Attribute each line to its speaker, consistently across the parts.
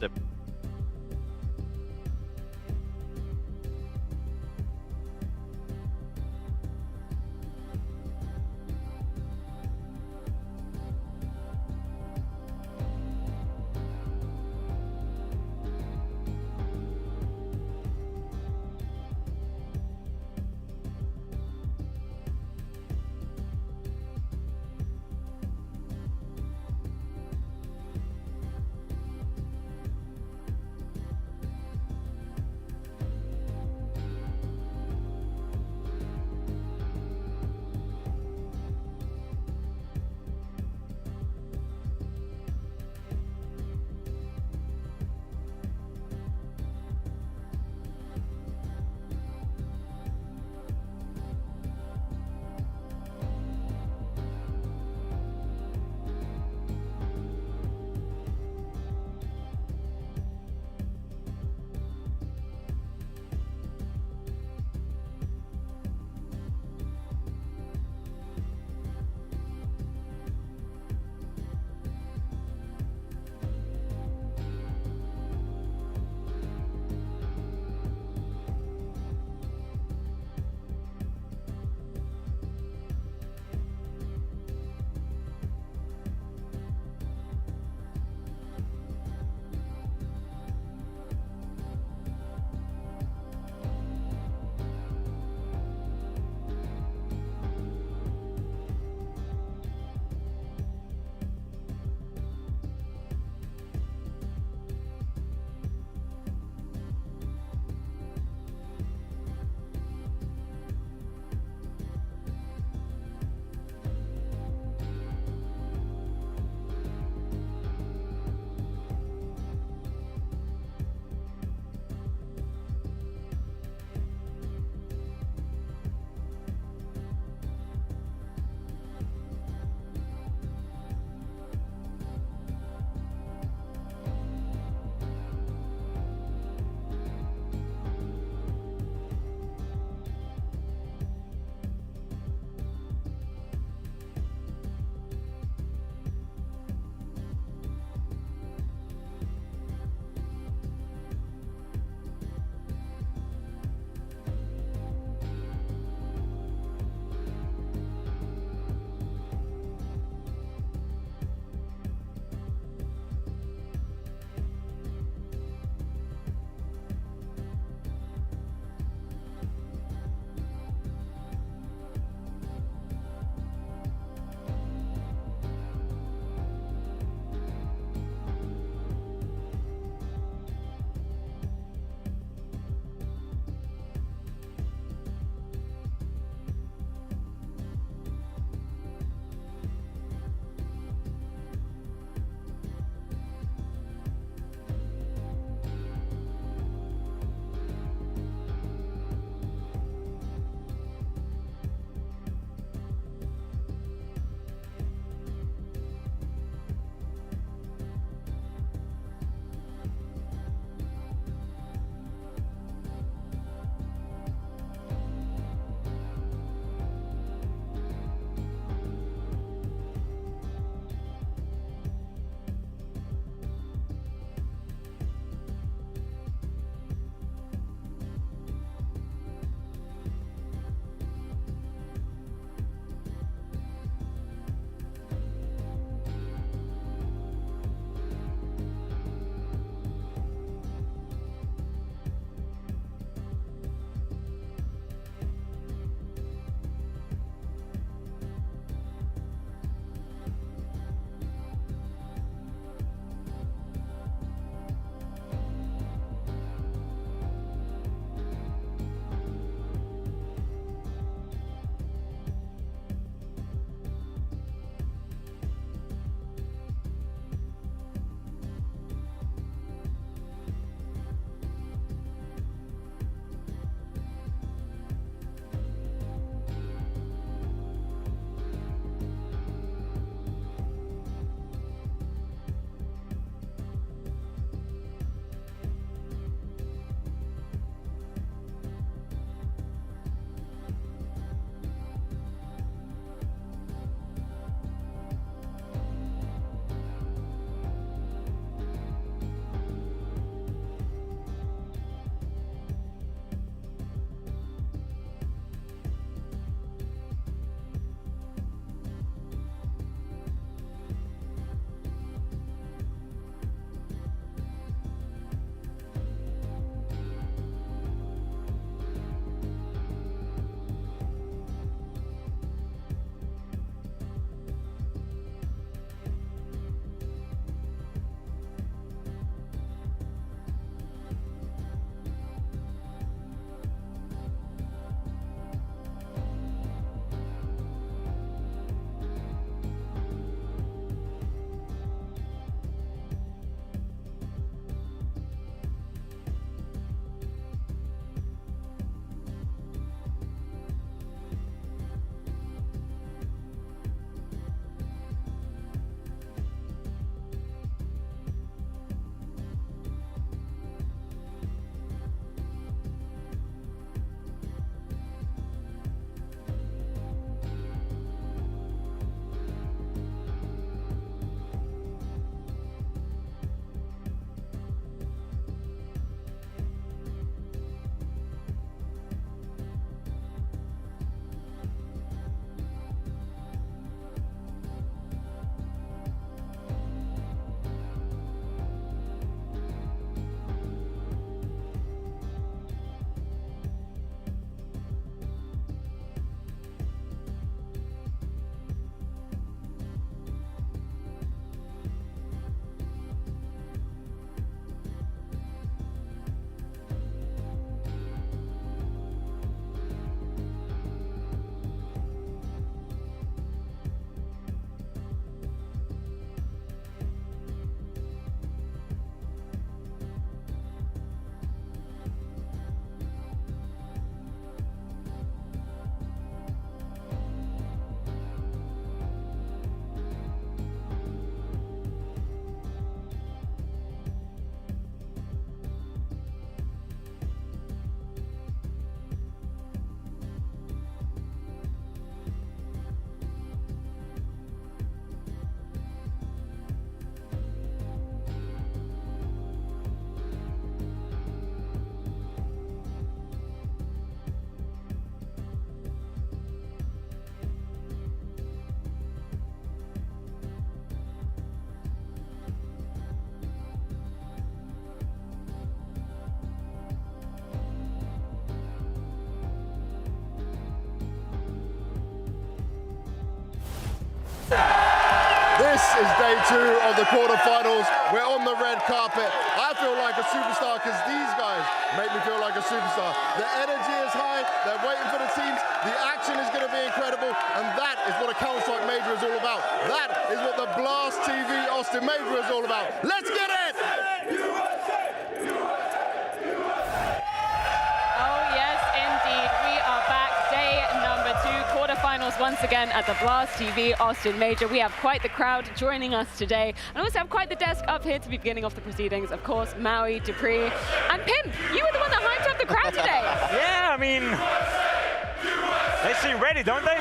Speaker 1: Zip. This is day 2 of the quarterfinals. We're on the red carpet. I feel like a superstar because these guys make me feel like a superstar. The energy is high, they're waiting for the teams, the action is going to be incredible, and that is what a Counter-Strike Major is all about. That is what the Blast TV Austin Major is all about. Let's get it!
Speaker 2: Oh yes, indeed. We are back, day number 2, quarterfinals once again at the Blast TV Austin Major. We have quite the crowd joining us today, and also have quite the desk up here to be beginning off the proceedings. Of course, Maui, Dupree, and Pimp. You were the one that hyped up the crowd today.
Speaker 3: Yeah, I mean, they seem ready, don't they?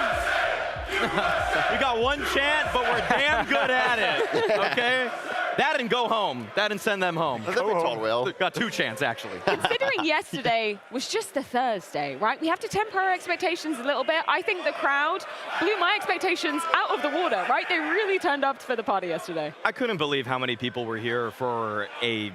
Speaker 4: We got one chant, but we're damn good at it, okay? That and go home. That and send them home. Got 2 chants, actually.
Speaker 2: Considering yesterday was just the Thursday, right? We have to temper our expectations a little bit. I think the crowd blew my expectations out of the water, right? They really turned up for the party yesterday.
Speaker 4: I couldn't believe how many people were here for a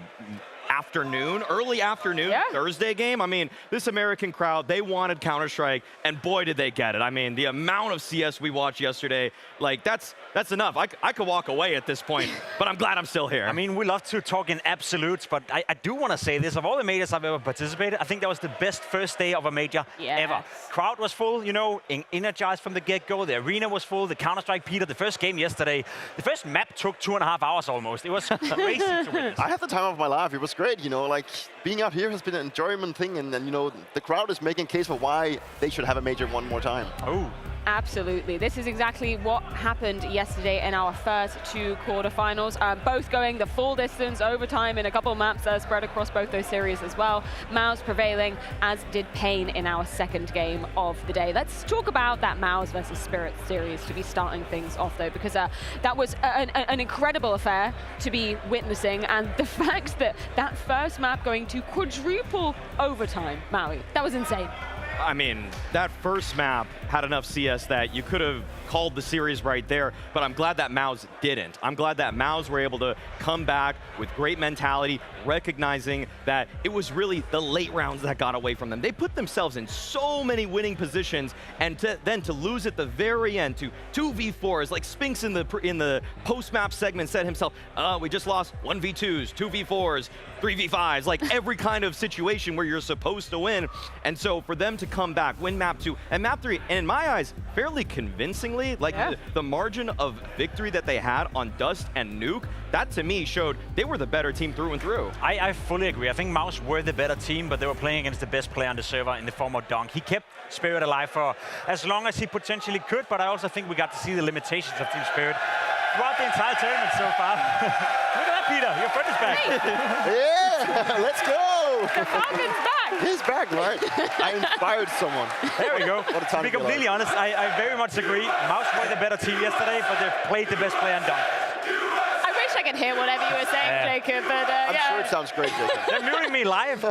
Speaker 4: early afternoon Thursday game. I mean, this American crowd, they wanted Counter-Strike, and boy, did they get it. I mean, the amount of CS we watched yesterday, like, that's enough. I could walk away at this point, but I'm glad I'm still here.
Speaker 3: I mean, we love to talk in absolutes, but I do want to say this. Of all the majors I've ever participated, I think that was the best first day of a major ever. Crowd was full, you know, energized from the get-go. The arena was full. The Counter-Strike Peter, the first game yesterday, the first map took 2.5 hours almost. It was crazy to witness.
Speaker 1: I had the time of my life. It was great, you know, like being out here has been an enjoyment thing, and you know, the crowd is making case for why they should have a major one more time.
Speaker 3: Oh.
Speaker 2: Absolutely. This is exactly what happened yesterday in our first 2 quarterfinals, both going the full distance, overtime in a couple maps spread across both those series as well. MongolZ prevailing, as did Pain in our second game of the day. Let's talk about that MongolZ versus Spirit series to be starting things off, though, because that was an incredible affair to be witnessing, and the fact that that first map going to quadruple overtime, Maui, that was insane.
Speaker 4: I mean, that first map had enough CS that you could have called the series right there, but I'm glad that MongolZ didn't. I'm glad that MongolZ were able to come back with great mentality, recognizing that it was really the late rounds that got away from them. They put themselves in so many winning positions, and then to lose at the very end to 2v4s, like Spinks in the post-map segment said himself, we just lost 1v2s, 2v4s, 3v5s, like every kind of situation where you're supposed to win. And so for them to come back, win map 2 and map 3, and in my eyes, fairly convincingly, like the margin of victory that they had on Dust and Nuke, that to me showed they were the better team through and through.
Speaker 3: I fully agree. I think MongolZ were the better team, but they were playing against the best player on the server in the form of Dunk. He kept Spirit alive for as long as he potentially could, but I also think we got to see the limitations of Team Spirit throughout the entire tournament so far. Look at that, Peter. Your friend is back.
Speaker 1: Yeah, let's go.
Speaker 2: The Falcon's back.
Speaker 1: He's back, right? I inspired someone.
Speaker 3: There we go.
Speaker 1: What a time
Speaker 3: to be completely honest, I very much agree. MongolZ were the better team yesterday, but they played the best player in Dunk.
Speaker 2: I wish I could hear whatever you were saying, Jacob, but
Speaker 1: I'm sure it sounds great, Jacob.
Speaker 3: They're muting me live.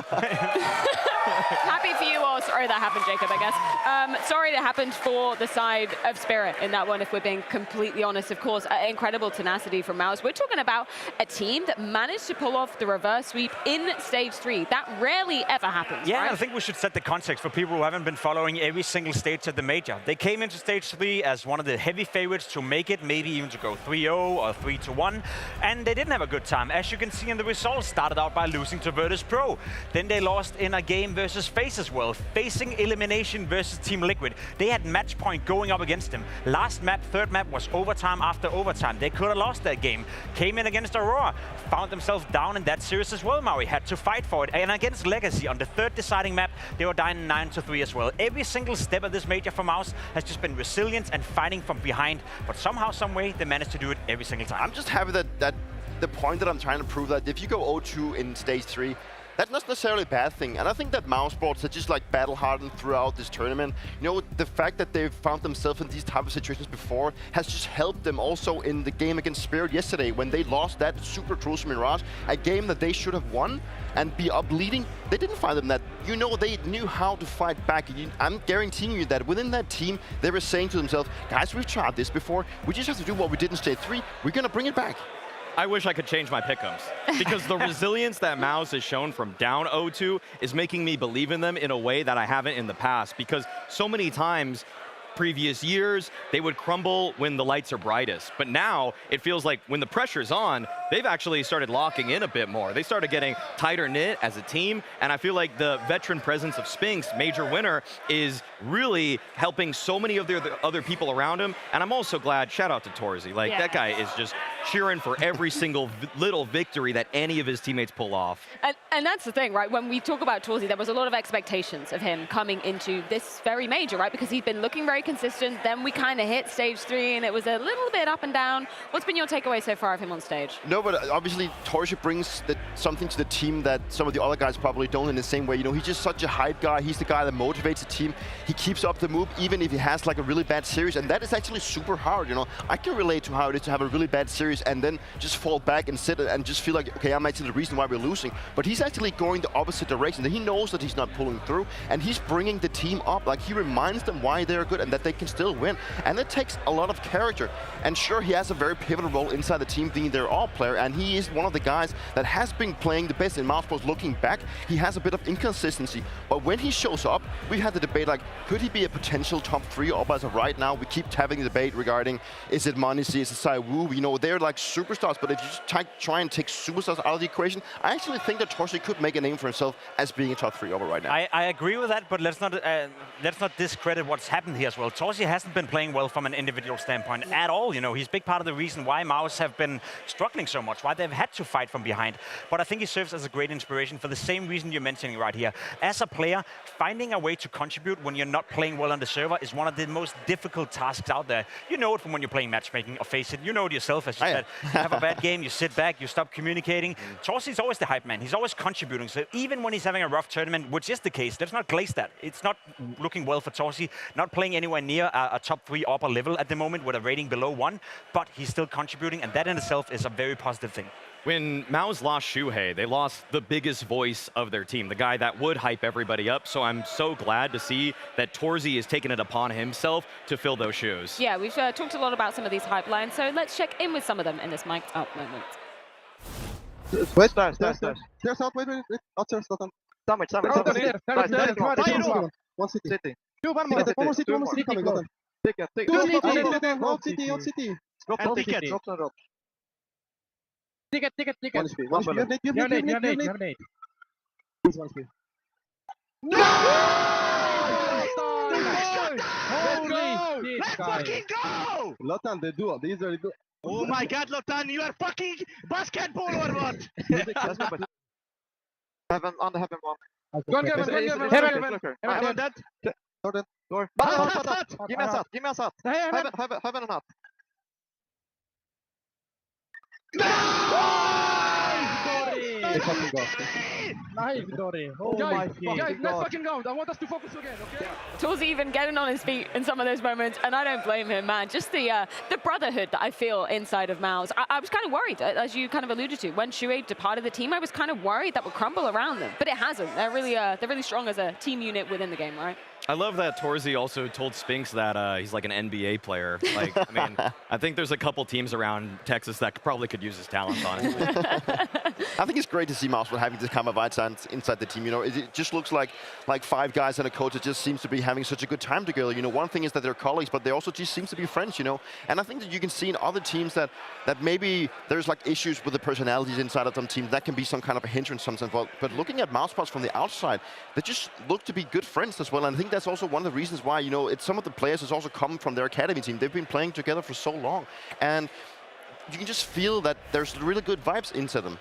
Speaker 2: Happy for you, or sorry that happened, Jacob, I guess. Sorry that happened for the side of Spirit in that one, if we're being completely honest. Of course, incredible tenacity from MongolZ. We're talking about a team that managed to pull off the reverse sweep in Stage 3. That rarely ever happens,
Speaker 3: Yeah,
Speaker 2: right?
Speaker 3: I think we should set the context for people who haven't been following every single stage at the Major. They came into Stage 3 as one of the heavy favorites to make it, maybe even to go 3-0 or 3-1, and they didn't have a good time. As you can see in the results, started out by losing to Virtus Pro. Then they lost in a game versus FaZe as well, facing elimination versus Team Liquid. They had match point going up against them. Last map, third map, was overtime after overtime. They could have lost that game. Came in against Aurora, found themselves down in that series as well, Maui. Had to fight for it. And against Legacy on the third deciding map, they were down 9-3 as well. Every single step of this Major for MongolZ has just been resilience and fighting from behind, but somehow, some way, they managed to do it every single time.
Speaker 1: I'm just happy that the point that I'm trying to prove, that if you go 0-2 in Stage 3, that's not necessarily a bad thing. And I think that MongolZ Sports are just like battle-hardened throughout this tournament. You know, the fact that they've found themselves in these type of situations before has just helped them also in the game against Spirit yesterday when they lost that super crucial Mirage, a game that they should have won and be up leading. They didn't find them that. You know, they knew how to fight back. I'm guaranteeing you that within that team, they were saying to themselves, guys, we've tried this before. We just have to do what we did in Stage 3. We're going to bring it back.
Speaker 4: I wish I could change my pick'ems, because the resilience that MongolZ has shown from down 0-2 is making me believe in them in a way that I haven't in the past, because so many times previous years, they would crumble when the lights are brightest. But now, it feels like when the pressure's on, they've actually started locking in a bit more. They started getting tighter knit as a team, and I feel like the veteran presence of Spinks, major winner, is really helping so many of the other people around him. And I'm also glad, shout out to Torzy, like that guy is just cheering for every single little victory that any of his teammates pull off.
Speaker 2: And that's the thing, right? When we talk about Torzy, there was a lot of expectations of him coming into this very major, right? Because he'd been looking very consistent. Then we kind of hit stage 3, and it was a little bit up and down. What's been your takeaway so far of him on stage?
Speaker 1: No, but obviously Torzy brings something to the team that some of the other guys probably don't in the same way. You know, he's just such a hype guy. He's the guy that motivates the team. He keeps up the move even if he has like a really bad series, and that is actually super hard. You know, I can relate to how it is to have a really bad series and then just fall back and sit and just feel like, okay, I'm actually the reason why we're losing. But he's actually going the opposite direction. He knows that he's not pulling through, and he's bringing the team up. Like, he reminds them why they're good and that they can still win. And it takes a lot of character. And sure, he has a very pivotal role inside the team, being their all player, and he is one of the guys that has been playing the best in mousesports. Looking back, he has a bit of inconsistency. But when he shows up, we had the debate like, could he be a potential top 3 op as of right now? We keep having the debate regarding, is it MongolZ, is it Saiwu? You know, they're like superstars, but if you just try and take superstars out of the equation, I actually think that Torzy could make a name for himself as being a top 3 op right now.
Speaker 3: I agree with that, but let's not discredit what's happened here as well. Torzy hasn't been playing well from an individual standpoint at all. You know, he's a big part of the reason why MongolZ have been struggling so much, why they've had to fight from behind. But I think he serves as a great inspiration for the same reason you're mentioning right here. As a player, finding a way to contribute when you're not playing well on the server is one of the most difficult tasks out there. You know it from when you're playing matchmaking or FaZe it. You know it yourself, as you said. You have a bad game, you sit back, you stop communicating. Torzy's always the hype man. He's always contributing. So even when he's having a rough tournament, which is the case, let's not glaze that. It's not looking well for Torzy, not playing anywhere near a top 3 upper level at the moment with a rating below 1, but he's still contributing, and that in itself is a very positive thing.
Speaker 4: When MongolZ lost Shuhei, they lost the biggest voice of their team, the guy that would hype everybody up. So I'm so glad to see that Torzy is taking it upon himself to fill those shoes.
Speaker 2: Yeah, we've talked a lot about some of these hype lines, so let's check in with some of them in this mic'd up moment.
Speaker 5: Wait, stairs out, wait, outstairs, Zlatan. Summit. One city. One more city coming, Zlatan. Ticket. Out city. Drop ticket. Ticket. One speed. You have nade. Please, one speed.
Speaker 6: No! Holy shit, let's fucking go!
Speaker 5: Zlatan, they do. They usually do.
Speaker 6: Oh my god, Zlatan, you are fucking basketball or what?
Speaker 5: Heaven one.
Speaker 6: Go Heaven dead.
Speaker 5: Door. Give me a shot. Heaven and up.
Speaker 6: Nice, Dory. Oh my god. Guys, let's fucking go. I want us to focus again, okay?
Speaker 2: Torzy even getting on his feet in some of those moments, and I don't blame him, man. Just the brotherhood that I feel inside of MongolZ. I was kind of worried, as you kind of alluded to. When Shuhei departed the team, I was kind of worried that would crumble around them, but it hasn't. They're really strong as a team unit within the game, right?
Speaker 4: I love that Torzy also told Spinks that he's like an NBA player. Like, I mean, I think there's a couple teams around Texas that probably could use his talent on it.
Speaker 1: I think it's great to see MongolZ having this kind of vibes inside the team. You know, it just looks like 5 guys and a coach that just seems to be having such a good time together. You know, one thing is that they're colleagues, but they also just seem to be friends, you know. And I think that you can see in other teams that maybe there's like issues with the personalities inside of some teams. That can be some kind of a hindrance sometimes. But looking at mousesports from the outside, they just look to be good friends as well. And I think that's also one of the reasons why, you know, it's some of the players has also come from their academy team. They've been playing together for so long. And you can just feel that there's really good vibes into them.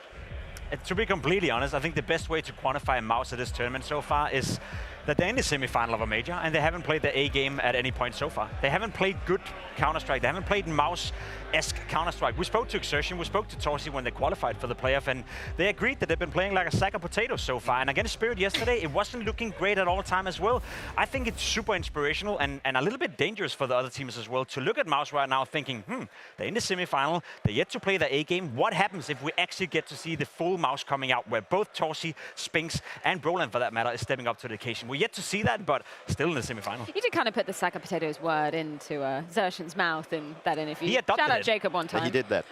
Speaker 3: To be completely honest, I think the best way to quantify MongolZ at this tournament so far is that they're in the semi-final of a major, and they haven't played the A game at any point so far. They haven't played good Counter-Strike. They haven't played MongolZ-esque Counter-Strike. We spoke to Exertion, we spoke to Torzy when they qualified for the playoff, and they agreed that they've been playing like a sack of potatoes so far. And against Spirit yesterday, it wasn't looking great at all time as well. I think it's super inspirational and a little bit dangerous for the other teams as well to look at MongolZ right now thinking, they're in the semi-final, they're yet to play the A game. What happens if we actually get to see the full MongolZ coming out where both Torzy, Spinks, and Broland for that matter is stepping up to the occasion? We yet to see that, but still in the semi-final.
Speaker 2: You did kind of put the sack of potatoes word into Xertion's mouth in that interview.
Speaker 3: He adopted
Speaker 2: Shout out
Speaker 3: it.
Speaker 2: Jacob one time.
Speaker 1: He did that.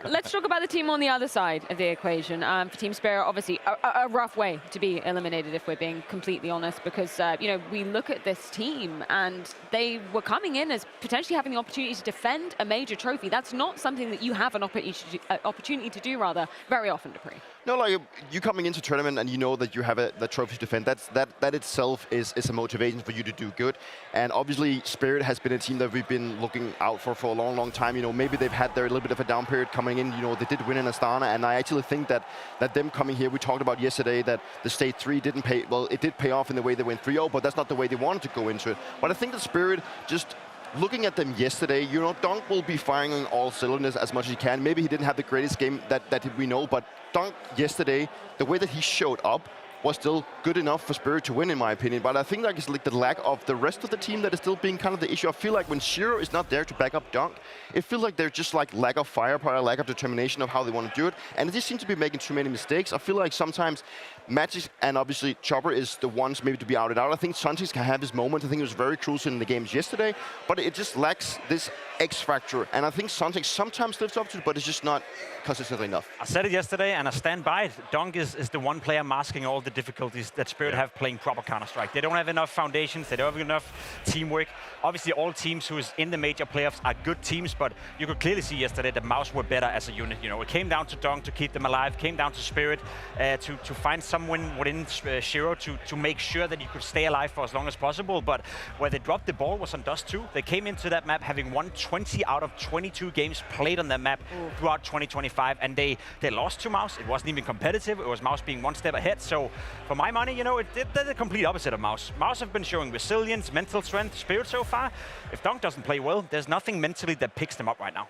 Speaker 2: Let's talk about the team on the other side of the equation. For Team Spirit, obviously a rough way to be eliminated, if we're being completely honest, because you know, we look at this team and they were coming in as potentially having the opportunity to defend a major trophy. That's not something that you have an opportunity to do rather very often, Dupree.
Speaker 1: No, like you coming into tournament and you know that you have the trophy to defend. That itself is a motivation for you to do good. And obviously, Spirit has been a team that we've been looking out for a long, long time. You know, maybe they've had their little bit of a down period coming in. You know, they did win in Astana, and I actually think that them coming here, we talked about yesterday that the stage 3 didn't pay. Well, it did pay off in the way they went 3-0, but that's not the way they wanted to go into it. But I think that Spirit just. Looking at them yesterday, you know, Dunk will be firing on all cylinders as much as he can. Maybe he didn't have the greatest game that we know, but Dunk yesterday, the way that he showed up was still good enough for Spirit to win, in my opinion. But I think like it's like the lack of the rest of the team that is still being kind of the issue. I feel like when Shiro is not there to back up Dunk, it feels like there's just like lack of firepower, lack of determination of how they want to do it. And they just seem to be making too many mistakes. I feel like sometimes Magic and obviously Chopper is the ones maybe to be outed out. I think Suntis can have his moment. I think it was very crucial in the games yesterday, but it just lacks this X factor. And I think Suntis sometimes lives up to it, but it's just not consistently enough.
Speaker 3: I said it yesterday, and I stand by it. Dunk is the one player masking all the difficulties that Spirit have playing proper Counter-Strike. They don't have enough foundations. They don't have enough teamwork. Obviously, all teams who is in the major playoffs are good teams, but you could clearly see yesterday that MongolZ were better as a unit. You know, it came down to Dunk to keep them alive. Came down to Spirit to find someone within Shiro to make sure that you could stay alive for as long as possible. But where they dropped the ball was on Dust 2. They came into that map having won 20 out of 22 games played on that map throughout 2025, and they lost to MongolZ. It wasn't even competitive. It was MongolZ being one step ahead. So for my money, you know, they're the complete opposite of MongolZ. MongolZ have been showing resilience, mental strength. Spirit so far, if Dunk doesn't play well, there's nothing mentally that picks them up right now.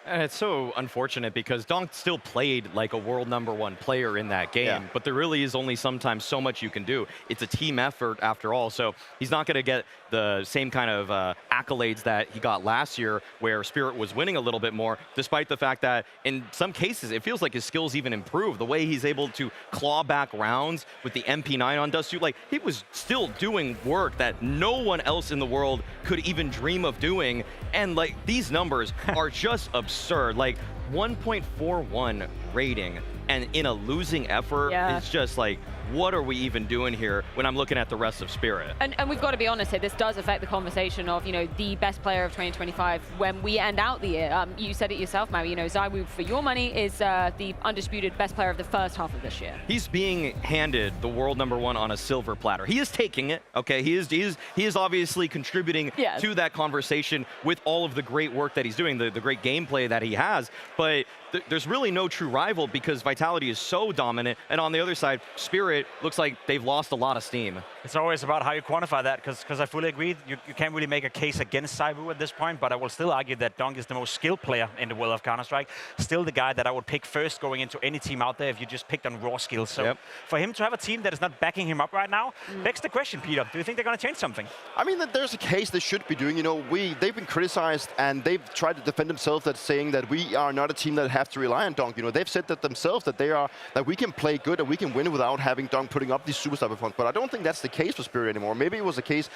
Speaker 4: And it's so unfortunate because Dunk still played like a world #1 player in that game, but there really is only sometimes so much you can do. It's a team effort after all, so he's not going to get the same kind of accolades that he got last year where Spirit was winning a little bit more, despite the fact that in some cases it feels like his skills even improved. The way he's able to claw back rounds with the MP9 on Dust 2, like he was still doing work that no one else in the world could even dream of doing, and like these numbers are just absurd. Like 1.41 rating and in a losing effort, it's just like, what are we even doing here when I'm looking at the rest of Spirit? And
Speaker 2: we've got to be honest here, this does affect the conversation of, you know, the best player of 2025 when we end out the year. You said it yourself, Maui, you know, ZywOo, for your money, is the undisputed best player of the first half of this year.
Speaker 4: He's being handed the world #1 on a silver platter. He is taking it, okay? He is obviously contributing to that conversation with all of the great work that he's doing, the great gameplay that he has, but there's really no true rival because Vitality is so dominant, and on the other side, Spirit looks like they've lost a lot of steam.
Speaker 3: It's always about how you quantify that, because I fully agree. You can't really make a case against ZywOo at this point, but I will still argue that Dunk is the most skilled player in the world of Counter-Strike. Still the guy that I would pick first going into any team out there if you just picked on raw skills. So for him to have a team that is not backing him up right now begs the question, Peter, do you think they're going to change something?
Speaker 1: I mean, that there's a case they should be doing. You know, they've been criticized and they've tried to defend themselves, that saying that we are not a team that have to rely on Dunk. You know, they've said that themselves, that that we can play good and we can win without having Dunk putting up these superstar performances. But I don't think that's the case for Spirit anymore. Maybe it was a case,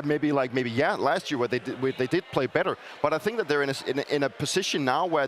Speaker 1: maybe last year where they did play better. But I think that they're in a position now where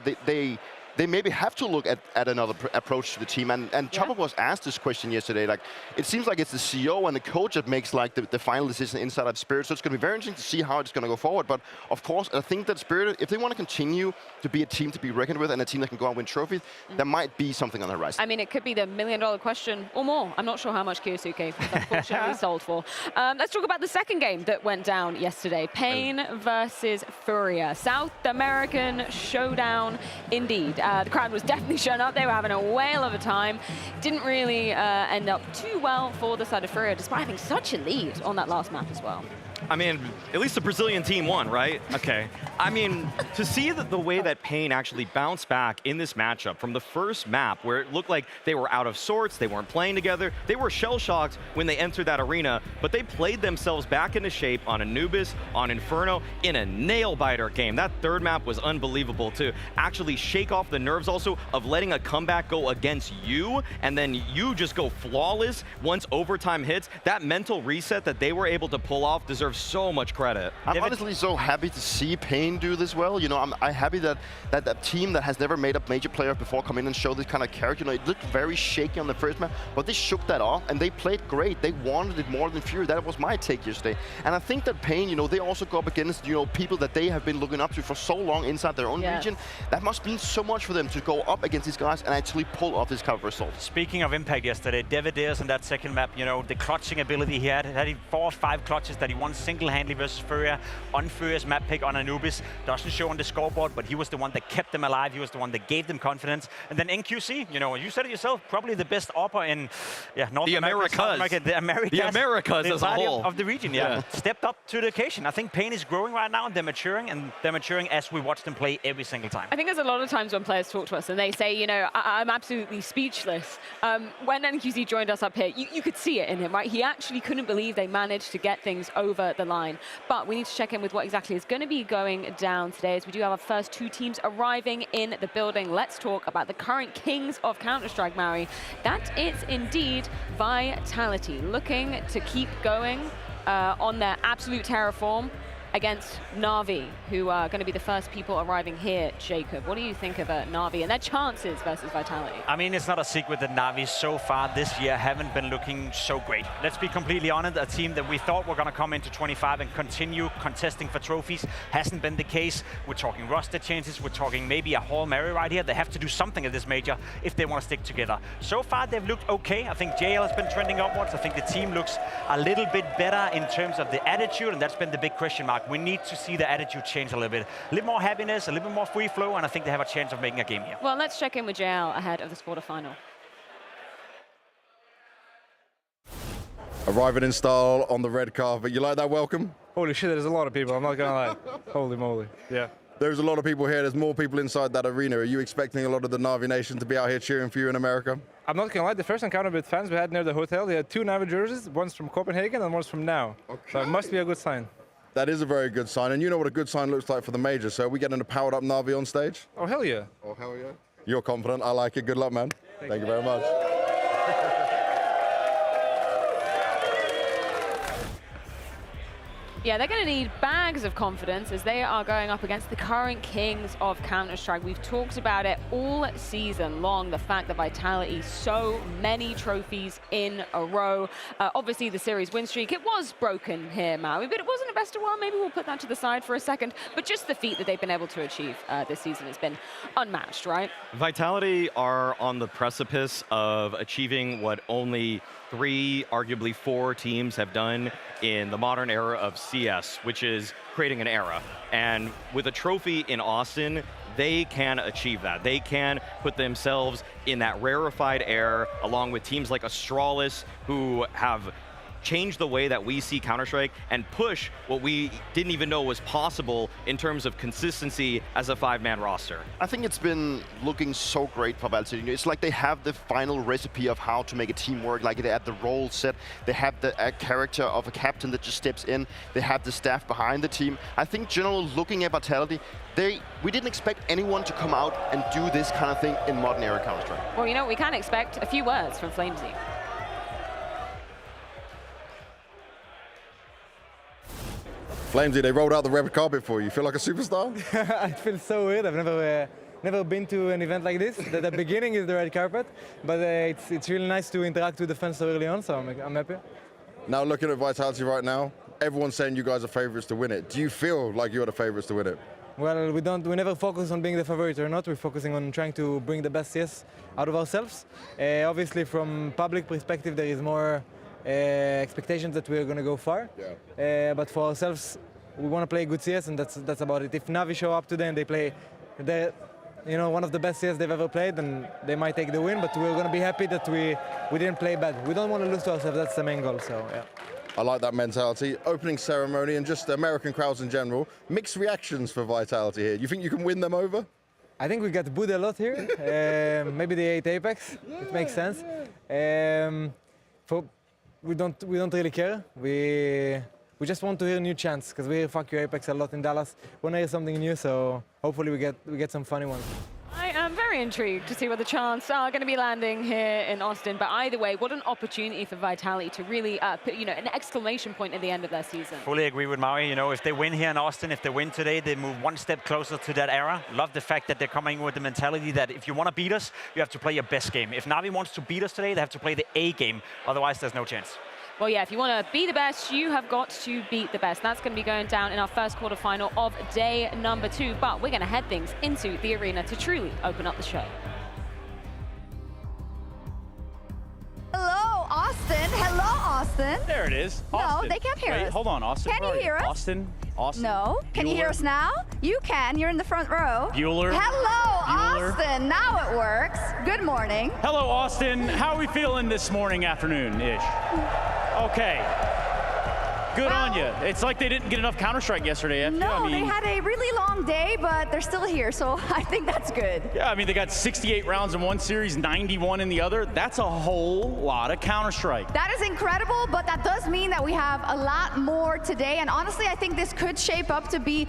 Speaker 1: they maybe have to look at another approach to the team. And Chopper was asked this question yesterday. Like, it seems like it's the CEO and the coach that makes like the final decision inside of Spirit. So it's going to be very interesting to see how it's going to go forward. But of course, I think that Spirit, if they want to continue to be a team to be reckoned with and a team that can go out and win trophies, there might be something on the horizon.
Speaker 2: I mean, it could be the $1 million question or more. I'm not sure how much Kyosuke was unfortunately sold for. Let's talk about the second game that went down yesterday. Pain versus Furia. South American showdown indeed. The crowd was definitely showing up. They were having a whale of a time. Didn't really end up too well for the side of Furia, despite having such a lead on that last map as well.
Speaker 4: I mean, at least the Brazilian team won, right? Okay. I mean, to see the way that Pain actually bounced back in this matchup from the first map, where it looked like they were out of sorts, they weren't playing together, they were shell-shocked when they entered that arena, but they played themselves back into shape on Anubis, on Inferno, in a nail-biter game. That third map was unbelievable to actually shake off the nerves also of letting a comeback go against you, and then you just go flawless once overtime hits. That mental reset that they were able to pull off deserves so much credit.
Speaker 1: I'm honestly so happy to see Pain do this well. You know, I'm happy that that team that has never made a major player before come in and show this kind of character. You know, it looked very shaky on the first map, but they shook that off and they played great. They wanted it more than Fury. That was my take yesterday. And I think that Pain, you know, they also go up against, you know, people that they have been looking up to for so long inside their own region. That must mean so much for them to go up against these guys and actually pull off this kind of result.
Speaker 3: Speaking of impact yesterday, Devideus in that second map, you know, the clutching ability he had 4 or 5 clutches that he won single-handedly versus Furia on Furia's map pick on Anubis. Doesn't show on the scoreboard, but he was the one that kept them alive. He was the one that gave them confidence. And then NQC, you know, you said it yourself, probably the best AWPer in North America, South America, the Americas
Speaker 4: as a whole
Speaker 3: of the region. Stepped up to the occasion. I think Pain is growing right now, and they're maturing as we watch them play every single time.
Speaker 2: I think there's a lot of times when players talk to us and they say, you know, I'm absolutely speechless. When NQC joined us up here, you could see it in him, right? He actually couldn't believe they managed to get things over the line. But we need to check in with what exactly is going to be going down today, as we do have our first 2 teams arriving in the building. Let's talk about the current kings of Counter-Strike, Maui. That is indeed Vitality, looking to keep going on their absolute terraform against Na'Vi, who are going to be the first people arriving here. Jacob, what do you think of Na'Vi and their chances versus Vitality?
Speaker 3: I mean, it's not a secret that Na'Vi so far this year haven't been looking so great. Let's be completely honest, a team that we thought were going to come into 25 and continue contesting for trophies hasn't been the case. We're talking roster changes, we're talking maybe a Hail Mary right here. They have to do something at this major if they want to stick together. So far, they've looked okay. I think JL has been trending upwards. I think the team looks a little bit better in terms of the attitude, and that's been the big question mark. We need to see the attitude change a little bit. A little more happiness, a little bit more free flow, and I think they have a chance of making a game here.
Speaker 2: Well, let's check in with JL ahead of this quarterfinal.
Speaker 7: Arriving in style on the red carpet. You like that welcome?
Speaker 6: Holy shit, there's a lot of people, I'm not gonna lie. Holy moly, yeah.
Speaker 7: There's a lot of people here. There's more people inside that arena. Are you expecting a lot of the Na'Vi Nation to be out here cheering for you in America?
Speaker 6: I'm not gonna lie, the first encounter with fans we had near the hotel, they had 2 Na'Vi jerseys, one's from Copenhagen and one's from now. Okay. So it must be a good sign.
Speaker 7: That is a very good sign, and you know what a good sign looks like for the major, so are we getting a powered-up Na'Vi on stage?
Speaker 6: Oh, hell yeah.
Speaker 7: Oh, hell yeah. You're confident. I like it. Good luck, man. Thank you very much.
Speaker 2: Yeah, they're going to need bags of confidence as they are going up against the current kings of Counter-Strike. We've talked about it all season long, the fact that Vitality, so many trophies in a row. Obviously, the series win streak, it was broken here, Maui, but it wasn't a best of one. Maybe we'll put that to the side for a second. But just the feat that they've been able to achieve this season has been unmatched, right?
Speaker 4: Vitality are on the precipice of achieving what only 3, arguably 4 teams have done in the modern era of CS, which is creating an era. And with a trophy in Austin, they can achieve that. They can put themselves in that rarefied air, along with teams like Astralis, who have change the way that we see Counter-Strike and push what we didn't even know was possible in terms of consistency as a 5-man roster.
Speaker 1: I think it's been looking so great for Vitality. It's like they have the final recipe of how to make a team work. Like they have the role set, they have the character of a captain that just steps in, they have the staff behind the team. I think generally looking at Vitality, we didn't expect anyone to come out and do this kind of thing in modern era Counter-Strike.
Speaker 2: Well, you know, we can expect a few words from Flamesy.
Speaker 7: Flamesy, they rolled out the red carpet for you. You feel like a superstar?
Speaker 8: I feel so weird. I've never been to an event like this. The beginning is the red carpet, but it's really nice to interact with the fans so early on, so I'm happy.
Speaker 7: Now looking at Vitality right now, everyone's saying you guys are favorites to win it. Do you feel like you're the favorites to win it?
Speaker 8: Well, we never focus on being the favorite or not. We're focusing on trying to bring the best CS out of ourselves. Obviously, from public perspective, there is more expectations that we're going to go far. Yeah. But for ourselves, we want to play good CS, and that's about it. If Na'Vi show up today and they play one of the best CS they've ever played, then they might take the win, but we're going to be happy that we didn't play bad. We don't want to lose to ourselves. That's the main goal, so yeah.
Speaker 7: I like that mentality. Opening ceremony and just American crowds in general. Mixed reactions for Vitality here. You think you can win them over?
Speaker 8: I think we got booed a lot here. Maybe they ate Apex. It makes sense. We don't really care. We just want to hear new chants because we hear "fuck you Apex" a lot in Dallas. We want to hear something new, so hopefully we get some funny ones.
Speaker 2: I am very intrigued to see where the chants are going to be landing here in Austin. But either way, what an opportunity for Vitality to really put, an exclamation point at the end of their season.
Speaker 3: Fully agree with Maui. If they win here in Austin, if they win today, they move one step closer to that era. Love the fact that they're coming with the mentality that if you want to beat us, you have to play your best game. If Na'Vi wants to beat us today, they have to play the A game. Otherwise, there's no chance.
Speaker 2: Well, yeah, if you want to be the best, you have got to beat the best. That's going to be going down in our first quarterfinal of day number 2. But we're going to head things into the arena to truly open up the show.
Speaker 9: Hello, Austin. Hello, Austin.
Speaker 10: There it is.
Speaker 9: No,
Speaker 10: Austin.
Speaker 9: they can't hear
Speaker 10: Wait,
Speaker 9: us.
Speaker 10: hold on, Austin.
Speaker 9: Can you hear us?
Speaker 10: Austin.
Speaker 9: No. Can you hear us now? You can. You're in the front row.
Speaker 10: Bueller.
Speaker 9: Hello, Austin. Now it works. Good morning.
Speaker 10: Hello, Austin. How are we feeling this morning, afternoon-ish? Okay. Good on you. It's like they didn't get enough Counter-Strike yesterday.
Speaker 9: No, they had a really long day, but they're still here, so I think that's good.
Speaker 10: Yeah, I mean, they got 68 rounds in one series, 91 in the other. That's a whole lot of Counter-Strike.
Speaker 9: That is incredible, but that does mean that we have a lot more today, and honestly, I think this could shape up to be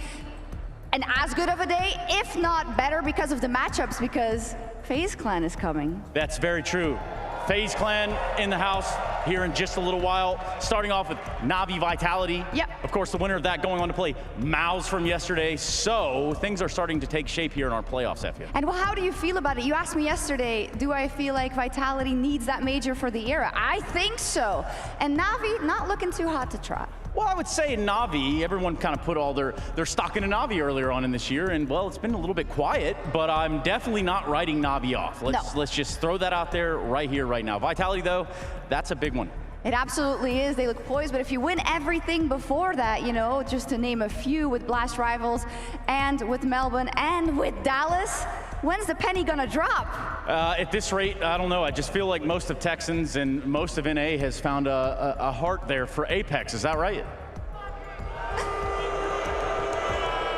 Speaker 9: an as good of a day, if not better, because of the matchups, because FaZe Clan is coming.
Speaker 10: That's very true. FaZe Clan in the house here in just a little while. Starting off with Na'Vi Vitality.
Speaker 9: Yep.
Speaker 10: Of course, the winner of that going on to play MongolZ from yesterday. So things are starting to take shape here in our playoffs, Effia.
Speaker 9: And well, how do you feel about it? You asked me yesterday, do I feel like Vitality needs that major for the era? I think so. And Na'Vi not looking too hot to trot.
Speaker 10: Well, I would say in Na'Vi, everyone kind of put all their stock into Na'Vi earlier on in this year, and well, it's been a little bit quiet, but I'm definitely not writing Na'Vi off. Let's just throw that out there right here, right now. Vitality, though, that's a big one.
Speaker 9: It absolutely is. They look poised, but if you win everything before that, just to name a few with Blast Rivals and with Melbourne and with Dallas, when's the penny gonna drop?
Speaker 10: At this rate, I don't know. I just feel like most of Texans and most of NA has found a heart there for Apex. Is that right?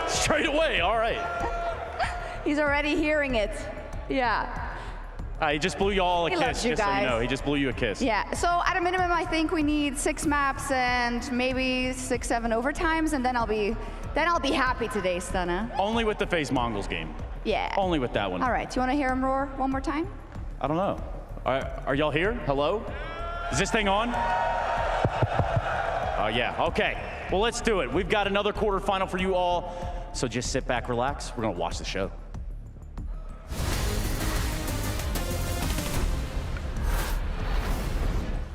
Speaker 10: Straight away, all right.
Speaker 9: He's already hearing it. Yeah.
Speaker 10: He just blew you all a kiss,
Speaker 9: you
Speaker 10: just
Speaker 9: guys.
Speaker 10: so you know. He just blew you a kiss.
Speaker 9: Yeah, so at a minimum, I think we need 6 maps and maybe 6, 7 overtimes, and then I'll be happy today, Stunna.
Speaker 10: Only with the FaZe MongolZ game.
Speaker 9: Yeah.
Speaker 10: Only with that one.
Speaker 9: All right, do you want to hear him roar one more time?
Speaker 10: I don't know. Are y'all here? Hello? Is this thing on? Oh, yeah, okay. Well, let's do it. We've got another quarterfinal for you all, so just sit back, relax. We're gonna watch the show.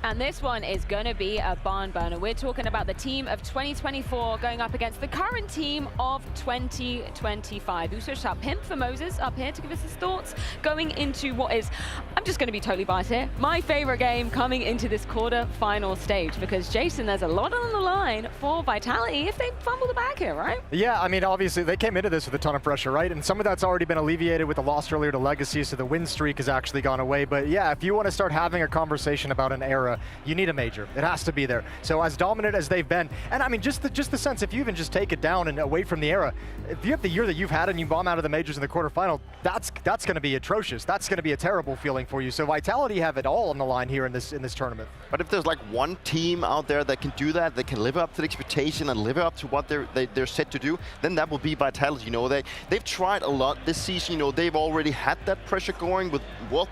Speaker 2: And this one is going to be a barn burner. We're talking about the team of 2024 going up against the current team of 2025. We switched up Pimp for Moses up here to give us his thoughts going into what is, I'm just going to be totally biased here, my favorite game coming into this quarter-final stage. Because, Jason, there's a lot on the line for Vitality if they fumble the bag here, right?
Speaker 11: Yeah, I mean, obviously, they came into this with a ton of pressure, right? And some of that's already been alleviated with the loss earlier to Legacy, so the win streak has actually gone away. But yeah, if you want to start having a conversation about an era, you need a major. It has to be there. So as dominant as they've been, and I mean, just the sense, if you even just take it down and away from the era, if you have the year that you've had and you bomb out of the majors in the quarterfinal, that's going to be atrocious. That's going to be a terrible feeling for you. So Vitality have it all on the line here in this tournament.
Speaker 1: But if there's like one team out there that can do that, that can live up to the expectation and live up to what they're set to do, then that will be Vitality. They've tried a lot this season. They've already had that pressure going with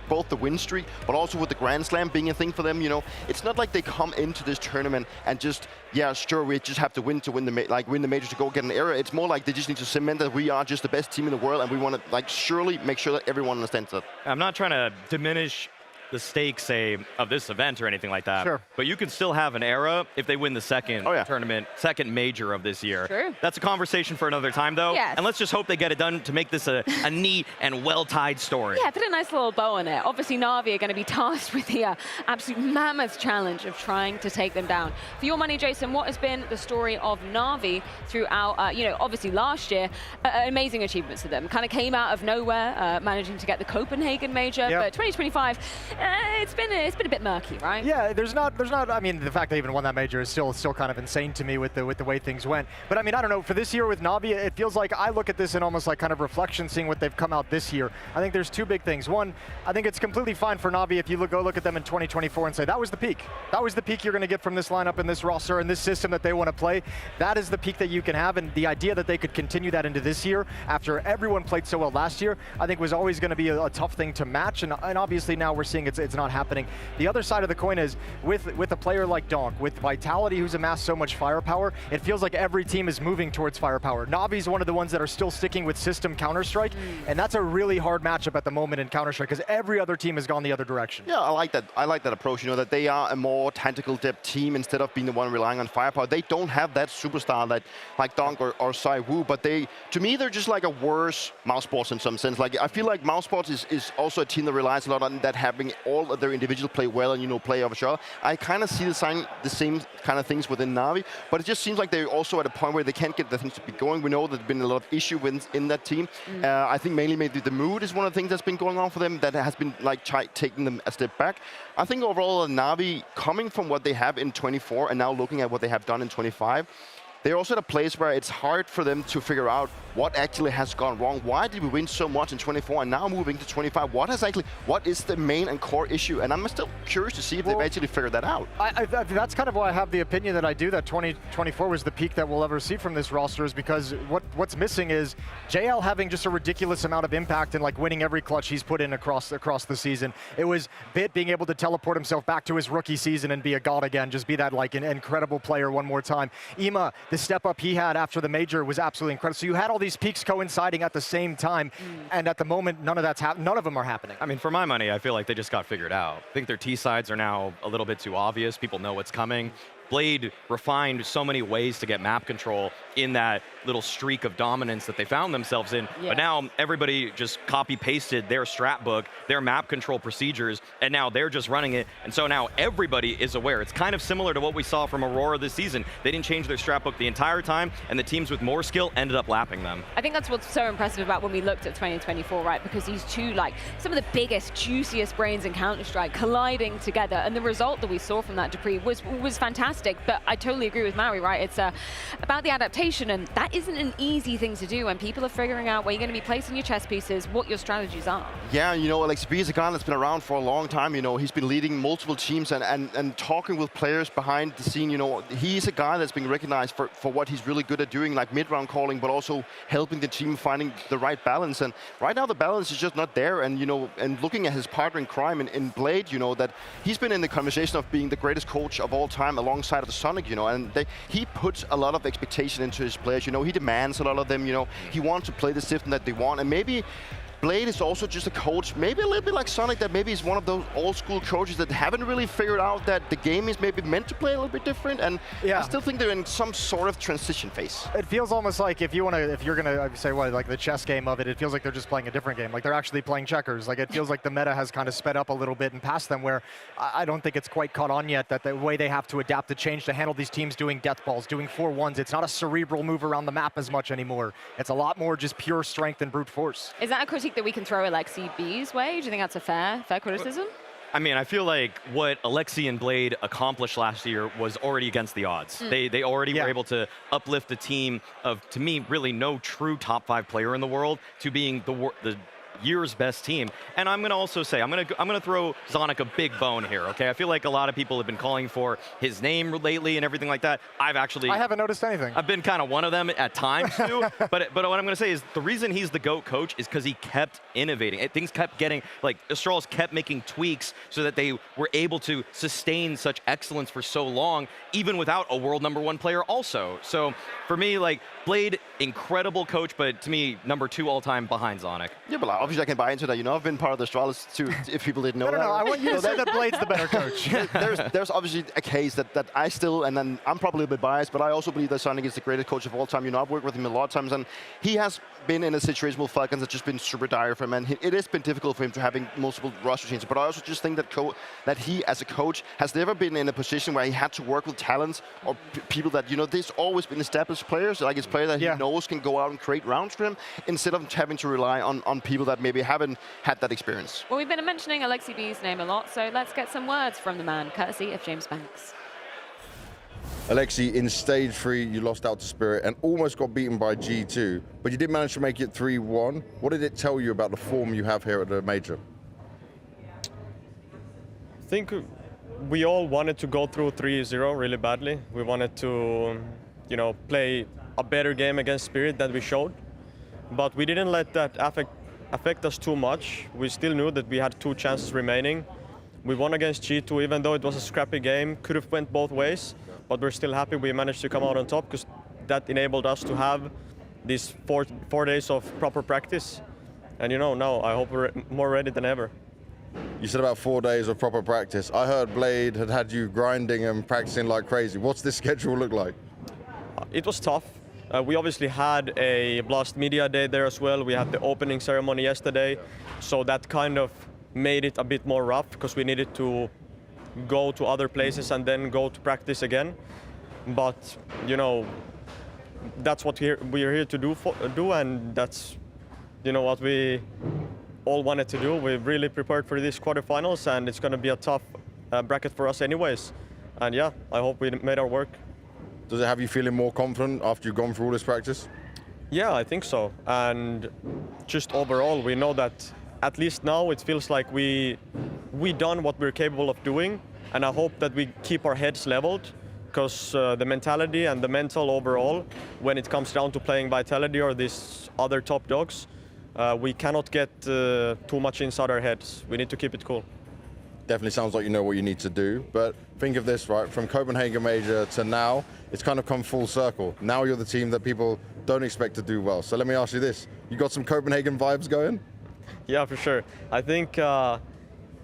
Speaker 1: both the win streak, but also with the Grand Slam being a thing for them. It's not like they come into this tournament and just, yeah, sure, we just have to win the major to go get an era. It's more like they just need to cement that we are just the best team in the world, and we want to surely make sure that everyone understands that.
Speaker 4: I'm not trying to diminish the stakes, say, of this event or anything like that.
Speaker 11: Sure.
Speaker 4: But you can still have an era if they win the second tournament, second major of this year.
Speaker 2: True.
Speaker 4: That's a conversation for another time, though.
Speaker 2: Yes.
Speaker 4: And let's just hope they get it done to make this a neat and well-tied story.
Speaker 2: Yeah, put a nice little bow on it. Obviously, Na'Vi are going to be tasked with the absolute mammoth challenge of trying to take them down. For your money, Jason, what has been the story of Na'Vi throughout, obviously last year, amazing achievements for them. Kind of came out of nowhere, managing to get the Copenhagen major, but 2025, it's been a bit murky, right?
Speaker 11: Yeah, there's not. I mean, the fact they even won that major is still kind of insane to me with the way things went. But I mean, I don't know. For this year with Navi, it feels like I look at this in almost like kind of reflection, seeing what they've come out this year. I think there's two big things. One, I think it's completely fine for Navi if you go look at them in 2024 and say that was the peak. That was the peak you're going to get from this lineup and this roster and this system that they want to play. That is the peak that you can have, and the idea that they could continue that into this year after everyone played so well last year, I think was always going to be a tough thing to match. And obviously now we're seeing it's not happening. The other side of the coin is with a player like Donk, with Vitality who's amassed so much firepower, it feels like every team is moving towards firepower. Navi's one of the ones that are still sticking with system Counter-Strike, and that's a really hard matchup at the moment in Counter-Strike because every other team has gone the other direction.
Speaker 1: Yeah, I like that. I like that approach. You know, that they are a more tactical depth team instead of being the one relying on firepower. They don't have that superstar like Donk or Sai Wu, but to me, they're just like a worse mousesports in some sense. Like I feel like mousesports is also a team that relies a lot on that having all of their individuals play well and play off each other. I kind of see the same kind of things within Navi, but it just seems like they're also at a point where they can't get the things to be going. We know there's been a lot of issue wins in that team. I think mainly maybe the mood is one of the things that's been going on for them that has been like taking them a step back. I think overall Navi, coming from what they have in 24 and now looking at what they have done in 25, they're also at a place where it's hard for them to figure out what actually has gone wrong. Why did we win so much in 24 and now moving to 25? What is the main and core issue? And I'm still curious to see if they've actually figured that out.
Speaker 11: That's kind of why I have the opinion that I do, that 2024 was the peak that we'll ever see from this roster, is because what's missing is JL having just a ridiculous amount of impact and like winning every clutch he's put in across the season. It was Bit being able to teleport himself back to his rookie season and be a god again, just be that like an incredible player one more time. Ima, the step up he had after the major was absolutely incredible. So you had all these peaks coinciding at the same time, and at the moment, none of them are happening.
Speaker 4: I mean, for my money, I feel like they just got figured out. I think their T sides are now a little bit too obvious. People know what's coming. Blade refined so many ways to get map control in that little streak of dominance that they found themselves in. Yeah. But now everybody just copy-pasted their strat book, their map control procedures, and now they're just running it. And so now everybody is aware. It's kind of similar to what we saw from Aurora this season. They didn't change their strat book the entire time, and the teams with more skill ended up lapping them.
Speaker 2: I think that's what's so impressive about when we looked at 2024, right? Because these two, like, some of the biggest, juiciest brains in Counter-Strike colliding together, and the result that we saw from that, Dupree, was fantastic. But I totally agree with Maui, right? It's about the adaptation, and that isn't an easy thing to do when people are figuring out where you're going to be placing your chess pieces, what your strategies are. Yeah,
Speaker 1: LXB is a guy that's been around for a long time. He's been leading multiple teams and talking with players behind the scene. He's a guy that's been recognized for what he's really good at doing, like mid-round calling, but also helping the team finding the right balance. And right now the balance is just not there. And and looking at his partner in crime in Blade, that he's been in the conversation of being the greatest coach of all time alongside of the Sonic, and he puts a lot of expectation into his players. He demands a lot of them. He wants to play the system that they want, and maybe Blade is also just a coach, maybe a little bit like Sonic, that maybe is one of those old school coaches that haven't really figured out that the game is maybe meant to play a little bit different. And I still think they're in some sort of transition phase.
Speaker 11: It feels almost like if you're gonna say like the chess game of it, it feels like they're just playing a different game. Like they're actually playing checkers. Like it feels like the meta has kind of sped up a little bit and past them, where I don't think it's quite caught on yet that the way they have to adapt to change to handle these teams doing death balls, doing 4-1s. It's not a cerebral move around the map as much anymore. It's a lot more just pure strength and brute force.
Speaker 2: Is that a critique that we can throw Alexi B's way? Do you think that's a fair criticism?
Speaker 4: I mean, I feel like what Alexi and Blade accomplished last year was already against the odds. They already were able to uplift a team of, to me, really no true top 5 player in the world to being the year's best team. And I'm going to also say, I'm going to throw Zonic a big bone here, okay? I feel like a lot of people have been calling for his name lately and everything like that. I haven't noticed anything. I've been kind of one of them at times too. but what I'm going to say is the reason he's the GOAT coach is because he kept innovating. Things kept getting, like Astrals kept making tweaks so that they were able to sustain such excellence for so long, even without a world #1 player also. So for me, like Blade, incredible coach, but to me, #2 all time behind Zonic.
Speaker 1: Yeah, but obviously I can buy into that. I've been part of the Astralis too, if people didn't know that.
Speaker 11: No, I want you to say that Blade's the better coach.
Speaker 1: There's obviously a case that I still, and then I'm probably a bit biased, but I also believe that Sonic is the greatest coach of all time. I've worked with him a lot of times, and he has been in a situation with Falcons that's just been super dire for him, and it has been difficult for him to having multiple roster changes. But I also just think that he, as a coach, has never been in a position where he had to work with talents or people that, there's always been established players, like his player that he knows can go out and create rounds for him, instead of having to rely on people that maybe haven't had that experience.
Speaker 2: Well, we've been mentioning Alexi B's name a lot, so let's get some words from the man, courtesy of James Banks.
Speaker 7: Alexi, in stage 3, you lost out to Spirit and almost got beaten by G2, but you did manage to make it 3-1. What did it tell you about the form you have here at the Major?
Speaker 12: I think we all wanted to go through 3-0 really badly. We wanted to, play a better game against Spirit than we showed, but we didn't let that affect us too much. We still knew that we had 2 chances remaining. We won against G2, even though it was a scrappy game, could have went both ways, but we're still happy we managed to come out on top because that enabled us to have these 4 days of proper practice. And now I hope we're more ready than ever.
Speaker 7: You said about 4 days of proper practice. I heard Blade had you grinding and practicing like crazy. What's this schedule look like?
Speaker 12: It was tough. We obviously had a Blast Media Day there as well. We had the opening ceremony yesterday. So that kind of made it a bit more rough because we needed to go to other places and then go to practice again. But, that's what we're here to do, and that's, what we all wanted to do. We've really prepared for these quarterfinals, and it's going to be a tough bracket for us anyways. And yeah, I hope we made our work.
Speaker 7: Does it have you feeling more confident after you've gone through all this practice?
Speaker 12: Yeah, I think so. And just overall, we know that at least now it feels like we done what we're capable of doing, and I hope that we keep our heads leveled, because the mentality and the mental overall, when it comes down to playing Vitality or these other top dogs, we cannot get too much inside our heads. We need to keep it cool.
Speaker 7: Definitely sounds like you know what you need to do, but think of this, right? From Copenhagen Major to now, it's kind of come full circle. Now you're the team that people don't expect to do well. So let me ask you this, you got some Copenhagen vibes going?
Speaker 12: Yeah, for sure. I think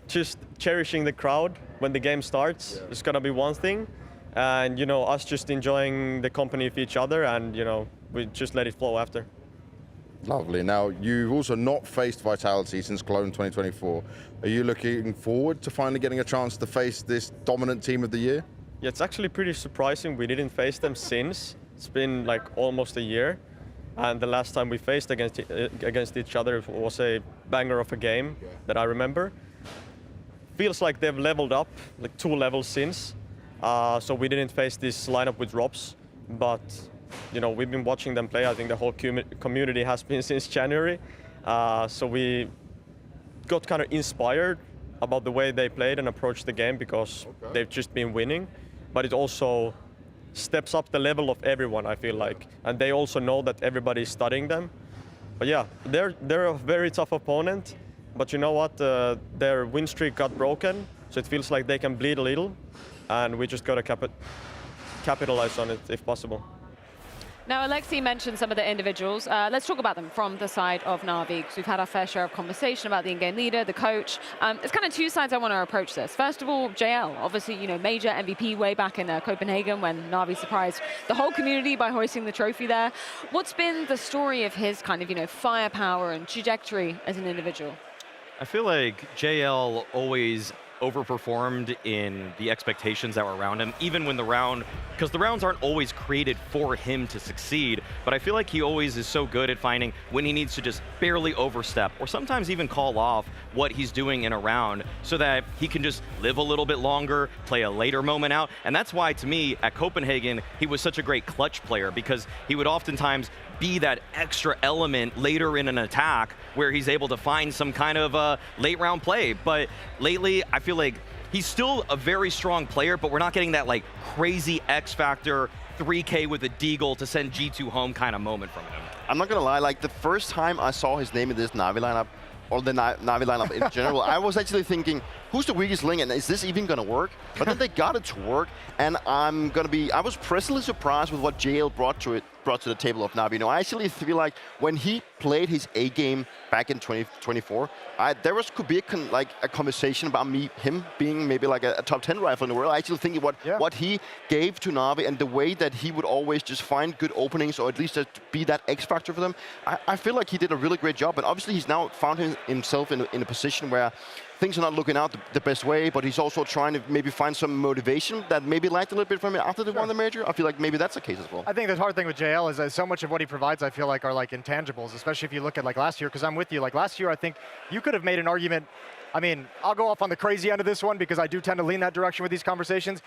Speaker 12: just cherishing the crowd when the game starts is gonna be one thing. And, us just enjoying the company of each other, and, we just let it flow after.
Speaker 7: Lovely. Now, you've also not faced Vitality since Cologne 2024. Are you looking forward to finally getting a chance to face this dominant team of the year?
Speaker 12: Yeah, it's actually pretty surprising. We didn't face them since. It's been like almost a year. And the last time we faced against each other was a banger of a game that I remember. Feels like they've leveled up, like 2 levels since. So we didn't face this lineup with Robs, but we've been watching them play. I think the whole community has been since January. So we got kind of inspired about the way they played and approached the game because they've just been winning. But it also steps up the level of everyone, I feel like. And they also know that everybody is studying them. But yeah, they're a very tough opponent. But you know what? Their win streak got broken, so it feels like they can bleed a little. And we just got to capitalize on it if possible.
Speaker 2: Now, Alexi mentioned some of the individuals. Let's talk about them from the side of Na'Vi, because we've had our fair share of conversation about the in-game leader, the coach. There's kind of 2 sides I want to approach this. First of all, JL, obviously, major MVP way back in Copenhagen when Na'Vi surprised the whole community by hoisting the trophy there. What's been the story of his kind of, firepower and trajectory as an individual?
Speaker 4: I feel like JL always overperformed in the expectations that were around him, even when because the rounds aren't always created for him to succeed, but I feel like he always is so good at finding when he needs to just barely overstep, or sometimes even call off what he's doing in a round so that he can just live a little bit longer, play a later moment out. And that's why, to me, at Copenhagen, he was such a great clutch player, because he would oftentimes be that extra element later in an attack where he's able to find some kind of late round play. But lately, I feel like he's still a very strong player, but we're not getting that like crazy X factor 3K with a deagle to send G2 home kind of moment from him.
Speaker 1: I'm not gonna lie, like the first time I saw his name in this Na'Vi lineup, or the Na'Vi lineup in general, I was actually thinking, who's the weakest link, and is this even gonna work? But then they got it to work, and I was pleasantly surprised with what JL brought to the table of Na'Vi. I actually feel like when he played his A game back in 2024, could be a conversation about him being maybe like a top 10 rifle in the world. I actually think what he gave to Na'Vi and the way that he would always just find good openings, or at least just be that X factor for them, I feel like he did a really great job. And obviously he's now found himself in a position where things are not looking out the best way, but he's also trying to maybe find some motivation that maybe lacked a little bit from him after they won the major. I feel like maybe that's the case as well.
Speaker 11: I think the hard thing with JL is that so much of what he provides, I feel like, are like intangibles, especially if you look at like last year, because I'm with you. Like last year, I think you could have made an argument. I mean, I'll go off on the crazy end of this one because I do tend to lean that direction with these conversations.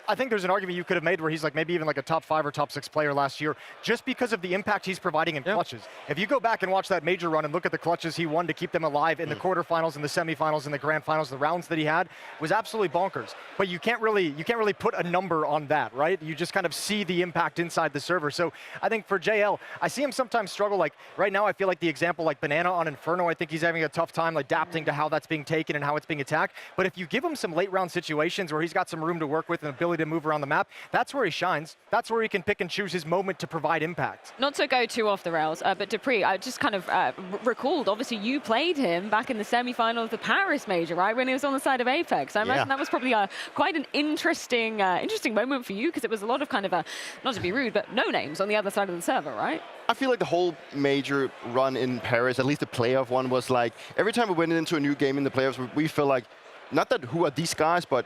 Speaker 11: I think there's an argument you could have made where he's like maybe even like a top 5 or top 6 player last year just because of the impact he's providing in clutches. If you go back and watch that major run and look at the clutches he won to keep them alive in the quarterfinals and the semifinals and the grand finals, the rounds that he had was absolutely bonkers. But you can't really put a number on that, right? You just kind of see the impact inside the server. So I think for JL, I see him sometimes struggle. Like right now, I feel like the example like Banana on Inferno, I think he's having a tough time adapting to how that's being taken and how it's being attacked. But if you give him some late round situations where he's got some room to work with and ability to move around the map, that's where he shines. That's where he can pick and choose his moment to provide impact.
Speaker 2: Not to go too off the rails, but Dupree, I just kind of recalled, obviously you played him back in the semi-final of the Paris major, right? When he was on the side of Apex. I imagine that was probably quite an interesting moment for you because it was a lot of kind of, not to be rude, but no names on the other side of the server, right?
Speaker 1: I feel like the whole major run in Paris, at least the playoff one, was like, every time we went into a new game in the playoffs, we feel like, not that who are these guys, but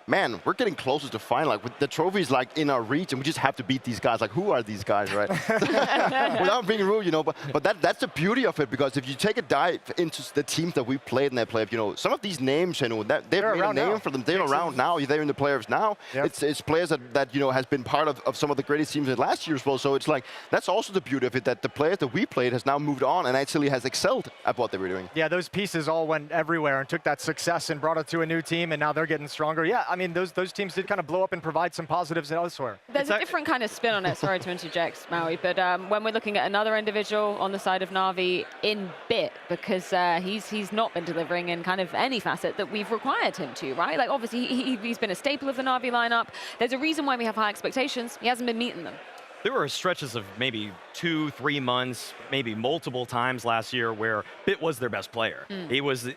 Speaker 1: man, we're getting closer to final. Like, with the trophies like in our reach, and we just have to beat these guys. Like, who are these guys, right? Without being rude, you know. But that's the beauty of it, because if you take a dive into the teams that we played in that playoff, you know, some of these names, you know, that they've made a name for them. They're around now. They're in the playoffs now. Yep. It's players that you know has been part of some of the greatest teams in last year as well. So it's like that's also the beauty of it, that the players that we played has now moved on and actually has excelled at what they were doing.
Speaker 11: Yeah, those pieces all went everywhere and took that success and brought it to a new team, and now they're getting stronger. Yeah, I mean, those teams did kind of blow up and provide some positives elsewhere.
Speaker 2: There's a different kind of spin on it, sorry to interject, Maui, but when we're looking at another individual on the side of Na'Vi in Bit, because he's not been delivering in kind of any facet that we've required him to, right? Like, obviously, he's been a staple of the Na'Vi lineup. There's a reason why we have high expectations. He hasn't been meeting them.
Speaker 4: There were stretches of maybe 2-3 months, maybe multiple times last year where Bit was their best player. He was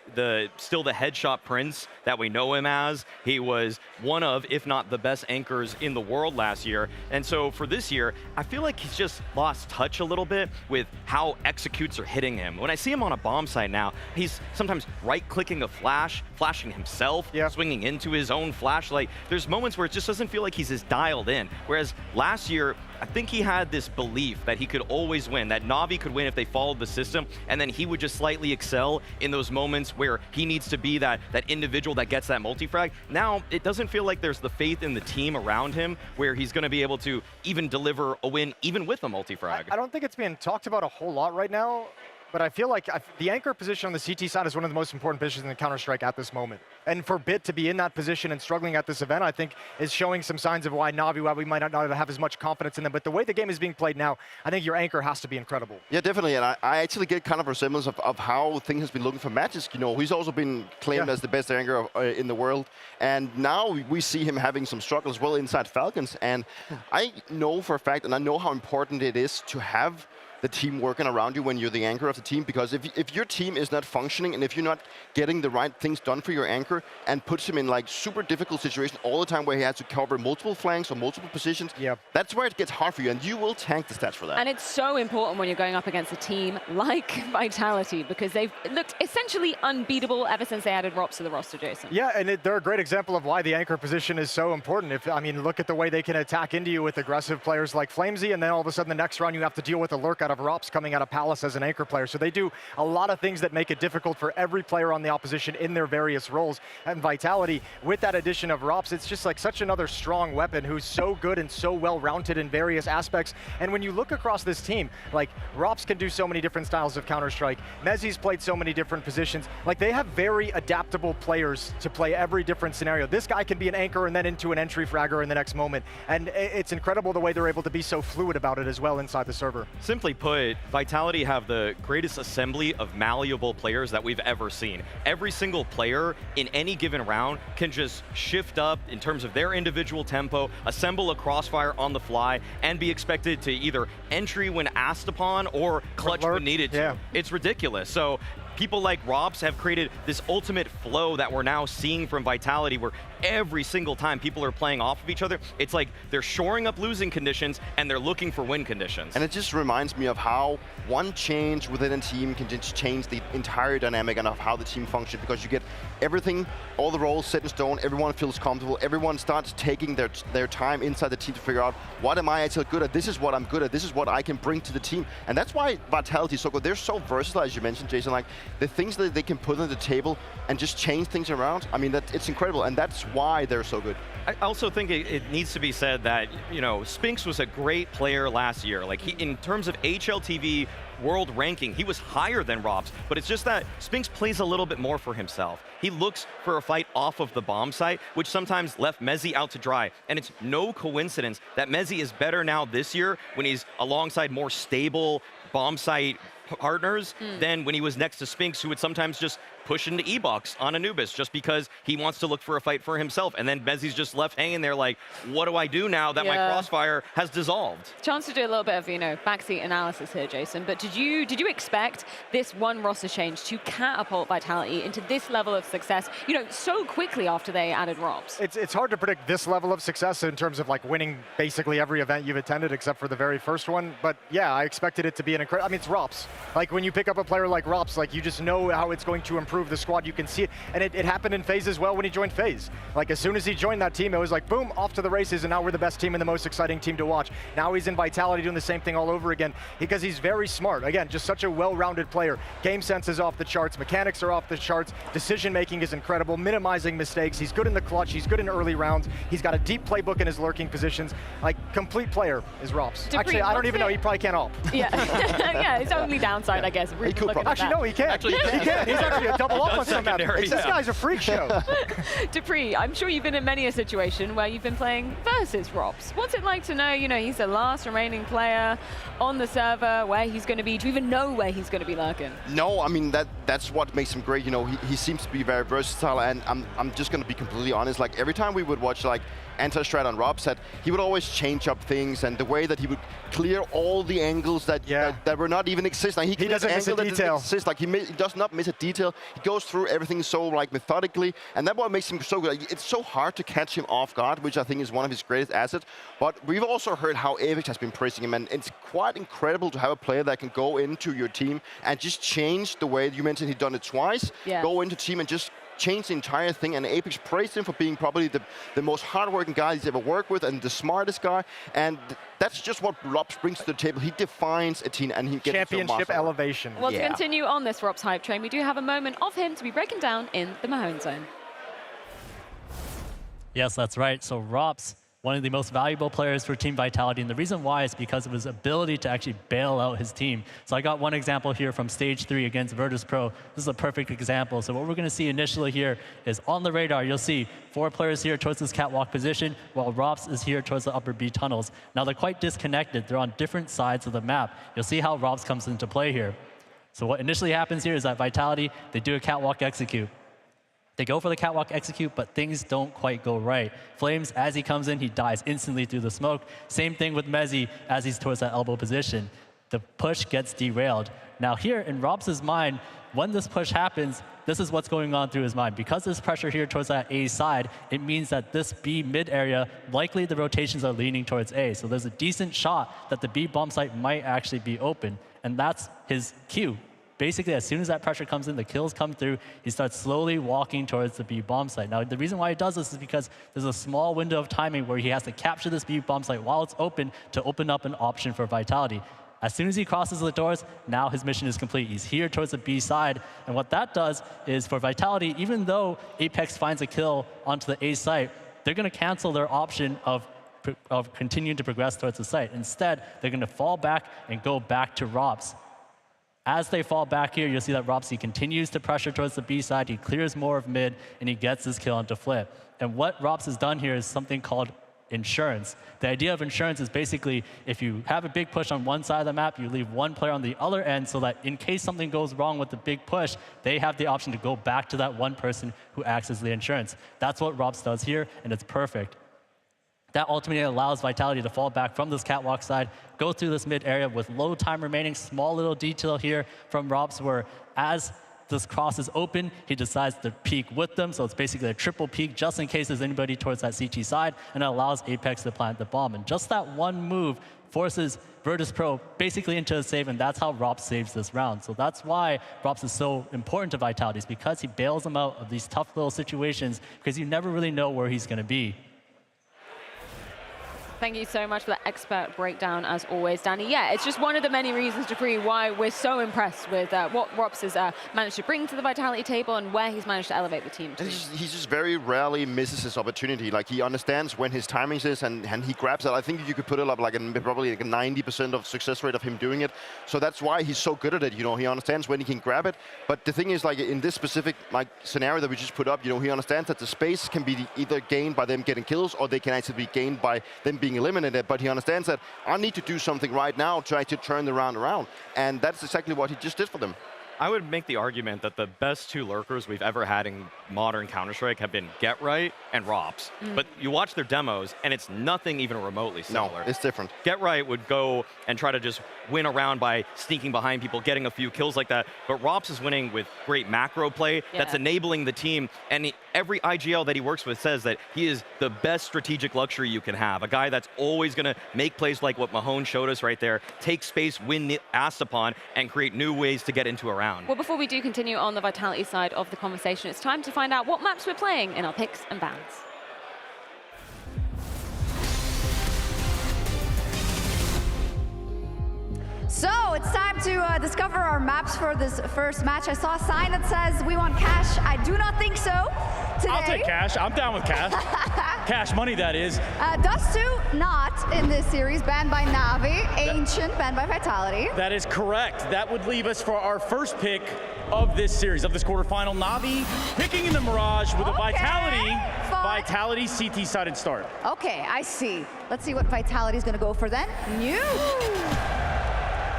Speaker 4: still the headshot prince that we know him as. He was one of, if not the best anchors in the world last year. And so for this year, I feel like he's just lost touch a little bit with how executes are hitting him. When I see him on a bomb site now, he's sometimes right-clicking a flash, flashing himself, swinging into his own flashlight. There's moments where it just doesn't feel like he's as dialed in. Whereas last year, I think he had this belief that he could always win, that Na'Vi could win if they followed the system, and then he would just slightly excel in those moments where he needs to be that individual that gets that multi-frag. Now, it doesn't feel like there's the faith in the team around him where he's going to be able to even deliver a win even with a multi-frag.
Speaker 11: I don't think it's being talked about a whole lot right now, but I feel like the anchor position on the CT side is one of the most important positions in Counter-Strike at this moment. And for Bit to be in that position and struggling at this event, I think is showing some signs of why we might not have as much confidence in them. But the way the game is being played now, I think your anchor has to be incredible.
Speaker 1: Yeah, definitely. And I actually get kind of a resemblance of how things has been looking for matches. You know, he's also been claimed as the best anchor in the world. And now we see him having some struggles well inside Falcons. And I know for a fact, and I know how important it is to have the team working around you when you're the anchor of the team, because if your team is not functioning and if you're not getting the right things done for your anchor and puts him in like super difficult situations all the time where he has to cover multiple flanks or multiple positions, that's where it gets hard for you, and you will tank the stats for that.
Speaker 2: And it's so important when you're going up against a team like Vitality, because they've looked essentially unbeatable ever since they added Rops to the roster, Jason.
Speaker 11: Yeah, and they're a great example of why the anchor position is so important. I mean, look at the way they can attack into you with aggressive players like Flamesy, and then all of a sudden the next round you have to deal with a lurk out of Rops coming out of Palace as an anchor player. So they do a lot of things that make it difficult for every player on the opposition in their various roles. And Vitality, with that addition of Rops, it's just like such another strong weapon who's so good and so well-rounded in various aspects. And when you look across this team, like Rops can do so many different styles of Counter-Strike. Mezzi's played so many different positions. Like, they have very adaptable players to play every different scenario. This guy can be an anchor and then into an entry fragger in the next moment. And it's incredible the way they're able to be so fluid about it as well inside the server.
Speaker 4: Simply put, Vitality have the greatest assembly of malleable players that we've ever seen. Every single player in any given round can just shift up in terms of their individual tempo, assemble a crossfire on the fly, and be expected to either entry when asked upon or clutch when needed to. It's ridiculous. So people like Robs have created this ultimate flow that we're now seeing from Vitality, where every single time people are playing off of each other, it's like they're shoring up losing conditions and they're looking for win conditions.
Speaker 1: And it just reminds me of how one change within a team can just change the entire dynamic and of how the team functions, because you get everything, all the roles set in stone, everyone feels comfortable, everyone starts taking their time inside the team to figure out, what am I actually good at? This is what I'm good at. This is what I can bring to the team. And that's why Vitality is so good. They're so versatile, as you mentioned, Jason. Like, the things that they can put on the table and just change things around, I mean, it's incredible. And that's why they're so good.
Speaker 4: I also think it needs to be said that, you know, Spinks was a great player last year. Like, in terms of HLTV world ranking, he was higher than Robs, but it's just that Spinks plays a little bit more for himself. He looks for a fight off of the bomb site, which sometimes left Mezzi out to dry. And it's no coincidence that Mezzi is better now this year when he's alongside more stable bomb site partners than when he was next to Spinks, who would sometimes just push into E-Box on Anubis just because he wants to look for a fight for himself. And then Mezzi's just left hanging there like, what do I do now that my crossfire has dissolved?
Speaker 2: Chance to do a little bit of, you know, backseat analysis here, Jason, but did you expect this one roster change to catapult Vitality into this level of success, you know, so quickly after they added Robs?
Speaker 11: It's hard to predict this level of success in terms of like winning basically every event you've attended except for the very first one. But yeah, I expected it to be an incredible, I mean, it's Robs. Like, when you pick up a player like Robs, like, you just know how it's going to improve the squad. You can see it, and it happened in FaZe as well when he joined FaZe. Like, as soon as he joined that team, it was like, boom, off to the races, and now we're the best team and the most exciting team to watch. Now he's in Vitality doing the same thing all over again because he's very smart. Again, just such a well-rounded player. Game sense is off the charts, mechanics are off the charts, decision-making is incredible, minimizing mistakes. He's good in the clutch, he's good in early rounds, he's got a deep playbook in his lurking positions. Like, complete player is Robs. Actually, I don't even know, he probably can't ult.
Speaker 2: Yeah, yeah, his only downside, I guess.
Speaker 1: He could
Speaker 11: actually, no, he can't. Actually, he can't. He's actually a double up on some map. This guy's a freak show.
Speaker 2: Dupree, I'm sure you've been in many a situation where you've been playing versus Robs. What's it like to know, you know, he's the last remaining player on the server, where he's going to be? Do you even know where he's going to be lurking?
Speaker 1: No, I mean, that's what makes him great. You know, he seems to be very versatile, and I'm just going to be completely honest. Like, every time we would watch, like, anti-strat on Rob's set, he would always change up things, and the way that he would clear all the angles that were not even existing. Like, he
Speaker 11: doesn't miss a detail.
Speaker 1: Like, he does not miss a detail. He goes through everything so, like, methodically, and that's what makes him so good. Like, it's so hard to catch him off guard, which I think is one of his greatest assets. But we've also heard how Apex has been praising him, and it's quite incredible to have a player that can go into your team and just change the way. You mentioned he'd done it twice. Go into team and just change the entire thing, and Apex praised him for being probably the most hardworking guy he's ever worked with and the smartest guy, and that's just what Robs brings to the table. He defines a team, and he gets
Speaker 11: championship elevation.
Speaker 2: Well, to continue on this Robs hype train, we do have a moment of him to be breaking down in the Mahone Zone.
Speaker 13: Yes, that's right. So Robs, one of the most valuable players for Team Vitality, and the reason why is because of his ability to actually bail out his team. So I got one example here from Stage 3 against Virtus Pro. This is a perfect example. So what we're going to see initially here is on the radar, you'll see 4 players here towards this catwalk position, while Robs is here towards the upper B tunnels. Now they're quite disconnected. They're on different sides of the map. You'll see how Robs comes into play here. So what initially happens here is that Vitality, they do a catwalk execute. They go for the catwalk execute, but things don't quite go right. Flames, as he comes in, he dies instantly through the smoke. Same thing with Mezzi as he's towards that elbow position. The push gets derailed. Now here in Robs' mind, when this push happens, this is what's going on through his mind. Because there's pressure here towards that A side, it means that this B mid area, likely the rotations are leaning towards A. So there's a decent shot that the B bomb site might actually be open. And that's his cue. Basically, as soon as that pressure comes in, the kills come through, he starts slowly walking towards the B bomb site. Now, the reason why he does this is because there's a small window of timing where he has to capture this B bomb site while it's open to open up an option for Vitality. As soon as he crosses the doors, now his mission is complete. He's here towards the B side, and what that does is for Vitality, even though Apex finds a kill onto the A site, they're going to cancel their option of continuing to progress towards the site. Instead, they're going to fall back and go back to Robs. As they fall back here, you'll see that Robsy continues to pressure towards the B side. He clears more of mid, and he gets his kill into flip. And what Robs has done here is something called insurance. The idea of insurance is basically if you have a big push on one side of the map, you leave one player on the other end so that in case something goes wrong with the big push, they have the option to go back to that one person who acts as the insurance. That's what Robs does here, and it's perfect. That ultimately allows Vitality to fall back from this catwalk side, go through this mid area with low time remaining. Small little detail here from Robs where as this cross is open, he decides to peek with them, so it's basically a triple peek just in case there's anybody towards that CT side, and it allows Apex to plant the bomb. And just that one move forces Virtus.Pro basically into a save, and that's how Rops saves this round. So that's why Rops is so important to Vitality, is because he bails them out of these tough little situations, because you never really know where he's going to be.
Speaker 2: Thank you so much for that expert breakdown, as always, Danny. Yeah, it's just one of the many reasons to agree why we're so impressed with what Rops has managed to bring to the Vitality table and where he's managed to elevate the team to.
Speaker 1: He just very rarely misses his opportunity. Like, he understands when his timings is, and he grabs it. I think you could put it up like probably like a 90% of success rate of him doing it. So that's why he's so good at it. You know, he understands when he can grab it. But the thing is, like, in this specific scenario that we just put up, you know, he understands that the space can be either gained by them getting kills, or they can actually be gained by them being eliminated. But he understands that I need to do something right now to actually turn the round around. And that's exactly what he just did for them.
Speaker 4: I would make the argument that the best two lurkers we've ever had in modern Counter-Strike have been Get Right and Rops. But you watch their demos, and it's nothing even remotely similar.
Speaker 1: No, it's different.
Speaker 4: Get Right would go and try to just win around by sneaking behind people, getting a few kills like that. But Rops is winning with great macro play that's enabling the team. And every IGL that he works with says that he is the best strategic luxury you can have. A guy that's always going to make plays like what Mahone showed us right there, take space, win the asked upon, and create new ways to get into a round.
Speaker 2: Well, before we do continue on the Vitality side of the conversation, it's time to find out what maps we're playing in our picks and bans.
Speaker 9: So it's time to discover our maps for this first match. I saw a sign that says we want cash. I do not think so today.
Speaker 10: I'll take cash. I'm down with cash. Cash money, that is.
Speaker 9: Dust2 not in this series, banned by Navi. Ancient banned by Vitality.
Speaker 10: That is correct. That would leave us for our first pick of this series, of this quarterfinal. Navi picking in the Mirage with a Vitality CT-sided start.
Speaker 9: Okay, I see. Let's see what Vitality's gonna go for then.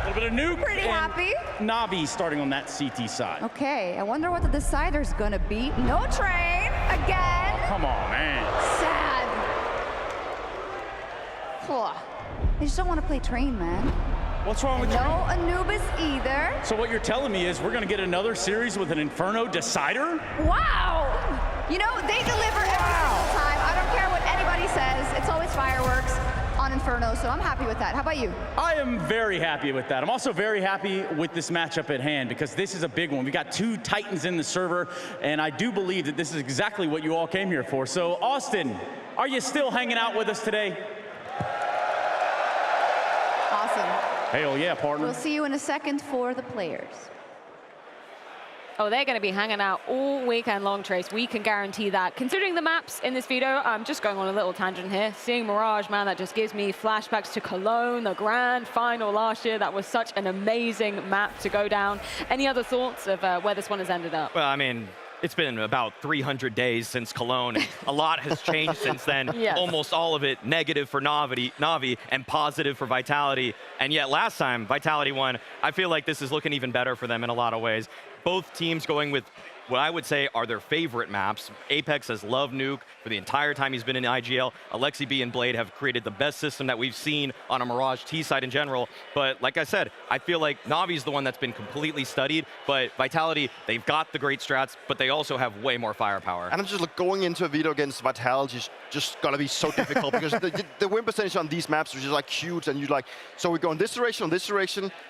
Speaker 10: A little bit of nuke.
Speaker 9: Pretty happy.
Speaker 10: Navi starting on that CT side.
Speaker 9: Okay, I wonder what the decider's gonna be. No train again.
Speaker 10: Oh, come on, man.
Speaker 9: Sad. They just don't want to play train, man.
Speaker 10: What's wrong with
Speaker 9: no
Speaker 10: train?
Speaker 9: Anubis either.
Speaker 10: So what you're telling me is we're gonna get another series with an Inferno decider?
Speaker 9: Wow. You know, they deliver every single time. I don't care what anybody says. It's always fireworks on Inferno, so I'm happy with that. How about you?
Speaker 10: I am very happy with that. I'm also very happy with this matchup at hand, because this is a big one. We got two Titans in the server, and I do believe that this is exactly what you all came here for. So, Austin, are you still hanging out with us today?
Speaker 9: Awesome.
Speaker 10: Hell yeah, partner.
Speaker 9: We'll see you in a second for the players.
Speaker 2: Oh, they're going to be hanging out all weekend long, Trace. We can guarantee that. Considering the maps in this video, I'm just going on a little tangent here. Seeing Mirage, man, that just gives me flashbacks to Cologne, the grand final last year. That was such an amazing map to go down. Any other thoughts of where this one has ended up?
Speaker 4: Well, I mean, it's been about 300 days since Cologne, and a lot has changed since then.
Speaker 2: Yes.
Speaker 4: Almost all of it negative for Navi and positive for Vitality. And yet last time Vitality won, I feel like this is looking even better for them in a lot of ways. Both teams going with what I would say are their favorite maps. Apex has loved Nuke for the entire time he's been in IGL. Alexi B and Blade have created the best system that we've seen on a Mirage T side in general. But like I said, I feel like Navi's the one that's been completely studied, but Vitality, they've got the great strats, but they also have way more firepower.
Speaker 1: And I'm just like, going into a video against Vitality is just gonna be so difficult, because the win percentage on these maps is just like huge, and you like, so we go in this direction,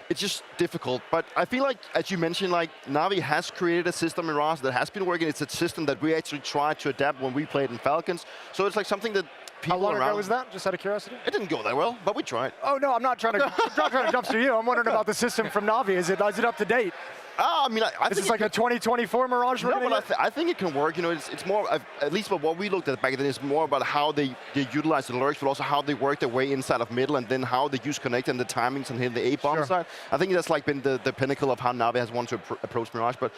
Speaker 1: it's just difficult. But I feel like, as you mentioned, like Navi has created a system in Mirage that has been working. It's a system that we actually tried to adapt when we played in Falcons. So it's like something that people
Speaker 11: How long
Speaker 1: around...
Speaker 11: ago was that, just out of curiosity?
Speaker 1: It didn't go that well, but we tried.
Speaker 11: Oh, no, I'm not trying to dumpster you. I'm wondering about the system from Navi. Is it up to date?
Speaker 1: I mean, I
Speaker 11: Is this like a 2024 Mirage?
Speaker 1: No, but I think it can work. You know, it's more, at least what we looked at back then, is more about how they utilize the lurks, but also how they work their way inside of middle, and then how they use Connect and the timings and hit the A-bomb side. I think that's like been the pinnacle of how Navi has wanted to approach Mirage. But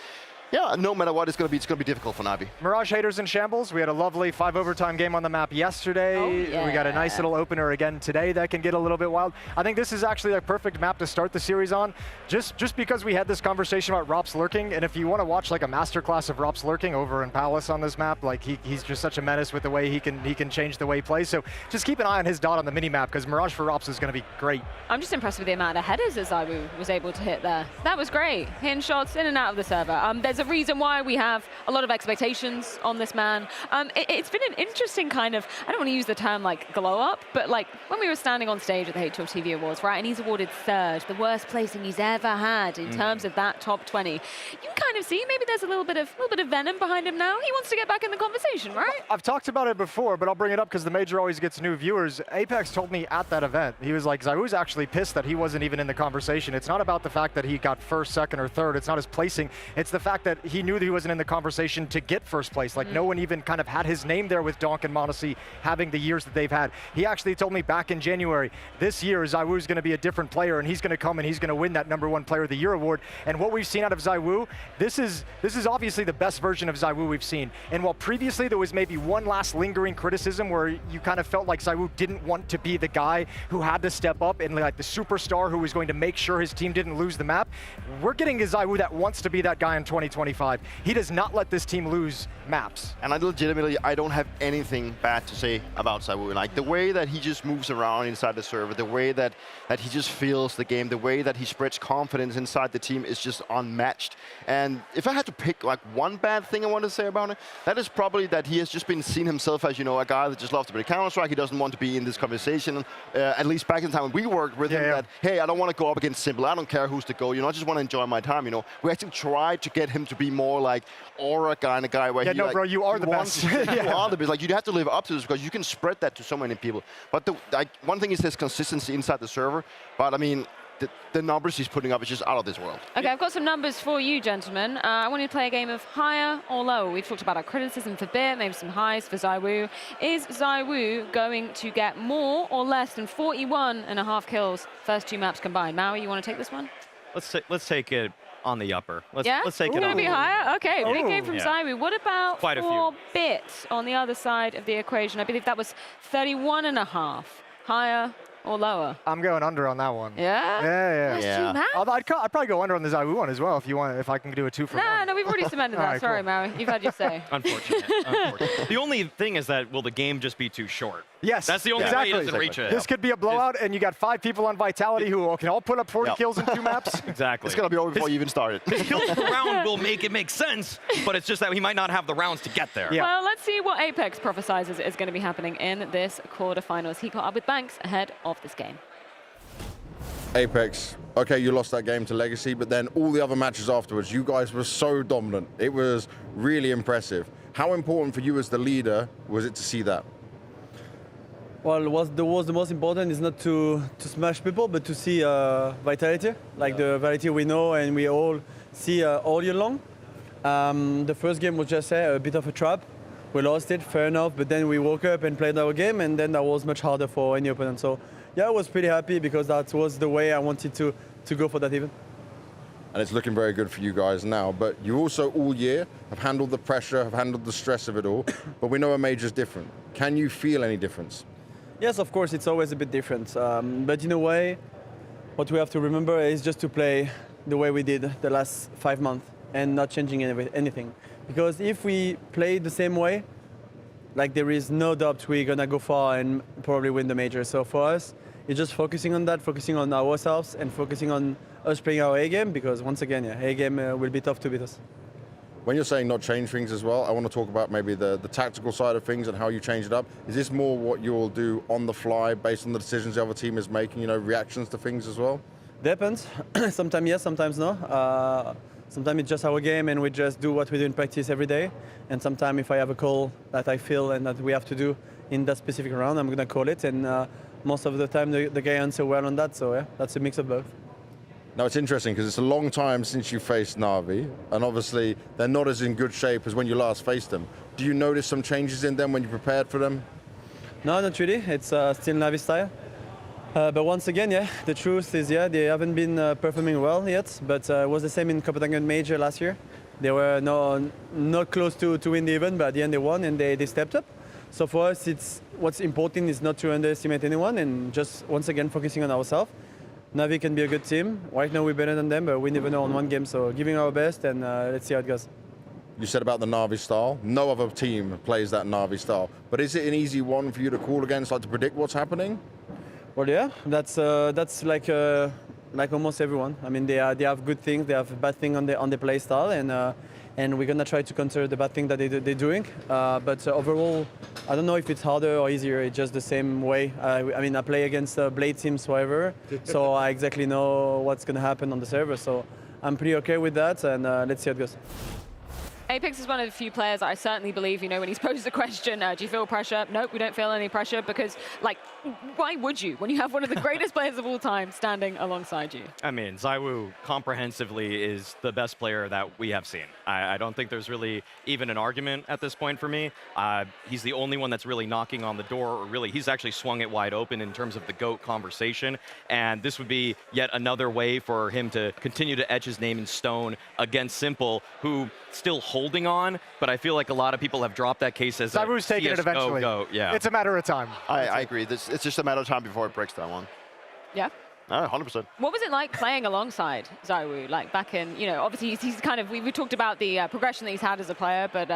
Speaker 1: yeah, no matter what, it's going to be difficult for Na'Vi.
Speaker 11: Mirage haters in shambles. We had a lovely 5 overtime game on the map yesterday.
Speaker 2: Oh, yeah.
Speaker 11: We got a nice little opener again today that can get a little bit wild. I think this is actually a perfect map to start the series on, just because we had this conversation about Rops lurking, and if you want to watch like a masterclass of Rops lurking over in Palace on this map, like he's just such a menace with the way he can change the way he plays. So just keep an eye on his dot on the mini map because Mirage for Rops is going to be great.
Speaker 2: I'm just impressed with the amount of headers that ZywOo was able to hit there. That was great. Hitting shots in and out of the server. There's a reason why we have a lot of expectations on this man. It's been an interesting kind of, I don't want to use the term like glow up, but like when we were standing on stage at the H12 TV Awards, right, and he's awarded 3rd, the worst placing he's ever had in terms of that top 20. You can kind of see maybe there's a little bit of venom behind him now. He wants to get back in the conversation, right?
Speaker 11: I've talked about it before, but I'll bring it up because the major always gets new viewers. Apex told me at that event, he was like, ZywOo's actually pissed that he wasn't even in the conversation. It's not about the fact that he got 1st, 2nd, or 3rd. It's not his placing. It's the fact that he knew that he wasn't in the conversation to get 1st place. Like no one even kind of had his name there with Donk and m0NESY having the years that they've had. He actually told me back in January, this year ZywOo's going to be a different player and he's going to come and he's going to win that #1 Player of the Year award. And what we've seen out of ZywOo, this is obviously the best version of ZywOo we've seen. And while previously there was maybe one last lingering criticism where you kind of felt like ZywOo didn't want to be the guy who had to step up and like the superstar who was going to make sure his team didn't lose the map, we're getting a ZywOo that wants to be that guy in 2025. He does not let this team lose maps.
Speaker 1: And I don't have anything bad to say about ZywOo. Like the way that he just moves around inside the server, the way that he just feels the game, the way that he spreads confidence inside the team is just unmatched. And if I had to pick like one bad thing I want to say about it, that is probably that he has just been seen himself as, you know, a guy that just loves to play Counter-Strike. He doesn't want to be in this conversation. At least back in the time when we worked with him, that, hey, I don't want to go up against Simple. I don't care who's the go. You know, I just want to enjoy my time, you know. We actually tried to get him to be more like aura kind of guy where
Speaker 11: no, bro, you are the best.
Speaker 1: You are the best. Like, you have to live up to this because you can spread that to so many people. But one thing is his consistency inside the server. But, I mean, the numbers he's putting up is just out of this world.
Speaker 2: Okay, I've got some numbers for you, gentlemen. I want you to play a game of higher or lower. We've talked about our criticism for Bit, maybe some highs for ZywOo. Is ZywOo going to get more or less than 41.5 kills first 2 maps combined? Maui, you want to take this one?
Speaker 4: Let's take it on the upper. Let's take it on.
Speaker 2: Going to be higher? Okay, big game from ZywOo. What about
Speaker 4: Quite
Speaker 2: for Bit on the other side of the equation? I believe that was 31.5. Higher or lower?
Speaker 11: I'm going under on that one.
Speaker 2: Yeah?
Speaker 11: Yeah. I'd probably go under on the ZywOo one as well if you want. If I can do a 2 for 1.
Speaker 2: No, we've already cemented that.
Speaker 11: Right,
Speaker 2: Sorry,
Speaker 11: cool.
Speaker 2: Maui. You've had your say.
Speaker 4: Unfortunate. The only thing is that will the game just be too short?
Speaker 11: Yes.
Speaker 4: That's the only way it doesn't reach it.
Speaker 11: This could be a blowout, and you got 5 people on Vitality who can all put up 40 kills in 2 maps.
Speaker 4: Exactly.
Speaker 1: It's going to be over before you even started.
Speaker 4: His kills per round will make it make sense, but it's just that he might not have the rounds to get there.
Speaker 2: Well, let's see what Apex prophesizes is going to be happening in this quarterfinals. He caught up with Banks ahead of this game.
Speaker 7: Apex, okay, you lost that game to Legacy, but then all the other matches afterwards, you guys were so dominant. It was really impressive. How important for you as the leader was it to see that?
Speaker 14: Well, what was the most important is not to smash people, but to see Vitality, like the Vitality we know and we all see all year long. The first game was just a bit of a trap. We lost it, fair enough, but then we woke up and played our game, and then that was much harder for any opponent. So yeah, I was pretty happy because that was the way I wanted to go for that event.
Speaker 7: And it's looking very good for you guys now, but you also all year have handled the pressure, have handled the stress of it all, but we know a major's different. Can you feel any difference?
Speaker 14: Yes, of course, it's always a bit different. But in a way, what we have to remember is just to play the way we did the last 5 months and not changing anything. Because if we play the same way, like there is no doubt we're gonna go far and probably win the major. So for us, it's just focusing on that, focusing on ourselves and focusing on us playing our A game, because once again, A game will be tough to beat us.
Speaker 7: When you're saying not change things as well, I want to talk about maybe the tactical side of things and how you change it up. Is this more what you'll do on the fly based on the decisions the other team is making, you know, reactions to things as well?
Speaker 14: Depends. Sometimes yes, sometimes no. Sometimes it's just our game and we just do what we do in practice every day. And sometimes if I have a call that I feel and that we have to do in that specific round, I'm going to call it. And most of the time the guy answers well on that. So yeah, that's a mix of both.
Speaker 7: Now it's interesting because it's a long time since you faced Na'Vi, and obviously they're not as in good shape as when you last faced them. Do you notice some changes in them when you prepared for them?
Speaker 14: No, not really. It's still Na'Vi style. But once again, yeah, the truth is, yeah, they haven't been performing well yet, but it was the same in Copenhagen Major last year. They were not close to win the event, but at the end they won and they stepped up. So for us, what's important is not to underestimate anyone and just once again focusing on ourselves. Navi can be a good team. Right now we're better than them, but we never know on one game. So giving our best and let's see how it goes.
Speaker 7: You said about the Na'Vi style. No other team plays that Na'Vi style. But is it an easy one for you to call against, like to predict what's happening?
Speaker 14: Well, yeah, that's like almost everyone. I mean, they have good things, they have bad things on the play style, and we're gonna try to counter the bad thing that they're doing. But overall, I don't know if it's harder or easier. It's just the same way. I mean, I play against Blade teams forever, so I exactly know what's gonna happen on the server. So I'm pretty okay with that, and let's see how it goes.
Speaker 2: Apex is one of the few players that I certainly believe, you know, when he's posed a question, do you feel pressure? Nope, we don't feel any pressure because, like, why would you when you have one of the greatest players of all time standing alongside you?
Speaker 4: I mean, ZywOo comprehensively is the best player that we have seen. I don't think there's really even an argument at this point for me. He's the only one that's really knocking on the door, or really, he's actually swung it wide open in terms of the GOAT conversation. And this would be yet another way for him to continue to etch his name in stone against Simple, who still holding on, but I feel like a lot of people have dropped that case as
Speaker 11: ZywOo's taking it eventually.
Speaker 4: GOAT. Yeah.
Speaker 11: It's a matter of time.
Speaker 1: I agree. It's just a matter of time before it breaks that one.
Speaker 2: Yeah.
Speaker 1: 100%.
Speaker 2: What was it like playing alongside ZywOo? Like back in, you know, obviously he's kind of, we talked about the progression that he's had as a player, but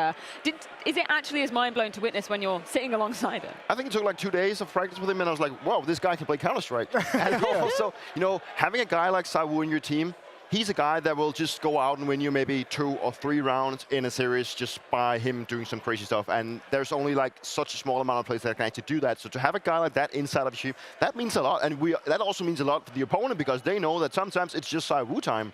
Speaker 2: is it actually as mind-blowing to witness when you're sitting alongside him?
Speaker 1: I think it took like 2 days of practice with him, and I was like, wow, this guy can play Counter-Strike. And also, you know, having a guy like ZywOo in your team, he's a guy that will just go out and win you maybe 2 or 3 rounds in a series just by him doing some crazy stuff. And there's only like such a small amount of players that can actually do that. So to have a guy like that inside of you, that means a lot. And that also means a lot for the opponent because they know that sometimes it's just ZywOo time.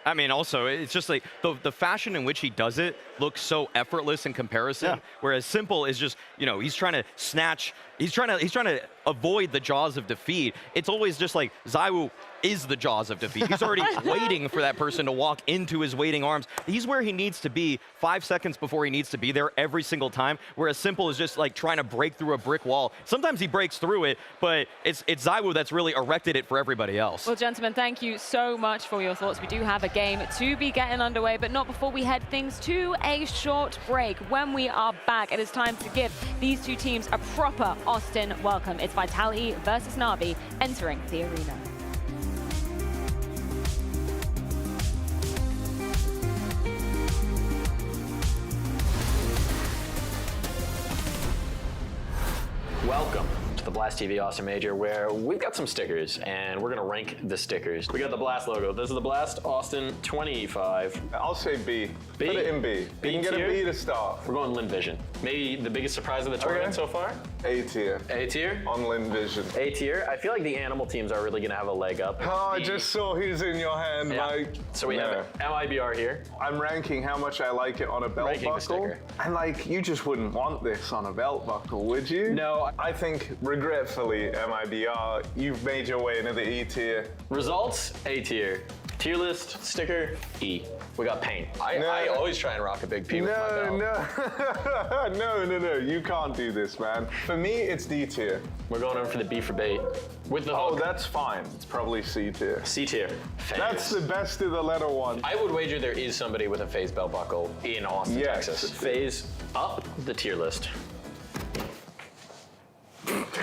Speaker 4: I mean, also, it's just like the fashion in which he does it looks so effortless in comparison, whereas Simple is just, you know, he's trying to snatch, he's trying to avoid the jaws of defeat. It's always just like ZywOo is the jaws of defeat. He's already waiting for that person to walk into his waiting arms. He's where he needs to be 5 seconds before he needs to be there every single time, whereas Simple is just like trying to break through a brick wall. Sometimes he breaks through it, but it's ZywOo that's really erected it for everybody else.
Speaker 2: Well, gentlemen, thank you so much for your thoughts. We do have a game to be getting underway, but not before we head things to a short break. When we are back, it is time to give these two teams a proper Austin welcome. It's Vitality versus Na'Vi entering the arena.
Speaker 15: Welcome to the Blast TV Austin Major, where we've got some stickers, and we're gonna rank the stickers. We got the Blast logo. This is the Blast Austin 25.
Speaker 16: I'll say B.
Speaker 15: B?
Speaker 16: Put it in B.
Speaker 15: B
Speaker 16: You can get a
Speaker 15: tier?
Speaker 16: B to start.
Speaker 15: We're going Lin Vision. Maybe the biggest surprise of the tournament so far?
Speaker 16: A tier.
Speaker 15: A tier?
Speaker 16: On Lin Vision.
Speaker 15: A tier. I feel like the animal teams are really gonna have a leg up.
Speaker 16: Oh, I just saw who's in your hand, Mike.
Speaker 15: So we have MIBR here.
Speaker 16: I'm ranking how much I like it on a belt
Speaker 15: Ranking the
Speaker 16: buckle.
Speaker 15: sticker.
Speaker 16: And like, you just wouldn't want this on a belt buckle, would you?
Speaker 15: No.
Speaker 16: I think, regretfully, MIBR, you've made your way into the E tier.
Speaker 15: Results, A tier. Tier list, sticker, E. We got paint. I always try and rock a big P with my belt.
Speaker 16: No, you can't do this, man. For me, it's D tier.
Speaker 15: We're going over for the B for bait. With the
Speaker 16: Oh,
Speaker 15: hook.
Speaker 16: that's fine. It's probably C tier.
Speaker 15: C tier.
Speaker 16: That's the best of the letter one.
Speaker 15: I would wager there is somebody with a FaZe belt buckle in Austin, Texas. FaZe up the tier list.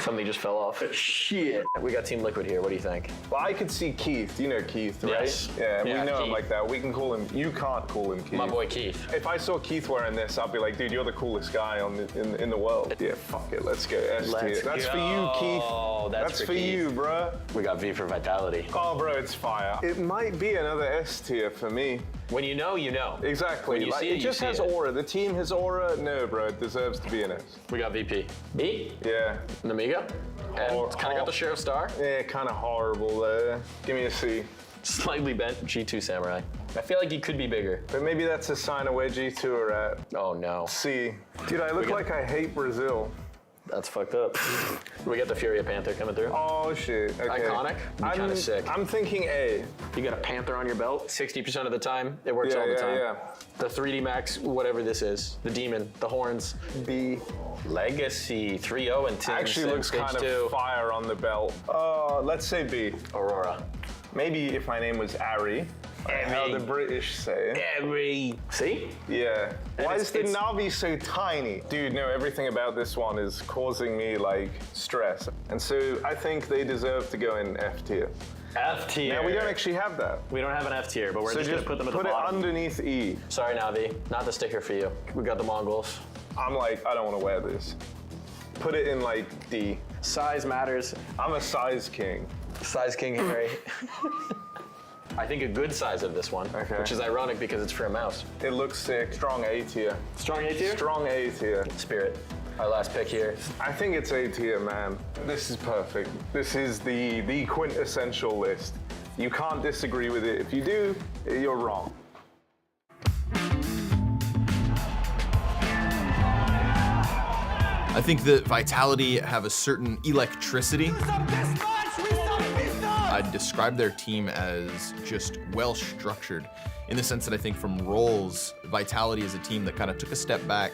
Speaker 15: Something just fell off. Shit. We got Team Liquid here. What do you think?
Speaker 16: Well, I could see Keith. You know Keith, right?
Speaker 15: Yes.
Speaker 16: Yeah, we know
Speaker 15: Keith.
Speaker 16: him like that. We can call him. You can't call him Keith.
Speaker 15: My boy Keith.
Speaker 16: If I saw Keith wearing this, I'd be like, dude, you're the coolest guy in the world. Yeah, fuck it. Let's go S tier. That's for you, Keith.
Speaker 15: Oh, that's
Speaker 16: for
Speaker 15: Keith.
Speaker 16: you, bruh.
Speaker 15: We got V for Vitality.
Speaker 16: Oh, bro, it's fire. It might be another S tier for me.
Speaker 15: When you know, you know.
Speaker 16: Exactly.
Speaker 15: When you
Speaker 16: like,
Speaker 15: see
Speaker 16: it just
Speaker 15: you
Speaker 16: has
Speaker 15: see it.
Speaker 16: aura. The team has aura. No, bro, it deserves to be an S.
Speaker 15: We got VP. B?
Speaker 16: Yeah.
Speaker 15: Namiga? And it's kind of got the Sheriff Star.
Speaker 16: Yeah, kind of horrible there. Give me a C.
Speaker 15: Slightly bent G2 Samurai. I feel like he could be bigger.
Speaker 16: But maybe that's a sign of where G2 are at.
Speaker 15: Oh no.
Speaker 16: C. Dude, I look like I hate Brazil.
Speaker 15: That's fucked up. We got the Furia Panther coming through.
Speaker 16: Oh shit. Okay.
Speaker 15: Iconic. Kind of sick.
Speaker 16: I'm thinking A.
Speaker 15: You got a Panther on your belt 60% of the time. It works all the time.
Speaker 16: Yeah.
Speaker 15: The 3D Max, whatever this is. The Demon, the horns.
Speaker 16: B.
Speaker 15: Legacy 3-0 and 10.
Speaker 16: Actually looks kind of fire on the belt. Let's say B.
Speaker 15: Aurora.
Speaker 16: Maybe if my name was Ari. How the British say.
Speaker 15: See?
Speaker 16: Yeah. Why is the
Speaker 15: it's-
Speaker 16: Na'Vi so tiny? Dude, no, everything about this one is causing me like stress. And so I think they deserve to go in F tier.
Speaker 15: F tier.
Speaker 16: Now we don't actually have that.
Speaker 15: We don't have an F tier, but we're
Speaker 16: So
Speaker 15: just gonna put them at the
Speaker 16: put it
Speaker 15: bottom.
Speaker 16: underneath E.
Speaker 15: Sorry, Navi, not the sticker for you. We got the Mongols.
Speaker 16: I'm like, I don't want to wear this. Put it in like D.
Speaker 15: Size matters.
Speaker 16: I'm a size king.
Speaker 15: Size king, Harry. I think a good size of this one, which is ironic because it's for a mouse.
Speaker 16: It looks sick. Strong A tier.
Speaker 15: Strong A tier?
Speaker 16: Strong A tier.
Speaker 15: Spirit. Our last pick here.
Speaker 16: I think it's A tier, man. This is perfect. This is the quintessential list. You can't disagree with it. If you do, you're wrong.
Speaker 17: I think that Vitality have a certain electricity. I'd describe their team as just well structured in the sense that I think from roles, Vitality is a team that kind of took a step back,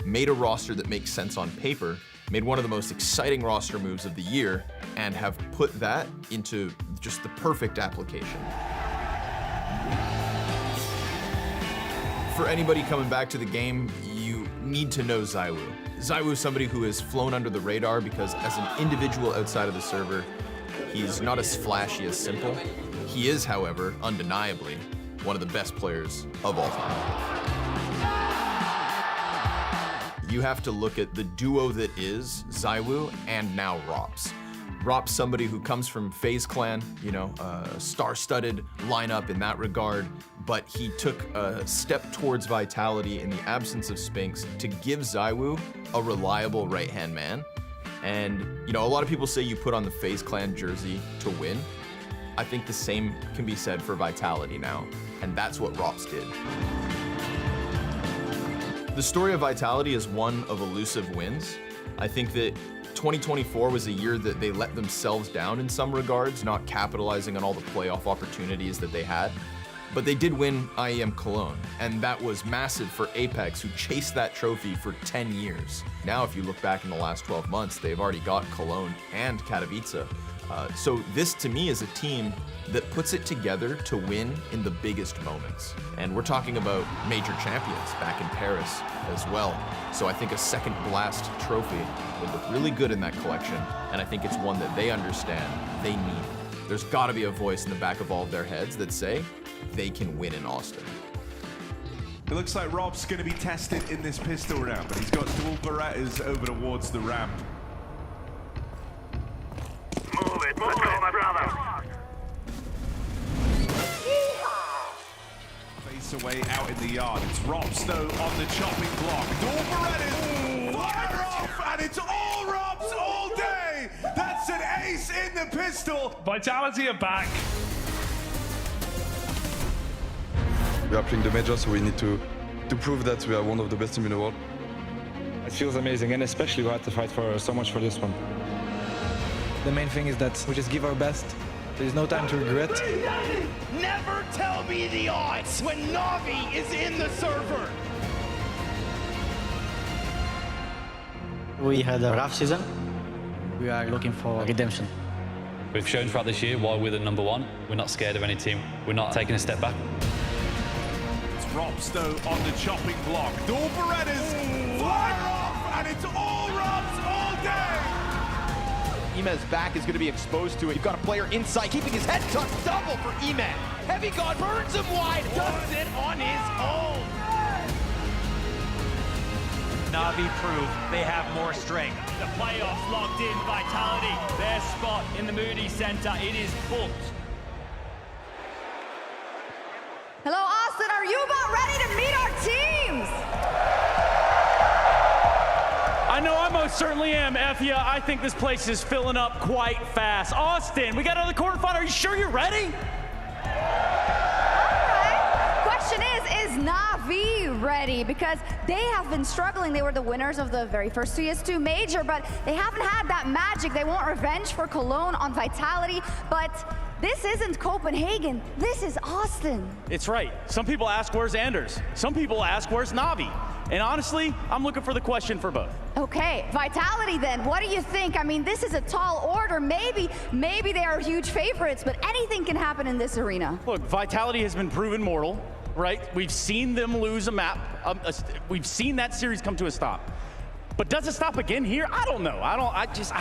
Speaker 17: made a roster that makes sense on paper, made one of the most exciting roster moves of the year, and have put that into just the perfect application. For anybody coming back to the game, you need to know ZywOo. ZywOo is somebody who has flown under the radar because as an individual outside of the server, he's not as flashy as Simple. He is, however, undeniably one of the best players of all time. You have to look at the duo that is ZywOo and now Rops. Rops, somebody who comes from FaZe Clan, you know, a star-studded lineup in that regard, but he took a step towards Vitality in the absence of Spinks to give ZywOo a reliable right-hand man. And, you know, a lot of people say you put on the FaZe Clan jersey to win. I think the same can be said for Vitality now, and that's what Rops did. The story of Vitality is one of elusive wins. I think that 2024 was a year that they let themselves down in some regards, not capitalizing on all the playoff opportunities that they had. But they did win IEM Cologne, and that was massive for Apex, who chased that trophy for 10 years. Now, if you look back in the last 12 months, they've already got Cologne and Katowice. So this, to me, is a team that puts it together to win in the biggest moments. And we're talking about major champions back in Paris as well. So I think a second Blast trophy would look really good in that collection, and I think it's one that they understand they need. There's gotta be a voice in the back of all of their heads that say they can win in Austin.
Speaker 18: It looks like Rob's gonna be tested in this pistol round, but he's got dual Berettas over towards the ramp.
Speaker 19: Move it, let's go, my brother.
Speaker 18: Face away out in the yard. It's Robs though on the chopping block. Dual Berettas, fire off, and it's all Robs all day. That's an ace in the pistol.
Speaker 20: Vitality are back.
Speaker 21: We are playing the major, so we need to prove that we are one of the best teams in the world.
Speaker 6: It feels amazing, and especially we had to fight for so much for this one.
Speaker 8: The main thing is that we just give our best. There's no time to regret.
Speaker 19: Never tell me the odds when Na'Vi is in the server.
Speaker 22: We had a rough season. We are looking for redemption.
Speaker 23: We've shown throughout this year why we're the #1. We're not scared of any team. We're not taking a step back.
Speaker 18: It's Robs though on the chopping block. Dual Berettas, fire off, and it's all Robs all day.
Speaker 24: Ime's back is going to be exposed to it. You've got a player inside, keeping his head tucked. Double for Ime. Heavy God burns him wide. Does it on his own.
Speaker 3: Na'Vi prove they have more strength.
Speaker 20: The playoffs locked in. Vitality, their spot in the Moody Center. It is booked.
Speaker 9: Hello, Austin. Are you about ready to meet our teams?
Speaker 10: I know I most certainly am, Effia. I think this place is filling up quite fast. Austin, we got another quarterfinal. Are you sure you're ready?
Speaker 9: Question is Na'Vi ready? Because they have been struggling. They were the winners of the very first CS2 major, but they haven't had that magic. They want revenge for Cologne on Vitality, but this isn't Copenhagen, this is Austin.
Speaker 10: It's right. Some people ask, where's Anders? Some people ask, where's Navi? And honestly, I'm looking for the question for both.
Speaker 9: Okay, Vitality then, what do you think? I mean, this is a tall order. Maybe they are huge favorites, but anything can happen in this arena.
Speaker 10: Look, Vitality has been proven mortal, right? We've seen them lose a map. We've seen that series come to a stop. But does it stop again here? I don't know. I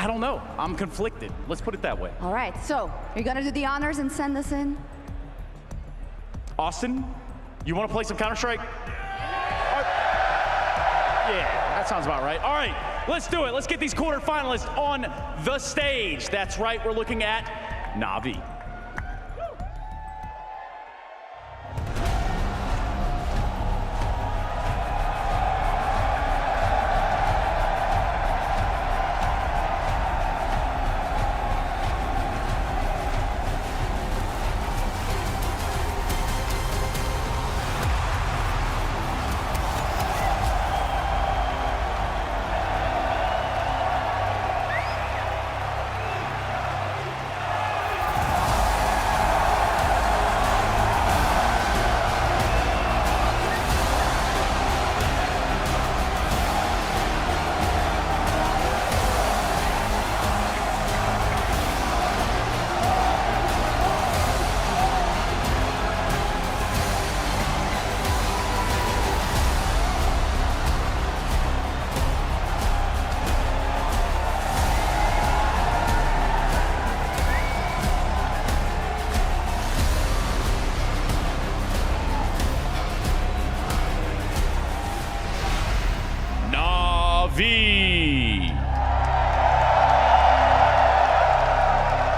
Speaker 10: don't know. I'm conflicted. Let's put it that way.
Speaker 9: All right, so you're gonna do the honors and send this in?
Speaker 10: Austin, you want to play some Counter-Strike? Yeah, that sounds about right. All right, let's do it. Let's get these quarterfinalists on the stage. That's right, we're looking at Navi.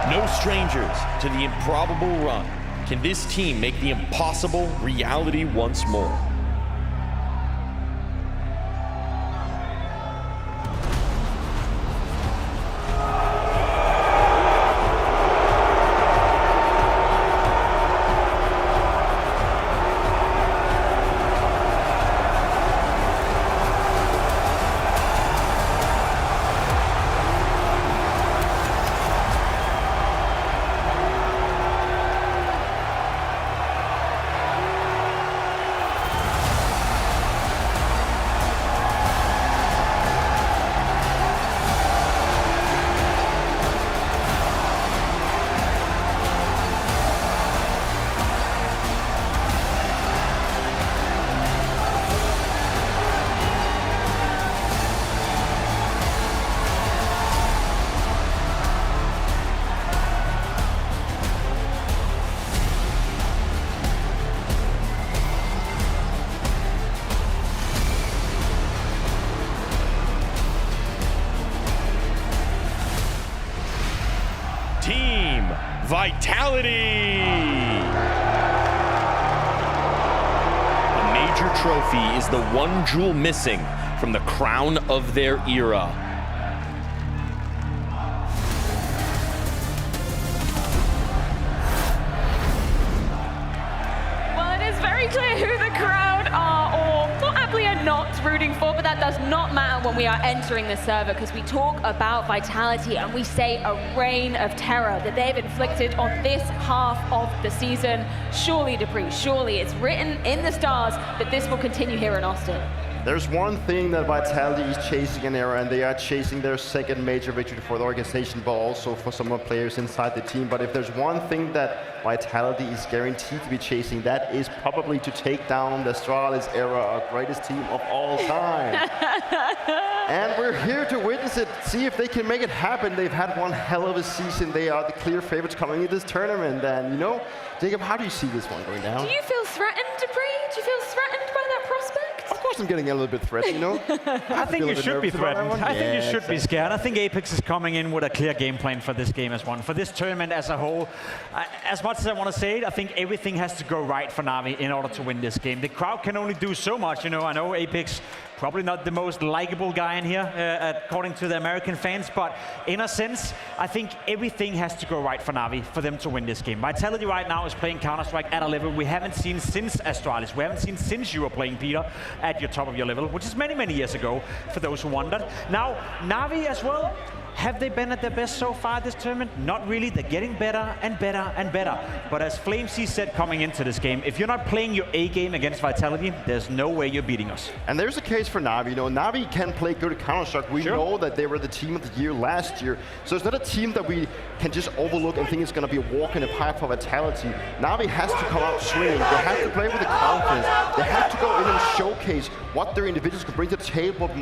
Speaker 24: No strangers to the improbable run. Can this team make the impossible reality once more? Team Vitality! A major trophy is the one jewel missing from the crown of their era.
Speaker 2: Well, it is very clear who the crowd are, or probably are not rooting for, but that does not matter when we are entering the server, because we talk about Vitality and we say a reign of terror that they've inflicted on this half of the season. Surely, Dupree, surely it's written in the stars that this will continue here in Austin.
Speaker 1: There's one thing that Vitality is chasing in Era, and they are chasing their second major victory for the organization, but also for some of the players inside the team. But if there's one thing that Vitality is guaranteed to be chasing, that is probably to take down the Astralis Era, our greatest team of all time. And we're here to witness it, see if they can make it happen. They've had one hell of a season. They are the clear favorites coming into this tournament. And, you know, Jacob, how do you see this one going down?
Speaker 2: Do you feel threatened, Dupree? Do you feel threatened by that prospect?
Speaker 1: Of course I'm getting a little bit threatened, you know?
Speaker 3: I think you should be threatened. I think you should be scared. I think Apex is coming in with a clear game plan for this game as one, for this tournament as a whole. As much as I want to say it, I think everything has to go right for Navi in order to win this game. The crowd can only do so much, you know. I know Apex probably not the most likable guy in here, according to the American fans, but in a sense, I think everything has to go right for Navi for them to win this game. Vitality right now is playing Counter-Strike at a level we haven't seen since Astralis. We haven't seen since you were playing, Peter, at your top of your level, which is many, many years ago, for those who wondered. Now, Navi as well Have they been at their best so far this tournament? Not really. They're getting better and better and better. But as FlameC said coming into this game, if you're not playing your A game against Vitality, there's no way you're beating us.
Speaker 1: And there's a case for Na'Vi. You know, Na'Vi can play good Counter-Strike. We know that they were the team of the year last year. So it's not a team that we can just overlook and think it's going to be a walk in the park for Vitality. Na'Vi has to come out swinging. They have to play with the confidence. They have to go in and showcase what their individuals can bring to the table, but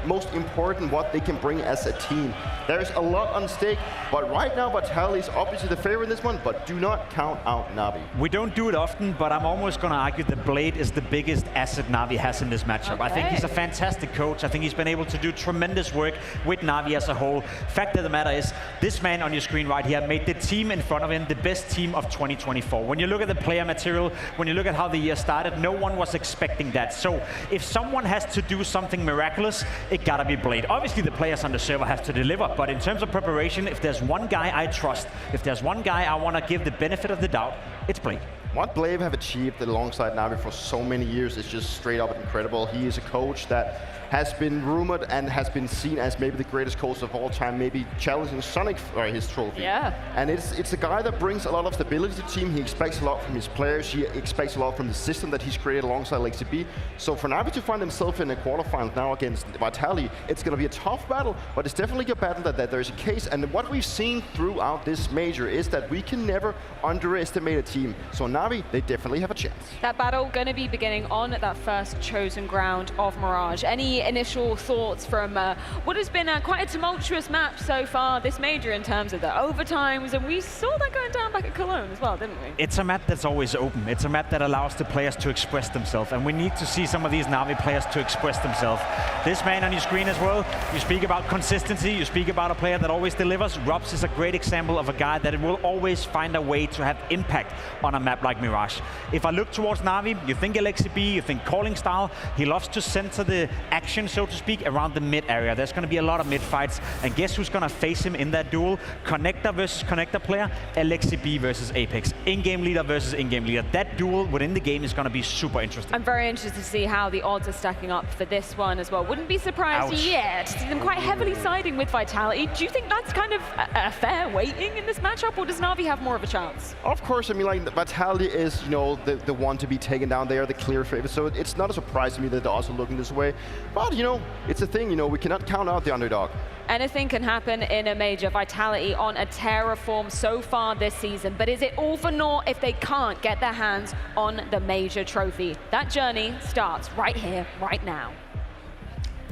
Speaker 1: most important, what they can bring as a team. There's a lot on stake, but right now Vitality is obviously the favorite in this one, but do not count out Na'Vi.
Speaker 3: We don't do it often, but I'm almost going to argue that Blade is the biggest asset Na'Vi has in this matchup. Okay. I think he's a fantastic coach. I think he's been able to do tremendous work with Na'Vi as a whole. Fact of the matter is, this man on your screen right here made the team in front of him the best team of 2024. When you look at the player material, when you look at how the year started, no one was expecting that. So if someone has to do something miraculous, it gotta be Blade. Obviously the players on the server have to deliver, but in terms of preparation, if there's one guy I trust, if there's one guy I want to give the benefit of the doubt, it's Blade.
Speaker 1: What Blade have achieved alongside Na'Vi for so many years is just straight up incredible. He is a coach that has been rumored and has been seen as maybe the greatest coach of all time, maybe challenging Sonic for his trophy.
Speaker 2: Yeah.
Speaker 1: And it's a guy that brings a lot of stability to the team. He expects a lot from his players. He expects a lot from the system that he's created alongside LXCB. So for Na'Vi to find themselves in the quarterfinals now against Vitality, it's going to be a tough battle, but it's definitely a battle that there's a case. And what we've seen throughout this major is that we can never underestimate a team. So Na'Vi, they definitely have a chance.
Speaker 2: That battle going to be beginning on that first chosen ground of Mirage. Any initial thoughts from what has been quite a tumultuous map so far this major in terms of the overtimes, and we saw that going down back at Cologne as well, didn't we?
Speaker 3: It's a map that's always open. It's a map that allows the players to express themselves, and we need to see some of these Na'Vi players to express themselves. This man on your screen as well, you speak about consistency, you speak about a player that always delivers. Robs is a great example of a guy that will always find a way to have impact on a map like Mirage. If I look towards Na'Vi, you think LXCB, you think calling style. He loves to center the action, so to speak, around the mid area. There's going to be a lot of mid fights, and guess who's going to face him in that duel? Connector versus connector player, LXCB versus Apex. In-game leader versus in-game leader. That duel within the game is going to be super interesting.
Speaker 2: I'm very interested to see how the odds are stacking up for this one as well. Wouldn't be surprised yet to see them quite heavily siding with Vitality. Do you think that's kind of a fair weighting in this matchup, or does Na'Vi have more of a chance?
Speaker 1: Of course, I mean, like, Vitality is, you know, the one to be taken down. They are the clear favorite, so it's not a surprise to me that they're also looking this way. But, you know, it's a thing, you know, we cannot count out the underdog.
Speaker 2: Anything can happen in a major. Vitality on a tear of form so far this season, but is it all for naught if they can't get their hands on the major trophy? That journey starts right here, right now.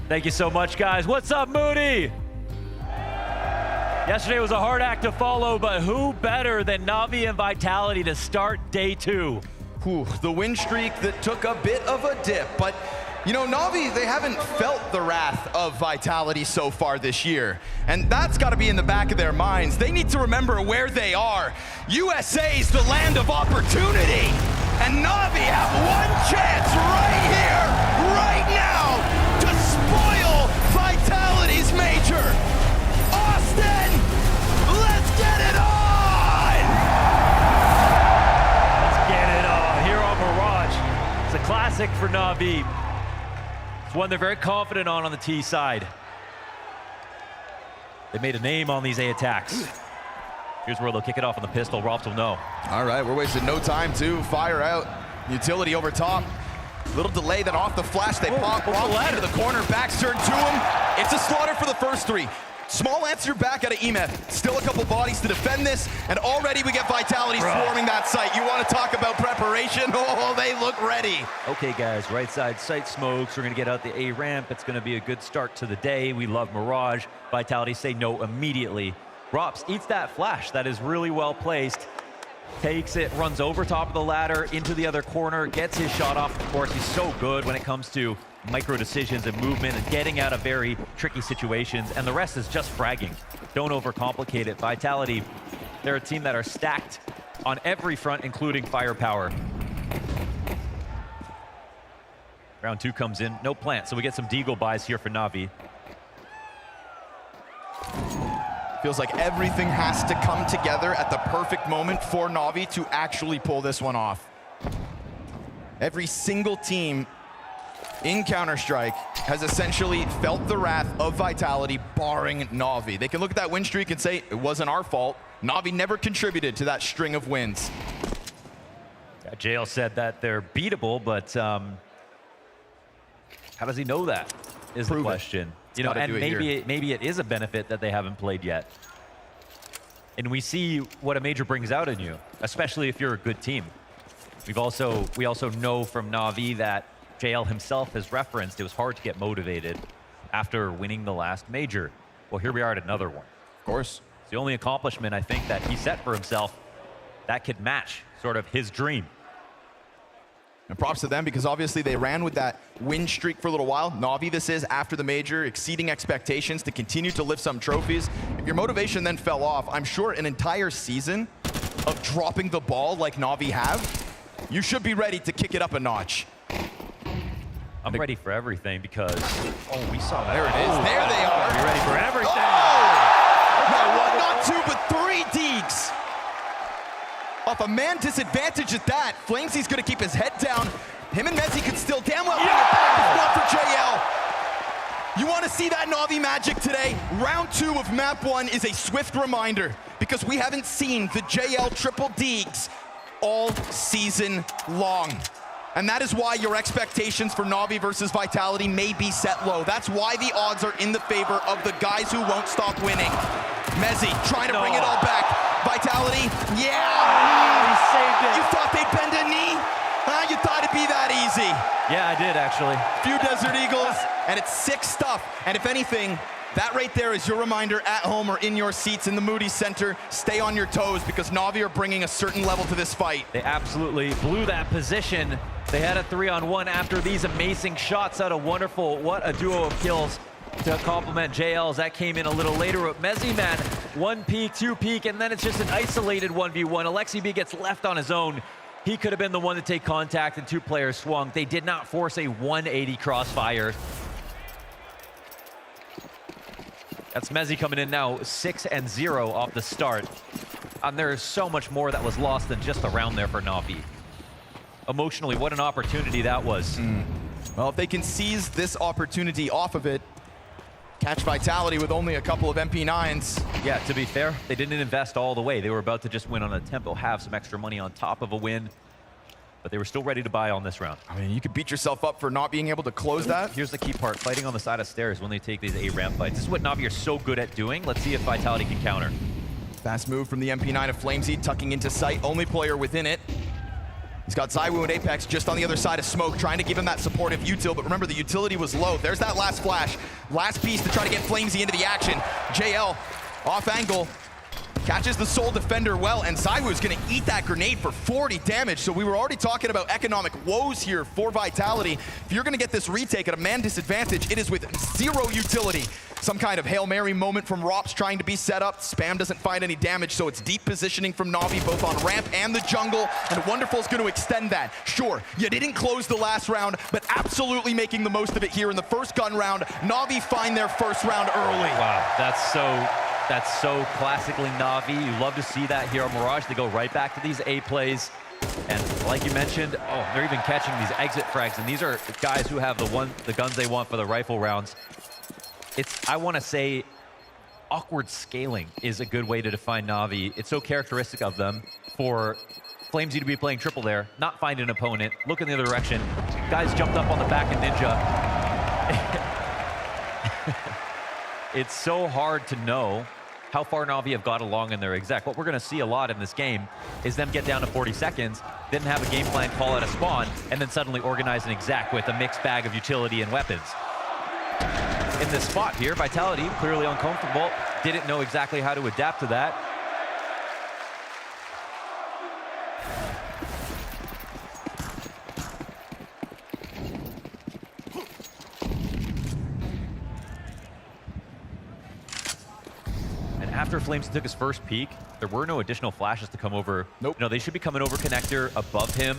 Speaker 20: Thank you so much, guys. What's up, Moody? Yesterday was a hard act to follow, but who better than Na'Vi and Vitality to start day 2?
Speaker 24: The win streak that took a bit of a dip, but you know, Na'Vi, they haven't felt the wrath of Vitality so far this year. And that's got to be in the back of their minds. They need to remember where they are. USA's the land of opportunity. And Na'Vi have one chance right here, right now, to spoil Vitality's major. Austin, let's get it on!
Speaker 20: Let's get it on. Here on Mirage. It's a classic for Na'Vi. It's one they're very confident on the T side. They made a name on these A attacks. Here's where they'll kick it off on the pistol. Robs will know.
Speaker 24: All right, we're wasting no time to fire out. Utility over top. Little delay, then off the flash. They pop into the corner. Backs turn to him. It's a slaughter for the first 3. Small answer back out of EMF. Still a couple bodies to defend this, and already we get Vitality swarming that site. You want to talk about preparation? Oh, they look ready.
Speaker 20: Okay, guys, right side site smokes. We're going to get out the A ramp. It's going to be a good start to the day. We love Mirage. Vitality say no immediately. Rops eats that flash. That is really well placed. Takes it, runs over top of the ladder, into the other corner, gets his shot off. Of course, he's so good when it comes to micro decisions and movement and getting out of very tricky situations, and the rest is just fragging. Don't overcomplicate it. Vitality, they're a team that are stacked on every front, including firepower. Round 2 comes in, no plant, so we get some Deagle buys here for Na'Vi.
Speaker 24: Feels like everything has to come together at the perfect moment for Na'Vi to actually pull this one off. Every single team in Counter-Strike has essentially felt the wrath of Vitality, barring Na'Vi. They can look at that win streak and say, it wasn't our fault. Na'Vi never contributed to that string of wins.
Speaker 20: Yeah, JL said that they're beatable, but how does he know that is the question. You know, and maybe it is a benefit that they haven't played yet. And we see what a major brings out in you, especially if you're a good team. We also know from Na'Vi that JL himself has referenced it was hard to get motivated after winning the last major. Well, here we are at another one.
Speaker 24: Of course.
Speaker 20: It's the only accomplishment I think that he set for himself that could match sort of his dream.
Speaker 24: And props to them, because obviously they ran with that win streak for a little while. Na'Vi, this is after the major, exceeding expectations to continue to lift some trophies. If your motivation then fell off, I'm sure an entire season of dropping the ball like Na'Vi have, you should be ready to kick it up a notch.
Speaker 20: I'm ready for everything because, oh, we saw that.
Speaker 24: There it is. There they are.
Speaker 20: Be ready for everything.
Speaker 24: Oh! Not one, not two, but 3 deeks. Off a man disadvantage at that. Flamesy's gonna keep his head down. Him and Messi could still damn well bring it back. It's not for JL. You want to see that Na'Vi magic today? Round 2 of map 1 is a swift reminder, because we haven't seen the JL triple deeks all season long. And that is why your expectations for Na'Vi versus Vitality may be set low. That's why the odds are in the favor of the guys who won't stop winning. Mezzi trying to bring it all back. Vitality, yeah!
Speaker 20: He saved it.
Speaker 24: You thought they'd bend a knee? You thought it'd be that easy.
Speaker 20: Yeah, I did actually.
Speaker 24: Few Desert Eagles, and it's sick stuff. And if anything, that right there is your reminder at home or in your seats in the Moody Center. Stay on your toes, because Na'Vi are bringing a certain level to this fight.
Speaker 20: They absolutely blew that position. They had a 3-on-1 after these amazing shots out of Wonderful. What a duo of kills to complement JL's. That came in a little later. But Mezzi, man, 1 peek, 2 peek, and then it's just an isolated 1v1. Alexi B gets left on his own. He could have been the one to take contact, and 2 players swung. They did not force a 180 crossfire. That's Mezzi coming in now, 6-0 off the start. And there is so much more that was lost than just a round there for Na'Vi. Emotionally, what an opportunity that was.
Speaker 24: Well, if they can seize this opportunity off of it, catch Vitality with only a couple of MP9s.
Speaker 20: Yeah, to be fair, they didn't invest all the way. They were about to just win on a tempo, have some extra money on top of a win, but they were still ready to buy on this round.
Speaker 24: I mean, you could beat yourself up for not being able to close that.
Speaker 20: Here's the key part, fighting on the side of stairs when they take these A-ramp fights. This is what Na'Vi are so good at doing. Let's see if Vitality can counter.
Speaker 24: Fast move from the MP9 of Flamesy, tucking into sight, only player within it. He's got Zywoo and Apex just on the other side of smoke, trying to give him that supportive util, but remember, the utility was low. There's that last flash. Last piece to try to get Flamesy into the action. JL, off angle, catches the Soul Defender well, and Zywoo's gonna eat that grenade for 40 damage, so we were already talking about economic woes here for Vitality. If you're gonna get this retake at a man disadvantage, it is with 0 utility. Some kind of Hail Mary moment from Rops trying to be set up. Spam doesn't find any damage, so it's deep positioning from Na'Vi, both on ramp and the jungle, and Wonderful's going to extend that. Sure, you didn't close the last round, but absolutely making the most of it here in the first gun round. Na'Vi find their first round early.
Speaker 20: Wow, that's so classically Na'Vi. You love to see that here on Mirage. They go right back to these A plays. And like you mentioned, oh, they're even catching these exit frags, and these are guys who have the guns they want for the rifle rounds. I want to say, awkward scaling is a good way to define Na'Vi. It's so characteristic of them for Flamesy to be playing triple there, not find an opponent, look in the other direction. Guys jumped up on the back of Ninja. It's so hard to know how far Na'Vi have got along in their exec. What we're going to see a lot in this game is them get down to 40 seconds, then have a game plan, call out a spawn, and then suddenly organize an exec with a mixed bag of utility and weapons. In this spot here, Vitality clearly uncomfortable, didn't know exactly how to adapt to that. And after Flames took his first peek, there were no additional flashes to come over. Nope. No, they should be coming over connector above him,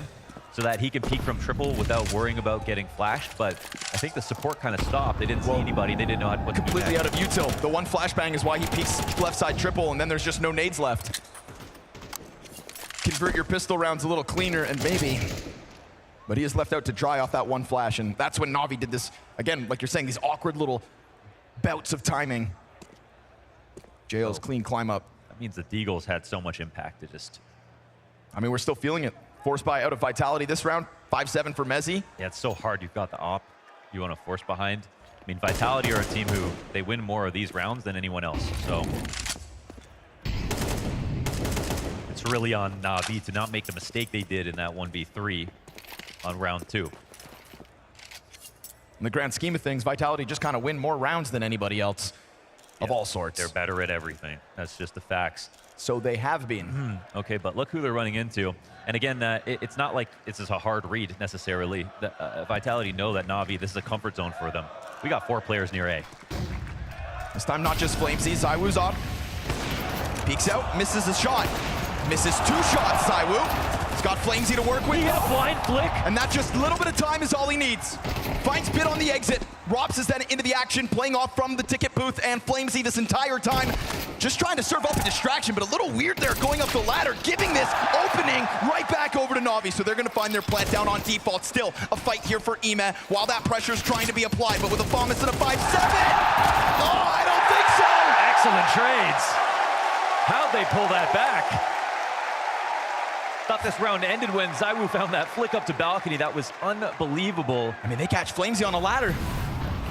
Speaker 20: so that he can peek from triple without worrying about getting flashed, but I think the support kind of stopped. They didn't see anybody. They didn't know what to do.
Speaker 24: Completely out of util. The one flashbang is why he peeks left side triple, and then there's just no nades left. Convert your pistol rounds a little cleaner, and maybe But he is left out to dry off that one flash, and that's when Na'Vi did this, again, like you're saying, these awkward little bouts of timing. JL's clean climb up.
Speaker 20: That means the Deagles had so much impact to just...
Speaker 24: I mean, we're still feeling it. Force buy out of Vitality this round, 5-7 for Mezzi.
Speaker 20: Yeah, it's so hard. You've got the op. You want to force behind. I mean, Vitality are a team who, they win more of these rounds than anyone else, so... It's really on Na'Vi to not make the mistake they did in that 1v3 on round 2.
Speaker 24: In the grand scheme of things, Vitality just kind of win more rounds than anybody else of all sorts.
Speaker 20: They're better at everything. That's just the facts.
Speaker 24: So they have been.
Speaker 20: Okay, but look who they're running into. And again, it's not like it's just a hard read necessarily. Vitality know that Na'Vi, this is a comfort zone for them. We got 4 players near A.
Speaker 24: This time not just Flamesy, ZywOo's up. Peeks out, misses a shot. Misses 2 shots, ZywOo. He's got Flamesy to work with.
Speaker 20: He got a blind flick.
Speaker 24: And that just a little bit of time is all he needs. Finds Bit on the exit. Rops is then into the action, playing off from the ticket booth, and Flamesy this entire time just trying to serve up a distraction, but a little weird there going up the ladder, giving this opening right back over to Na'Vi. So they're going to find their plant down on default. Still a fight here for Ime while that pressure is trying to be applied, but with a Thomas and a 5-7. Oh, I don't think so.
Speaker 20: Excellent trades. How'd they pull that back? Thought this round ended when ZywOo found that flick up to balcony. That was unbelievable.
Speaker 24: I mean, they catch Flamesy on a ladder.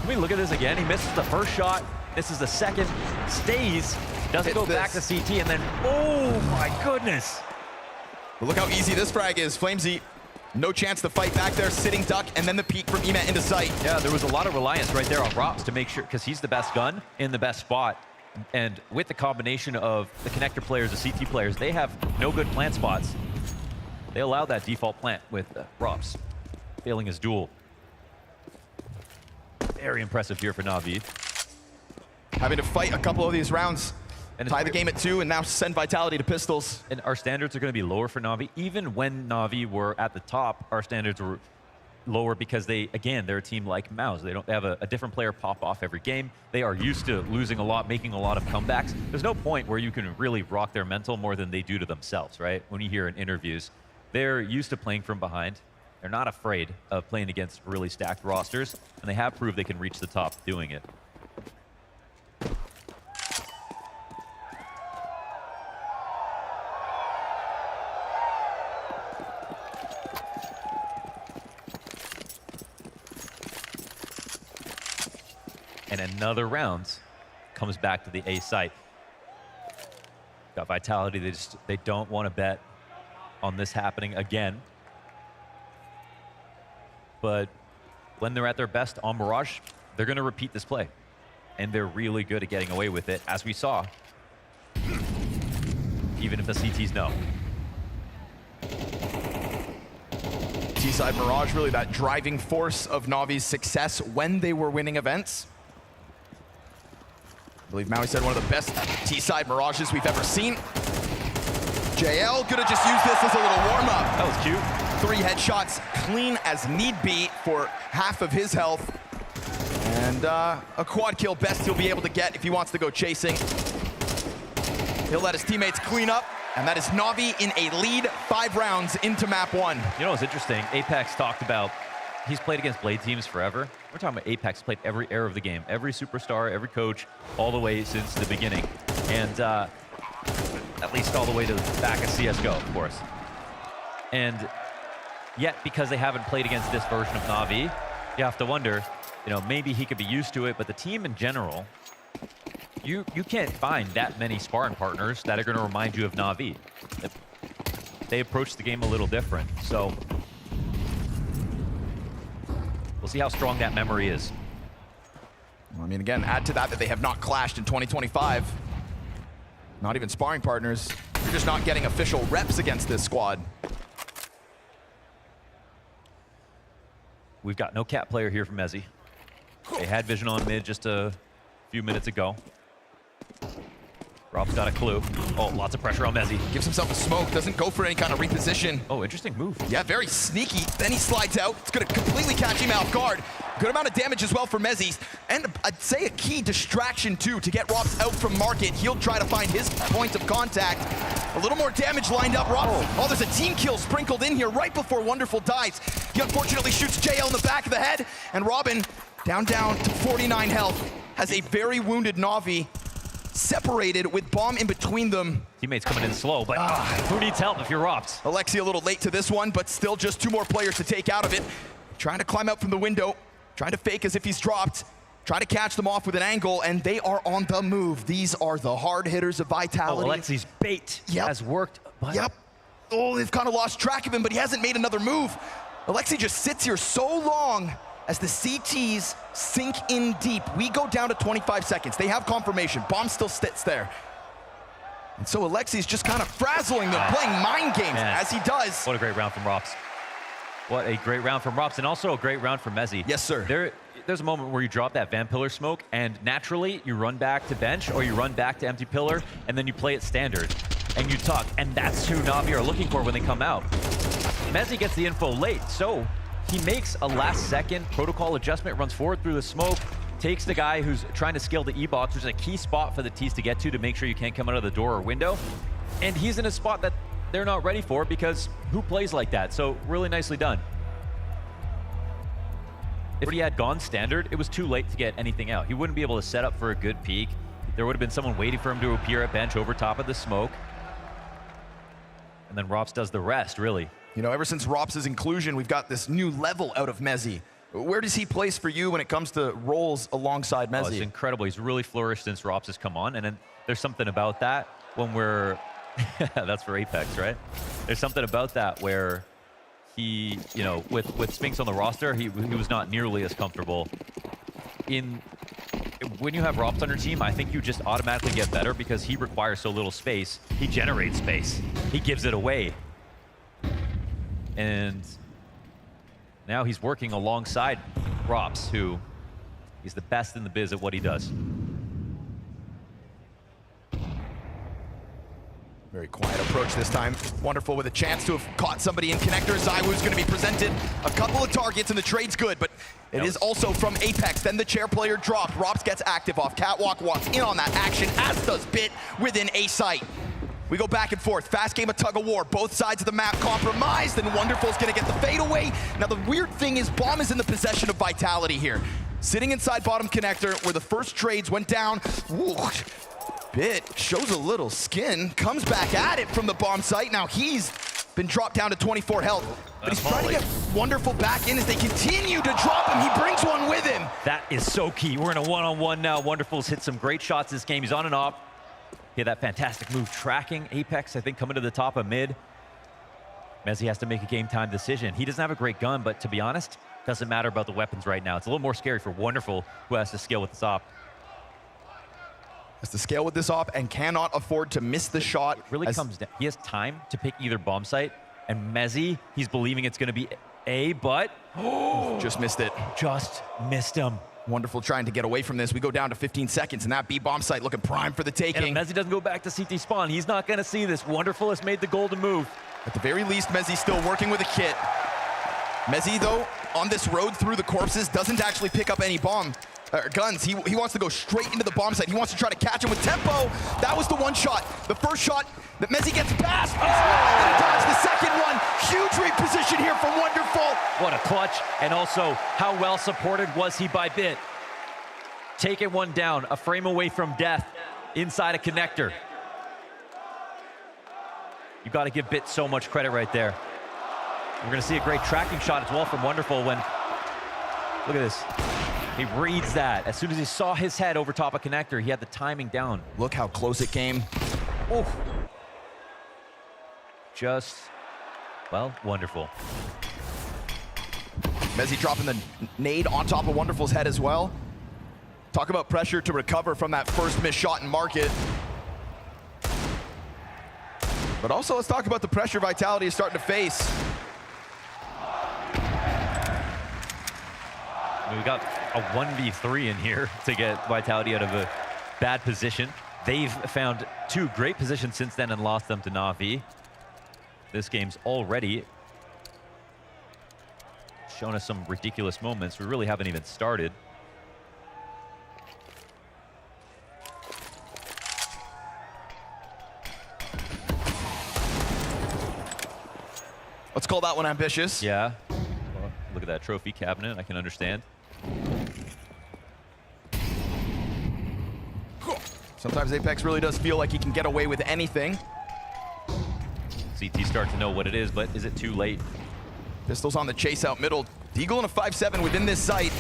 Speaker 20: Can we look at this again? He misses the first shot. This is the second. Stays. Doesn't go back to CT, and then, oh my goodness.
Speaker 24: But look how easy this frag is. Flamesy, no chance to fight back there. Sitting duck, and then the peek from Ime into sight.
Speaker 20: Yeah, there was a lot of reliance right there on Rops to make sure, because he's the best gun in the best spot. And with the combination of the connector players, the CT players, they have no good plant spots. They allowed that default plant with Rops, failing his duel. Very impressive here for Na'Vi.
Speaker 24: Having to fight a couple of these rounds, and tie the game at 2, and now send Vitality to pistols.
Speaker 20: And our standards are going to be lower for Na'Vi. Even when Na'Vi were at the top, our standards were lower because they, again, they're a team like MongolZ. They have a different player pop off every game. They are used to losing a lot, making a lot of comebacks. There's no point where you can really rock their mental more than they do to themselves, right? When you hear in interviews, they're used to playing from behind. They're not afraid of playing against really stacked rosters, and they have proved they can reach the top doing it. And another round comes back to the A site. Got Vitality, they don't want to bet on this happening again. But when they're at their best on Mirage, they're going to repeat this play. And they're really good at getting away with it, as we saw. Even if the CTs know.
Speaker 24: T-side Mirage, really that driving force of Na'Vi's success when they were winning events. I believe Maui said one of the best T-side Mirages we've ever seen. JL could have just used this as a little warm-up.
Speaker 20: That was cute.
Speaker 24: 3 headshots, clean as need be for half of his health. And a quad kill best he'll be able to get if he wants to go chasing. He'll let his teammates clean up, and that is Na'Vi in a lead 5 rounds into map 1.
Speaker 20: You know what's interesting? Apex talked about, he's played against Blade teams forever. We're talking about Apex played every era of the game, every superstar, every coach, all the way since the beginning. And at least all the way to the back of CSGO, of course. And yet, because they haven't played against this version of Na'Vi, you have to wonder, you know, maybe he could be used to it, but the team in general, you can't find that many sparring partners that are going to remind you of Na'Vi. They approach the game a little different, so we'll see how strong that memory is.
Speaker 24: I mean, again, add to that they have not clashed in 2025. Not even sparring partners. You're just not getting official reps against this squad.
Speaker 20: We've got no cat player here from Mezzi. They had vision on mid just a few minutes ago. Rob's got a clue. Oh, lots of pressure on Mezzi.
Speaker 24: Gives himself a smoke, doesn't go for any kind of reposition.
Speaker 20: Oh, interesting move.
Speaker 24: Yeah, very sneaky. Then he slides out. It's going to completely catch him off guard. Good amount of damage as well for MongolZ. And I'd say a key distraction too to get Robs out from market. He'll try to find his point of contact. A little more damage lined up. Robs, oh, there's a team kill sprinkled in here right before Wonderful dies. He unfortunately shoots JL in the back of the head, and Robin down to 49 health. Has a very wounded Na'Vi, separated with bomb in between them.
Speaker 20: Teammates coming in slow, but who needs help if you're Robs?
Speaker 24: Alexi a little late to this one, but still just 2 more players to take out of it. Trying to climb out from the window, trying to fake as if he's dropped, trying to catch them off with an angle, and they are on the move. These are the hard hitters of Vitality.
Speaker 20: Oh, Alexi's bait has worked. But
Speaker 24: Yep. Oh, they've kind of lost track of him, but he hasn't made another move. Alexi just sits here so long as the CTs sink in deep. We go down to 25 seconds. They have confirmation. Bomb still sits there. And so Alexi's just kind of frazzling them, playing mind games, as he does.
Speaker 20: What a great round from Robs. What a great round from Robs, and also a great round from MongolZ.
Speaker 24: Yes, sir.
Speaker 20: There's a moment where you drop that Van Pillar smoke, and naturally you run back to bench, or you run back to empty pillar, and then you play it standard, and you tuck, and that's who Na'Vi are looking for when they come out. MongolZ gets the info late, so he makes a last-second protocol adjustment, runs forward through the smoke, takes the guy who's trying to scale the E-box, which is a key spot for the T's to get to make sure you can't come out of the door or window, and he's in a spot that they're not ready for, because who plays like that? So really nicely done. If he had gone standard, it was too late to get anything out. He wouldn't be able to set up for a good peek. There would have been someone waiting for him to appear at bench over top of the smoke. And then Robs does the rest, really.
Speaker 24: You know, ever since Robs' inclusion, we've got this new level out of MongolZ. Where does he place for you when it comes to roles alongside MongolZ?
Speaker 20: Oh, it's incredible. He's really flourished since Robs has come on. And then there's something about that when we're... that's for Apex, right? There's something about that where he, you know, with Spinks on the roster, he was not nearly as comfortable. When you have Robs on your team, I think you just automatically get better because he requires so little space. He generates space. He gives it away. And now he's working alongside Robs, who he's the best in the biz at what he does.
Speaker 24: Very quiet approach this time. Wonderful with a chance to have caught somebody in connector. Zywoo's going to be presented a couple of targets, and the trade's good, but it is also from Apex. Then the chair player dropped. Robs gets active off. Catwalk walks in on that action, as does Bit within a sight. We go back and forth. Fast game of tug of war. Both sides of the map compromised, and Wonderful's going to get the fadeaway. Now, the weird thing is Bomb is in the possession of Vitality here. Sitting inside bottom connector where the first trades went down. Ooh. Bit shows a little skin, comes back at it from the bomb site. Now he's been dropped down to 24 health, but he's trying to get Wonderful back in as they continue to drop him. He brings one with him.
Speaker 20: That is so key. We're in a one-on-one now. Wonderful's hit some great shots this game. He's on and off. He had that fantastic move tracking Apex, I think, coming to the top of mid. MongolZ has to make a game time decision. He doesn't have a great gun, but to be honest, doesn't matter about the weapons right now. It's a little more scary for Wonderful, who has to scale with this op.
Speaker 24: Has to scale with this op and cannot afford to miss the shot.
Speaker 20: It really comes down. He has time to pick either bomb site, and MongolZ, he's believing it's going to be A, but
Speaker 24: just missed it.
Speaker 20: Just missed him.
Speaker 24: Wonderful trying to get away from this. We go down to 15 seconds, and that B bomb site looking prime for the taking.
Speaker 20: And if MongolZ doesn't go back to CT spawn, he's not going to see this. Wonderful has made the golden move.
Speaker 24: At the very least, MongolZ still working with a kit. MongolZ, though, on this road through the corpses, doesn't actually pick up any guns. He wants to go straight into the bomb site. He wants to try to catch him with tempo. That was the one shot. The first shot that MongolZ gets past. He's not going to dodge the second one. Huge reposition here from Wonderful.
Speaker 20: What a clutch. And also, how well supported was he by Bit? Taking one down, a frame away from death inside a connector. You got to give Bit so much credit right there. We're going to see a great tracking shot as well from Wonderful when, look at this. He reads that. As soon as he saw his head over top of connector, he had the timing down.
Speaker 24: Look how close it came.
Speaker 20: Oh. Just, well, Wonderful.
Speaker 24: MongolZ dropping the nade on top of Wonderful's head as well. Talk about pressure to recover from that first missed shot in market. But also, let's talk about the pressure Vitality is starting to face.
Speaker 20: We got a 1v3 in here to get Vitality out of a bad position. They've found 2 great positions since then and lost them to Na'Vi. This game's already shown us some ridiculous moments. We really haven't even started.
Speaker 24: Let's call that one ambitious.
Speaker 20: Yeah. Well, look at that trophy cabinet. I can understand.
Speaker 24: Sometimes Apex really does feel like he can get away with anything.
Speaker 20: CT start to know what it is, but is it too late?
Speaker 24: Pistols on the chase out middle. Deagle and a 5-7 within this site.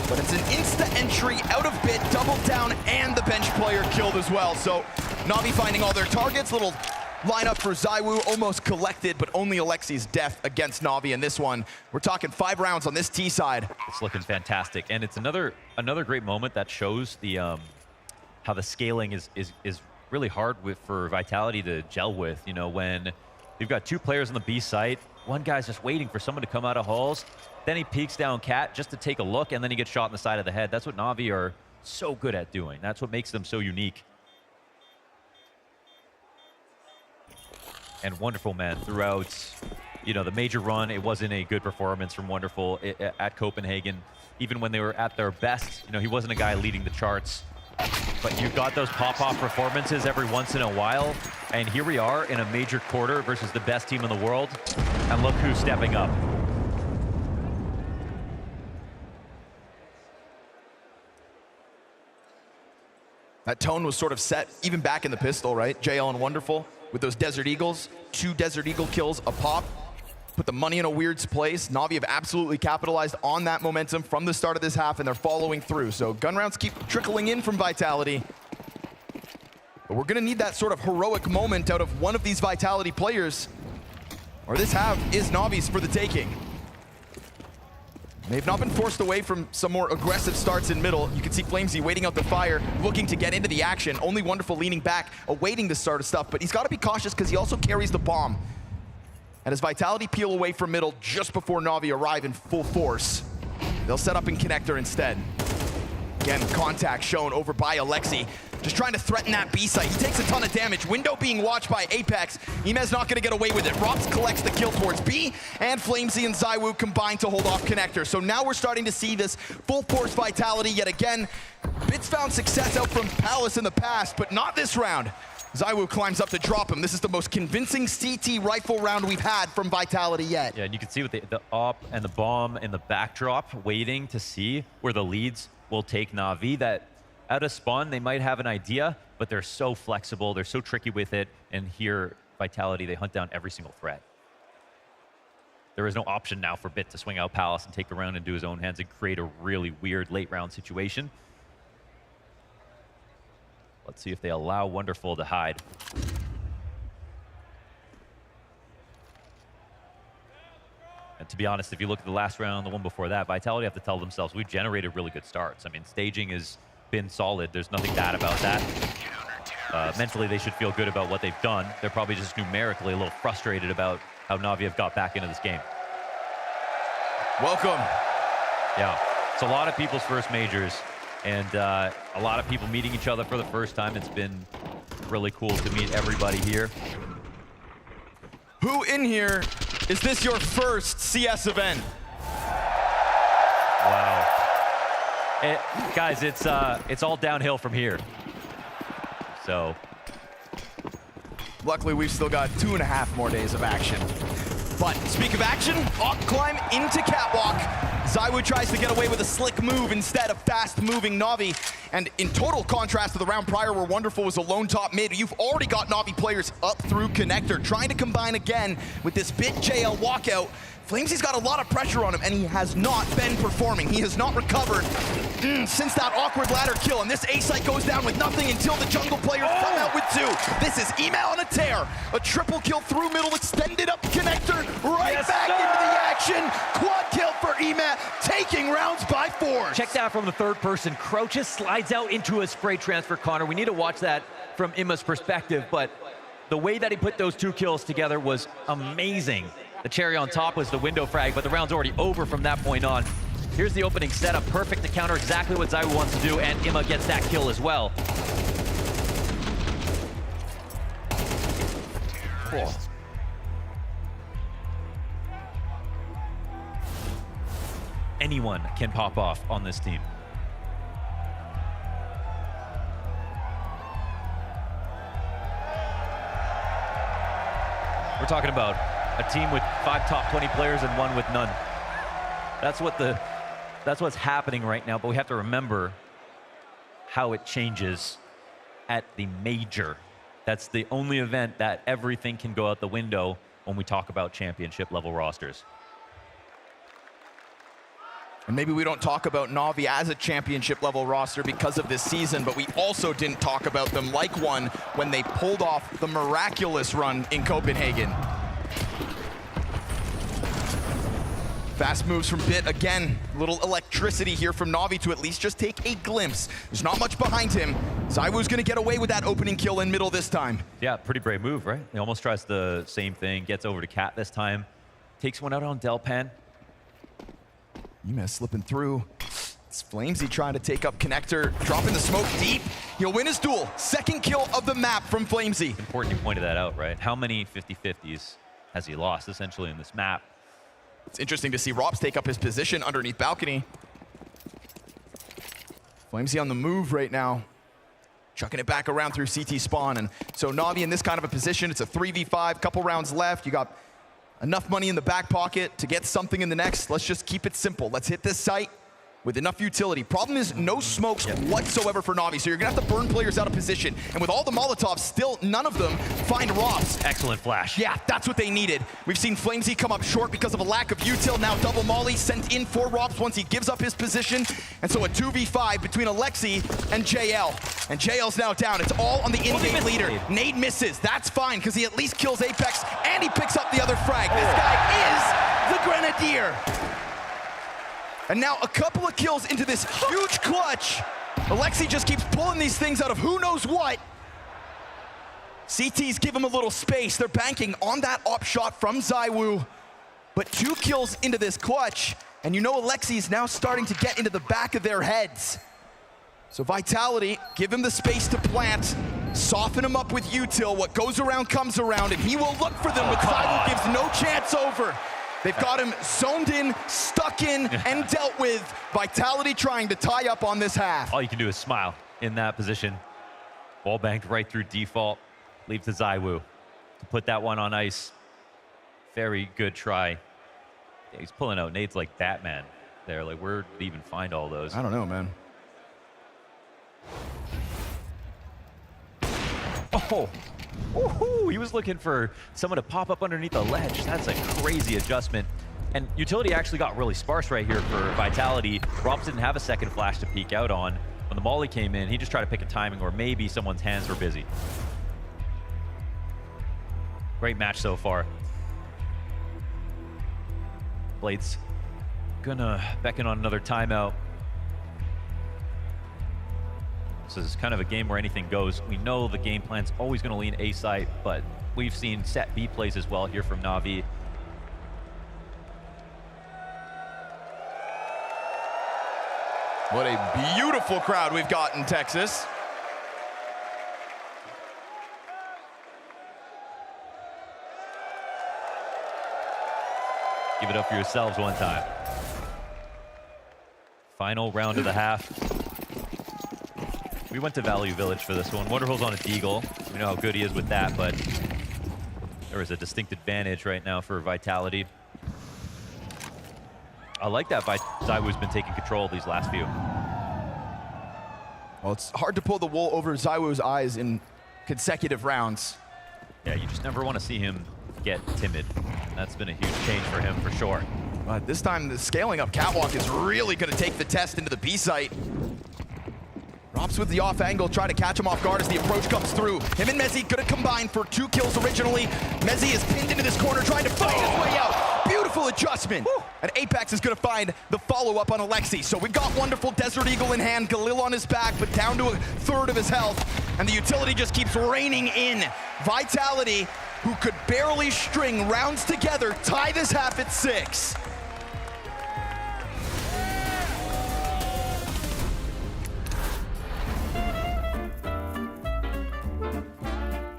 Speaker 24: But it's an insta entry out of bit, double down, and the bench player killed as well. So Na'Vi finding all their targets. Little lineup for ZywOo, almost collected, but only Alexi's death against Na'Vi in this one. We're talking 5 rounds on this T side.
Speaker 20: It's looking fantastic, and it's another great moment that shows the how the scaling is really hard for Vitality to gel with. You know, when you've got 2 players on the B site, one guy's just waiting for someone to come out of halls, then he peeks down Cat just to take a look, and then he gets shot in the side of the head. That's what Na'Vi are so good at doing. That's what makes them so unique. And Wonderful, man, throughout, you know, the major run, it wasn't a good performance from Wonderful at Copenhagen. Even when they were at their best, you know, he wasn't a guy leading the charts. But you've got those pop-off performances every once in a while, and here we are in a major quarter versus the best team in the world, and look who's stepping up.
Speaker 24: That tone was sort of set even back in the pistol, right? JL and Wonderful with those Desert Eagles, 2 Desert Eagle kills a pop. Put the money in a weird place. Na'Vi have absolutely capitalized on that momentum from the start of this half, and they're following through. So gun rounds keep trickling in from Vitality. But we're gonna need that sort of heroic moment out of one of these Vitality players, or this half is Na'Vi's for the taking. They've not been forced away from some more aggressive starts in middle. You can see Flamesy waiting out the fire, looking to get into the action. Only Wonderful leaning back, awaiting the start of stuff, but he's gotta be cautious because he also carries the bomb. And as Vitality peel away from middle just before Na'Vi arrive in full force, they'll set up in connector instead. Again, contact shown over by Alexi. Just trying to threaten that B site. He takes a ton of damage. Window being watched by Apex. Imez not gonna get away with it. Robs collects the kill towards B, and Flamesy and ZywOo combine to hold off connector. So now we're starting to see this full force Vitality yet again. Bits found success out from Palace in the past, but not this round. ZywOo climbs up to drop him. This is the most convincing CT rifle round we've had from Vitality yet.
Speaker 20: Yeah, and you can see with the op and the bomb in the backdrop, waiting to see where the leads will take Na'Vi. That out of spawn, they might have an idea, but they're so flexible, they're so tricky with it, and here, Vitality, they hunt down every single threat. There is no option now for Bit to swing out Palace and take the round into his own hands and create a really weird late round situation. Let's see if they allow Wonderful to hide. And to be honest, if you look at the last round, the one before that, Vitality have to tell themselves, we've generated really good starts. I mean, staging has been solid. There's nothing bad about that. Mentally, they should feel good about what they've done. They're probably just numerically a little frustrated about how Na'Vi have got back into this game.
Speaker 24: Welcome.
Speaker 20: Yeah, it's a lot of people's first majors. And a lot of people meeting each other for the first time. It's been really cool to meet everybody here.
Speaker 24: Who in here, is this your first CS event?
Speaker 20: Wow. Guys, it's all downhill from here. So.
Speaker 24: Luckily, we've still got 2.5 more days of action. But speak of action, Op climb into Catwalk. ZywOo tries to get away with a slick move instead of fast-moving Na'Vi. And in total contrast to the round prior where Wonderful was a lone top mid, you've already got Na'Vi players up through connector, trying to combine again with this Bit JL walkout. Flamesy's got a lot of pressure on him, and he has not been performing. He has not recovered since that awkward ladder kill, and this A site goes down with nothing until the jungle players come out with 2. This is Email on a tear. A triple kill through middle, extended up connector, right back into the action. Quad kill for Email, taking rounds by force.
Speaker 20: Check that from the third person. Crouches, slides out into a spray transfer, Connor. We need to watch that from Imma's perspective, but the way that he put those 2 kills together was amazing. The cherry on top was the window frag, but the round's already over from that point on. Here's the opening setup, perfect to counter exactly what ZywOo wants to do, and Imma gets that kill as well.
Speaker 24: Cool.
Speaker 20: anyone can pop off on this team. We're talking about a team with 5 top 20 players and 1 with none. That's what's happening right now, but we have to remember how it changes at the major. That's the only event that everything can go out the window when we talk about championship level rosters.
Speaker 24: And maybe we don't talk about Na'Vi as a championship level roster because of this season, but we also didn't talk about them like one when they pulled off the miraculous run in Copenhagen. Fast moves from Bit again. Little electricity here from Na'Vi to at least just take a glimpse. There's not much behind him. ZywOo's gonna get away with that opening kill in middle this time.
Speaker 20: Yeah, pretty brave move, right? He almost tries the same thing, gets over to Cat this time. Takes one out on Delpan.
Speaker 24: Emes slipping through. It's FaZe trying to take up Connector, dropping the smoke deep. He'll win his duel. Second kill of the map from FaZe.
Speaker 20: Important you pointed that out, right? How many 50-50s has he lost essentially in this map?
Speaker 24: It's interesting to see Rops take up his position underneath balcony. FaZe on the move right now. Chucking it back around through CT spawn. And so Na'Vi in this kind of a position, it's a 3v5, couple rounds left. You got enough money in the back pocket to get something in the next. Let's just keep it simple. Let's hit this site with enough utility. Problem is no smokes whatsoever for Na'Vi, so you're gonna have to burn players out of position. And with all the Molotovs, still none of them find Rops.
Speaker 20: Excellent flash.
Speaker 24: Yeah, that's what they needed. We've seen FaZe come up short because of a lack of util. Now double molly sent in for Rops once he gives up his position. And so a 2v5 between Alexi and JL. And JL's now down. It's all on the in-game leader. Nade misses. That's fine, because he at least kills Apex, and he picks up the other frag. This guy is the Grenadier. And now a couple of kills into this huge clutch. Alexi just keeps pulling these things out of who knows what. CTs give him a little space. They're banking on that op shot from ZywOo. But 2 kills into this clutch, and you know Alexi's now starting to get into the back of their heads. So Vitality, give him the space to plant, soften him up with util. What goes around comes around, and he will look for them, but ZywOo gives no chance over. They've got him zoned in, stuck in, and dealt with. Vitality trying to tie up on this half.
Speaker 20: All you can do is smile in that position. Ball banked right through default. Leave to ZywOo to put that one on ice. Very good try. Yeah, he's pulling out nades like Batman there. Like, where did he even find all those?
Speaker 24: I don't know, man.
Speaker 20: Oh, woohoo! He was looking for someone to pop up underneath the ledge. That's a crazy adjustment. And utility actually got really sparse right here for Vitality. Rops didn't have a second flash to peek out on. When the molly came in, he just tried to pick a timing, or maybe someone's hands were busy. Great match so far. Blade's gonna beckon on another timeout. This is kind of a game where anything goes. We know the game plan's always going to lean A site, but we've seen set B plays as well here from Na'Vi.
Speaker 24: What a beautiful crowd we've got in Texas.
Speaker 20: Give it up for yourselves one time. Final round of the half. We went to Value Village for this one. Wonderful's on a deagle. We know how good he is with that, but there is a distinct advantage right now for Vitality. I like that ZywOo's been taking control these last few.
Speaker 24: Well, it's hard to pull the wool over ZywOo's eyes in consecutive rounds.
Speaker 20: Yeah, you just never want to see him get timid. That's been a huge change for him, for sure.
Speaker 24: But this time, the scaling up Catwalk is really going to take the test into the B site. Rops with the off angle, try to catch him off guard as the approach comes through. Him and Mezzi gonna combine for 2 kills originally. Mezzi is pinned into this corner, trying to fight his way out. Beautiful adjustment. Woo. And Apex is gonna find the follow-up on Alexi. So we've got wonderful Desert Eagle in hand, Galil on his back, but down to 1/3 of his health. And the utility just keeps raining in. Vitality, who could barely string rounds together, tie this half at 6.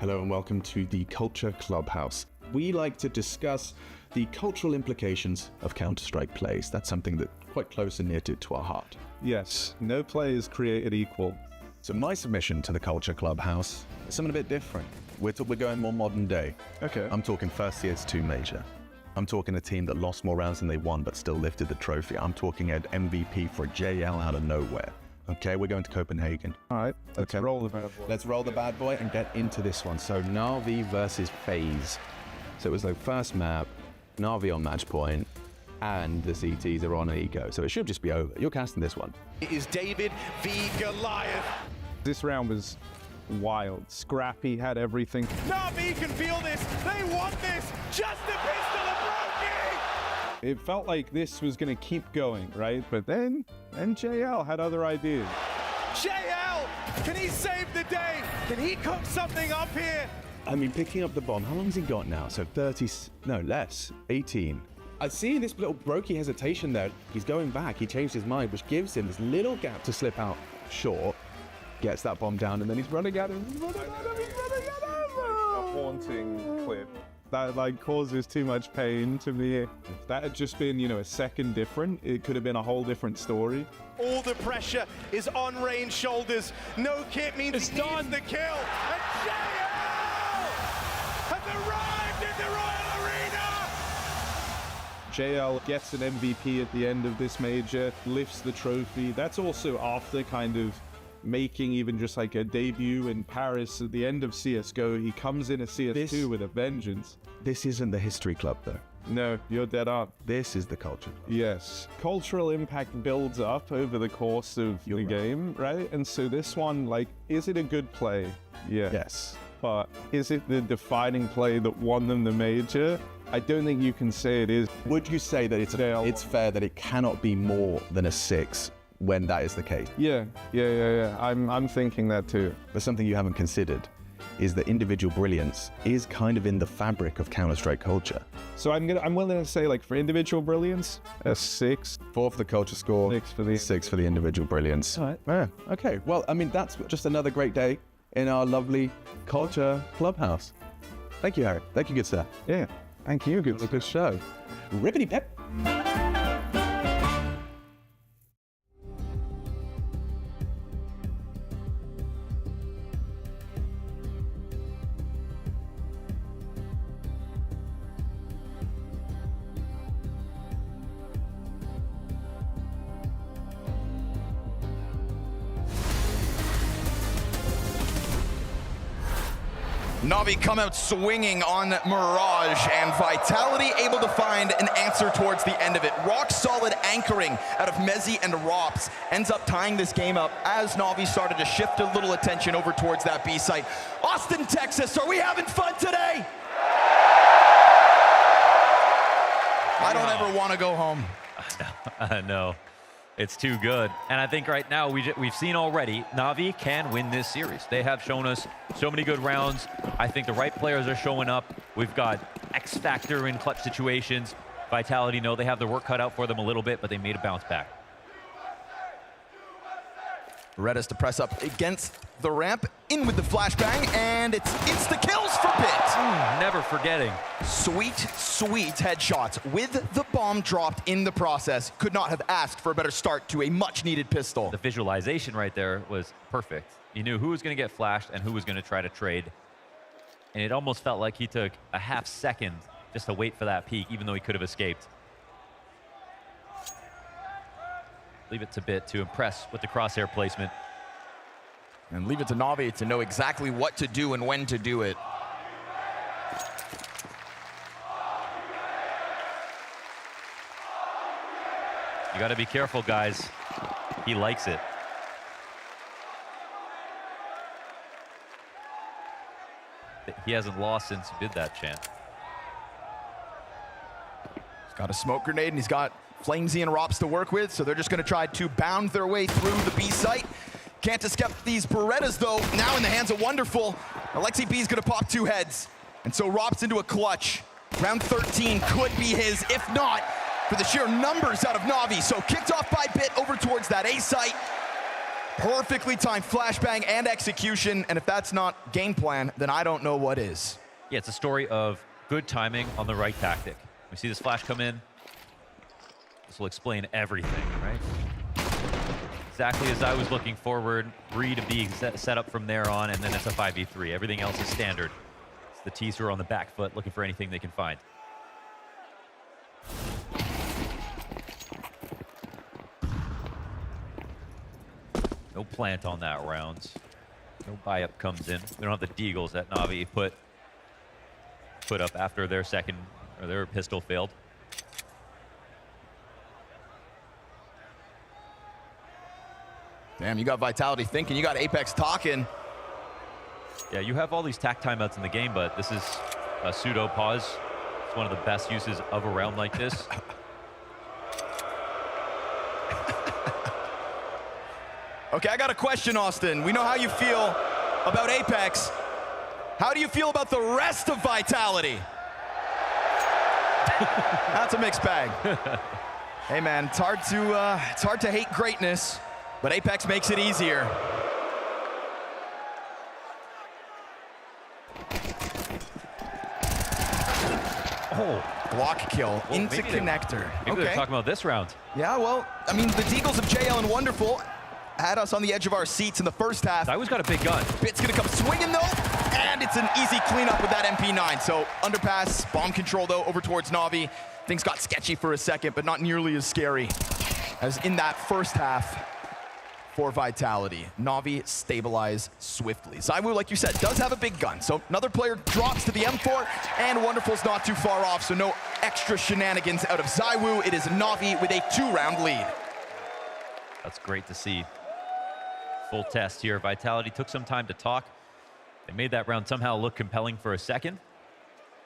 Speaker 5: Hello and welcome to the Culture Clubhouse. we like to discuss the cultural implications of Counter-Strike plays. That's something that's quite close and near to our heart.
Speaker 7: Yes, no play is created equal.
Speaker 5: So my submission to the Culture Clubhouse is something a bit different. We're going more modern day.
Speaker 7: Okay.
Speaker 5: I'm talking first CS2 major. I'm talking a team that lost more rounds than they won but still lifted the trophy. I'm talking an MVP for JL out of nowhere. Okay, we're going to Copenhagen.
Speaker 7: All right, let's roll the bad boy.
Speaker 5: Let's roll the bad boy and get into this one. So Na'Vi versus FaZe. So it was the first map, Na'Vi on match point, and the CTs are on Ego. So it should just be over. You're casting this one.
Speaker 19: It is David v Goliath.
Speaker 7: This round was wild. Scrappy had everything.
Speaker 19: Na'Vi can feel this. They want this. Just a pistol of Brokey.
Speaker 7: It felt like this was going to keep going, right? But then JL had other ideas.
Speaker 19: JL, can he save the day? Can he cook something up here?
Speaker 5: I mean, picking up the bomb, how long has he got now? So 30, no, less, 18. I see this little Brokey hesitation there. He's going back, he changed his mind, which gives him this little gap to slip out short. Gets that bomb down, and then he's running at him. He's running at him. He's running at him.
Speaker 7: A haunting clip that like causes too much pain to me. If that had just been, you know, a second different, it could have been a whole different story.
Speaker 19: All the pressure is on Rain's shoulders. No kit means it's done. The kill. And JL has arrived in the Royal Arena.
Speaker 7: JL gets an MVP at the end of this major, lifts the trophy. That's also after kind of making even just like a debut in Paris at the end of CSGO. He comes in a CS2 with a vengeance.
Speaker 5: This isn't the History Club though.
Speaker 7: No, you're dead on.
Speaker 5: This is the Culture Club.
Speaker 7: Yes. Cultural impact builds up over the course of the game, right? And so this one, like, is it a good play? Yeah.
Speaker 5: Yes.
Speaker 7: But is it the defining play that won them the major? I don't think you can say it is.
Speaker 5: Would you say that it's fair that it cannot be more than a 6 when that is the case?
Speaker 7: Yeah. I'm thinking that too.
Speaker 5: But something you haven't considered is that individual brilliance is kind of in the fabric of Counter-Strike culture.
Speaker 7: So I'm willing to say, like, for individual brilliance, a 6.
Speaker 5: 4 for the culture score,
Speaker 7: 6
Speaker 5: for the individual brilliance.
Speaker 7: All right.
Speaker 5: Yeah, okay. Well, I mean, that's just another great day in our lovely Culture Clubhouse. Thank you, Harry. Thank you, good sir.
Speaker 7: Yeah, thank you.
Speaker 5: Good show. Rippity pep.
Speaker 24: Na'Vi come out swinging on Mirage, and Vitality able to find an answer towards the end of it. Rock solid anchoring out of Mezzi and Rops ends up tying this game up as Na'Vi started to shift a little attention over towards that B site. Austin, Texas, are we having fun today? I don't ever want to go home.
Speaker 20: No. It's too good. And I think right now we've seen already Na'Vi can win this series. They have shown us so many good rounds. I think the right players are showing up. We've got X factor in clutch situations. Vitality know they have their work cut out for them a little bit, but they made a bounce back.
Speaker 24: Redis to press up against the ramp, in with the flashbang, and it's insta-kills for Bit.
Speaker 20: Never forgetting.
Speaker 24: Sweet headshots with the bomb dropped in the process. Could not have asked for a better start to a much-needed pistol.
Speaker 20: The visualization right there was perfect. He knew who was going to get flashed and who was going to try to trade. And it almost felt like he took a half second just to wait for that peek, even though he could have escaped. Leave it to Bit to impress with the crosshair placement.
Speaker 24: And leave it to Na'Vi to know exactly what to do and when to do it.
Speaker 20: You got to be careful, guys. He likes it. He hasn't lost since he did that chant.
Speaker 24: He's got a smoke grenade and he's got Flamesy and Rops to work with, so they're just going to try to bound their way through the B site. Can't escape these Berettas, though, now in the hands of Wonderful. Alexi B is going to pop 2 heads, and so Rops into a clutch. Round 13 could be his, if not for the sheer numbers out of Na'Vi. So kicked off by Bit over towards that A site. Perfectly timed flashbang and execution, and if that's not game plan, then I don't know what is.
Speaker 20: Yeah, it's a story of Good timing on the right tactic. We see this flash come in. This will explain everything, right? Exactly as I was looking forward. Read being set up from there on, and then it's a 5v3. Everything else is standard. It's the teaser on the back foot, looking for anything they can find. No plant on that round. No buy-up comes in. We don't have the deagles that Na'Vi put up after their second, or their pistol failed.
Speaker 24: Damn, you got Vitality thinking, you got Apex talking.
Speaker 20: Yeah, you have all these tack timeouts in the game, but this is a pseudo pause. It's one of the best uses of a round like this.
Speaker 24: Okay, I got a question, Austin. We know how you feel about Apex. How do you feel about the rest of Vitality? That's a mixed bag. Hey man, it's hard to hate greatness, but Apex makes it easier. Oh, block kill into connector.
Speaker 20: Maybe they're talking about this round.
Speaker 24: Yeah, well, I mean, the Deagles of JL and Wonderful had us on the edge of our seats in the first half.
Speaker 20: Zywoo's got a big gun.
Speaker 24: Bit's gonna come swinging though, and it's an easy cleanup with that MP9. So underpass, bomb control though, over towards Na'Vi. Things got sketchy for a second, but not nearly as scary as in that first half for Vitality. Na'Vi stabilize swiftly. Zywoo, like you said, does have a big gun. So another player drops to the M4, and Wonderful's not too far off, so no extra shenanigans out of Zywoo. It is Na'Vi with a 2-round lead.
Speaker 20: That's great to see. Full test here. Vitality took some time to talk. They made that round somehow look compelling for a second.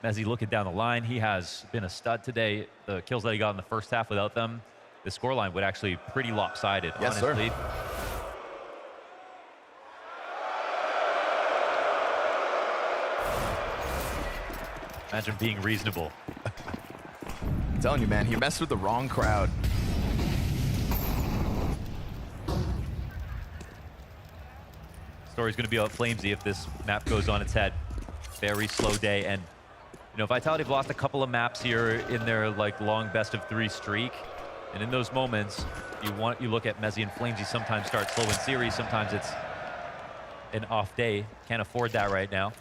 Speaker 20: Mezzy looking down the line, he has been a stud today. The kills that he got in the first half without them, the scoreline would actually pretty lopsided,
Speaker 24: yes,
Speaker 20: honestly.
Speaker 24: Sir.
Speaker 20: Imagine being reasonable.
Speaker 24: I'm telling you, man, he messed with the wrong crowd.
Speaker 20: Story's going to be about Flamesy if this map goes on its head. Very slow day, and you know, Vitality have lost a couple of maps here in their like long best-of-3 streak, and in those moments, you look at Mezzy and Flamesy sometimes start slow in series, sometimes it's an off day. Can't afford that right now.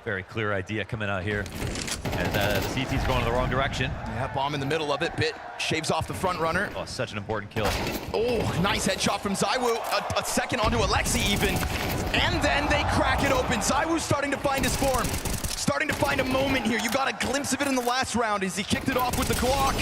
Speaker 20: Very clear idea coming out here. And the CT's going in the wrong direction.
Speaker 24: Yeah, bomb in the middle of it. Bit shaves off the front runner.
Speaker 20: Oh, such an important kill.
Speaker 24: Oh, nice headshot from Zywoo. A second onto Alexi even. And then they crack it open. Zywoo's starting to find his form. Starting to find a moment here. You got a glimpse of it in the last round as he kicked it off with the Glock.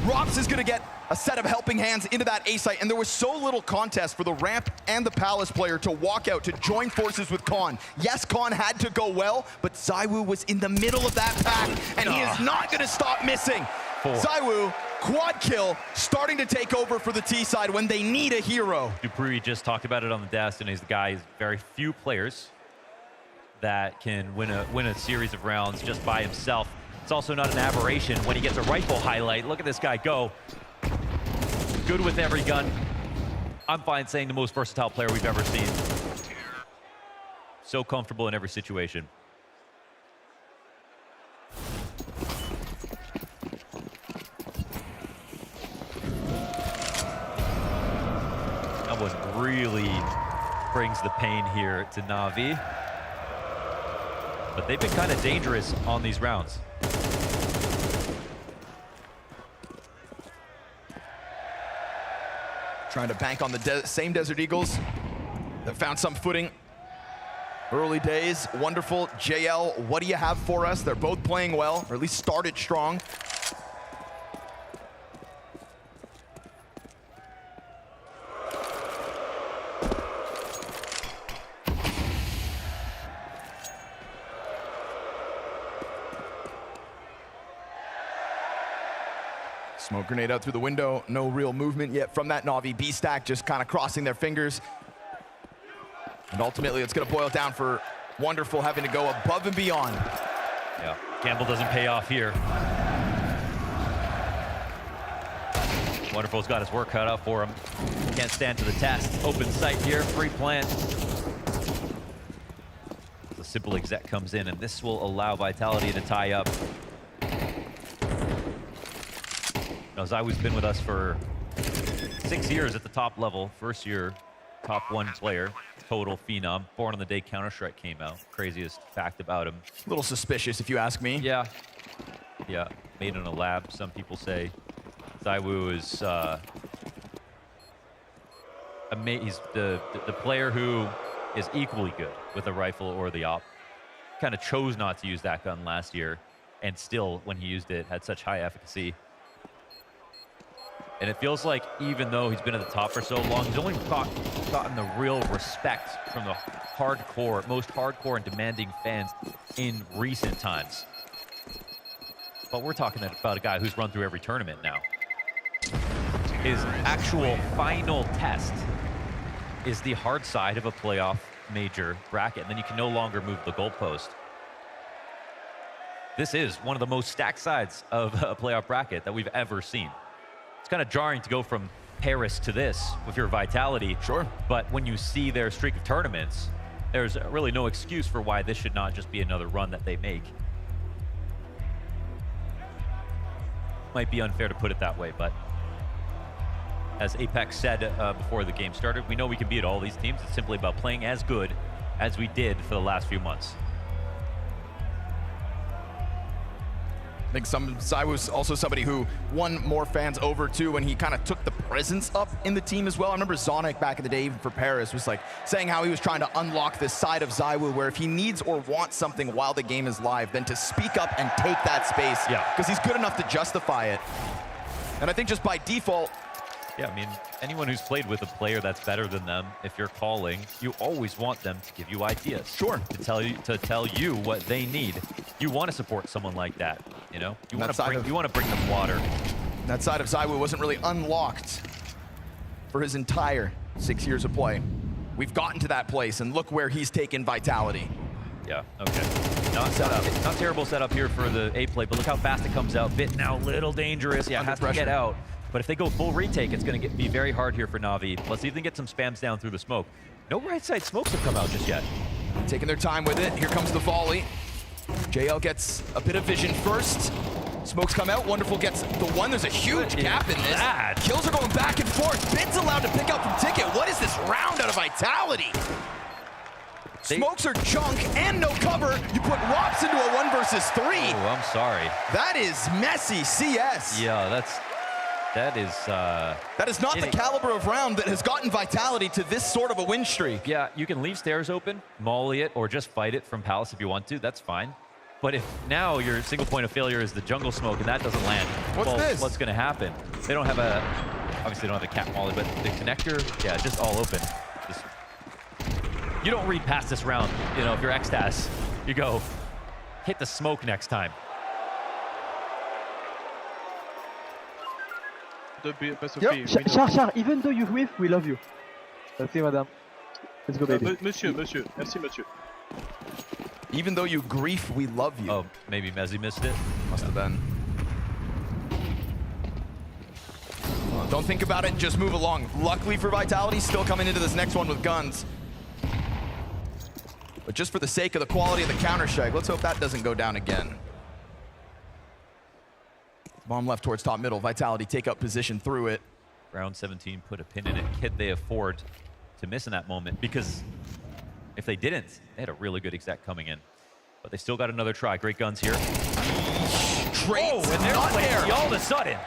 Speaker 24: Robs is gonna get a set of helping hands into that A site, and there was so little contest for the Ramp and the Palace player to walk out to join forces with Khan. Yes, Khan had to go well, but Zywoo was in the middle of that pack, and he is not gonna stop missing. Zywoo, quad kill, starting to take over for the T side when they need a hero.
Speaker 20: Dupree just talked about it on the Destiny. He's the guy, he's very few players that can win a series of rounds just by himself. It's also not an aberration when he gets a rifle highlight. Look at this guy go. Good with every gun. I'm fine saying the most versatile player we've ever seen. So comfortable in every situation. That one really brings the pain here to Na'Vi. But they've been kind of dangerous on these rounds.
Speaker 24: Trying to bank on the same Desert Eagles that found some footing. Early days, Wonderful. JL, what do you have for us? They're both playing well, or at least started strong. Smoke grenade out through the window. No real movement yet from that Na'Vi B stack, just kind of crossing their fingers. And ultimately, it's going to boil down for Wonderful having to go above and beyond
Speaker 20: Yeah, gamble doesn't pay off here. Wonderful's got his work cut out for him. Can't stand to the test. Open sight here, free plant. The simple exec comes in, and this will allow Vitality to tie up. Now, ZywOo's been with us for 6 years at the top level. First year, top 1 player, total phenom. Born on the day Counter-Strike came out. Craziest fact about him.
Speaker 24: A little suspicious, if you ask me.
Speaker 20: Yeah. Yeah, made in a lab, some people say. ZywOo is he's the player who is equally good with a rifle or the op. Kind of chose not to use that gun last year, and still, when he used it, had such high efficacy. And it feels like even though he's been at the top for so long, he's only gotten the real respect from the most hardcore and demanding fans in recent times. But we're talking about a guy who's run through every tournament now. His actual final test is the hard side of a playoff major bracket, and then you can no longer move the goalpost. This is one of the most stacked sides of a playoff bracket that we've ever seen. It's kind of jarring to go from Paris to this with your Vitality.
Speaker 24: Sure.
Speaker 20: But when you see their streak of tournaments, there's really no excuse for why this should not just be another run that they make. Might be unfair to put it that way, but as Apex said before the game started, we know we can beat all these teams. It's simply about playing as good as we did for the last few months.
Speaker 24: I think ZywOo's also somebody who won more fans over too when he kind of took the presence up in the team as well. I remember Zonic back in the day, even for Paris, was like saying how he was trying to unlock this side of ZywOo where if he needs or wants something while the game is live, then to speak up and take that space.
Speaker 20: Yeah.
Speaker 24: Because he's good enough to justify it. And I think just by default,
Speaker 20: yeah, I mean, anyone who's played with a player that's better than them, if you're calling, you always want them to give you ideas.
Speaker 24: Sure.
Speaker 20: To tell you what they need. You want to support someone like that, you know? You want to bring them water.
Speaker 24: That side of ZywOo wasn't really unlocked for his entire 6 years of play. We've gotten to that place, and look where he's taken Vitality.
Speaker 20: Yeah, okay. Not terrible setup here for the A play, but look how fast it comes out. Bit now, little dangerous. Yeah, has to get out. But if they go full retake, it's going to be very hard here for Na'Vi. Let's see if they can get some spams down through the smoke. No right side smokes have come out just yet.
Speaker 24: Taking their time with it. Here comes the volley. JL gets a bit of vision first. Smokes come out. Wonderful gets the one. There's a huge gap in this. Kills are going back and forth. Bid's allowed to pick out from Ticket. What is this round out of Vitality? Smokes are junk and no cover. You put Rops into a 1 versus 3.
Speaker 20: Oh, I'm sorry.
Speaker 24: That is messy CS.
Speaker 20: Yeah, that is
Speaker 24: not the caliber of round that has gotten Vitality to this sort of a win streak.
Speaker 20: Yeah, you can leave stairs open, molly it, or just fight it from Palace if you want to. That's fine. But if now your single point of failure is the jungle smoke and that doesn't land, what's going to happen? They don't have obviously they don't have a cat molly, but the connector, yeah, just all open. You don't read past this round, you know, if you're Xtas. You go, hit the smoke next time.
Speaker 11: Char, even though you whiff, we love you. Merci, madame. Let's go, baby.
Speaker 12: Monsieur. Merci, monsieur.
Speaker 24: Even though you grief, we love you.
Speaker 20: Oh, maybe Mezzy missed it?
Speaker 24: Must have been. Don't think about it, just move along. Luckily for Vitality, still coming into this next one with guns. But just for the sake of the quality of the Counter-Strike, let's hope that doesn't go down again. Bomb left towards top middle. Vitality take up position through it.
Speaker 20: Round 17 put a pin in it. Could they afford to miss in that moment? Because if they didn't, they had a really good exec coming in. But they still got another try. Great guns here.
Speaker 24: Great.
Speaker 20: Oh, and they're
Speaker 24: not there.
Speaker 20: all of a sudden.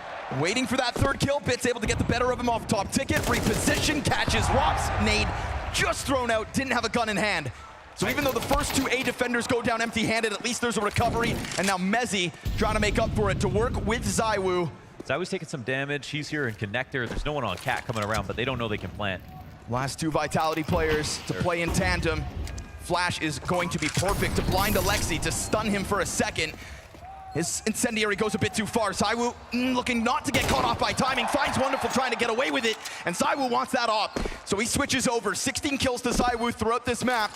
Speaker 24: Waiting for that third kill. Bit's able to get the better of him off top. Ticket, reposition, catches Rops. Nade just thrown out, didn't have a gun in hand. So even though the first two A defenders go down empty-handed, at least there's a recovery. And now Mezzy trying to make up for it to work with ZywOo.
Speaker 20: ZywOo's taking some damage. He's here in connector. There's no one on cat coming around, but they don't know they can plant.
Speaker 24: Last two Vitality players to play in tandem. Flash is going to be perfect to blind Alexi, to stun him for a second. His incendiary goes a bit too far. ZywOo looking not to get caught off by timing. Finds Wonderful trying to get away with it. And ZywOo wants that off. So he switches over. 16 kills to ZywOo throughout this map.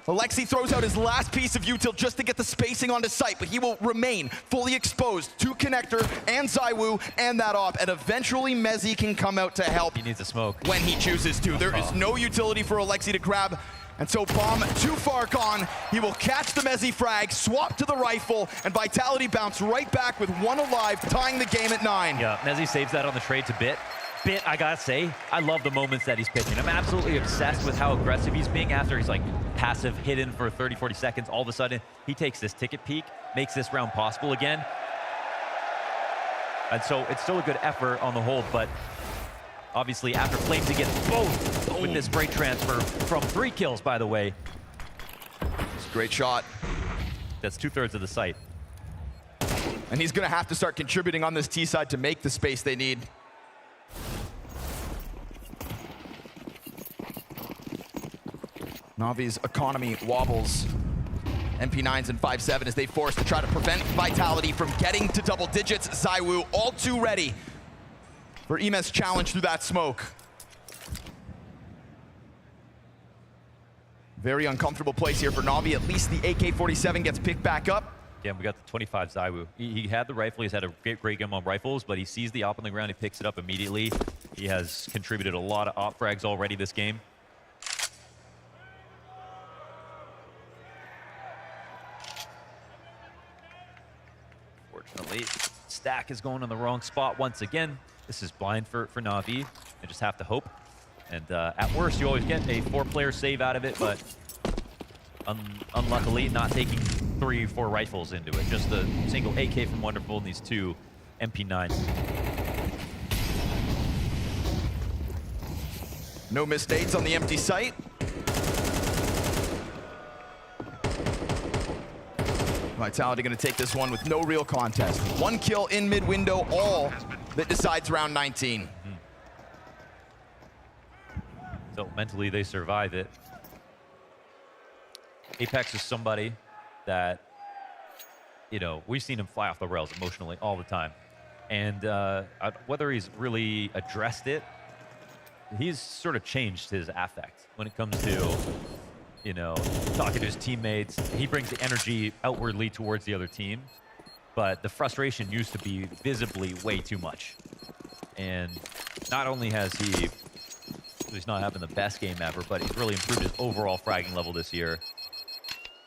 Speaker 24: Alexi throws out his last piece of util just to get the spacing onto site, but he will remain fully exposed to Connector and ZywOo and that op, and eventually Mezzi can come out to help.
Speaker 20: He needs a smoke.
Speaker 24: When he chooses to. There is no utility for Alexi to grab, and so Bomb too far gone. He will catch the Mezzi frag, swap to the rifle, and Vitality bounce right back with 1 alive, tying the game at 9.
Speaker 20: Yeah, Mezzi saves that on the trade to Bit. Bit, I gotta say, I love the moments that he's pitching. I'm absolutely obsessed with how aggressive he's being after he's like passive hidden for 30, 40 seconds. All of a sudden, he takes this ticket peek, makes this round possible again. And so it's still a good effort on the whole, but obviously after Flamesy gets both with this great transfer from 3 kills, by the way.
Speaker 24: It's a great shot.
Speaker 20: That's 2/3 of the site.
Speaker 24: And he's gonna have to start contributing on this T side to make the space they need. Navi's economy wobbles. MP9s and 5-7 as they force to try to prevent Vitality from getting to double digits. ZywOo all too ready for Emez challenge through that smoke. Very uncomfortable place here for Navi. At least the AK-47 gets picked back up.
Speaker 20: Yeah, we got the 25 ZywOo. He had the rifle, he's had a great game on rifles, but he sees the op on the ground, he picks it up immediately. He has contributed a lot of op frags already this game. Fortunately, Stack is going on the wrong spot once again. This is blind for Na'Vi. They just have to hope. And at worst, you always get a 4-player save out of it, but unluckily, not taking 3 or 4 rifles into it. Just the single AK from Wonderful and these 2 MP9s.
Speaker 24: No mistakes on the empty site. Vitality gonna take this one with no real contest. 1 kill in mid-window, all that decides round 19.
Speaker 20: So mentally, they survive it. Apex is somebody that, you know, we've seen him fly off the rails emotionally all the time. And whether he's really addressed it, he's sort of changed his affect when it comes to, you know, talking to his teammates. He brings the energy outwardly towards the other team, but the frustration used to be visibly way too much. And not only has he's not having the best game ever, but he's really improved his overall fragging level this year.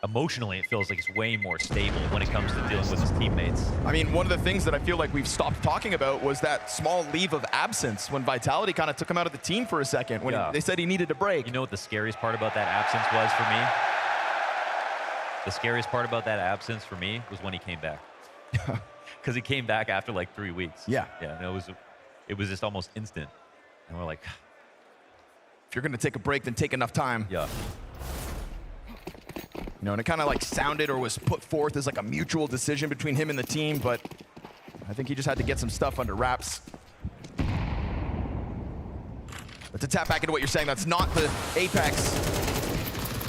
Speaker 20: Emotionally, it feels like he's way more stable when it comes to dealing with his teammates.
Speaker 24: I mean, one of the things that I feel like we've stopped talking about was that small leave of absence when Vitality kind of took him out of the team for a second when they said he needed a break.
Speaker 20: You know what the scariest part about that absence was for me? The scariest part about that absence for me was when he came back. Because he came back after like 3 weeks.
Speaker 24: Yeah.
Speaker 20: Yeah, and it was just almost instant. And we're like,
Speaker 24: if you're going to take a break, then take enough time.
Speaker 20: Yeah.
Speaker 24: You know, and it kind of like sounded or was put forth as like a mutual decision between him and the team, but I think he just had to get some stuff under wraps. But to tap back into what you're saying, that's not the Apex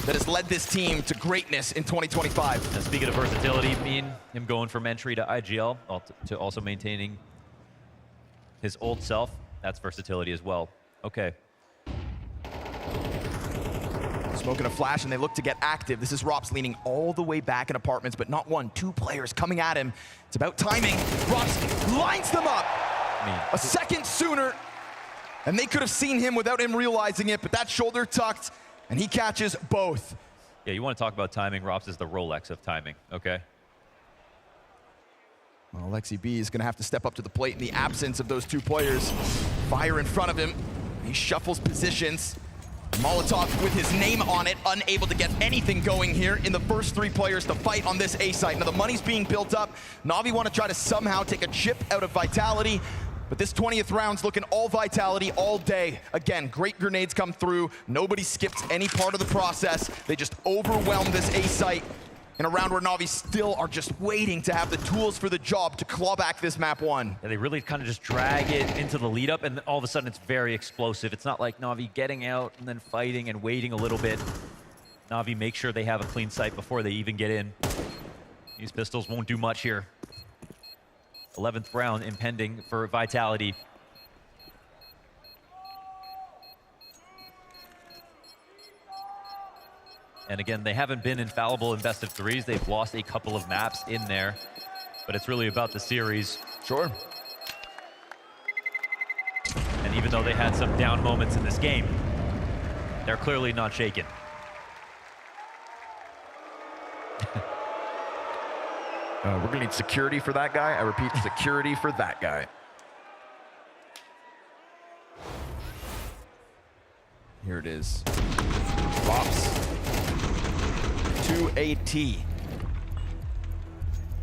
Speaker 24: that has led this team to greatness in 2025.
Speaker 20: And speaking of versatility, him going from entry to IGL to also maintaining his old self, that's versatility as well. Okay.
Speaker 24: Smoking a flash, and they look to get active. This is Rops leaning all the way back in apartments, but not 1, 2 players coming at him. It's about timing. Rops lines them up a second sooner, and they could have seen him without him realizing it, but that shoulder tucked, and he catches both.
Speaker 20: Yeah, you want to talk about timing. Rops is the Rolex of timing, okay?
Speaker 24: Well, Alexi B is going to have to step up to the plate in the absence of those 2 players. Fire in front of him. He shuffles positions. Molotov with his name on it, unable to get anything going here in the first 3 players to fight on this A site. Now the money's being built up. Na'Vi want to try to somehow take a chip out of Vitality, but this 20th round's looking all Vitality all day. Again, great grenades come through. Nobody skips any part of the process. They just overwhelm this A site in a round where Na'Vi still are just waiting to have the tools for the job to claw back this map 1.
Speaker 20: Yeah, they really kind of just drag it into the lead up, and all of a sudden it's very explosive. It's not like Na'Vi getting out and then fighting and waiting a little bit. Na'Vi make sure they have a clean sight before they even get in. These pistols won't do much here. 11th round impending for Vitality. And again, they haven't been infallible in best of threes. They've lost a couple of maps in there, but it's really about the series.
Speaker 24: Sure.
Speaker 20: And even though they had some down moments in this game, they're clearly not shaken.
Speaker 24: We're gonna need security for that guy. I repeat, security for that guy. Here it is. Drops to a T.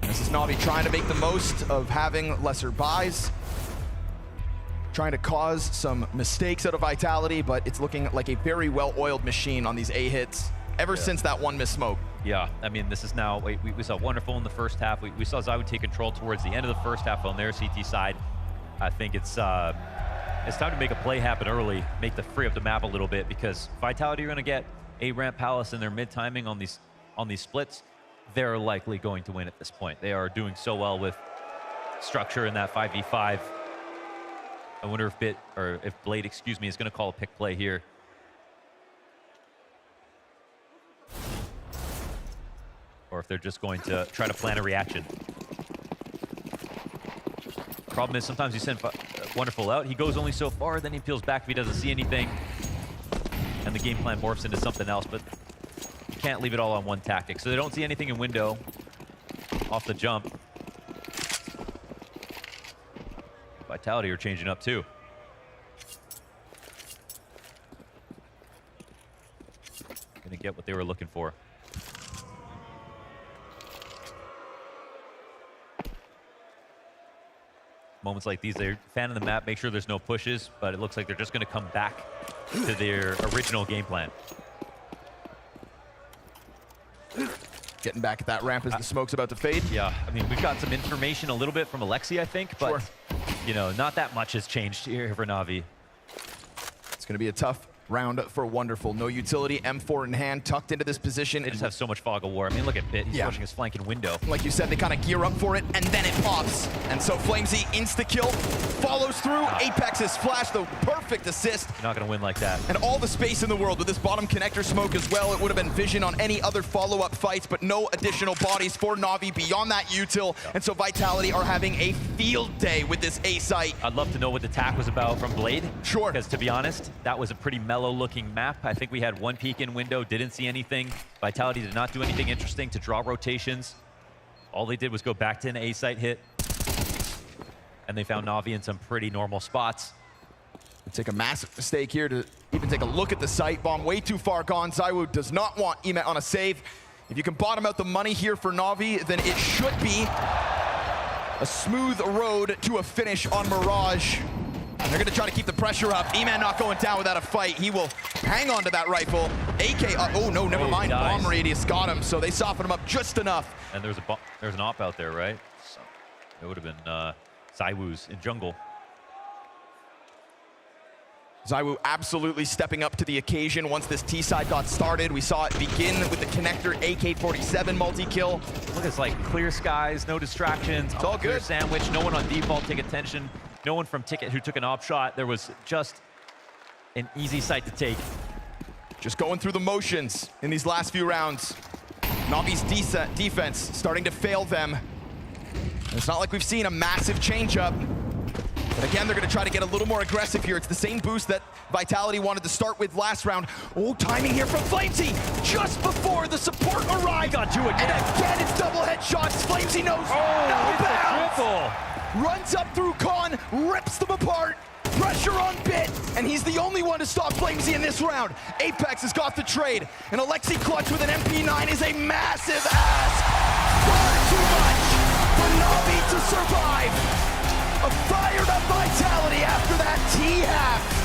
Speaker 24: This is Navi trying to make the most of having lesser buys. Trying to cause some mistakes out of Vitality, but it's looking like a very well-oiled machine on these A hits ever since that one missed smoke.
Speaker 20: Yeah, I mean, this is now, we saw Wonderful in the first half. We saw ZywOo take control towards the end of the first half on their CT side. I think it's time to make a play happen early, free up the map a little bit, because Vitality are going to get a ramp Palace in their mid-timing on these splits. They're likely going to win at this point. They are doing so well with structure in that 5v5. I wonder if Blade, excuse me, is going to call a pick play here. Or if they're just going to try to plan a reaction. Problem is, sometimes you send Wonderful out, he goes only so far, then he peels back if he doesn't see anything, and the game plan morphs into something else, but you can't leave it all on one tactic. So they don't see anything in window off the jump. Vitality are changing up too. Gonna get what they were looking for. Moments like these, they're fanning the map, make sure there's no pushes, but it looks like they're just going to come back to their original game plan.
Speaker 24: Getting back at that ramp as the smoke's about to fade.
Speaker 20: Yeah, I mean, we've got some information a little bit from Alexi, I think, but, you know, not that much has changed here for Navi.
Speaker 24: It's going to be a tough round for Wonderful. No utility, M4 in hand, tucked into this position.
Speaker 20: They just have so much fog of war. I mean, look at Bit. He's pushing his flanking window.
Speaker 24: Like you said, they kind of gear up for it, and then it pops. And so FaZe insta-kill, follows through. Apex's flash, the perfect assist.
Speaker 20: You're not going to win like that.
Speaker 24: And all the space in the world with this bottom connector smoke as well. It would have been vision on any other follow-up fights, but no additional bodies for Navi beyond that util.
Speaker 20: Yep.
Speaker 24: And so Vitality are having a field day with this A site.
Speaker 20: I'd love to know what the attack was about from Blade.
Speaker 24: Sure.
Speaker 20: Because to be honest, that was a pretty mellow-looking map. I think we had one peek in window, didn't see anything. Vitality did not do anything interesting to draw rotations. All they did was go back to an A site hit. And they found Navi in some pretty normal spots.
Speaker 24: Take a massive mistake here to even take a look at the site. Bomb way too far gone. ZywOo does not want Emet on a save. If you can bottom out the money here for Navi, then it should be a smooth road to a finish on Mirage. They're going to try to keep the pressure up. Emet not going down without a fight. He will hang on to that rifle. AK, oh no, never mind. Bomb radius got him, so they soften him up just enough.
Speaker 20: And there's an op out there, right? So it would have been ZywOo's in jungle.
Speaker 24: ZywOo absolutely stepping up to the occasion once this T-side got started. We saw it begin with the connector AK-47 multi-kill.
Speaker 20: Look, it's like clear skies, no distractions.
Speaker 24: It's all good.
Speaker 20: Sandwich, no one on default take attention. No one from Ticket who took an op shot. There was just an easy site to take.
Speaker 24: Just going through the motions in these last few rounds. Navi's defense starting to fail them. And it's not like we've seen a massive change-up. But again, they're going to try to get a little more aggressive here. It's the same boost that Vitality wanted to start with last round. Oh, timing here from FaZe just before the support arrived.
Speaker 20: Got to again.
Speaker 24: And again, it's double headshots. FaZe knows no bounds. Runs up through Con, rips them apart. Pressure on Bit, and he's the only one to stop FaZe in this round. Apex has got the trade, and Alexi clutch with an MP9 is a massive ask. Far too much for Navi to survive. A fired up Vitality after that T-half.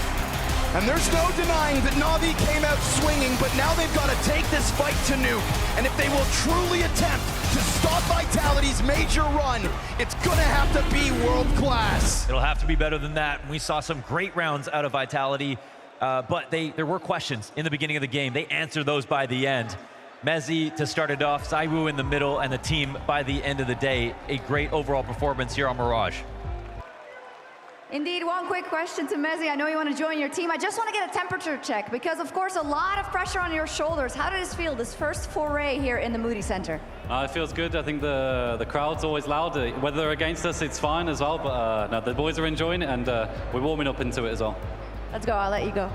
Speaker 24: And there's no denying that Navi came out swinging, but now they've got to take this fight to Nuke. And if they will truly attempt to stop Vitality's major run, it's gonna have to be world class.
Speaker 20: It'll have to be better than that. We saw some great rounds out of Vitality, but there were questions in the beginning of the game. They answered those by the end. Mezzi to start it off, ZywOo in the middle, and the team by the end of the day. A great overall performance here on Mirage.
Speaker 9: Indeed, one quick question to Mezzi. I know you want to join your team. I just want to get a temperature check because, of course, a lot of pressure on your shoulders. How did this feel, this first foray here in the Moody Center?
Speaker 23: It feels good. I think the crowd's always loud. Whether they're against us, it's fine as well. But no, the boys are enjoying it, and we're warming up into it as well.
Speaker 9: Let's go. I'll let you go.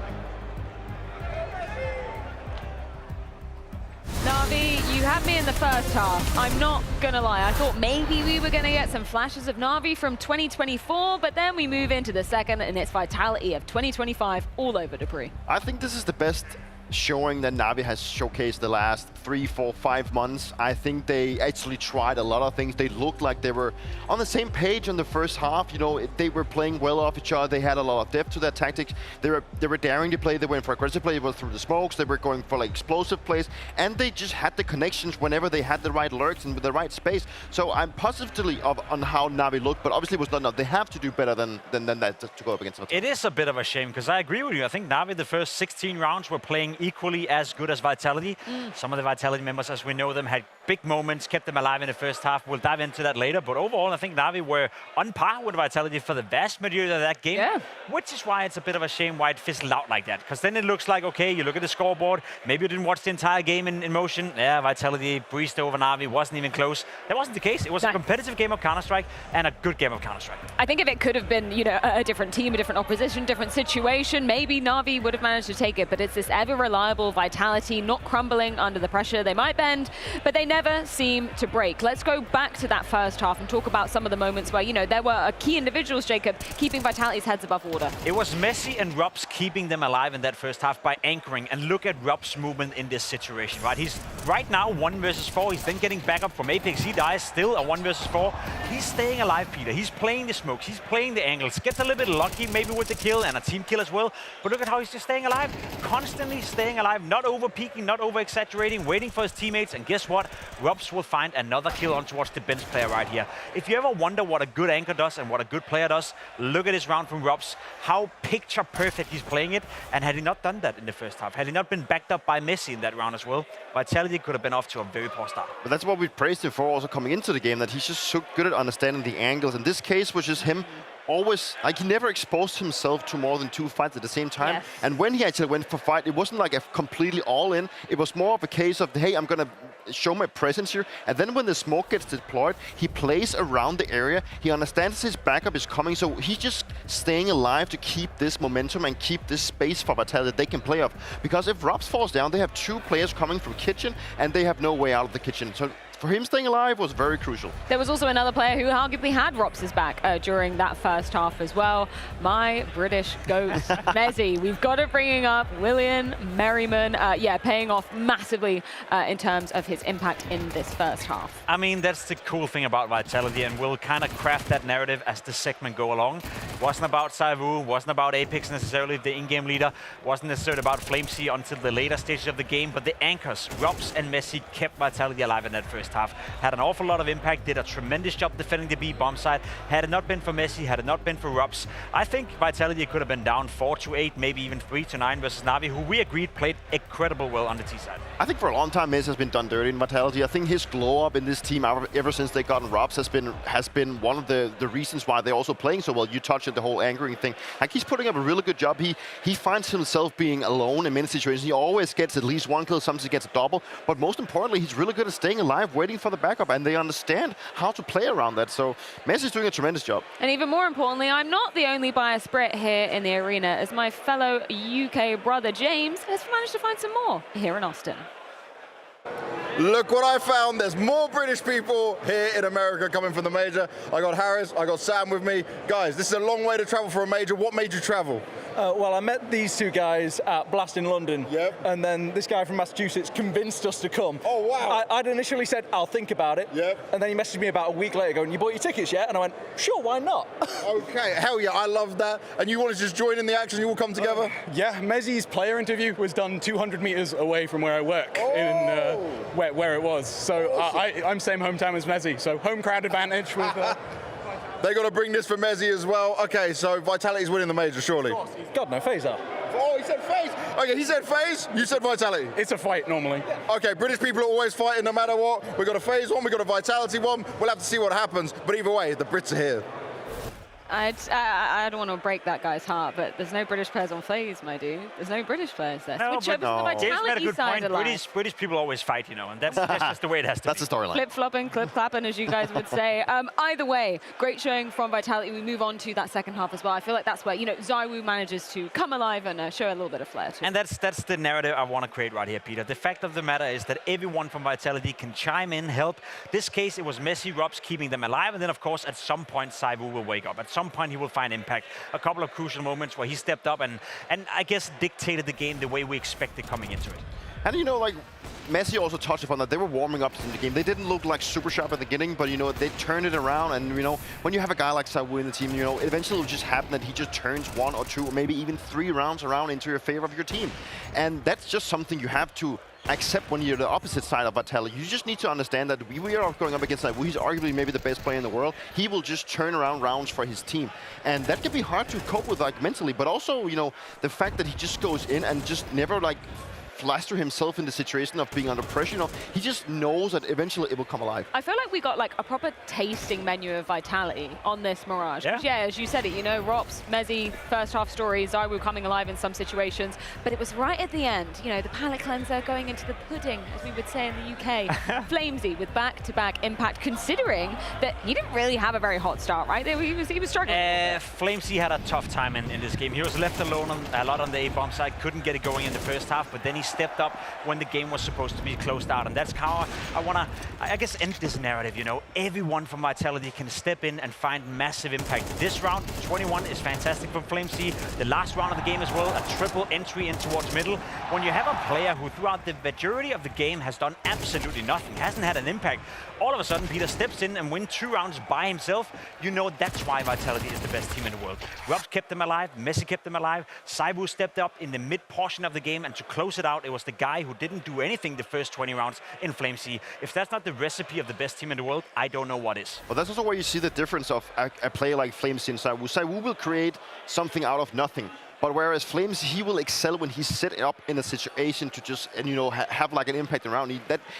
Speaker 2: Na'Vi, you had me in the first half. I'm not gonna lie, I thought maybe we were gonna get some flashes of Na'Vi from 2024, but then we move into the second and it's Vitality of 2025 all over Dupree.
Speaker 1: I think this is the best showing that Na'Vi has showcased the last 3, 4, 5 months. I think they actually tried a lot of things. They looked like they were on the same page in the first half. You know, they were playing well off each other. They had a lot of depth to their tactics. They were daring to play. They went for aggressive play through the smokes. They were going for like explosive plays, and they just had the connections whenever they had the right lurks and with the right space. So I'm positively on how Na'Vi looked, but obviously it was not enough. They have to do better than that to go up against them.
Speaker 3: It is a bit of a shame because I agree with you. I think Na'Vi the first 16 rounds were playing equally as good as Vitality. Some of the Vitality members, as we know them, had big moments, kept them alive in the first half. We'll dive into that later, but overall I think Na'Vi were on par with Vitality for the vast majority of that game, which is why it's a bit of a shame why it fizzled out like that, because then it looks like, okay, you look at the scoreboard, maybe you didn't watch the entire game in motion. Yeah, Vitality breezed over Na'Vi, wasn't even close. That wasn't the case. It was a competitive game of Counter-Strike and a good game of Counter-Strike.
Speaker 2: I think if it could have been, you know, a different team, a different opposition, different situation, maybe Na'Vi would have managed to take it, but it's this ever-reliable Vitality not crumbling under the pressure. They might bend, but they never seem to break. Let's go back to that first half and talk about some of the moments where, you know, there were key individuals, Jacob, keeping Vitality's heads above water.
Speaker 3: It was Messi and Robs keeping them alive in that first half by anchoring, and look at Robs' movement in this situation, right? He's right now 1 versus 4. He's then getting back up from Apex. He dies, still a 1 versus 4. He's staying alive, Peter. He's playing the smokes. He's playing the angles. Gets a little bit lucky maybe with the kill and a team kill as well. But look at how he's just staying alive. Constantly staying alive, not over peaking, not over exaggerating, waiting for his teammates. And guess what? Robs will find another kill on towards the bench player right here. If you ever wonder what a good anchor does and what a good player does, look at this round from Robs. How picture perfect he's playing it. And had he not done that in the first half, had he not been backed up by Messi in that round as well, Vitality could have been off to a very poor start.
Speaker 1: But that's what we praised him for also coming into the game, that he's just so good at understanding the angles. In this case, was just him always, like, he never exposed himself to more than 2 fights at the same time. Yes. And when he actually went for fight, it wasn't like a completely all in. It was more of a case of, hey, I'm gonna show my presence here. And then when the smoke gets deployed, he plays around the area. He understands his backup is coming, so he's just staying alive to keep this momentum and keep this space for Vitality that they can play off. Because if Robs falls down, they have 2 players coming from kitchen, and they have no way out of the kitchen. So for him staying alive was very crucial.
Speaker 2: There was also another player who arguably had Robs' back during that first half as well. My British ghost, Mezzi. We've got to bring up William Merriman. Yeah, paying off massively in terms of his impact in this first half.
Speaker 3: I mean, that's the cool thing about Vitality, and we'll kind of craft that narrative as the segment go along. It wasn't about Saivu, wasn't about Apex necessarily, the in-game leader, wasn't necessarily about Flamesea until the later stages of the game, but the anchors, Robs and Messi, kept Vitality alive in that first half. Had an awful lot of impact, did a tremendous job defending the B bomb side. Had it not been for Messi, had it not been for Robs, I think Vitality could have been down 4-8, maybe even 3-9 versus Na'Vi, who we agreed played incredible well on the T side.
Speaker 1: I think for a long time, Messi has been done dirty in Vitality. I think his glow up in this team ever since they got Robs has been one of the reasons why they're also playing so well. You touched on the whole anchoring thing. Like, he's putting up a really good job. He finds himself being alone in many situations. He always gets at least 1 kill, sometimes he gets a double. But most importantly, he's really good at staying alive, waiting for the backup, and they understand how to play around that. So Messi's doing a tremendous job.
Speaker 2: And even more importantly, I'm not the only biased Brit here in the arena, as my fellow UK brother James has managed to find some more here in Austin.
Speaker 4: Look what I found. There's more British people here in America coming from the major. I got Harris, I got Sam with me. Guys, this is a long way to travel for a major. What made you travel?
Speaker 12: Well, I met these 2 guys at Blast in London.
Speaker 4: Yep.
Speaker 12: And then this guy from Massachusetts convinced us to come.
Speaker 4: Oh, wow.
Speaker 12: I'd initially said, I'll think about it.
Speaker 4: Yep.
Speaker 12: And then he messaged me about a week later going, you bought your tickets yet? And I went, sure, why not?
Speaker 4: Okay, hell yeah, I love that. And you want to just join in the action, you all come together?
Speaker 12: Yeah, Mezzi's player interview was done 200 meters away from where I work, in where it was. So awesome. I'm same hometown as Mezzi, so home crowd advantage with...
Speaker 4: They got to bring this for Mezzi as well. Okay, so Vitality's winning the major, surely?
Speaker 12: God, no, FaZe are.
Speaker 4: Oh, he said FaZe. Okay, he said FaZe, you said Vitality.
Speaker 12: It's a fight normally.
Speaker 4: Okay, British people are always fighting no matter what. We got a FaZe one, we got a Vitality one. We'll have to see what happens. But either way, the Brits are here.
Speaker 2: I don't want to break that guy's heart, but there's no British players on FaZe, my dude. There's no British players there.
Speaker 3: No,
Speaker 2: Switch
Speaker 3: but
Speaker 2: over to the
Speaker 3: James made a
Speaker 2: Vitality
Speaker 3: good
Speaker 2: side
Speaker 3: point.
Speaker 2: alive.
Speaker 3: British people always fight, you know, and that's just the way it has to be.
Speaker 1: That's the storyline.
Speaker 2: Flip-flopping, clip-clapping, as you guys would say. Either way, great showing from Vitality. We move on to that second half as well. I feel like that's where, you know, ZywOo manages to come alive and show a little bit of flair too.
Speaker 3: And that's the narrative I want to create right here, Peter. The fact of the matter is that everyone from Vitality can chime in, help. This case, it was Messi, Robs keeping them alive, and then of course at some point ZywOo will wake up. At some point he will find impact. A couple of crucial moments where he stepped up and I guess dictated the game the way we expected coming into it.
Speaker 1: And you know, like, Messi also touched upon that. They were warming up in the game. They didn't look like super sharp at the beginning, but, you know, they turned it around. And, you know, when you have a guy like ZywOo in the team, you know, eventually it will just happen that he just turns 1 or 2 or maybe even 3 rounds around into your favor of your team. And that's just something you have to accept when you're the opposite side of Vitality. You just need to understand that we are going up against ZywOo. He's arguably maybe the best player in the world. He will just turn around rounds for his team. And that can be hard to cope with, like, mentally. But also, you know, the fact that he just goes in and just never, like, fluster himself in the situation of being under pressure. You know, he just knows that eventually it will come alive.
Speaker 2: I feel like we got like a proper tasting menu of Vitality on this Mirage.
Speaker 3: Yeah.
Speaker 2: Yeah, as you said it, you know, Rops, Mezzi, first half story, ZywOo coming alive in some situations, but it was right at the end, you know, the palate cleanser going into the pudding, as we would say in the UK. Flamesy with back-to-back impact, considering that he didn't really have a very hot start, right? He was struggling.
Speaker 3: Flamesy had a tough time in this game. He was left alone a lot on the A-bomb side, couldn't get it going in the first half, but then he stepped up when the game was supposed to be closed out. And that's how I want to, I guess, end this narrative, you know. Everyone from Vitality can step in and find massive impact. This round, 21, is fantastic from Flamesy. The last round of the game as well, a triple entry in towards middle. When you have a player who throughout the majority of the game has done absolutely nothing, hasn't had an impact, all of a sudden Peter steps in and wins 2 rounds by himself, you know that's why Vitality is the best team in the world. Robs kept them alive, Messi kept them alive, ZywOo stepped up in the mid portion of the game, and to close it out, it was the guy who didn't do anything the first 20 rounds in Flamesy. If that's not the recipe of the best team in the world, I don't know what is.
Speaker 1: But that's also where you see the difference of a player like Flamesy and ZywOo. ZywOo will create something out of nothing. But whereas Flames, he will excel when he's set up in a situation to just, and you know, have like an impact around.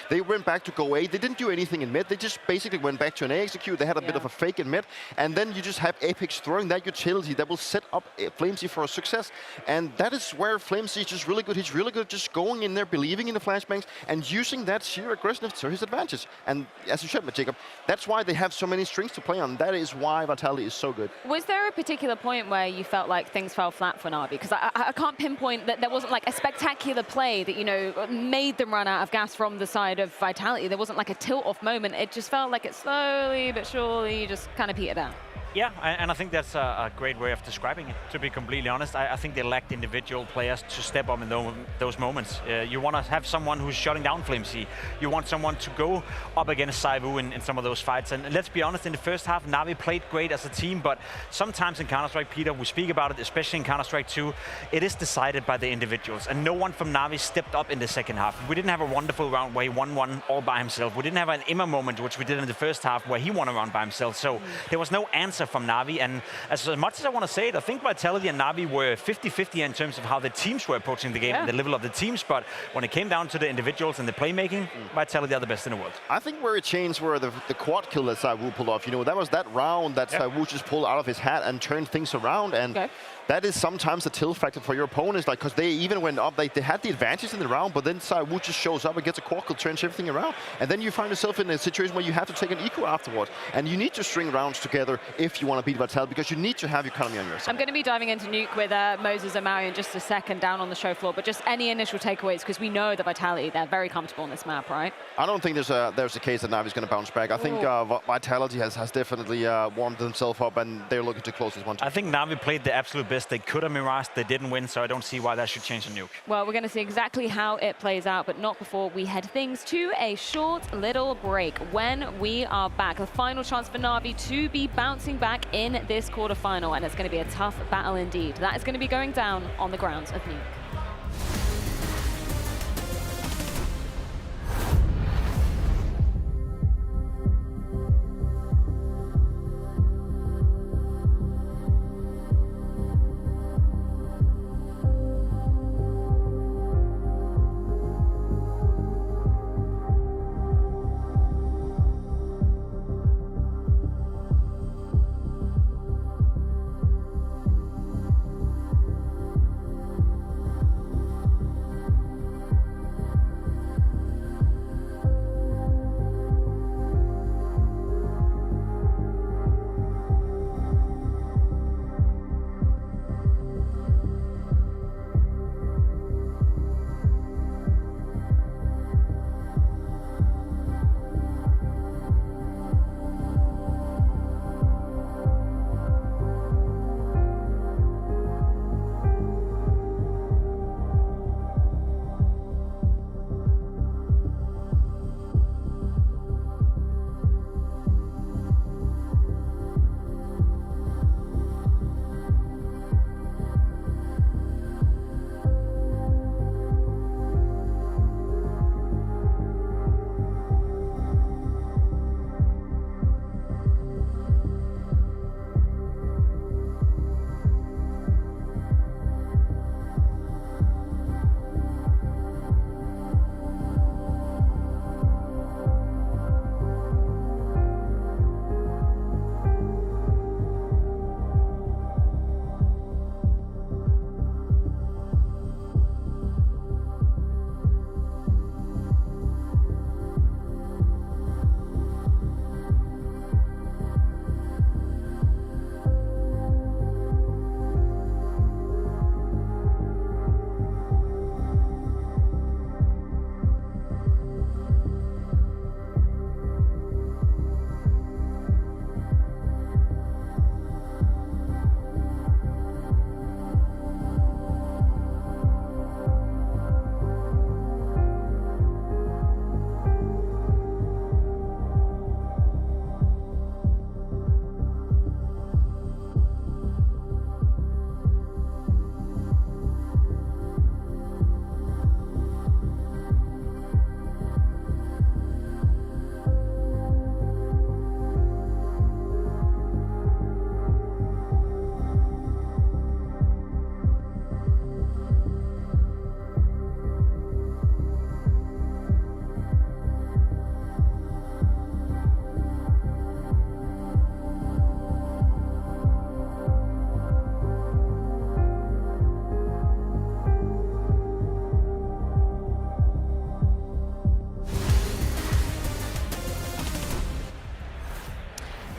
Speaker 1: They went back to go A. They didn't do anything in mid. They just basically went back to an A execute. They had a bit of a fake in mid. And then you just have Apex throwing that utility that will set up Flamesy for a success. And that is where Flamesy is just really good. He's really good just going in there, believing in the flashbangs, and using that sheer aggressiveness to his advantage. And as you said, Jacob, that's why they have so many strings to play on. That is why Vitality is so good.
Speaker 2: Was there a particular point where you felt like things fell flat for Navi? Because I can't pinpoint that there wasn't like a spectacular play that, you know, made them run out of gas from the side of Vitality. There wasn't like a tilt-off moment. It just felt like it slowly but surely just kind of petered out.
Speaker 3: Yeah, and I think that's a great way of describing it, to be completely honest. I think they lacked individual players to step up in those moments. You want to have someone who's shutting down Flamesy. You want someone to go up against ZywOo in some of those fights. And let's be honest, in the first half, Navi played great as a team, but sometimes in Counter-Strike, Peter, we speak about it, especially in Counter-Strike 2, it is decided by the individuals. And no one from Navi stepped up in the second half. We didn't have a wonderful round where he won one all by himself. We didn't have an Immer moment, which we did in the first half, where he won a round by himself. So there was no answer from Navi, and as much as I want to say it, I think Vitality and Navi were 50-50 in terms of how the teams were approaching the game and the level of the teams, but when it came down to the individuals and the playmaking, Vitality are the best in the world.
Speaker 1: I think where it changed were the quad kill that ZywOo pulled off. You know, that was that round that ZywOo just pulled out of his hat and turned things around, and that is sometimes a tilt factor for your opponents, like, because they even went up, they had the advantage in the round, but then ZywOo just shows up and gets a quad kill, turns everything around, and then you find yourself in a situation where you have to take an eco afterwards, and you need to string rounds together if you want to beat Vitality, because you need to have your economy on your side.
Speaker 2: I'm going to be diving into Nuke with Moses and Mario in just a second down on the show floor, but just any initial takeaways, because we know that Vitality, they're very comfortable on this map, right?
Speaker 1: I don't think there's a case that Navi's going to bounce back. I think Vitality has definitely warmed themselves up, and they're looking to close this one.
Speaker 3: I think Navi played the absolute best they could on Mirage. They didn't win, so I don't see why that should change the Nuke.
Speaker 2: Well, we're going to see exactly how it plays out, but not before we head things to a short little break. When we are back, the final chance for Navi to be bouncing back in this quarterfinal, and it's going to be a tough battle indeed. That is going to be going down on the grounds of Nuke.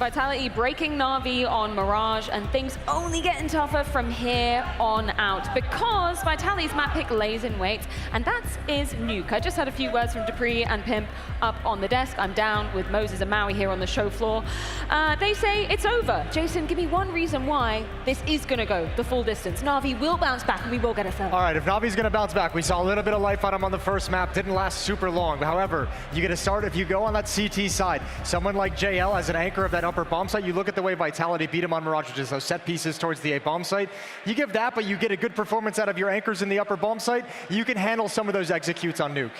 Speaker 2: Vitality breaking Na'Vi on Mirage, and things only getting tougher from here on out because Vitality's map pick lays in wait, and that is Nuke. I just had a few words from Dupree and Pimp up on the desk. I'm down with Moses and Maui here on the show floor. They say it's over. Jason, give me one reason why this is going to go the full distance. Na'Vi will bounce back and we will get a third.
Speaker 13: All right, if Na'Vi's going to bounce back, we saw a little bit of life on him on the first map. Didn't last super long. However, you get to start, if you go on that CT side, someone like JL as an anchor of that upper bomb site, you look at the way Vitality beat him on Mirage, which is those set pieces towards the A bomb site. You give that, but you get a good performance out of your anchors in the upper bomb site, you can handle some of those executes on Nuke.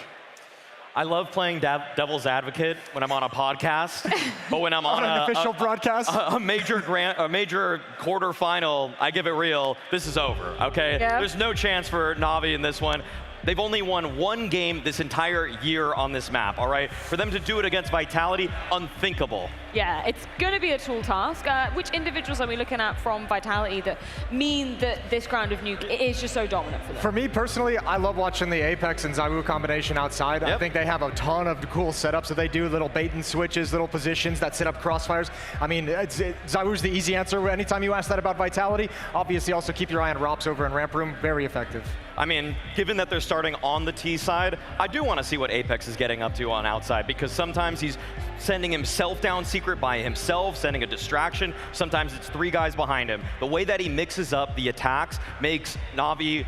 Speaker 14: I love playing devil's advocate when I'm on a podcast, but when I'm on
Speaker 13: an official broadcast,
Speaker 14: a major quarterfinal, I give it real. This is over. Okay,
Speaker 2: yeah.
Speaker 14: There's no chance for Na'Vi in this one. They've only won one game this entire year on this map, all right? For them to do it against Vitality, unthinkable.
Speaker 2: Yeah, it's going to be a tall task. Which individuals are we looking at from Vitality that mean that this round of Nuke is just so dominant for them?
Speaker 13: For me personally, I love watching the Apex and ZywOo combination outside. Yep. I think they have a ton of cool setups that they do, little bait and switches, little positions that set up crossfires. I mean, ZywOo's the easy answer. Anytime you ask that about Vitality, obviously also keep your eye on Rops over in Ramp Room. Very effective.
Speaker 14: I mean, given that they're starting on the T side, I do want to see what Apex is getting up to on outside, because sometimes he's sending himself down secret by himself, sending a distraction. Sometimes it's 3 guys behind him. The way that he mixes up the attacks makes Na'Vi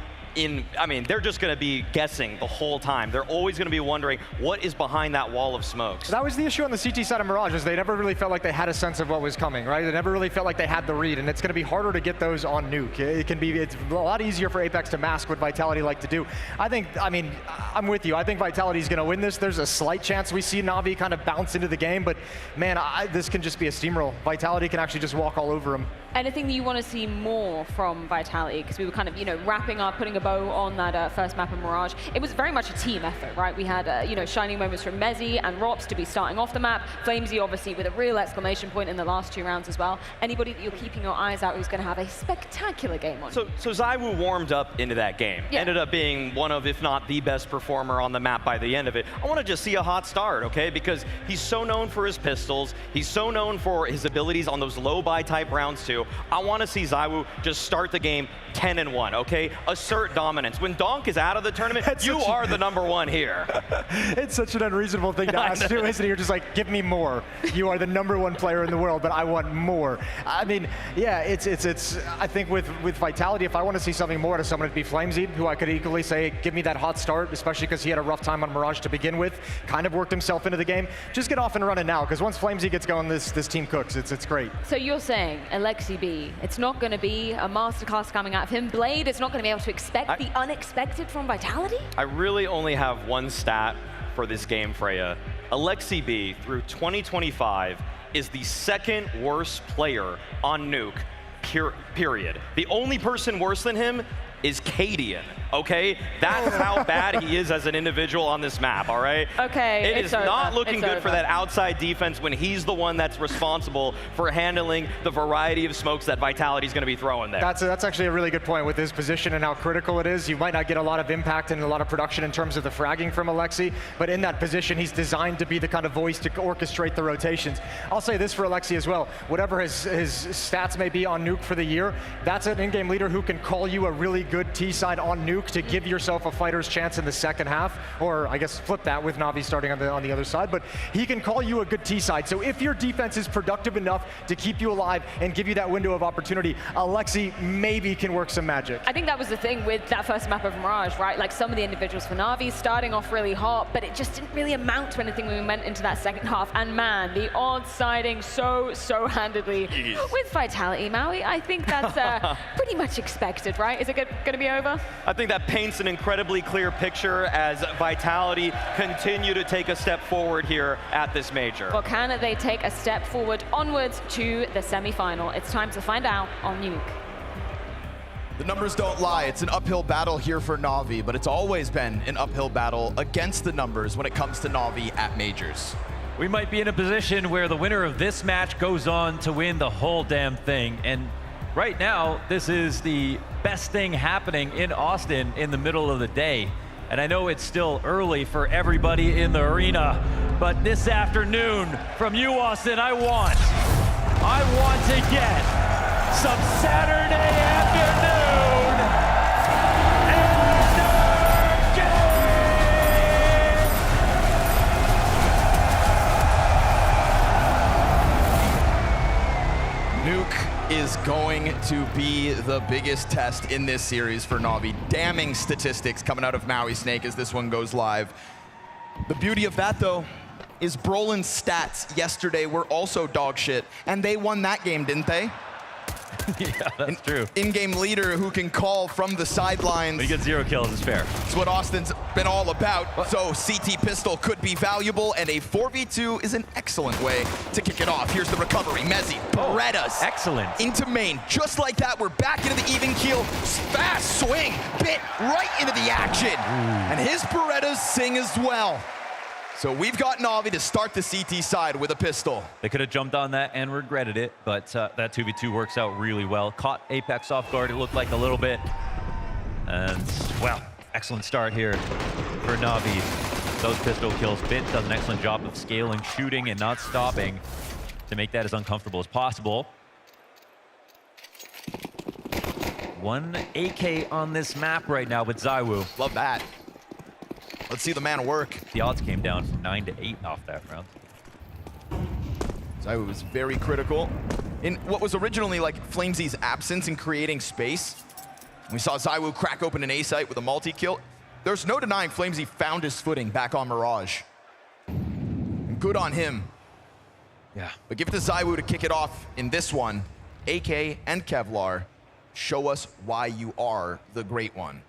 Speaker 14: they're just going to be guessing the whole time. They're always going to be wondering what is behind that wall of smokes.
Speaker 13: That was the issue on the CT side of Mirage, is they never really felt like they had a sense of what was coming, right? They never really felt like they had the read, and it's going to be harder to get those on Nuke. It's a lot easier for Apex to mask what Vitality like to do. I'm with you. I think Vitality's going to win this. There's a slight chance we see Na'Vi kind of bounce into the game, but man, this can just be a steamroll. Vitality can actually just walk all over them.
Speaker 2: Anything that you want to see more from Vitality? Because we were kind of, wrapping up, putting a bow on that first map of Mirage. It was very much a team effort, right? We had, shining moments from Mezzy and Rops to be starting off the map. Flamesy, obviously, with a real exclamation point in the last 2 rounds as well. Anybody that you're keeping your eyes out who's going to have a spectacular game on.
Speaker 14: So ZywOo warmed up into that game. Yeah. Ended up being one of, if not the best performer on the map by the end of it. I want to just see a hot start, okay? Because he's so known for his pistols. He's so known for his abilities on those low-buy type rounds, too. I want to see ZywOo just start the game 10-1, okay? Assert dominance. When Donk is out of the tournament, you are the #1 here.
Speaker 13: It's such an unreasonable thing to ask too, isn't it? You're just like, give me more. You are the #1 player in the world, but I want more. I mean, yeah, it's. I think with Vitality, if I want to see something more out of someone, it'd be Flamesy, who I could equally say, give me that hot start, especially because he had a rough time on Mirage to begin with. Kind of worked himself into the game. Just get off and running now, because once Flamesy gets going, this team cooks. It's great.
Speaker 2: So you're saying Alexi B, it's not going to be a masterclass coming out of him. Blade, it's not going to be able to expect the unexpected from Vitality?
Speaker 14: I really only have one stat for this game, Freya. Alexi B, through 2025, is the 2nd worst player on Nuke, period. The only person worse than him is Cadian, okay? That's how bad he is as an individual on this map, all right?
Speaker 2: Okay,
Speaker 14: It is not looking good for that outside defense when he's the one that's responsible for handling the variety of smokes that Vitality's going to be throwing there.
Speaker 13: That's actually a really good point with his position and how critical it is. You might not get a lot of impact and a lot of production in terms of the fragging from Alexi, but in that position, he's designed to be the kind of voice to orchestrate the rotations. I'll say this for Alexi as well. Whatever his stats may be on Nuke for the year, that's an in-game leader who can call you a really good T-side on Nuke to give yourself a fighter's chance in the second half, or I guess flip that with Na'Vi starting on the other side, but he can call you a good T-side. So if your defense is productive enough to keep you alive and give you that window of opportunity, Alexi maybe can work some magic.
Speaker 2: I think that was the thing with that first map of Mirage, right? Like some of the individuals for Na'Vi starting off really hot, but it just didn't really amount to anything when we went into that second half. And man, the odds siding so handedly with Vitality. Maui, I think that's pretty much expected, right? Is it going to be over?
Speaker 14: I think that paints an incredibly clear picture as Vitality continue to take a step forward here at this major.
Speaker 2: Well, can they take a step forward onwards to the semi-final? It's time to find out on Nuke.
Speaker 24: The numbers don't lie. It's an uphill battle here for Na'Vi, but it's always been an uphill battle against the numbers when it comes to Na'Vi at majors.
Speaker 20: We might be in a position where the winner of this match goes on to win the whole damn thing. And right now, this is the best thing happening in Austin in the middle of the day. And I know it's still early for everybody in the arena, but this afternoon, from you, Austin, I want I want to get some Saturday afternoon
Speaker 24: Nuke is going to be the biggest test in this series for Na'Vi. Damning statistics coming out of Maui Snake as this one goes live. The beauty of that, though, is Brolin's stats yesterday were also dog shit, and they won that game, didn't they?
Speaker 20: Yeah, that's true.
Speaker 24: In-game leader who can call from the sidelines.
Speaker 20: He gets 0 kills, is fair.
Speaker 24: It's what Austin's been all about. So CT pistol could be valuable, and a 4v2 is an excellent way to kick it off. Here's the recovery. Mezzi, Berettas.
Speaker 20: Excellent.
Speaker 24: Into main. Just like that, we're back into the even keel. Fast swing, bit right into the action. And his Berettas sing as well. So we've got Na'Vi to start the CT side with a pistol.
Speaker 20: They could have jumped on that and regretted it, but that 2v2 works out really well. Caught Apex off guard, it looked like a little bit. And, well, excellent start here for Na'Vi. Those pistol kills. Bit does an excellent job of scaling, shooting, and not stopping to make that as uncomfortable as possible. 1 AK on this map right now with ZywOo.
Speaker 24: Love that. Let's see the man work.
Speaker 20: The odds came down from 9 to 8 off that round.
Speaker 24: ZywOo was very critical in what was originally like Flamesy's absence in creating space. We saw ZywOo crack open an A site with a multi-kill. There's no denying Flamesy found his footing back on Mirage. And good on him.
Speaker 20: Yeah.
Speaker 24: But give it to ZywOo to kick it off in this one. AK and Kevlar, show us why you are the great one.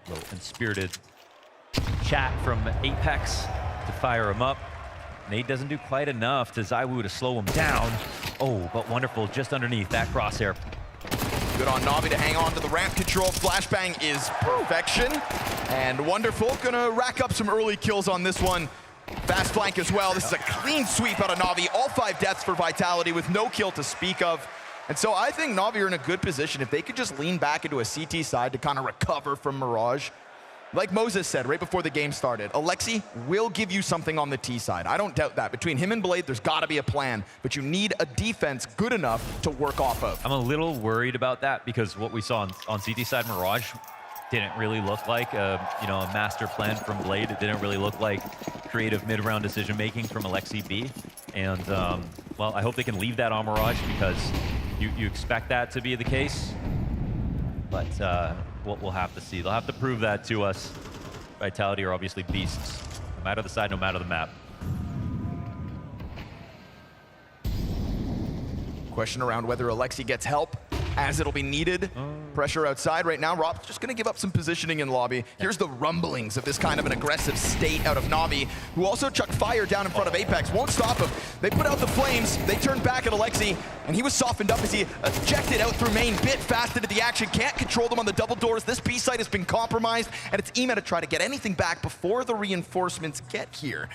Speaker 20: Little inspirited chat from Apex to fire him up. Nate doesn't do quite enough to ZywOo to slow him down. Oh, but wonderful just underneath that crosshair.
Speaker 24: Good on Na'Vi to hang on to the ramp control. Flashbang is perfection. And wonderful, gonna rack up some early kills on this one. Fast flank as well. This is a clean sweep out of Na'Vi. All 5 deaths for Vitality with no kill to speak of. And so I think Na'Vi are in a good position if they could just lean back into a CT side to kind of recover from Mirage. Like Moses said right before the game started, Alexi will give you something on the T side. I don't doubt that. Between him and Blade, there's got to be a plan, but you need a defense good enough to work off of.
Speaker 20: I'm a little worried about that because what we saw on CT side Mirage didn't really look like a master plan from Blade. It didn't really look like creative mid-round decision-making from Alexi B. And, well, I hope they can leave that on Mirage because you expect that to be the case. But we'll have to see. They'll have to prove that to us. Vitality are obviously beasts, no matter the side, no matter the map.
Speaker 24: Question around whether Alexi gets help as it'll be needed. Pressure outside right now. Rob's just gonna give up some positioning in lobby. Here's the rumblings of this kind of an aggressive state out of Na'Vi, who also chucked fire down in front of Apex. Won't stop him. They put out the flames. They turned back at Alexi, and he was softened up as he ejected out through main. Bit fast into the action. Can't control them on the double doors. This B site has been compromised, and it's Ema to try to get anything back before the reinforcements get here.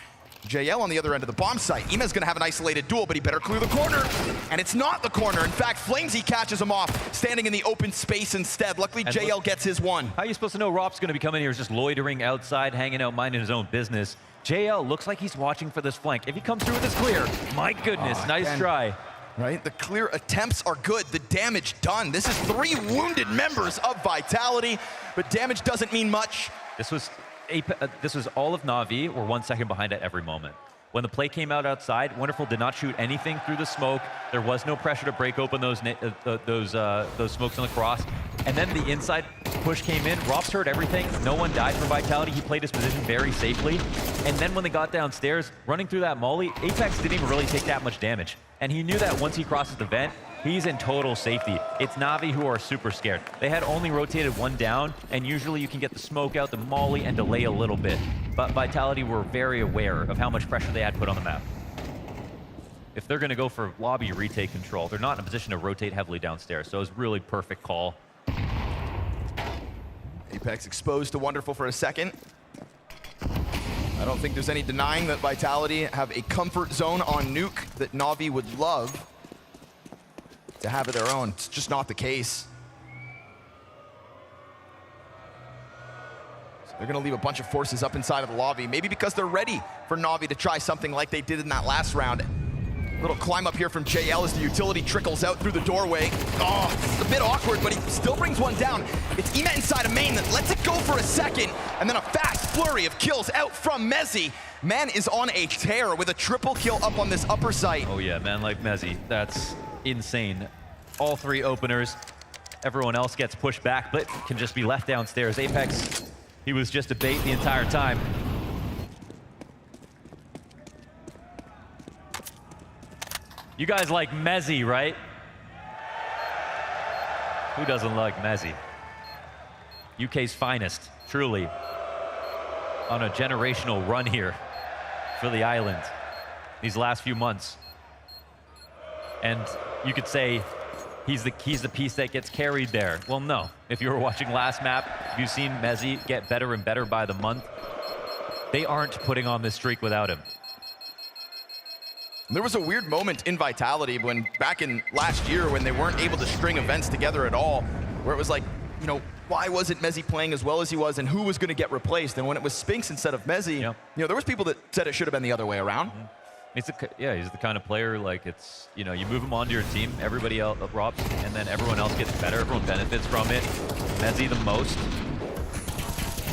Speaker 24: JL on the other end of the bomb site. Ema's gonna have an isolated duel, but he better clear the corner. And it's not the corner. In fact, Flamesy catches him off, standing in the open space instead. Luckily, and JL gets his one.
Speaker 20: How are you supposed to know Rob's gonna be coming here just loitering outside, hanging out, minding his own business? JL looks like he's watching for this flank. If he comes through with this clear, my goodness, nice try.
Speaker 24: Right, the clear attempts are good. The damage done. This is 3 wounded members of Vitality, but damage doesn't mean much.
Speaker 20: This was all of Na'Vi were 1 second behind at every moment. When the play came out outside, Wonderful did not shoot anything through the smoke. There was no pressure to break open those smokes on the cross. And then the inside push came in. Rob's heard everything. No one died for Vitality. He played his position very safely. And then when they got downstairs, running through that molly, Apex didn't even really take that much damage. And he knew that once he crosses the vent, he's in total safety. It's Na'Vi who are super scared. They had only rotated 1 down, and usually you can get the smoke out, the molly, and delay a little bit. But Vitality were very aware of how much pressure they had put on the map. If they're gonna go for lobby retake control, they're not in a position to rotate heavily downstairs, so it was really perfect call.
Speaker 24: Apex exposed to Wonderful for a second. I don't think there's any denying that Vitality have a comfort zone on Nuke that Na'Vi would love to have of their own. It's just not the case. They're going to leave a bunch of forces up inside of the lobby, maybe because they're ready for Na'Vi to try something like they did in that last round. Little climb up here from JL as the utility trickles out through the doorway. Oh, it's a bit awkward, but he still brings one down. It's Emet inside of main that lets it go for a second, and then a fast flurry of kills out from Mezzi. Man is on a tear with a triple kill up on this upper site.
Speaker 20: Oh yeah, man like Mezzi, that's insane. All 3 openers, everyone else gets pushed back, but can just be left downstairs. Apex, he was just a bait the entire time. You guys like Mezzi, right? Who doesn't like Mezzi? UK's finest, truly, on a generational run here for the island these last few months. And you could say he's the piece that gets carried there. Well, no. If you were watching last map, you've seen Mezzi get better and better by the month. They aren't putting on this streak without him.
Speaker 24: There was a weird moment in Vitality when back in last year when they weren't able to string events together at all, where it was like, you know, why wasn't Mezzi playing as well as he was and who was going to get replaced? And when it was Spinks instead of Mezzi, you know, there was people that said it should have been the other way around.
Speaker 20: He's the kind of player, like, it's, you know, you move him onto your team, everybody else drops, and then everyone else gets better, everyone benefits from it. Mezzi the most.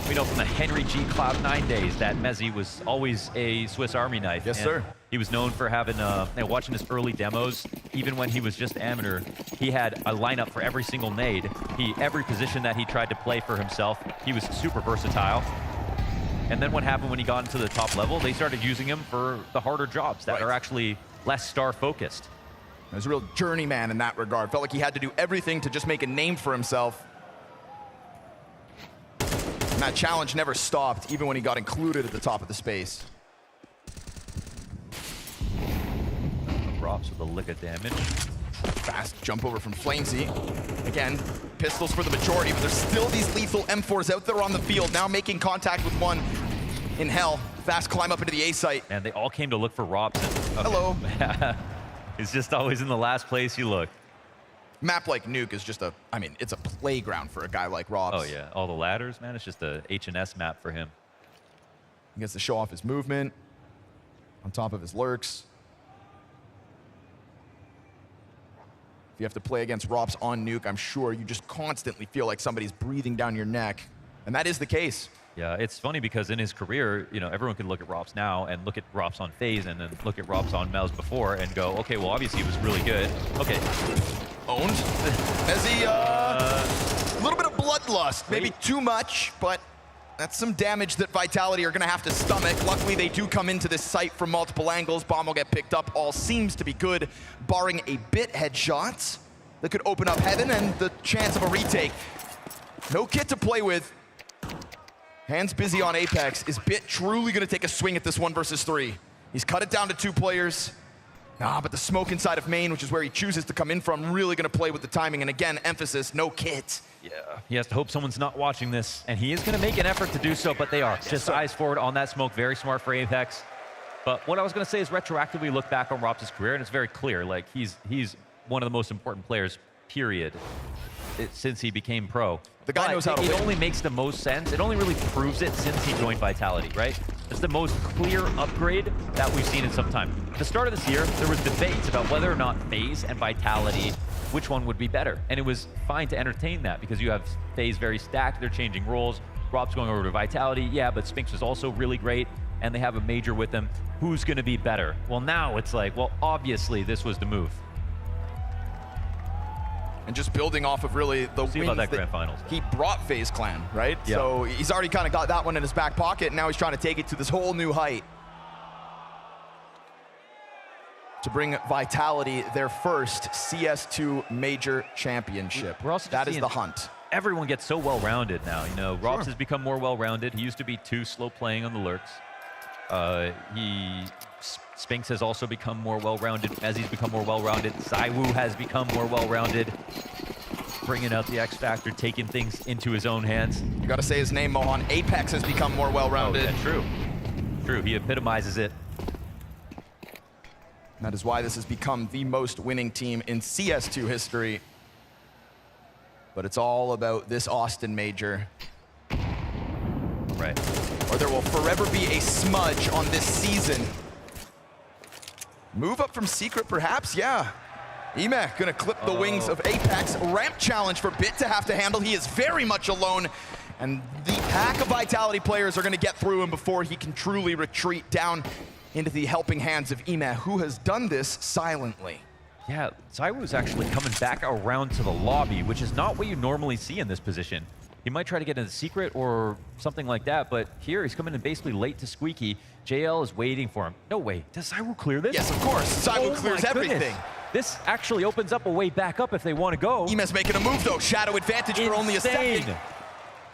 Speaker 20: We know from the Henry G Cloud9 days that Mezzi was always a Swiss Army knife.
Speaker 24: Yes, sir.
Speaker 20: He was known for having, watching his early demos, even when he was just amateur, he had a lineup for every single nade. Every position that he tried to play for himself, he was super versatile. And then what happened when he got into the top level, they started using him for the harder jobs that are actually less star-focused.
Speaker 24: He was a real journeyman in that regard. Felt like he had to do everything to just make a name for himself. And that challenge never stopped, even when he got included at the top of the space.
Speaker 20: Drops with a lick of damage.
Speaker 24: Fast jump over from Flamesy. Again, pistols for the majority, but there's still these lethal M4s out there on the field, now making contact with one in hell. Fast climb up into the A site.
Speaker 20: And they all came to look for Robson. Okay.
Speaker 24: Hello.
Speaker 20: It's just always in the last place you look.
Speaker 24: Map like Nuke is just it's a playground for a guy like Robs.
Speaker 20: Oh yeah, all the ladders, man, it's just a H&S map for him.
Speaker 24: He gets to show off his movement on top of his lurks. If you have to play against Robs on Nuke, I'm sure you just constantly feel like somebody's breathing down your neck. And that is the case.
Speaker 20: Yeah, it's funny because in his career, you know, everyone can look at Robs now and look at Robs on FaZe and then look at Robs on MongolZ before and go, okay, well, obviously he was really good. Okay.
Speaker 24: Owned. As he, a little bit of bloodlust, maybe too much, but that's some damage that Vitality are gonna have to stomach. Luckily, they do come into this site from multiple angles. Bomb will get picked up. All seems to be good, barring a bit headshots that could open up heaven and the chance of a retake. No kit to play with. Hands busy on Apex. Is Bit truly gonna take a swing at this 1 versus 3? He's cut it down to 2 players. But the smoke inside of main, which is where he chooses to come in from, really gonna play with the timing. And again, emphasis, no kit.
Speaker 20: Yeah, he has to hope someone's not watching this, and he is gonna make an effort to do so, but they are. Just eyes forward on that smoke, very smart for Apex. But what I was gonna say is retroactively look back on Robs' career, and it's very clear, like he's one of the most important players, period, since he became pro.
Speaker 24: The guy knows how to win.
Speaker 20: It only makes the most sense. It only really proves it since he joined Vitality, right? It's the most clear upgrade that we've seen in some time. At the start of this year, there was debates about whether or not FaZe and Vitality, which one would be better. And it was fine to entertain that because you have FaZe very stacked, they're changing roles. Rob's going over to Vitality, yeah, but Spinks was also really great, and they have a major with them. Who's gonna be better? Well, now it's like, well, obviously this was the move.
Speaker 24: And just building off of really the wins
Speaker 20: about that grand finals.
Speaker 24: He brought FaZe Clan, right?
Speaker 20: Yeah.
Speaker 24: So he's already kind of got that one in his back pocket, and now he's trying to take it to this whole new height. To bring Vitality their first CS2 major championship. That is the hunt.
Speaker 20: Everyone gets so well-rounded now. You know, Robs has become more well-rounded. He used to be too slow playing on the lurks. Spinks has also become more well-rounded. Mezzi's become more well-rounded. Zywoo has become more well-rounded. Bringing out the X Factor, taking things into his own hands.
Speaker 24: You gotta say his name, Mohan. Apex has become more well-rounded.
Speaker 20: Oh, yeah, true. True, he epitomizes it.
Speaker 24: That is why this has become the most winning team in CS2 history. But it's all about this Austin major.
Speaker 20: Right.
Speaker 24: Or there will forever be a smudge on this season. Move up from Secret, perhaps? Yeah. Ime gonna clip the wings of Apex. Ramp challenge for Bit to have to handle. He is very much alone. And the pack of Vitality players are gonna get through him before he can truly retreat down into the helping hands of Ime, who has done this silently.
Speaker 20: Yeah, ZywOo's actually coming back around to the lobby, which is not what you normally see in this position. He might try to get into Secret or something like that, but here he's coming in basically late to Squeaky. JL is waiting for him. No way, does ZywOo clear this?
Speaker 24: Yes, of course. ZywOo clears everything.
Speaker 20: Goodness. This actually opens up a way back up if they want to go.
Speaker 24: Ime's making a move though, shadow advantage for only a second.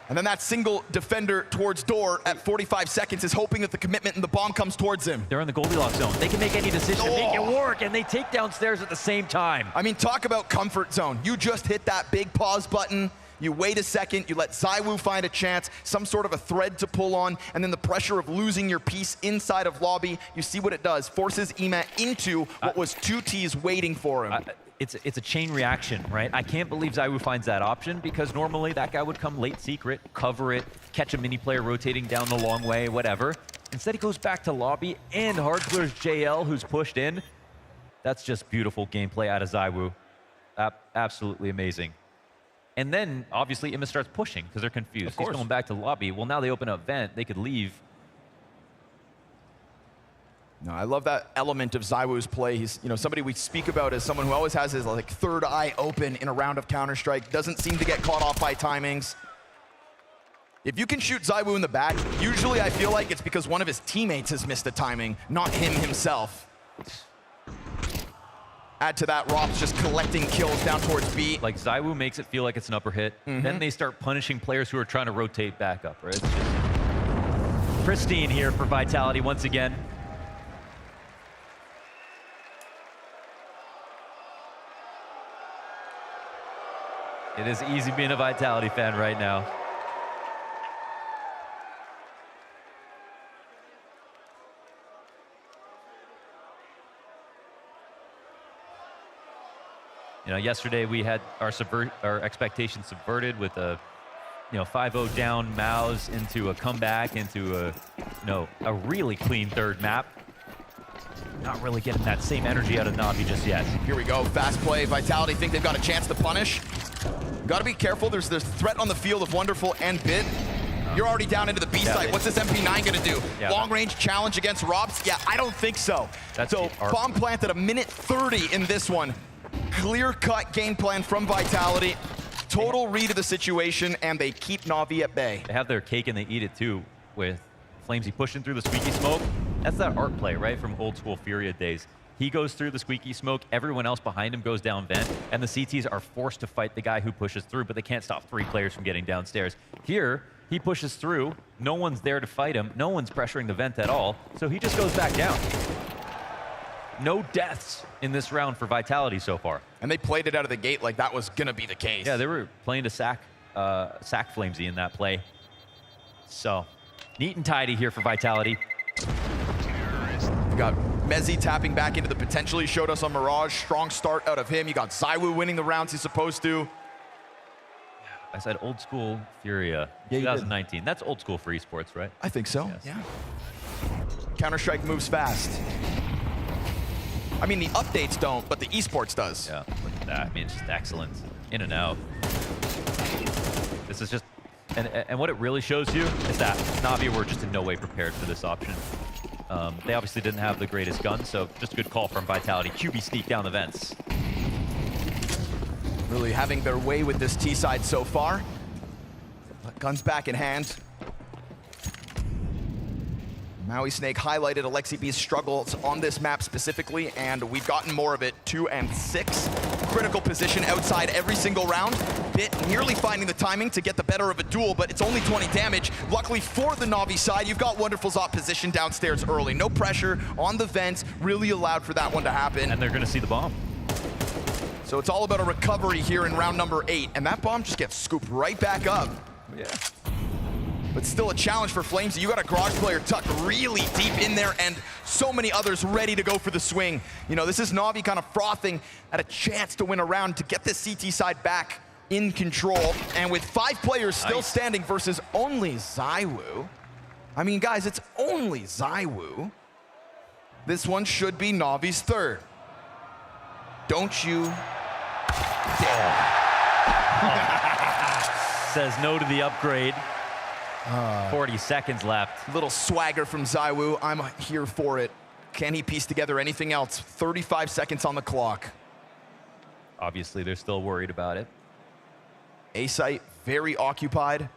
Speaker 24: And then that single defender towards door at 45 seconds is hoping that the commitment and the bomb comes towards him.
Speaker 20: They're in the Goldilocks zone. They can make any decision, make it work, and they take downstairs at the same time.
Speaker 24: I mean, talk about comfort zone. You just hit that big pause button. You wait a second, you let ZywOo find a chance, some sort of a thread to pull on, and then the pressure of losing your piece inside of lobby, you see what it does. Forces Ime into what was 2Ts waiting for him.
Speaker 20: It's a chain reaction, right? I can't believe ZywOo finds that option because normally that guy would come late Secret, cover it, catch a mini player rotating down the long way, whatever. Instead he goes back to lobby and hard clears JL, who's pushed in. That's just beautiful gameplay out of ZywOo. Absolutely amazing. And then, obviously, Ime starts pushing because they're confused. He's going back to the lobby. Well, now they open up vent. They could leave.
Speaker 24: No, I love that element of ZywOo's play. He's, somebody we speak about as someone who always has his third eye open in a round of Counter-Strike. Doesn't seem to get caught off by timings. If you can shoot ZywOo in the back, usually I feel like it's because one of his teammates has missed a timing, not him himself. Add to that, Rob's just collecting kills down towards B.
Speaker 20: Like, ZywOo makes it feel like it's an upper hit. Then they start punishing players who are trying to rotate back up, right? It's just pristine here for Vitality once again. It is easy being a Vitality fan right now. Yesterday we had our expectations subverted with a 5-0 down MongolZ into a comeback into a really clean third map. Not really getting that same energy out of Navi just yet.
Speaker 24: Here we go, fast play. Vitality think they've got a chance to punish. Got to be careful. There's threat on the field of Wonderful and Bit. You're already down into the B site. What's this MP9 gonna do? Long range challenge against Robs? Yeah, I don't think so. So bomb planted a minute 30 in this one. Clear-cut game plan from Vitality. Total read of the situation, and they keep Navi at bay.
Speaker 20: They have their cake and they eat it too, with Flamesy pushing through the squeaky smoke. That's that art play, right, from old school Furia days. He goes through the squeaky smoke, everyone else behind him goes down vent, and the CTs are forced to fight the guy who pushes through, but they can't stop 3 players from getting downstairs. Here, he pushes through, no one's there to fight him, no one's pressuring the vent at all, so he just goes back down. No deaths in this round for Vitality so far.
Speaker 24: And they played it out of the gate like that was gonna be the case.
Speaker 20: Yeah, they were playing to sack Flamesy in that play. So, neat and tidy here for Vitality.
Speaker 24: You got Mezzi tapping back into the potential he showed us on Mirage. Strong start out of him. You got ZywOo winning the rounds he's supposed to.
Speaker 20: I said old school Furia, 2019. That's old school for esports, right?
Speaker 24: I think so,
Speaker 20: yes.
Speaker 24: Yeah. Counter-Strike moves fast. I mean, the updates don't, but the esports does.
Speaker 20: Yeah, look at that. I mean, it's just excellent. In and out. This is just, and what it really shows you is that Navi were just in no way prepared for this option. They obviously didn't have the greatest gun, so just a good call from Vitality. QB sneak down the vents.
Speaker 24: Really having their way with this T side so far. But guns back in hand. Maui Snake highlighted Alexi B's struggles on this map specifically, and we've gotten more of it. 2 and 6. Critical position outside every single round. Bit nearly finding the timing to get the better of a duel, but it's only 20 damage. Luckily for the Navi side, you've got Wonderful's op position downstairs early. No pressure on the vents, really allowed for that one to happen.
Speaker 20: And they're gonna see the bomb.
Speaker 24: So it's all about a recovery here in round number 8, and that bomb just gets scooped right back up.
Speaker 20: Yeah.
Speaker 24: But still a challenge for Flames. You got a Garage player tucked really deep in there and so many others ready to go for the swing. This is Navi kind of frothing at a chance to win a round to get this CT side back in control, and with 5 players still standing versus only ZywOo. I mean, guys, it's only ZywOo. This one should be Navi's third. Don't you dare.
Speaker 20: Says no to the upgrade. 40 seconds left.
Speaker 24: Little swagger from ZywOo. I'm here for it. Can he piece together anything else? 35 seconds on the clock.
Speaker 20: Obviously, they're still worried about it.
Speaker 24: A-Site very occupied.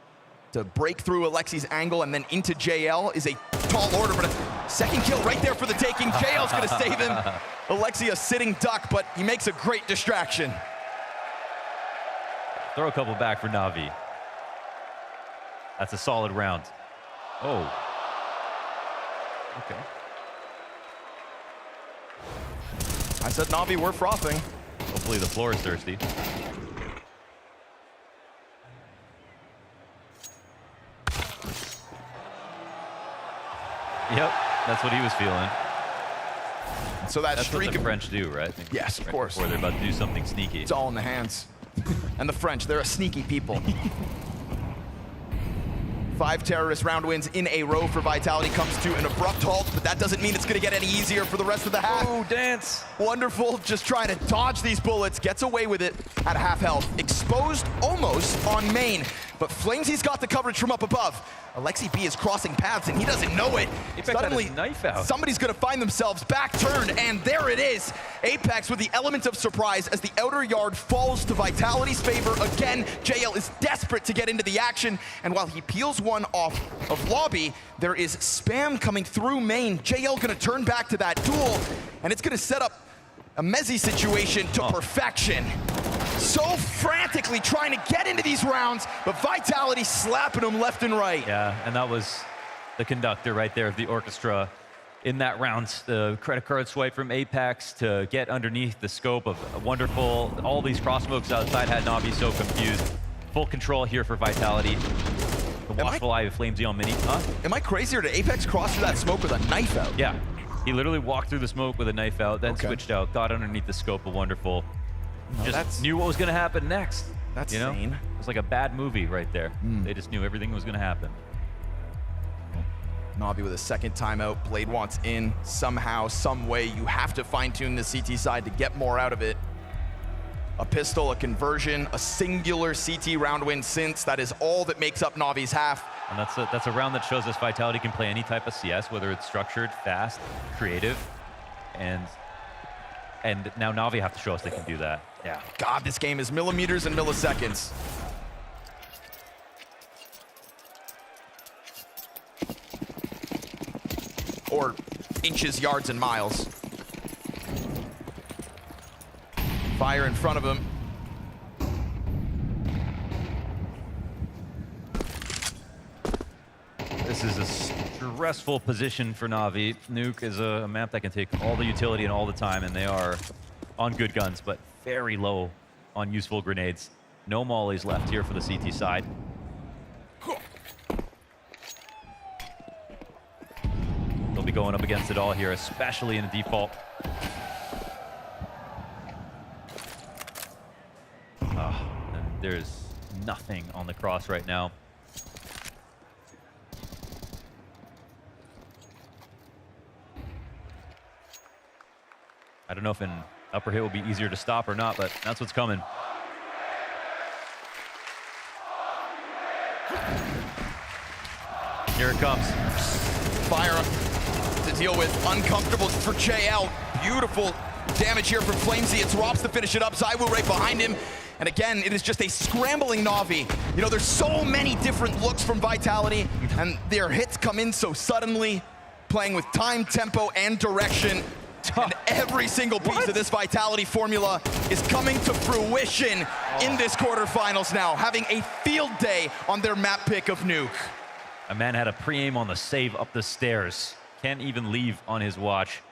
Speaker 24: To break through Alexi's angle and then into JL is a tall order, but a second kill right there for the taking. JL's gonna save him. Alexi a sitting duck, but he makes a great distraction.
Speaker 20: Throw a couple back for Navi. That's a solid round. Oh. Okay.
Speaker 24: I said Navi, we're frothing.
Speaker 20: Hopefully the floor is thirsty. Yep, that's what he was feeling.
Speaker 24: So that
Speaker 20: that's
Speaker 24: streak
Speaker 20: what the
Speaker 24: of
Speaker 20: French do, right?
Speaker 24: Yes, of course.
Speaker 20: Before they're about to do something sneaky.
Speaker 24: It's all in the hands. And the French, they're a sneaky people. 5 terrorist round wins in a row for Vitality comes to an abrupt halt, but that doesn't mean it's gonna get any easier for the rest of the half.
Speaker 20: Oh, dance.
Speaker 24: Wonderful, just trying to dodge these bullets, gets away with it at half health. Exposed almost on main, but Flamesy's got the coverage from up above. Alexi B is crossing paths and he doesn't know it. Suddenly,
Speaker 20: knife out.
Speaker 24: Somebody's gonna find themselves back turned, and there it is. Apex with the element of surprise as the outer yard falls to Vitality's favor again. JL is desperate to get into the action, and while he peels one off of lobby, there is spam coming through main. JL gonna turn back to that duel, and it's gonna set up a Mezzy situation to perfection. So frantically trying to get into these rounds, but Vitality slapping them left and right.
Speaker 20: Yeah, and that was the conductor right there of the orchestra in that round. The credit card swipe from Apex to get underneath the scope of wonderful. All these cross smokes outside had Navi so confused. Full control here for Vitality. The watchful eye of Flamesy on mini. Huh?
Speaker 24: Am I crazy, or did Apex cross through that smoke with a knife out?
Speaker 20: Yeah, he literally walked through the smoke with a knife out, then switched out, got underneath the scope of wonderful. Just knew what was going to happen next.
Speaker 24: That's
Speaker 20: you know?
Speaker 24: sane.
Speaker 20: It was like a bad movie right there. They just knew everything was going to happen.
Speaker 24: Navi with a second timeout. Blade wants in somehow, some way. You have to fine-tune the CT side to get more out of it. A pistol, a conversion, a singular CT round win since. That is all that makes up Navi's half.
Speaker 20: And that's a round that shows us Vitality can play any type of CS, whether it's structured, fast, creative, and now Navi have to show us they can do that. Yeah.
Speaker 24: God, this game is millimeters and milliseconds. Or inches, yards, and miles. Fire in front of him.
Speaker 20: This is a stressful position for Navi. Nuke is a map that can take all the utility and all the time, and they are on good guns, but very low on useful grenades. No mollies left here for the CT side. They'll be going up against it all here, especially in the default. And there's nothing on the cross right now. I don't know if an upper hit will be easier to stop or not, but that's what's coming. Here it comes.
Speaker 24: Fire to deal with. Uncomfortable for JL. Beautiful damage here from Flamesy. It's Rops to finish it up. ZywOo right behind him. And again, it is just a scrambling Navi. You know, there's so many different looks from Vitality, and their hits come in so suddenly, playing with time, tempo, and direction. And every single piece of this Vitality formula is coming to fruition in this quarterfinals now, having a field day on their map pick of Nuke.
Speaker 20: A man had a pre-aim on the save up the stairs. Can't even leave on his watch.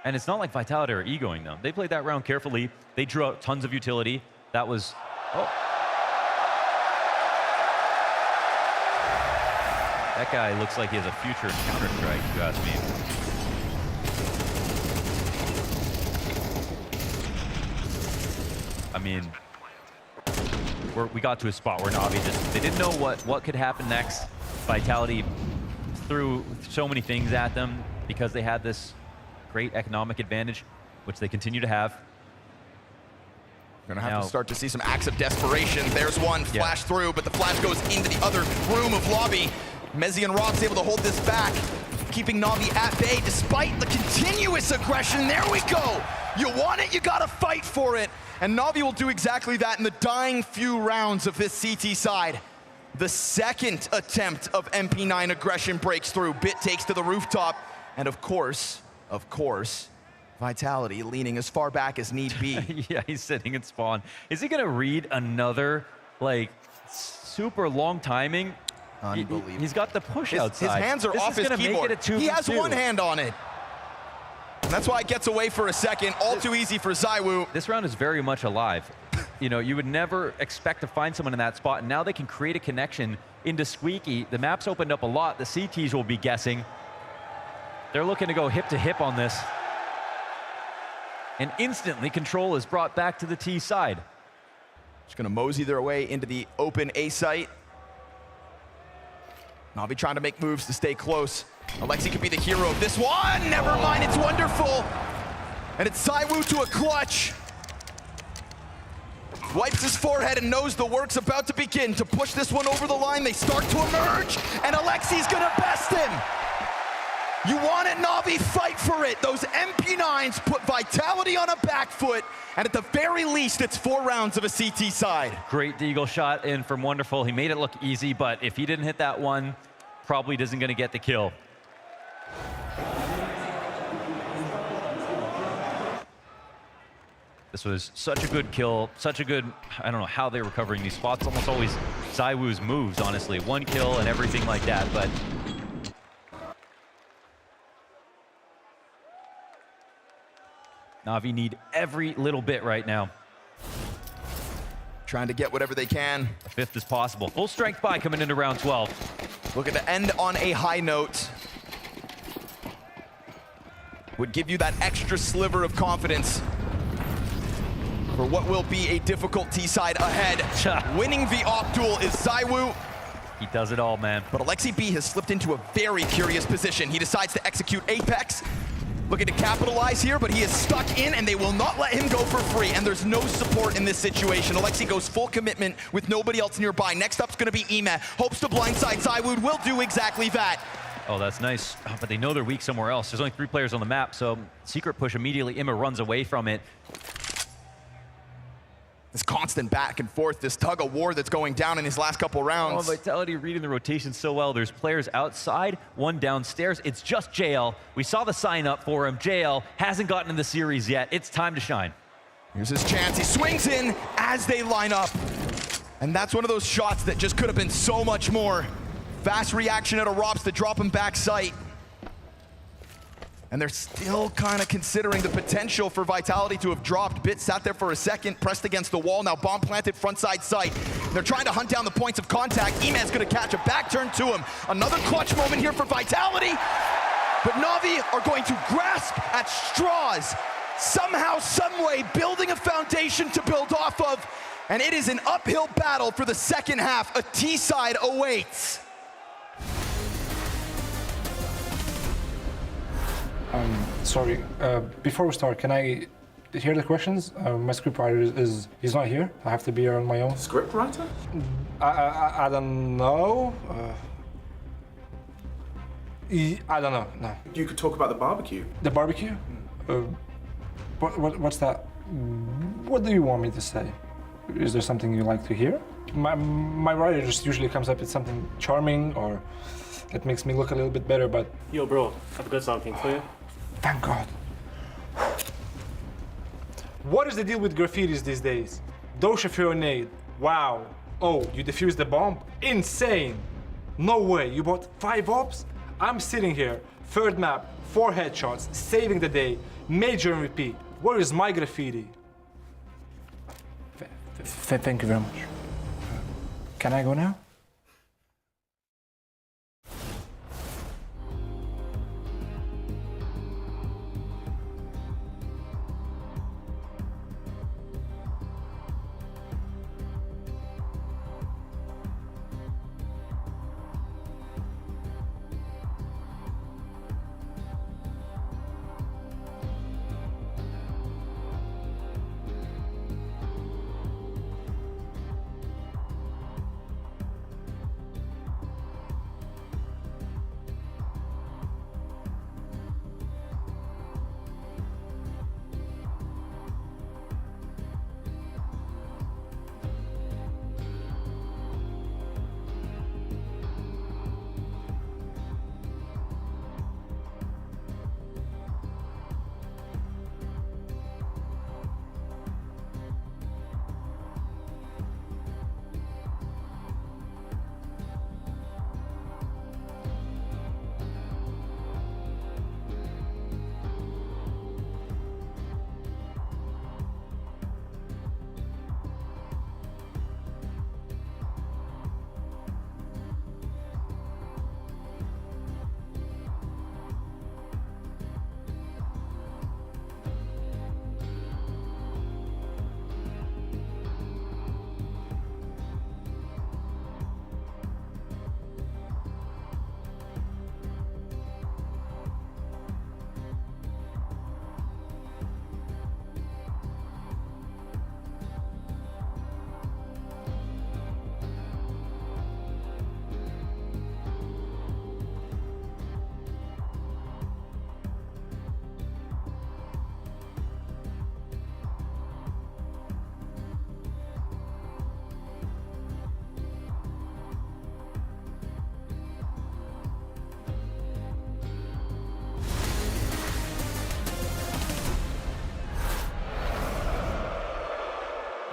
Speaker 20: And it's not like Vitality are egoing them. They played that round carefully. They drew out tons of utility. That was, That guy looks like he has a future in Counter-Strike, if you ask me. I mean, we got to a spot where Na'Vi just, they didn't know what could happen next. Vitality threw so many things at them because they had this great economic advantage, which they continue to have.
Speaker 24: We're gonna have to start to see some acts of desperation. There's one flash through, but the flash goes into the other room of lobby. Mezzi and Rob's able to hold this back, keeping Na'Vi at bay despite the continuous aggression. There we go. You want it, you gotta fight for it. And Na'Vi will do exactly that in the dying few rounds of this CT side. The second attempt of MP9 aggression breaks through. Bit takes to the rooftop. And of course, Vitality leaning as far back as need be.
Speaker 20: Yeah, he's sitting in spawn. Is he gonna read another, like, super long timing?
Speaker 24: Unbelievable.
Speaker 20: He's got the push outside.
Speaker 24: His hands are off his keyboard. He has one hand on it. And that's why it gets away for a second. All too easy for ZywOo.
Speaker 20: This round is very much alive. You know, you would never expect to find someone in that spot, and now they can create a connection into Squeaky. The map's opened up a lot. The CTs will be guessing. They're looking to go hip to hip on this. And instantly, control is brought back to the T side.
Speaker 24: Just gonna mosey their way into the open A site. Na'Vi trying to make moves to stay close. Alexi could be the hero of this one. Never mind, it's wonderful. And it's ZywOo to a clutch. Wipes his forehead and knows the work's about to begin. To push this one over the line, they start to emerge, and Alexi's gonna best him. You want it, Na'Vi, fight for it. Those MP9s put Vitality on a back foot, and at the very least, it's 4 rounds of a CT side.
Speaker 20: Great deagle shot in from Wonderful. He made it look easy, but if he didn't hit that one, probably isn't gonna get the kill. This was such a good kill, such a good, I don't know how they were covering these spots. Almost always ZywOo's moves, honestly. 1 kill and everything like that, but Na'Vi need every little bit right now.
Speaker 24: Trying to get whatever they can.
Speaker 20: A 5th is possible. Full strength buy coming into round 12.
Speaker 24: Looking to end on a high note. Would give you that extra sliver of confidence for what will be a difficult T-side ahead. Winning the op duel is ZywOo.
Speaker 20: He does it all, man.
Speaker 24: But Alexi B has slipped into a very curious position. He decides to execute Apex. Looking to capitalize here, but he is stuck in, and they will not let him go for free, and there's no support in this situation. Alexi goes full commitment with nobody else nearby. Next up's gonna be Ema. Hopes to blindside ZywOo, will do exactly that.
Speaker 20: Oh, that's nice. Oh, but they know they're weak somewhere else. There's only 3 players on the map, so secret push immediately. Ema runs away from it.
Speaker 24: This constant back and forth, this tug of war that's going down in his last couple rounds.
Speaker 20: Oh, Vitality reading the rotation so well. There's players outside, one downstairs. It's just JL. We saw the sign up for him. JL hasn't gotten in the series yet. It's time to shine.
Speaker 24: Here's his chance. He swings in as they line up. And that's one of those shots that just could have been so much more. Fast reaction out of Robs to drop him back sight. And they're still kind of considering the potential for Vitality to have dropped. Bit sat there for a second, pressed against the wall. Now bomb planted front side sight. They're trying to hunt down the points of contact. Eman's gonna catch a back turn to him. Another clutch moment here for Vitality. But Na'Vi are going to grasp at straws. Somehow, someway, building a foundation to build off of. And it is an uphill battle for the second half. A T-side awaits.
Speaker 6: Sorry, before we start, can I hear the questions? My scriptwriter he's not here. I have to be here on my own.
Speaker 15: Scriptwriter?
Speaker 6: I don't know. I don't know, no.
Speaker 15: You could talk about the barbecue.
Speaker 6: The barbecue? What's that? What do you want me to say? Is there something you like to hear? My writer just usually comes up with something charming or that makes me look a little bit better, but...
Speaker 16: Yo, bro, I've got something for you.
Speaker 6: Thank God. What is the deal with graffitis these days? Dosha Fionade. Wow. Oh, you defused the bomb? Insane. No way. You bought 5 ops? I'm sitting here. 3rd map, 4 headshots, saving the day. Major MVP. Where is my graffiti? Thank you very much. Can I go now?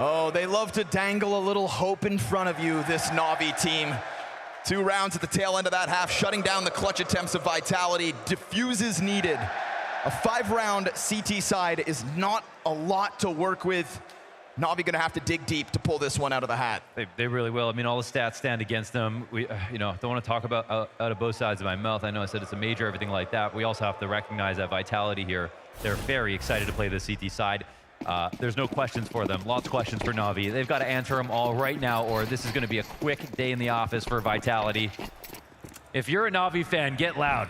Speaker 24: Oh, they love to dangle a little hope in front of you, this Na'Vi team. 2 rounds at the tail end of that half, shutting down the clutch attempts of Vitality. Diffuses needed. A 5-round CT side is not a lot to work with. Na'Vi gonna have to dig deep to pull this one out of the hat.
Speaker 20: They really will. I mean, all the stats stand against them. We, don't want to talk about out of both sides of my mouth. I know I said it's a major, everything like that. We also have to recognize that Vitality here, they're very excited to play the CT side. There's no questions for them. Lots of questions for Na'Vi. They've got to answer them all right now, or this is going to be a quick day in the office for Vitality. If you're a Na'Vi fan, get loud.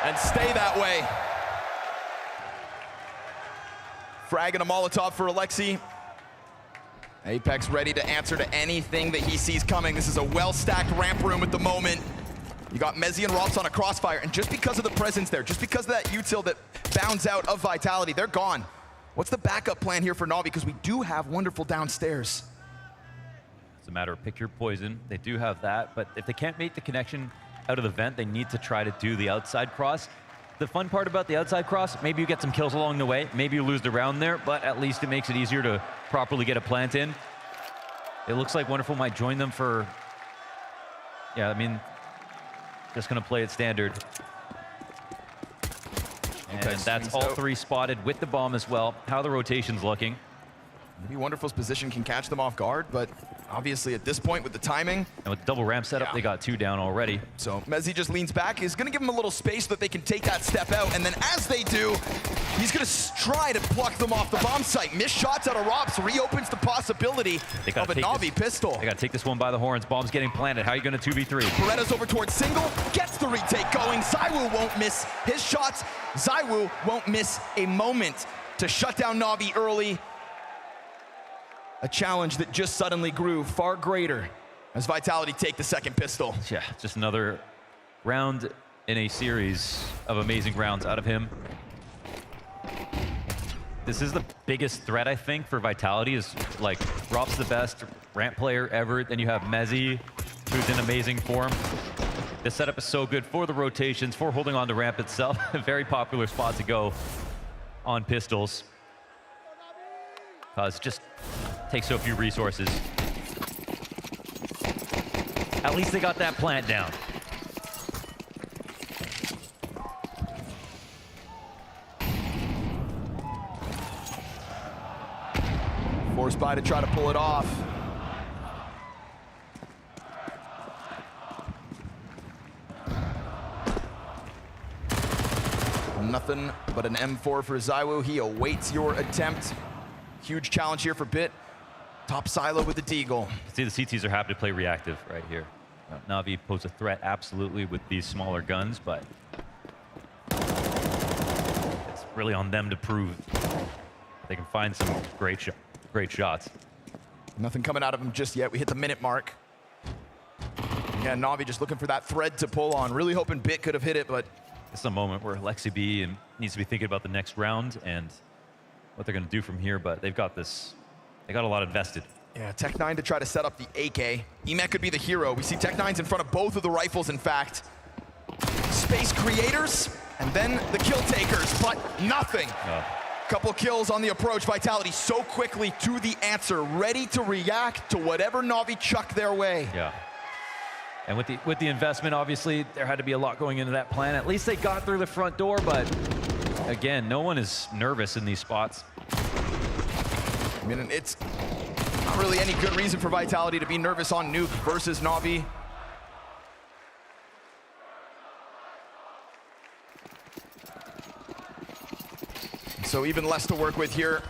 Speaker 24: And stay that way. Frag and a Molotov for Alexi. Apex ready to answer to anything that he sees coming. This is a well-stacked ramp room at the moment. You got Mezzi and Rops on a crossfire, and just because of the presence there, just because of that util that bounds out of Vitality, they're gone. What's the backup plan here for Na'Vi? Because we do have wonderful downstairs.
Speaker 20: It's a matter of pick your poison. They do have that, but if they can't make the connection out of the vent, they need to try to do the outside cross. The fun part about the outside cross, maybe you get some kills along the way, maybe you lose the round there, but at least it makes it easier to properly get a plant in. It looks like Wonderful might join them for, yeah, I mean, just gonna play it standard. And that's all 3 spotted with the bomb as well. How are the rotations looking?
Speaker 24: Maybe Wonderful's position can catch them off guard, but obviously at this point with the timing.
Speaker 20: And with the double ramp setup, they got 2 down already.
Speaker 24: So Mezzi just leans back. He's gonna give him a little space so that they can take that step out. And then as they do, he's gonna try to pluck them off the bomb site. Missed shots out of Rops reopens the possibility of a Na'Vi pistol.
Speaker 20: They gotta take this one by the horns. Bomb's getting planted. How are you gonna 2v3?
Speaker 24: Beretta's over towards single, gets the retake going. ZywOo won't miss his shots. ZywOo won't miss a moment to shut down Na'Vi early. A challenge that just suddenly grew far greater as Vitality take the second pistol.
Speaker 20: Yeah, just another round in a series of amazing rounds out of him. This is the biggest threat, I think, for Vitality, is like Rob's the best ramp player ever. Then you have Mezzi, who's in amazing form. The setup is so good for the rotations, for holding on to ramp itself. A very popular spot to go on pistols. Because it just takes so few resources. At least they got that plant down.
Speaker 24: Forced by to try to pull it off. Nothing but an M4 for ZywOo. He awaits your attempt. Huge challenge here for Bit. Top silo with the Deagle.
Speaker 20: See, the CTs are happy to play reactive right here. Na'Vi pose a threat absolutely with these smaller guns, but it's really on them to prove they can find some great shots.
Speaker 24: Nothing coming out of him just yet. We hit the minute mark. Yeah, Na'Vi just looking for that thread to pull on. Really hoping Bit could have hit it, but
Speaker 20: it's a moment where Alexi B needs to be thinking about the next round and what they're going to do from here, but they've got this. They got a lot invested.
Speaker 24: Yeah, Tech9 to try to set up the AK. Emek could be the hero. We see Tech9's in front of both of the rifles, in fact. Space creators, and then the kill takers, but nothing. Couple kills on the approach. Vitality so quickly to the answer, ready to react to whatever Na'Vi chuck their way.
Speaker 20: Yeah. And with the investment, obviously, there had to be a lot going into that plan. At least they got through the front door, but again, no one is nervous in these spots.
Speaker 24: I mean, it's not really any good reason for Vitality to be nervous on Nuke versus Na'Vi. So even less to work with here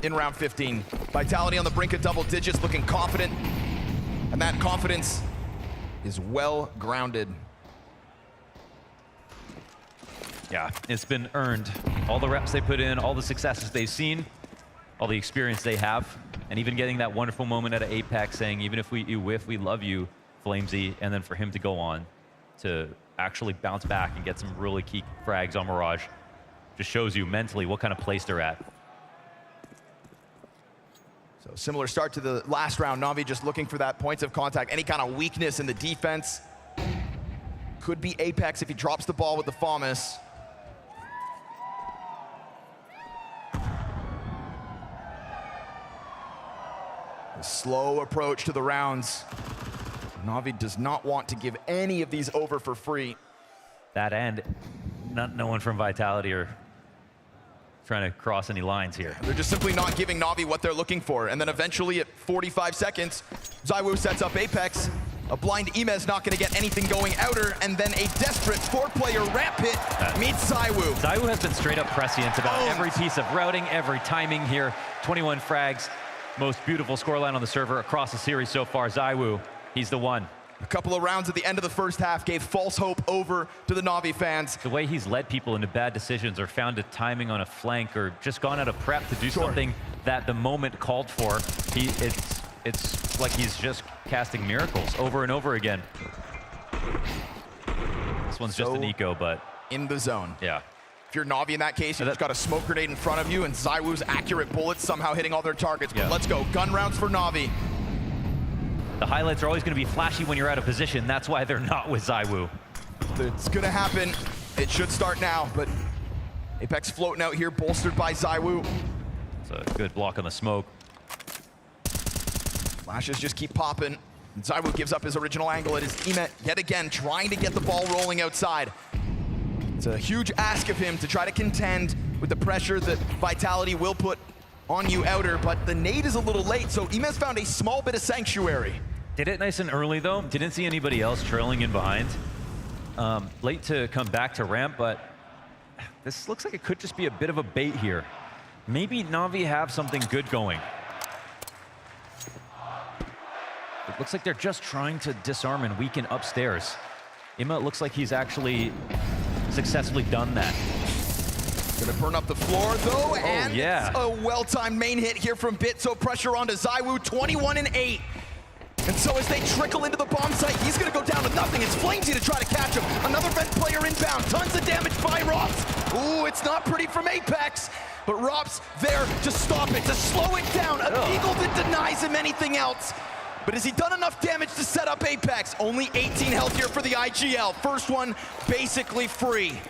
Speaker 24: in round 15. Vitality on the brink of double digits, looking confident. And that confidence is well grounded.
Speaker 20: Yeah, it's been earned. All the reps they put in, all the successes they've seen, all the experience they have, and even getting that wonderful moment at Apex saying, even if you whiff, we love you, Flamesy, and then for him to go on to actually bounce back and get some really key frags on Mirage, just shows you mentally what kind of place they're at.
Speaker 24: So similar start to the last round. Na'Vi just looking for that points of contact, any kind of weakness in the defense. Could be Apex if he drops the ball with the FAMAS. A slow approach to the rounds. Na'Vi does not want to give any of these over for free.
Speaker 20: That end, no one from Vitality are trying to cross any lines here.
Speaker 24: They're just simply not giving Na'Vi what they're looking for. And then eventually at 45 seconds, ZywOo sets up Apex. A blind Imez not going to get anything going outer, and then a desperate 4-player ramp hit meets ZywOo.
Speaker 20: ZywOo has been straight up prescient about every piece of routing, every timing here. 21 frags, most beautiful scoreline on the server across the series so far. ZywOo, he's the one.
Speaker 24: A couple of rounds at the end of the first half gave false hope over to the Na'Vi fans.
Speaker 20: The way he's led people into bad decisions or found a timing on a flank or just gone out of prep to do something that the moment called for, it's like he's just casting miracles over and over again. This one's just an eco, but...
Speaker 24: in the zone.
Speaker 20: Yeah.
Speaker 24: If you're Na'Vi in that case, you just got a smoke grenade in front of you, and ZywOo's accurate bullets somehow hitting all their targets. But let's go. Gun rounds for Na'Vi.
Speaker 20: The highlights are always going to be flashy when you're out of position. That's why they're not with ZywOo.
Speaker 24: It's going to happen. It should start now, but Apex floating out here, bolstered by ZywOo.
Speaker 20: It's a good block on the smoke.
Speaker 24: Flashes just keep popping. ZywOo gives up his original angle. It is Emet yet again trying to get the ball rolling outside. It's a huge ask of him to try to contend with the pressure that Vitality will put on you outer, but the nade is a little late, so Imez found a small bit of sanctuary.
Speaker 20: Did it nice and early, though. Didn't see anybody else trailing in behind. Late to come back to ramp, but this looks like it could just be a bit of a bait here. Maybe Na'Vi have something good going. It looks like they're just trying to disarm and weaken upstairs. Ima looks like he's actually successfully done that.
Speaker 24: Gonna burn up the floor though, and it's a well-timed main hit here from Bitso. Pressure onto ZywOo, 21-8. And so as they trickle into the bomb site, he's gonna go down to nothing. It's Flamesy to try to catch him. Another vent player inbound, tons of damage by Rops. Ooh, it's not pretty from Apex, but Rops there to stop it, to slow it down. A eagle that denies him anything else. But has he done enough damage to set up Apex? Only 18 health here for the IGL. First one basically free.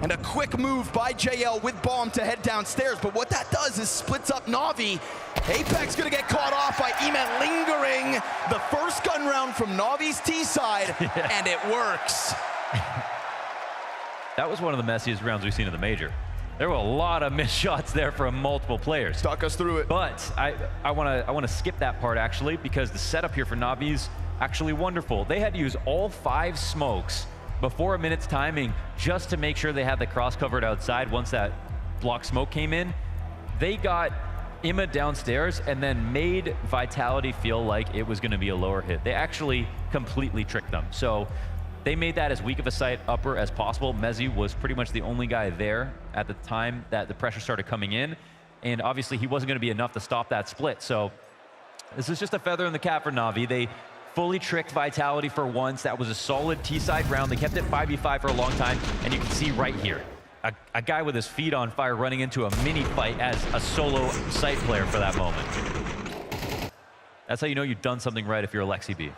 Speaker 24: And a quick move by JL with bomb to head downstairs. But what that does is splits up Na'Vi. Apex gonna get caught off by Emet lingering. The first gun round from Na'Vi's T side, and it works.
Speaker 20: That was one of the messiest rounds we've seen in the major. There were a lot of missed shots there from multiple players.
Speaker 24: Talk us through it.
Speaker 20: But I want to skip that part actually, because the setup here for Na'Vi is actually wonderful. They had to use all 5 smokes before a minute's timing just to make sure they had the cross covered outside. Once that block smoke came in, they got Ima downstairs and then made Vitality feel like it was going to be a lower hit. They actually completely tricked them. So they made that as weak of a site upper as possible. Mezzi was pretty much the only guy there at the time that the pressure started coming in. And obviously he wasn't going to be enough to stop that split. So this is just a feather in the cap for Na'Vi. They fully tricked Vitality for once. That was a solid T-side round. They kept it 5v5 for a long time. And you can see right here, a guy with his feet on fire running into a mini fight as a solo site player for that moment. That's how you know you've done something right if you're Alexi B.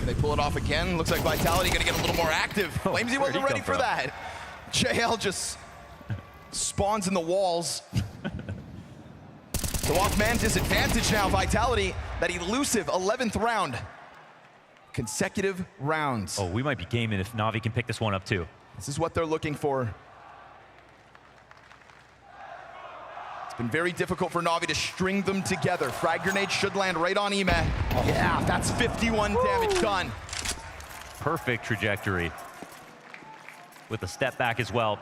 Speaker 24: They pull it off again. Looks like Vitality gonna get a little more active. Flamesy wasn't ready for that. JL just spawns in the walls. So off man disadvantage now, Vitality. That elusive 11th round. Consecutive rounds.
Speaker 20: Oh, we might be gaming if Na'Vi can pick this one up too.
Speaker 24: This is what they're looking for. It's been very difficult for Na'Vi to string them together. Frag grenade should land right on Ime. Yeah, that's 51 damage done.
Speaker 20: Perfect trajectory. With a step back as well.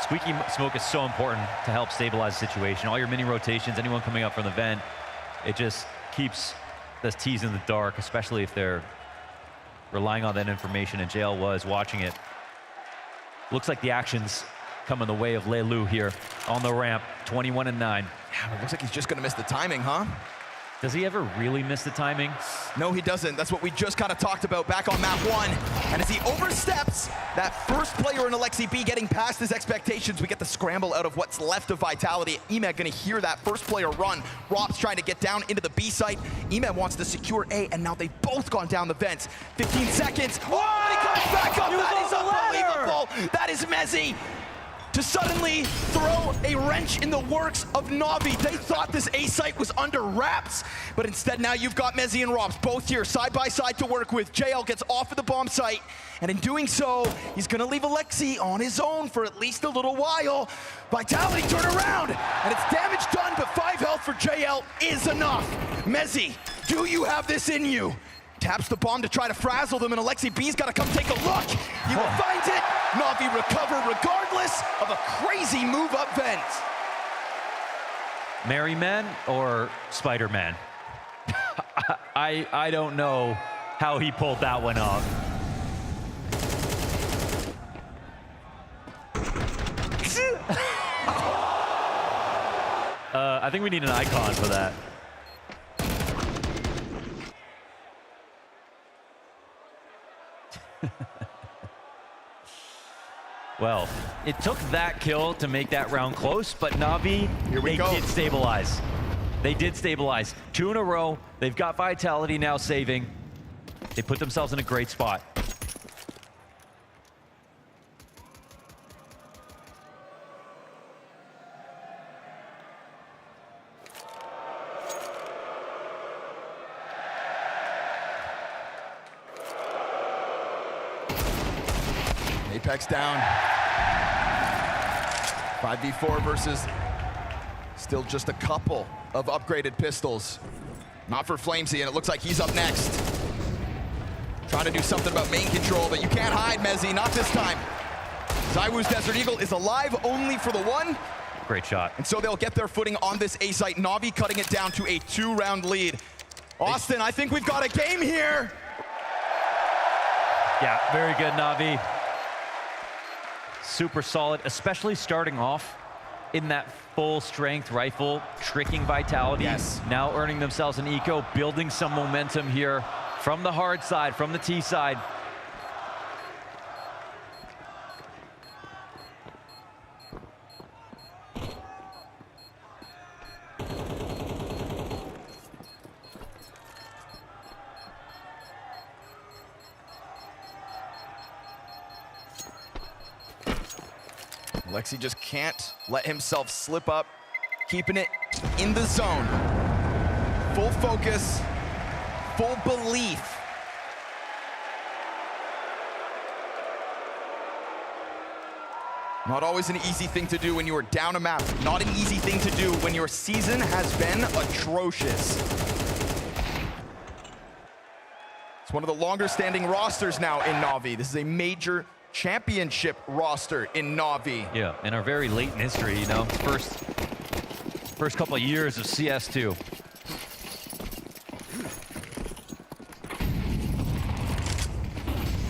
Speaker 20: Squeaky smoke is so important to help stabilize the situation. All your mini rotations, anyone coming up from the vent, it just keeps those T's in the dark, especially if they're relying on that information, and JL was watching it. Looks like the action's coming the way of Leilu here on the ramp, 21-9.
Speaker 24: Yeah, it looks like he's just gonna miss the timing, huh?
Speaker 20: Does he ever really miss the timing?
Speaker 24: No, he doesn't. That's what we just kind of talked about back on map 1. And as he oversteps, that first player in Alexi B getting past his expectations, we get the scramble out of what's left of Vitality. Emed gonna hear that first player run. Rob's trying to get down into the B site. Emed wants to secure A, and now they've both gone down the vents. 15 seconds. Oh, and he comes back up. That is unbelievable. That is Mezzi to suddenly throw a wrench in the works of Na'Vi. They thought this A site was under wraps, but instead now you've got Mezzi and Robs both here side by side to work with. JL gets off of the bomb site, and in doing so, he's gonna leave Alexi on his own for at least a little while. Vitality turn around, and it's damage done, but 5 health for JL is enough. Mezzi, do you have this in you? Taps the bomb to try to frazzle them, and Alexi B's got to come take a look. He will find it. Na'Vi recover regardless of a crazy move up vent.
Speaker 20: Merryman or Spider-Man? I don't know how he pulled that one off. I think we need an icon for that. Well, it took that kill to make that round close, but Na'Vi, they did stabilize. They did stabilize. 2 in a row. They've got Vitality now saving. They put themselves in a great spot.
Speaker 24: Apex down. 5v4 versus still just a couple of upgraded pistols. Not for Flamesy, and it looks like he's up next. Trying to do something about main control, but you can't hide, Mezzi, not this time. Zywoo's Desert Eagle is alive only for the 1.
Speaker 20: Great shot.
Speaker 24: And so they'll get their footing on this A site. Na'Vi cutting it down to a 2-round lead. Austin, I think we've got a game here.
Speaker 20: Yeah, very good, Na'Vi. Super solid, especially starting off in that full strength rifle, tricking Vitality.
Speaker 24: Yes.
Speaker 20: Now earning themselves an eco, building some momentum here from the hard side, from the T side.
Speaker 24: Alexi just can't let himself slip up, keeping it in the zone. Full focus, full belief. Not always an easy thing to do when you are down a map. Not an easy thing to do when your season has been atrocious. It's one of the longer standing rosters now in Na'Vi. This is a major championship roster in Na'Vi.
Speaker 20: Yeah, in our very late in history, you know, first couple of years of CS2.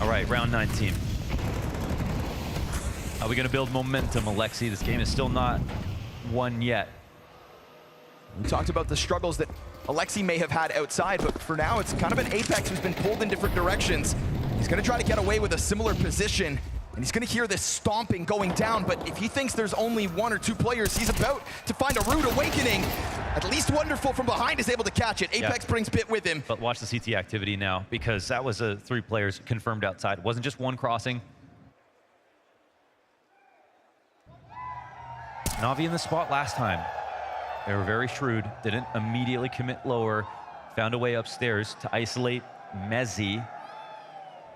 Speaker 20: All right, round 19. Are we gonna build momentum, Alexi? This game is still not won yet.
Speaker 24: We talked about the struggles that Alexi may have had outside, but for now, it's kind of an Apex who's been pulled in different directions. He's gonna try to get away with a similar position, and he's gonna hear this stomping going down, but if he thinks there's only 1 or 2 players, he's about to find a rude awakening. At least Wonderful from behind is able to catch it. Apex brings Bit with him.
Speaker 20: But watch the CT activity now, because that was 3 players confirmed outside. It wasn't just 1 crossing. Na'Vi in the spot last time. They were very shrewd, didn't immediately commit lower, found a way upstairs to isolate Mezzi.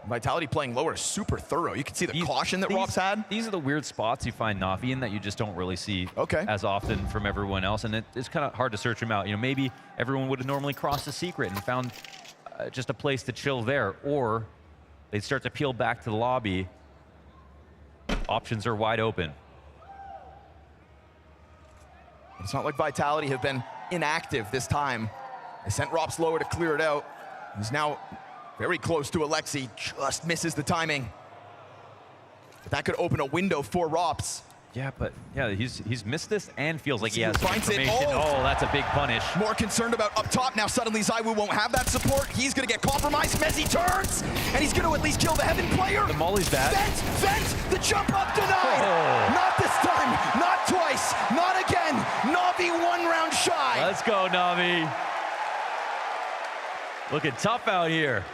Speaker 24: Vitality playing lower is super thorough. You can see the caution that Rob's had.
Speaker 20: These are the weird spots you find Na'Vi in that you just don't really see as often from everyone else, and it's kind of hard to search them out. You know, maybe everyone would have normally crossed the secret and found just a place to chill there, or they'd start to peel back to the lobby. Options are wide open.
Speaker 24: It's not like Vitality have been inactive this time. They sent Rops lower to clear it out. He's now very close to Alexi, just misses the timing. But that could open a window for Rops.
Speaker 20: Yeah, but yeah, he's missed this and feels like he has
Speaker 24: finds it.
Speaker 20: information. Oh, that's a big punish.
Speaker 24: More concerned about up top. Now suddenly ZywOo won't have that support. He's going to get compromised. Mezzi turns, and he's going to at least kill the Heaven player.
Speaker 20: The molly's bad.
Speaker 24: Vent, the jump up denied. Not this time, not twice, not again. Na'Vi 1 round shy.
Speaker 20: Let's go, Na'Vi. Looking tough out here.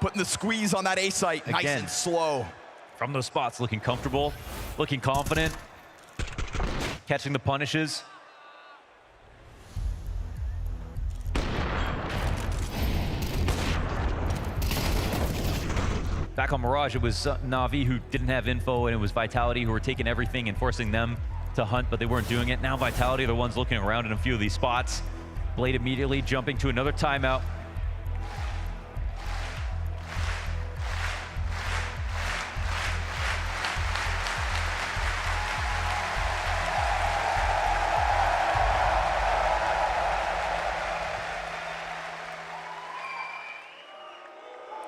Speaker 24: Putting the squeeze on that A site, nice and slow.
Speaker 20: From those spots, looking comfortable, looking confident, catching the punishes. Back on Mirage, it was Na'Vi who didn't have info, and it was Vitality who were taking everything and forcing them to hunt, but they weren't doing it. Now Vitality are the ones looking around in a few of these spots. Blade immediately jumping to another timeout.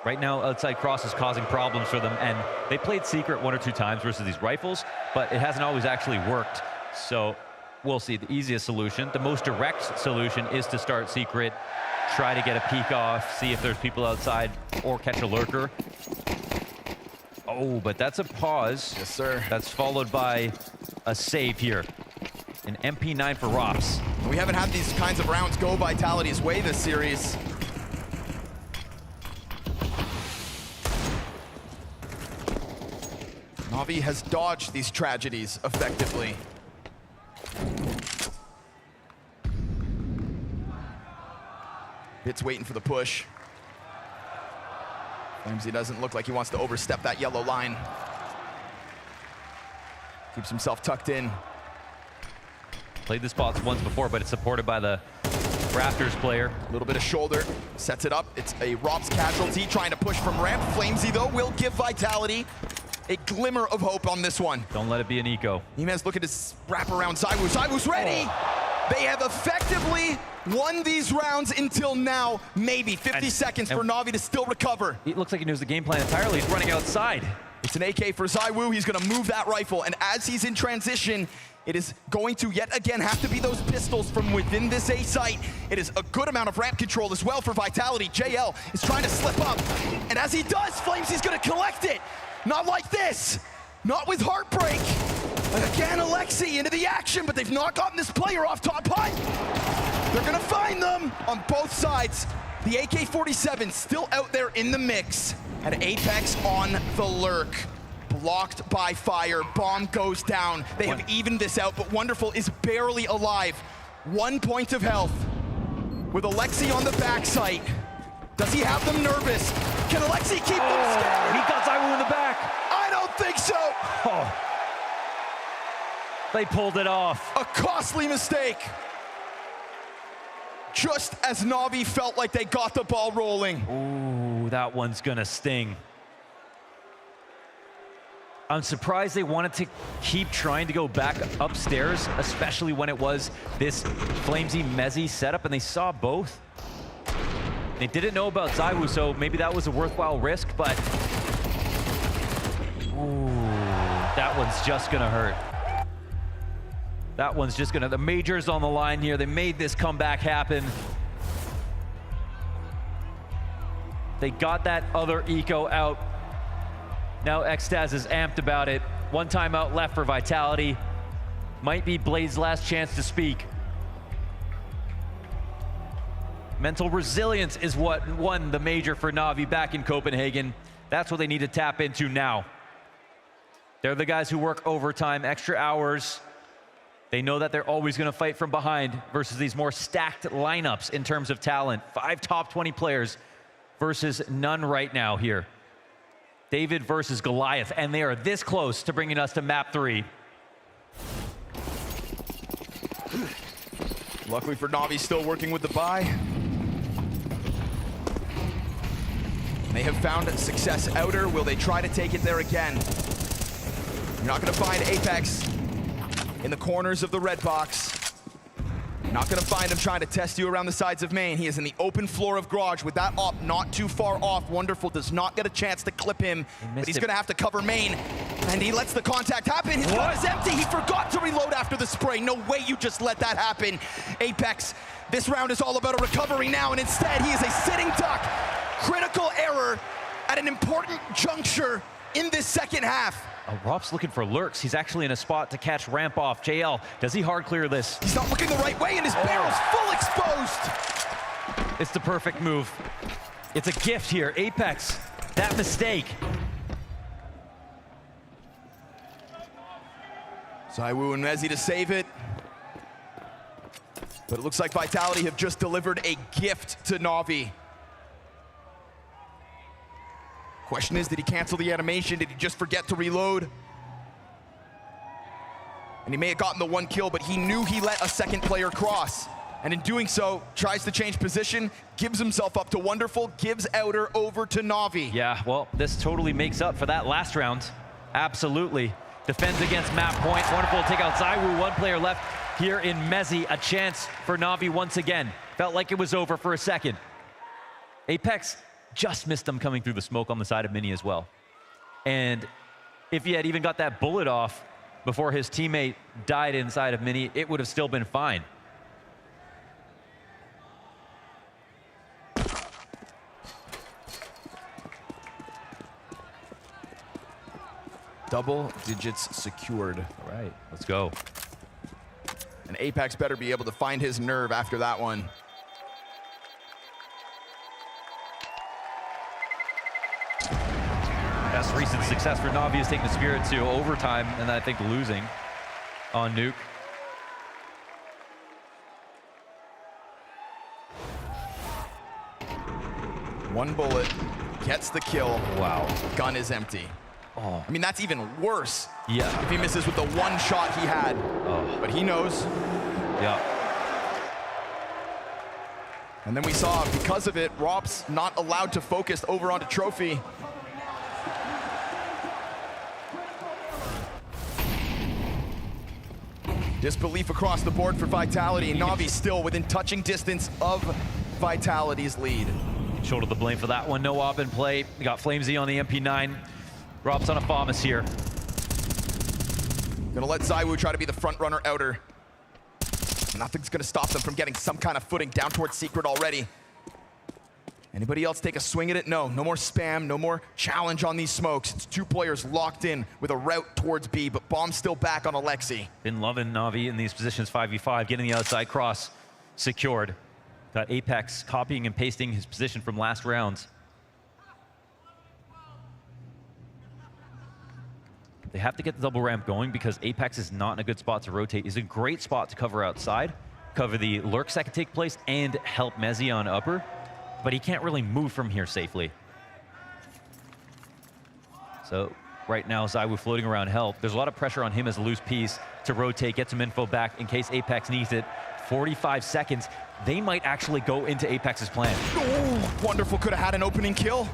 Speaker 20: Right now, outside cross is causing problems for them, and they played secret 1 or 2 times versus these rifles, but it hasn't always actually worked. So we'll see. The easiest solution, the most direct solution, is to start secret, try to get a peek off, see if there's people outside, or catch a lurker. Oh, but that's a pause.
Speaker 24: Yes, sir.
Speaker 20: That's followed by a save here. An MP9 for Rops.
Speaker 24: We haven't had these kinds of rounds go Vitality's way this series. Na'Vi has dodged these tragedies effectively. Bit's waiting for the push. FaZe doesn't look like he wants to overstep that yellow line. Keeps himself tucked in.
Speaker 20: Played the spots once before, but it's supported by the Raptors player.
Speaker 24: A little bit of shoulder, sets it up. It's a Rops casualty trying to push from ramp. FaZe though will give Vitality a glimmer of hope on this one.
Speaker 20: Don't let it be an eco.
Speaker 24: Nemez, look at his wrap around ZywOo. ZywOo's ready. They have effectively won these rounds until now. Maybe 50 seconds for Na'Vi to still recover.
Speaker 20: It looks like he knows the game plan entirely. He's running outside.
Speaker 24: It's an AK for ZywOo. He's going to move that rifle, and as he's in transition, it is going to yet again have to be those pistols from within this A site. It is a good amount of ramp control as well for Vitality. JL is trying to slip up, and as he does, FaZe is going to collect it. Not like this, not with Heartbreak. And again, Alexi into the action, but they've not gotten this player off top hut. They're gonna find them on both sides. The AK-47 still out there in the mix. And Apex on the lurk. Blocked by fire, bomb goes down. They have evened this out, but Wonderful is barely alive. 1 point of health. With Alexi on the backside. Does he have them nervous? Can Alexi keep them scared?
Speaker 20: He got ZywOo in the back.
Speaker 24: I don't think so.
Speaker 20: Oh. They pulled it off.
Speaker 24: A costly mistake. Just as Na'Vi felt like they got the ball rolling.
Speaker 20: Ooh, that one's gonna sting. I'm surprised they wanted to keep trying to go back upstairs, especially when it was this Flamesy Mezzi setup, and they saw both. They didn't know about ZywOo, so maybe that was a worthwhile risk, but ooh, that one's just gonna hurt. That one's just gonna, the major's on the line here. They made this comeback happen. They got that other eco out. Now Xtaz is amped about it. 1 timeout left for Vitality. Might be Blade's last chance to speak. Mental resilience is what won the major for Na'Vi back in Copenhagen. That's what they need to tap into now. They're the guys who work overtime, extra hours. They know that they're always going to fight from behind versus these more stacked lineups in terms of talent. 5 top 20 players versus none right now here. David versus Goliath, and they are this close to bringing us to map 3.
Speaker 24: Luckily for Na'Vi, still working with the buy. They have found success outer. Will they try to take it there again? You're not going to find Apex in the corners of the red box. Not gonna find him trying to test you around the sides of main. He is in the open floor of Garage with that op not too far off. Wonderful does not get a chance to clip him, but he's gonna have to cover main. And he lets the contact happen. His gun is empty. He forgot to reload after the spray. No way you just let that happen. Apex, this round is all about a recovery now, and instead he is a sitting duck. Critical error at an important juncture in this second half.
Speaker 20: Rop's looking for lurks. He's actually in a spot to catch ramp off. JL, does he hard clear this?
Speaker 24: He's not looking the right way, and his barrel's full exposed.
Speaker 20: It's the perfect move. It's a gift here. Apex, that mistake.
Speaker 24: ZywOo and Mezzi to save it. But it looks like Vitality have just delivered a gift to Na'Vi. Question is, did he cancel the animation? Did he just forget to reload? And he may have gotten the one kill, but he knew he let a second player cross. And in doing so, tries to change position, gives himself up to Wonderful, gives Outer over to Na'Vi.
Speaker 20: Yeah, well, this totally makes up for that last round. Absolutely. Defends against map point. Wonderful to take out ZywOo. One player left here in Mezzi. A chance for Na'Vi once again. Felt like it was over for a second. Apex just missed him coming through the smoke on the side of Mini as well. And if he had even got that bullet off before his teammate died inside of Mini, it would have still been fine.
Speaker 24: Double digits secured.
Speaker 20: All right, let's go.
Speaker 24: And Apex better be able to find his nerve after that one.
Speaker 20: Best recent success for Na'Vi is taking the Spirit to overtime, and I think losing on Nuke.
Speaker 24: One bullet, gets the kill.
Speaker 20: Wow.
Speaker 24: Gun is empty.
Speaker 20: Oh.
Speaker 24: I mean, that's even worse.
Speaker 20: Yeah.
Speaker 24: If he misses with the one shot he had.
Speaker 20: Oh.
Speaker 24: But he knows.
Speaker 20: Yeah.
Speaker 24: And then we saw, because of it, Rop's not allowed to focus over onto Trophy. Disbelief across the board for Vitality, and Na'Vi still within touching distance of Vitality's lead.
Speaker 20: Shoulder the blame for that one. No op in play. We got FlameZ on the MP9. Rop's on a FaMAS here.
Speaker 24: Gonna let ZywOo try to be the front runner outer. Nothing's gonna stop them from getting some kind of footing down towards Secret already. Anybody else take a swing at it? No, no more spam, no more challenge on these smokes. It's two players locked in with a route towards B, but Bomb's still back on Alexi.
Speaker 20: Been loving Na'Vi in these positions 5v5, getting the outside cross secured. Got Apex copying and pasting his position from last rounds. They have to get the double ramp going because Apex is not in a good spot to rotate. He's in a great spot to cover outside, cover the lurks that can take place, and help Mezzi on upper. But he can't really move from here safely. So right now, ZywOo floating around help. There's a lot of pressure on him as a loose piece to rotate, get some info back in case Apex needs it. 45 seconds. They might actually go into Apex's plan.
Speaker 24: Oh, Wonderful could have had an opening kill.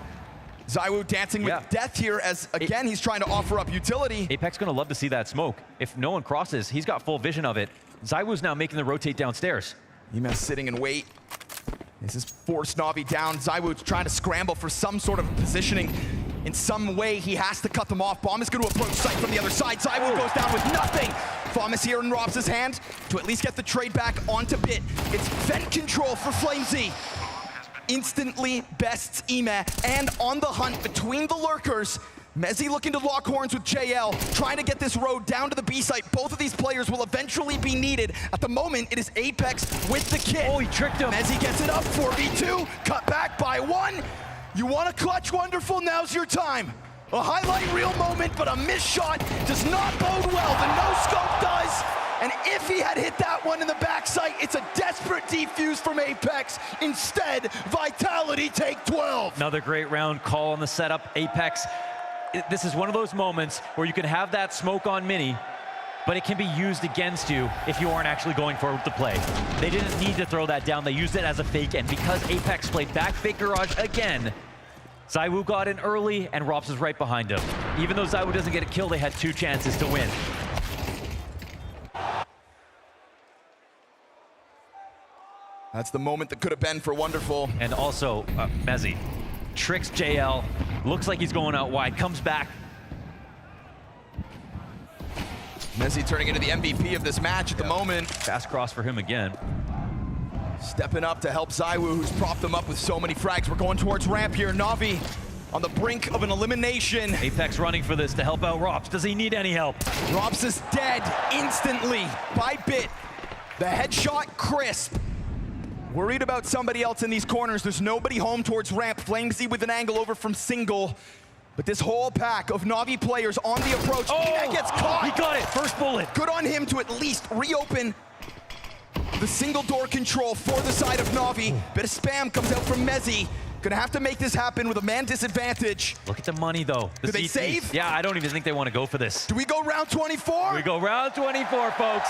Speaker 24: ZywOo dancing with death here as, again, he's trying to offer up utility.
Speaker 20: Apex gonna love to see that smoke. If no one crosses, he's got full vision of it. ZywOo's now making the rotate downstairs.
Speaker 24: Emas sitting and wait. This is forced Na'Vi down. ZywOo's trying to scramble for some sort of positioning. In some way, he has to cut them off. Bomb is going to approach site from the other side. ZywOo goes down with nothing. FaMAS here in Robs' hand to at least get the trade back onto Bit. It's vent control for FlameZ. Instantly bests Ema, and on the hunt between the lurkers. Mezzi looking to lock horns with JL, trying to get this road down to the B site. Both of these players will eventually be needed. At the moment, it is Apex with the kit.
Speaker 20: Oh, he tricked him.
Speaker 24: Mezzi gets it up, 4v2, cut back by one. You want to clutch Wonderful, now's your time. A highlight reel moment, but a missed shot does not bode well. The no-scope does. And if he had hit that one in the backside, it's a desperate defuse from Apex. Instead, Vitality take 12.
Speaker 20: Another great round call on the setup. Apex, this is one of those moments where you can have that smoke on Mini, but it can be used against you if you aren't actually going forward with the play. They didn't need to throw that down. They used it as a fake, and because Apex played back fake garage again, ZywOo got in early, and Rops is right behind him. Even though ZywOo doesn't get a kill, they had 2 chances to win.
Speaker 24: That's the moment that could have been for Wonderful.
Speaker 20: And also, Mezzi tricks JL. Looks like he's going out wide. Comes back.
Speaker 24: Mezzi turning into the MVP of this match at the moment.
Speaker 20: Fast cross for him again.
Speaker 24: Stepping up to help Zywoo, who's propped them up with so many frags. We're going towards ramp here. Na'Vi on the brink of an elimination.
Speaker 20: Apex running for this to help out Rops. Does he need any help?
Speaker 24: Rops is dead instantly by bit. The headshot crisp. Worried about somebody else in these corners. There's nobody home towards ramp. Flamesy with an angle over from single. But this whole pack of Na'Vi players on the approach. That gets caught.
Speaker 20: He got it. First bullet.
Speaker 24: Good on him to at least reopen the single door control for the side of Na'Vi. Bit of spam comes out from Mezzi. Gonna have to make this happen with a man disadvantage.
Speaker 20: Look at the money, though.
Speaker 24: Do they save?
Speaker 20: Yeah, I don't even think they want to go for this.
Speaker 24: Do we go round 24?
Speaker 20: We go round 24, folks.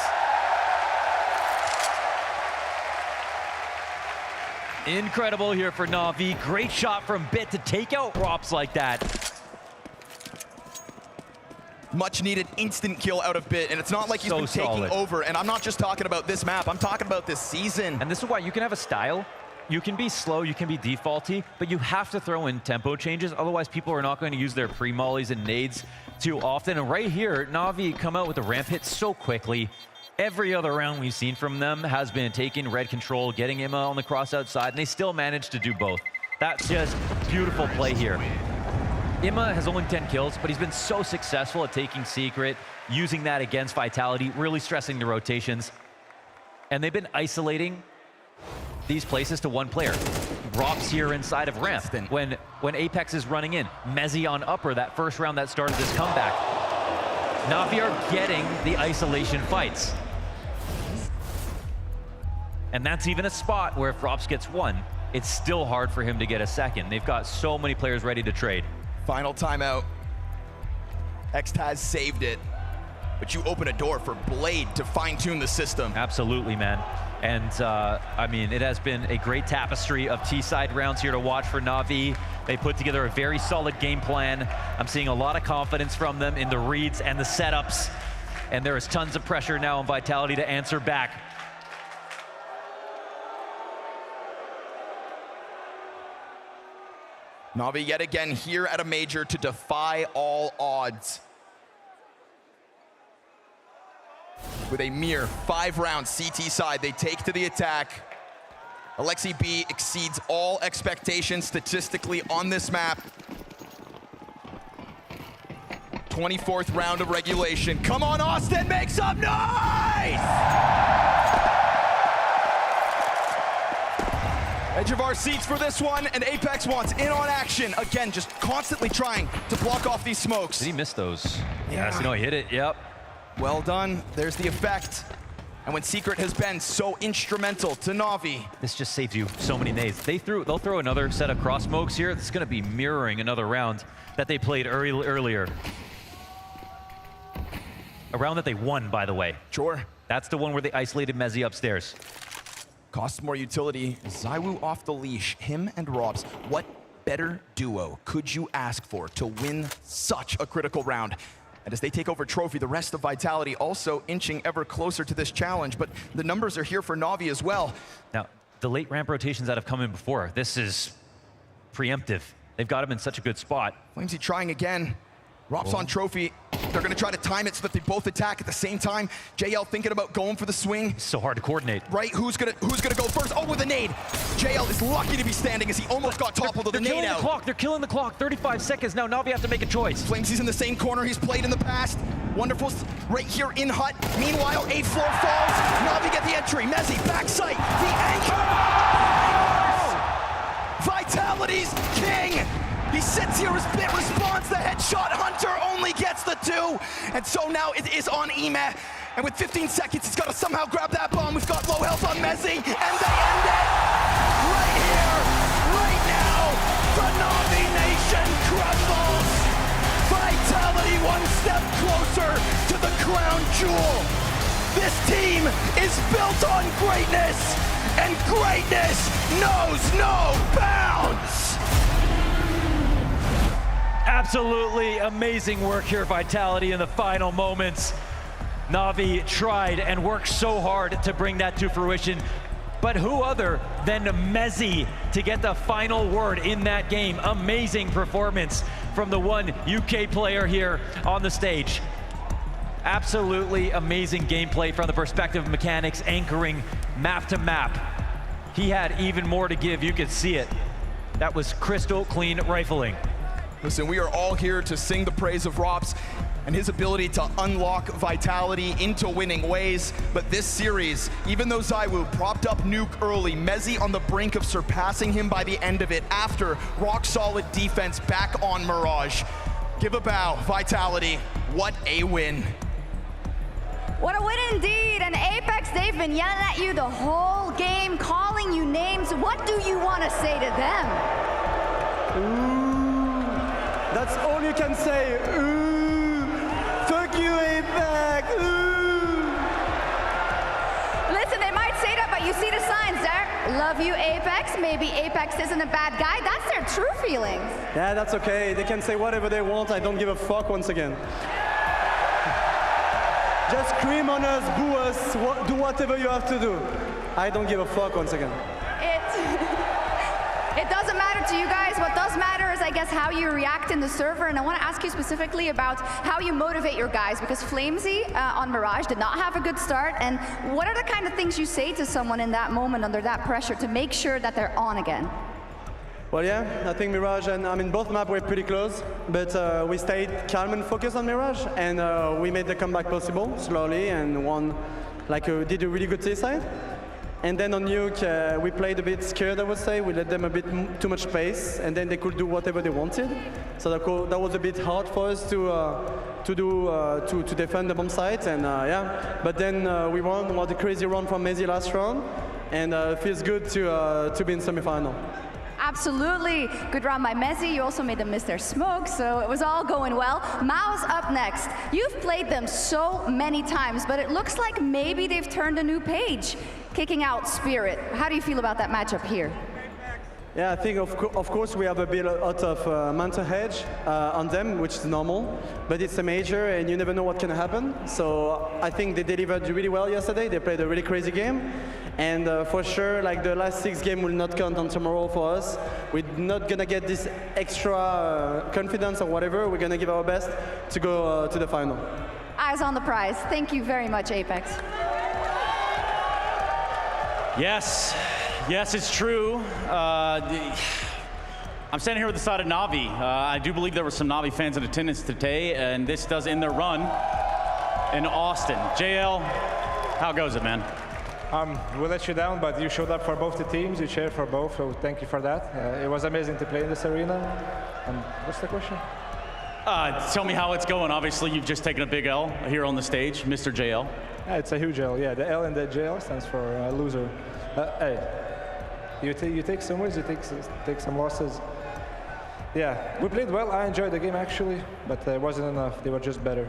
Speaker 20: Incredible here for Na'Vi. Great shot from Bit to take out Rops like that.
Speaker 24: Much needed instant kill out of Bit, and it's not like he's been taking over. And I'm not just talking about this map, I'm talking about this season.
Speaker 20: And this is why you can have a style. You can be slow, you can be defaulty, but you have to throw in tempo changes. Otherwise, people are not going to use their pre-mollies and nades too often. And right here, Na'Vi come out with a ramp hit so quickly. Every other round we've seen from them has been taking red control, getting Imma on the cross outside, and they still managed to do both. That's just beautiful play here. Imma has only 10 kills, but he's been so successful at taking Secret, using that against Vitality, really stressing the rotations. And they've been isolating these places to one player. Rops here inside of ramp when Apex is running in. Mezzi on upper, that first round that started this comeback. Na'Vi are getting the isolation fights. And that's even a spot where if Rops gets one, it's still hard for him to get a second. They've got so many players ready to trade.
Speaker 24: Final timeout. Xtaz saved it, but you open a door for Blade to fine-tune the system.
Speaker 20: Absolutely, man. And I mean, it has been a great tapestry of T-side rounds here to watch for Na'Vi. They put together a very solid game plan. I'm seeing a lot of confidence from them in the reads and the setups. And there is tons of pressure now on Vitality to answer back.
Speaker 24: Na'Vi yet again here at a major to defy all odds. With a mere 5 rounds CT side, they take to the attack. Alexi B exceeds all expectations statistically on this map. 24th round of regulation. Come on, Austin, make some noise! Edge of our seats for this one, and Apex wants in on action. Again, just constantly trying to block off these smokes.
Speaker 20: Did he miss those? Yes, no, he hit it, yep.
Speaker 24: Well done, there's the effect. And when Secret has been so instrumental to Na'Vi.
Speaker 20: This just saves you so many nades. They'll throw another set of cross smokes here. It's gonna be mirroring another round that they played earlier. A round that they won, by the way.
Speaker 24: Sure.
Speaker 20: That's the one where they isolated Mezzi upstairs.
Speaker 24: Costs more utility. Zywoo off the leash, him and Robs. What better duo could you ask for to win such a critical round? And as they take over trophy, the rest of Vitality also inching ever closer to this challenge, but the numbers are here for Na'Vi as well.
Speaker 20: Now, the late ramp rotations that have come in before, this is preemptive. They've got him in such a good spot.
Speaker 24: Flamesy trying again. Robs on trophy. They're gonna try to time it so that they both attack at the same time. JL thinking about going for the swing.
Speaker 20: It's so hard to coordinate.
Speaker 24: Right, who's gonna go first? Oh, with a nade. JL is lucky to be standing as he almost got toppled with a nade out.
Speaker 20: They're killing the clock. 35 seconds now. Na'Vi have to make a choice.
Speaker 24: Flamesy's in the same corner he's played in the past. Wonderful's right here in hut. Meanwhile, 8th floor falls. Na'Vi get the entry. Mezzi, backside, the anchor. Vitality's king. He sits here as Bit responds. The headshot Hunter only gets the 2. And so now it is on Ema. And with 15 seconds, he's got to somehow grab that bomb. We've got low health on Mezzi. And they end it right here, right now. The Na'Vi Nation crumbles. Vitality one step closer to the crown jewel. This team is built on greatness. And greatness knows no bounds.
Speaker 20: Absolutely amazing work here, Vitality, in the final moments. Na'Vi tried and worked so hard to bring that to fruition. but who other than Mezzi to get the final word in that game. Amazing performance from the one UK player here on the stage. Absolutely amazing gameplay from the perspective of mechanics, anchoring map to map. He had even more to give, you could see it. That was crystal clean rifling.
Speaker 24: Listen, we are all here to sing the praise of Rops and his ability to unlock Vitality into winning ways. But this series, even though ZywOo propped up Nuke early, Mezzi on the brink of surpassing him by the end of it after rock solid defense back on Mirage. Give a bow, Vitality, what a win.
Speaker 9: What a win indeed, and Apex, they've been yelling at you the whole game, calling you names. What do you want to say to them?
Speaker 8: Ooh, that's all you can say. Ooh, fuck you, Apex. Ooh.
Speaker 9: Listen, they might say that, but you see the signs there. Love you, Apex. Maybe Apex isn't a bad guy. That's their true feelings.
Speaker 8: Yeah, that's okay. They can say whatever they want. I don't give a fuck once again. Just scream on us, boo us, do whatever you have to do. I don't give a fuck once again.
Speaker 9: It doesn't matter to you guys. What does matter is, I guess, how you react in the server. And I want to ask you specifically about how you motivate your guys, because Flamesy on Mirage did not have a good start. And what are the kind of things you say to someone in that moment under that pressure to make sure that they're on again?
Speaker 8: Well, yeah, I think Mirage and, I mean, both maps were pretty close, but we stayed calm and focused on Mirage, and we made the comeback possible slowly, and won, did a really good T-side. And then on Nuke, we played a bit scared, I would say. We let them a bit too much space, and then they could do whatever they wanted. So that was a bit hard for us to defend the bomb site, and yeah. But then we won, what a crazy run from Mezzi last round, and it feels good to be in semifinal.
Speaker 9: Absolutely. Good round by Mezzi. You also made them miss their smoke, so it was all going well. MongolZ up next. You've played them so many times, but it looks like maybe they've turned a new page, kicking out Spirit. How do you feel about that matchup here?
Speaker 8: Yeah, I think of course we have a bit of mental hedge on them, which is normal, but it's a major and you never know what can happen. So I think they delivered really well yesterday. They played a really crazy game. And for sure, the last 6 games will not count on tomorrow for us. We're not gonna get this extra confidence or whatever. We're gonna give our best to go to the final.
Speaker 9: Eyes on the prize. Thank you very much, Apex.
Speaker 10: Yes, it's true. I'm standing here with the side of Na'Vi. I do believe there were some Na'Vi fans in attendance today, and this does end their run in Austin. JL, how goes it, man?
Speaker 6: We let you down, but you showed up for both the teams. You cheered for both, so thank you for that. It was amazing to play in this arena. And what's the question?
Speaker 10: Tell me how it's going. Obviously, you've just taken a big L here on the stage, Mr. JL.
Speaker 6: Yeah, it's a huge L. Yeah, the L in the JL stands for loser. Hey, you take some wins, you take some losses. Yeah, we played well. I enjoyed the game actually, but it wasn't enough. They were just better.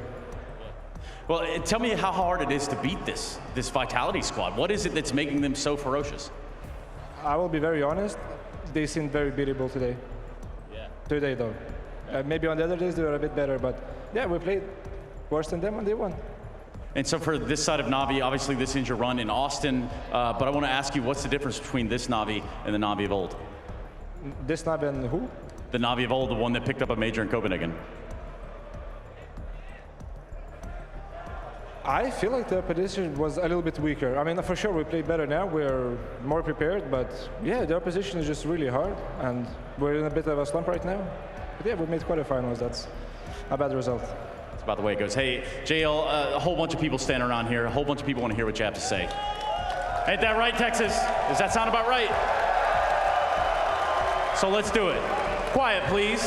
Speaker 10: Well, tell me how hard it is to beat this Vitality squad. What is it that's making them so ferocious?
Speaker 6: I will be very honest. They seemed very beatable today.
Speaker 10: Yeah.
Speaker 6: Today, though. Maybe on the other days they were a bit better, but yeah, we played worse than them and they won.
Speaker 10: And so for this side of Na'Vi, obviously this is your run in Austin, but I want to ask you, what's the difference between this Na'Vi and the Na'Vi of old?
Speaker 6: This Na'Vi and who?
Speaker 10: The Na'Vi of old, the one that picked up a major in Copenhagen.
Speaker 6: I feel like the opposition was a little bit weaker. I mean, for sure, we play better now. We're more prepared, but yeah, the opposition is just really hard, and we're in a bit of a slump right now. But yeah, we made quarterfinals. That's a bad result.
Speaker 10: That's about the way it goes. Hey, JL, a whole bunch of people standing around here. A whole bunch of people want to hear what you have to say. Ain't that right, Texas? Does that sound about right? So let's do it. Quiet, please.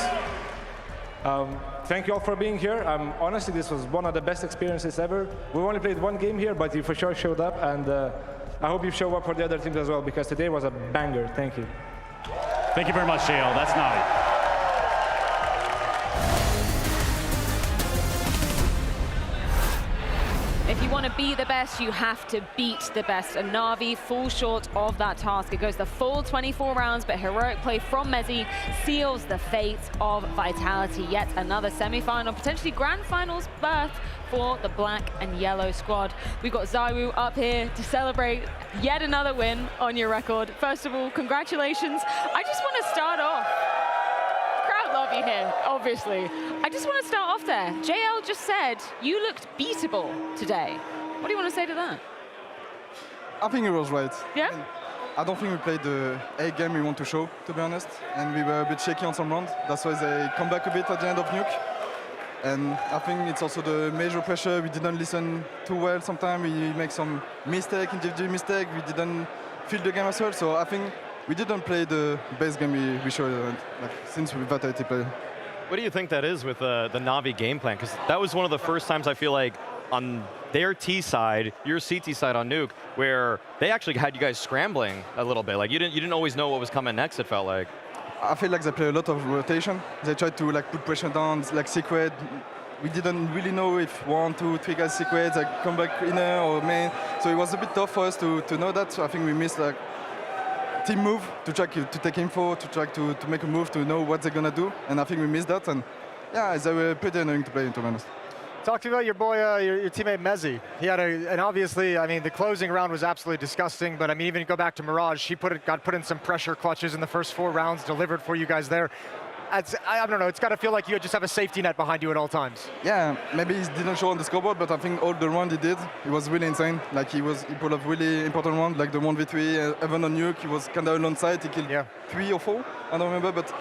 Speaker 6: Thank you all for being here. Honestly, this was one of the best experiences ever. We only played one game here, but you for sure showed up, and I hope you show up for the other teams as well, because today was a banger. Thank you.
Speaker 10: Thank you very much, JL. That's Na'Vi.
Speaker 2: If you want to be the best, you have to beat the best. And Na'Vi falls short of that task. It goes the full 24 rounds, but heroic play from Mezzi seals the fate of Vitality. Yet another semi-final, potentially grand finals berth for the black and yellow squad. We've got Zywoo up here to celebrate yet another win on your record. First of all, congratulations. I just want to start off. Crowd love you here, obviously. I just want to start off there. JL just said you looked beatable today. What do you want to say to that?
Speaker 15: I think he was right.
Speaker 2: Yeah?
Speaker 15: I don't think we played the A game we want to show, to be honest. And we were a bit shaky on some rounds. That's why they come back a bit at the end of Nuke. And I think it's also the major pressure. We didn't listen too well sometimes. We make some mistake, individual mistake. We didn't feel the game as well. So I think we didn't play the best game we showed since we Vitality played.
Speaker 14: What do you think that is with the Na'Vi game plan? Because that was one of the first times I feel like on their T side, your CT side on Nuke, where they actually had you guys scrambling a little bit. Like you didn't always know what was coming next, it felt like.
Speaker 15: I feel like they play a lot of rotation. They tried to put pressure down, like secret. We didn't really know if 1, 2, 3 guys secret, like come back inner or main. So it was a bit tough for us to know that. So I think we missed team move to try to take info, to try to make a move, to know what they're gonna do. And I think we missed that. And yeah, they were pretty annoying to play, to be honest.
Speaker 13: Talk to me about your boy, your teammate Mezzi. He had and obviously, I mean, the closing round was absolutely disgusting, but I mean, even go back to Mirage, he got put in some pressure clutches in the first 4 rounds, delivered for you guys there. I don't know, it's got to feel like you just have a safety net behind you at all times.
Speaker 15: Yeah, maybe he didn't show on the scoreboard, but I think all the round he did, it was really insane. Like he pulled up really important round, like the 1v3, even on Nuke, he was kind of alone side, he killed 3 or 4, I don't remember, but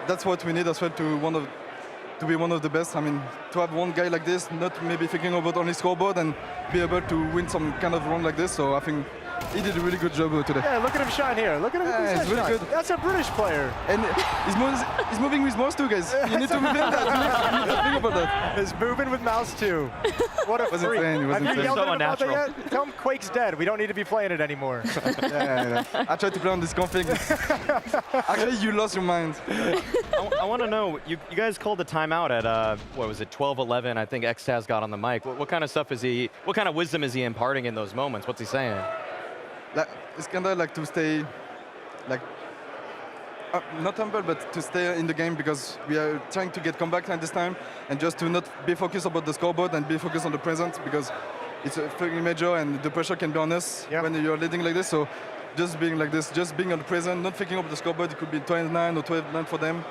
Speaker 15: that's what we need as well to be one of the best. I mean, to have one guy like this, not maybe thinking about only scoreboard and be able to win some kind of round like this. So I think he did a really good job today.
Speaker 13: Yeah, look at him shine here. Look at him.
Speaker 15: Yeah, he's really good.
Speaker 13: That's a British player.
Speaker 15: And he's moving with mouse too, guys. You need to move in that. Think about that.
Speaker 13: He's moving with mouse too. What a freak.
Speaker 15: Have
Speaker 13: you yelled at him about that yet? Tell him Quake's dead. We don't need to be playing it anymore.
Speaker 15: Yeah. I tried to play on this config. Actually, you lost your mind.
Speaker 14: I want to know, you guys called the timeout at, what was it, 12-11, I think Xtaz got on the mic. What kind of stuff what kind of wisdom is he imparting in those moments? What's he saying?
Speaker 15: It's kind of like to stay, not humble, but to stay in the game, because we are trying to get comeback at this time, and just to not be focused about the scoreboard and be focused on the present, because it's a fucking major and the pressure can be on us when you're leading like this. So just being like this, just being on the present, not thinking about the scoreboard. It could be 29 or 12-9 for them.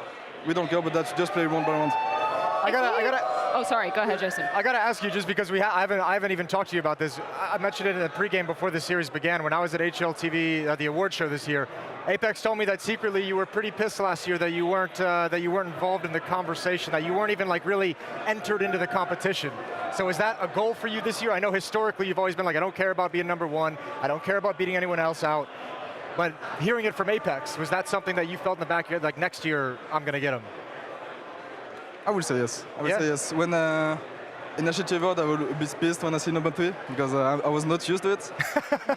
Speaker 15: We don't care about that. Just play round by round.
Speaker 13: I gotta.
Speaker 2: Oh, sorry. Go ahead, Jason.
Speaker 13: I gotta ask you, just because I haven't even talked to you about this. I mentioned it in the pregame before the series began. When I was at HLTV, the award show this year, Apex told me that secretly you were pretty pissed last year that you weren't involved in the conversation, that you weren't even really entered into the competition. So is that a goal for you this year? I know historically you've always been like, I don't care about being #1. I don't care about beating anyone else out. But hearing it from Apex, was that something that you felt in the back of your head, like next year I'm gonna get him?
Speaker 15: I would say yes. I would say yes. When in Initiative World, I will be pissed when I see number 3, because I was not used to it.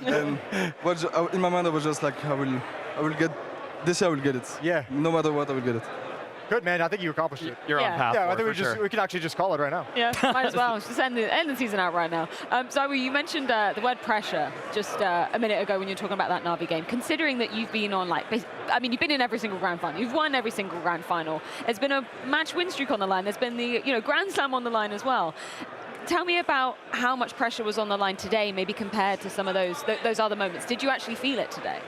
Speaker 15: And in my mind, I was just like, I will get this year. I will get it. Yeah. No matter what, I will get it.
Speaker 13: Good, man. I think you accomplished it.
Speaker 14: You're on path.
Speaker 13: Yeah, I think
Speaker 14: sure.
Speaker 13: we can actually just call it right now.
Speaker 2: Yeah, might as well. Just end the season out right now. Zoe, you mentioned the word pressure just a minute ago when you were talking about that Na'Vi game. Considering that you've been on you've been in every single grand final. You've won every single grand final. There's been a match win streak on the line. There's been the Grand Slam on the line as well. Tell me about how much pressure was on the line today, maybe compared to some of those other moments. Did you actually feel it today?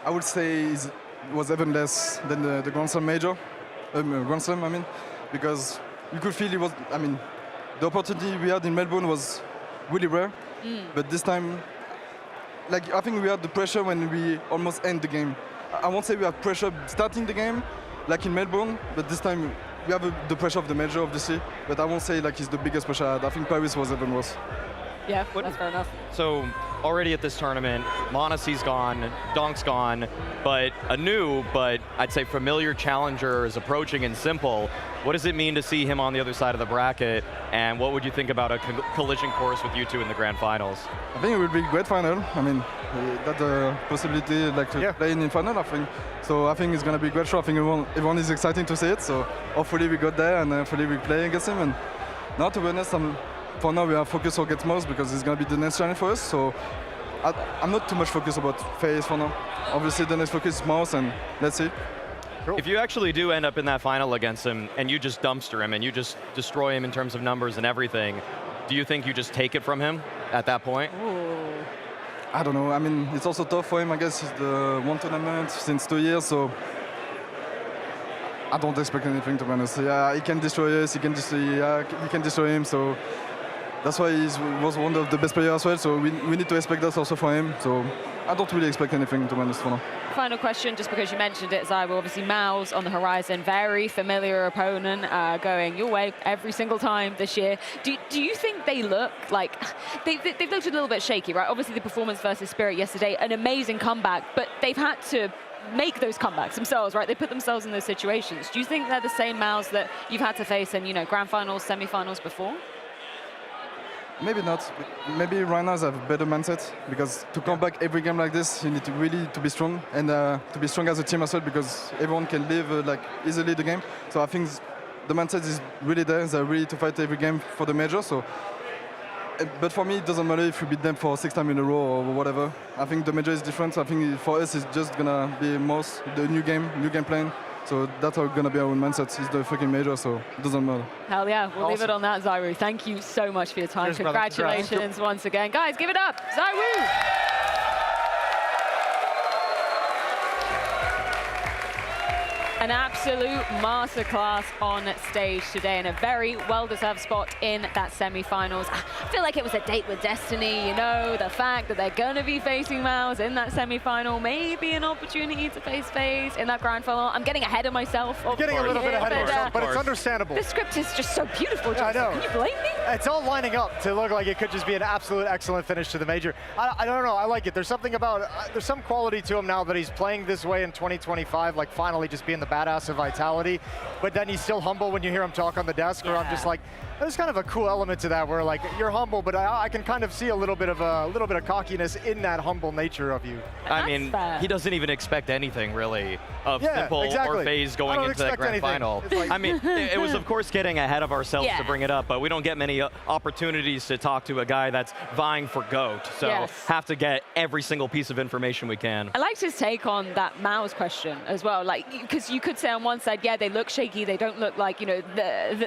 Speaker 15: I would say it was even less than the Grand Slam major. Grand Slam, I mean, because you could feel it was, the opportunity we had in Melbourne was really rare, but this time, I think we had the pressure when we almost end the game. I won't say we have pressure starting the game, like in Melbourne, but this time we have the pressure of the major, obviously, but I won't say it's the biggest pressure I had. I think Paris was even worse.
Speaker 2: Yeah, that's fair enough.
Speaker 14: So already at this tournament, m0NESY's gone, Donk's gone, but a new, but I'd say familiar challenger is approaching in Simple. What does it mean to see him on the other side of the bracket, and what would you think about a collision course with you two in the grand finals?
Speaker 15: I think it would be a great final. That's a possibility to play in final, I think. So I think it's going to be a great show. I think everyone is excited to see it, so hopefully we got there and hopefully we play against him. And now, to be honest, for now we are focused on Get Mouse because it's gonna be the next challenge for us. So I'm not too much focused about FaZe for now. Obviously the next focus is Mouse, and let's see.
Speaker 14: If you actually do end up in that final against him and you just dumpster him and you just destroy him in terms of numbers and everything, do you think you just take it from him at that point?
Speaker 15: I don't know. I mean, it's also tough for him. I guess he's the one tournament since 2 years, so I don't expect anything, to be honest. Yeah, he can destroy us. He can destroy him. So that's why he was one of the best players as well. So we need to expect that also for him. So I don't really expect anything, to be honest, for now.
Speaker 2: Final question, just because you mentioned it, Zai, obviously MongolZ on the horizon, very familiar opponent, going your way every single time this year. Do you think they look like, they've looked a little bit shaky, right? Obviously the performance versus Spirit yesterday, an amazing comeback, but they've had to make those comebacks themselves, right? They put themselves in those situations. Do you think they're the same MongolZ that you've had to face in, grand finals, semi-finals before?
Speaker 15: Maybe not. Maybe right now they have a better mindset, because to come back every game like this, you need to really be strong, and to be strong as a team as well, because everyone can live like easily the game. So I think the mindset is really there. They're ready to fight every game for the major. So, but for me, it doesn't matter if we beat them for 6 times in a row or whatever. I think the major is different. So I think for us, it's just gonna be most the new game plan. So that's how gonna be our mindset. It's the freaking major, so it doesn't matter.
Speaker 2: Hell yeah, we'll leave it on that, Zaiwu. Thank you so much for your time.
Speaker 15: Cheers,
Speaker 2: congratulations once again. Guys, give it up, Zaiwu! An absolute masterclass on stage today, and a very well-deserved spot in that semi-finals. I feel like it was a date with destiny, the fact that they're gonna be facing MongolZ in that semi-final, maybe an opportunity to face FaZe in that grand final. I'm getting ahead of myself.
Speaker 13: Getting a little bit ahead of yourself, but it's understandable.
Speaker 2: The script is just so beautiful, Jason.
Speaker 13: I know.
Speaker 2: Can you blame me?
Speaker 13: It's all lining up to look like it could just be an absolute excellent finish to the major. I don't know, I like it. There's something about, there's some quality to him now that he's playing this way in 2025, like finally just being the badass of Vitality, but then he's still humble when you hear him talk on the desk, where I'm just like, there's kind of a cool element to that, where like you're humble, but I can kind of see a little bit of cockiness in that humble nature of you.
Speaker 14: I mean, he doesn't even expect anything really of Simple or FaZe going into that grand final.
Speaker 13: Like,
Speaker 14: I mean, it was of course getting ahead of ourselves to bring it up, but we don't get many opportunities to talk to a guy that's vying for GOAT, so have to get every single piece of information we can.
Speaker 2: I liked his take on that MongolZ question as well, like, because you could say on one side, yeah, they look shaky, they don't look like,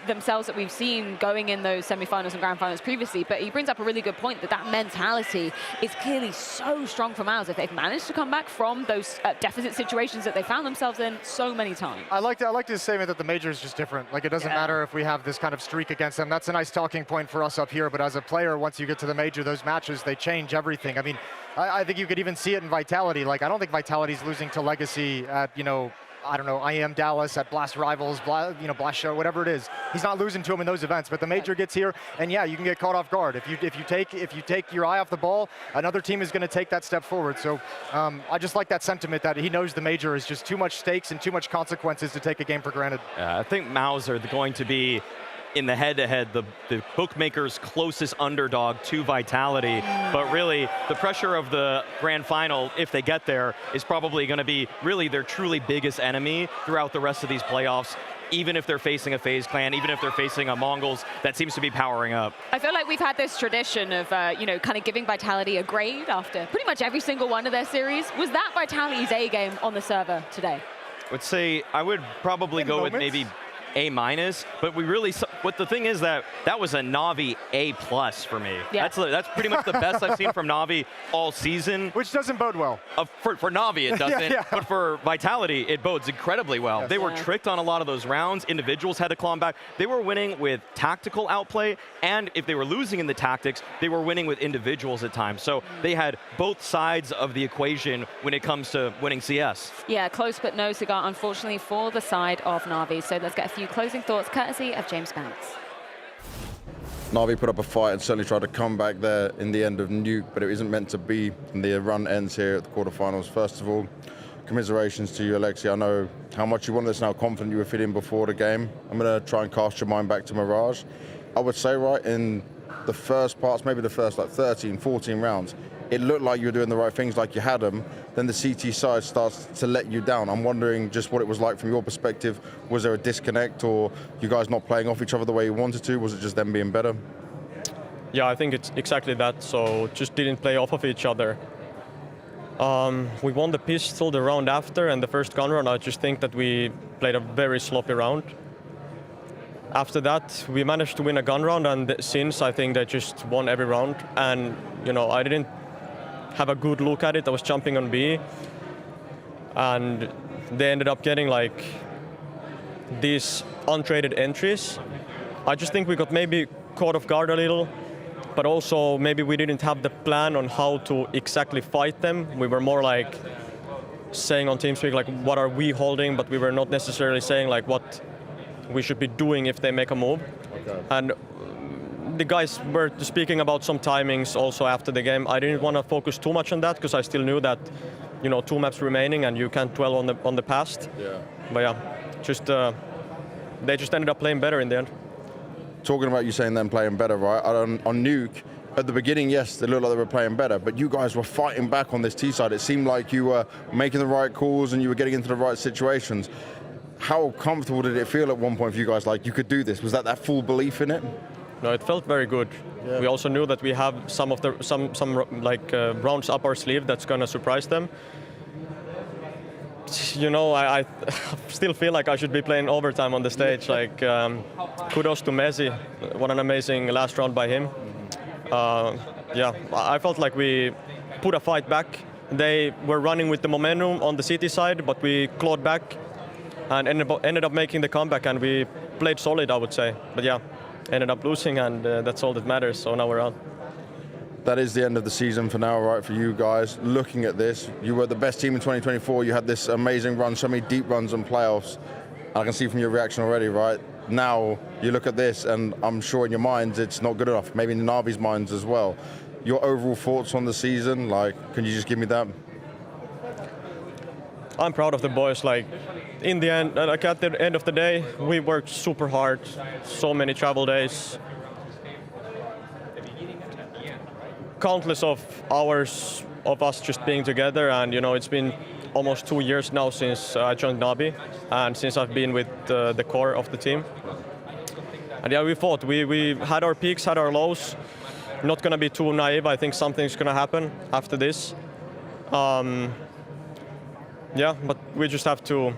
Speaker 2: themselves that we've seen going in those semi-finals and grand finals previously, but he brings up a really good point that mentality is clearly so strong for MongolZ if they've managed to come back from those deficit situations that they found themselves in so many times.
Speaker 13: I liked his statement that the major is just different. Like, it doesn't matter if we have this kind of streak against them. That's a nice talking point for us up here, but as a player, once you get to the major, those matches, they change everything. I mean, I think you could even see it in Vitality. Like, I don't think Vitality's losing to Legacy at, I don't know, I Am Dallas, at Blast Rivals, Blast Show, whatever it is. He's not losing to him in those events, but the major gets here, and yeah, you can get caught off guard. If you take your eye off the ball, another team is going to take that step forward. So I just like that sentiment that he knows the major is just too much stakes and too much consequences to take a game for granted.
Speaker 14: I think MongolZ are going to be in the head-to-head, the bookmakers' closest underdog to Vitality. But really, the pressure of the grand final, if they get there, is probably going to be really their truly biggest enemy throughout the rest of these playoffs, even if they're facing a FaZe clan, even if they're facing a MongolZ that seems to be powering up.
Speaker 2: I feel like we've had this tradition of, kind of giving Vitality a grade after pretty much every single one of their series. Was that Vitality's A game on the server today?
Speaker 14: I would say I would probably go with maybe A-, but what the thing is that was a Na'Vi A+ for me. Yeah. That's pretty much the best I've seen from Na'Vi all season.
Speaker 13: Which doesn't bode well.
Speaker 14: For Na'Vi it doesn't, but for Vitality it bodes incredibly well. Yes. They were tricked on a lot of those rounds. Individuals had to claw them back. They were winning with tactical outplay, and if they were losing in the tactics, they were winning with individuals at times. So they had both sides of the equation when it comes to winning CS.
Speaker 2: Yeah, close but no cigar, unfortunately, for the side of Na'Vi. So let's get a few closing thoughts courtesy of James Bounce.
Speaker 4: Na'Vi put up a fight and certainly tried to come back there in the end of Nuke, but it isn't meant to be, and the run ends here at the quarterfinals. First of all, commiserations to you, Alexi. I know how much you wanted this and how confident you were feeling before the game. I'm going to try and cast your mind back to Mirage. I would say, right, in the first parts, maybe the first 13, 14 rounds, it looked like you were doing the right things, like you had them. Then the CT side starts to let you down. I'm wondering just what it was like from your perspective. Was there a disconnect, or you guys not playing off each other the way you wanted to? Was it just them being better?
Speaker 17: Yeah, I think it's exactly that. So just didn't play off of each other. We won the pistol the round after, and the first gun round, I just think that we played a very sloppy round. After that, we managed to win a gun round, and since I think they just won every round. And you know, I didn't have a good look at it. I was jumping on B, and they ended up getting like these untraded entries. I just think we got maybe caught off guard a little, but also maybe we didn't have the plan on how to exactly fight them. We were more like saying on TeamSpeak like what are we holding, but we were not necessarily saying like what we should be doing if they make a move. Okay. And the guys were speaking about some timings also after the game. I didn't want to focus too much on that because I still knew that, you know, 2 maps remaining and you can't dwell on the past. Yeah. But yeah, just they just ended up playing better in the end.
Speaker 4: Talking about you saying them playing better, right? On Nuke, at the beginning, yes, they looked like they were playing better, but you guys were fighting back on this T side. It seemed like you were making the right calls and you were getting into the right situations. How comfortable did it feel at one point for you guys, like you could do this? Was that full belief in it?
Speaker 17: No, it felt very good. Yeah. We also knew that we have some rounds up our sleeve that's going to surprise them. You know, I still feel like I should be playing overtime on the stage. Like, kudos to Messi. What an amazing last round by him. Yeah, I felt like we put a fight back. They were running with the momentum on the city side, but we clawed back and ended up making the comeback, and we played solid, I would say. But yeah, ended up losing, and that's all that matters. So now we're out.
Speaker 4: That is the end of the season for now, right, for you guys. Looking at this, you were the best team in 2024. You had this amazing run, so many deep runs and playoffs. I can see from your reaction already, right? Now you look at this, and I'm sure in your minds it's not good enough. Maybe in Navi's minds as well. Your overall thoughts on the season, like, can you just give me that?
Speaker 17: I'm proud of the boys. Like, in the end, like at the end of the day, we worked super hard. So many travel days. Countless of hours of us just being together, and you know, it's been almost 2 years now since I joined Navi and since I've been with the core of the team. And yeah, we fought. We had our peaks, had our lows. Not gonna be too naive. I think something's gonna happen after this. Yeah, but we just have to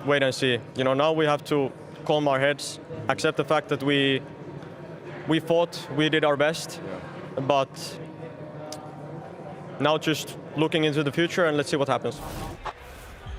Speaker 17: wait and see. You know, now we have to calm our heads, accept the fact that we fought, we did our best. Yeah. But now just looking into the future, and let's see what happens.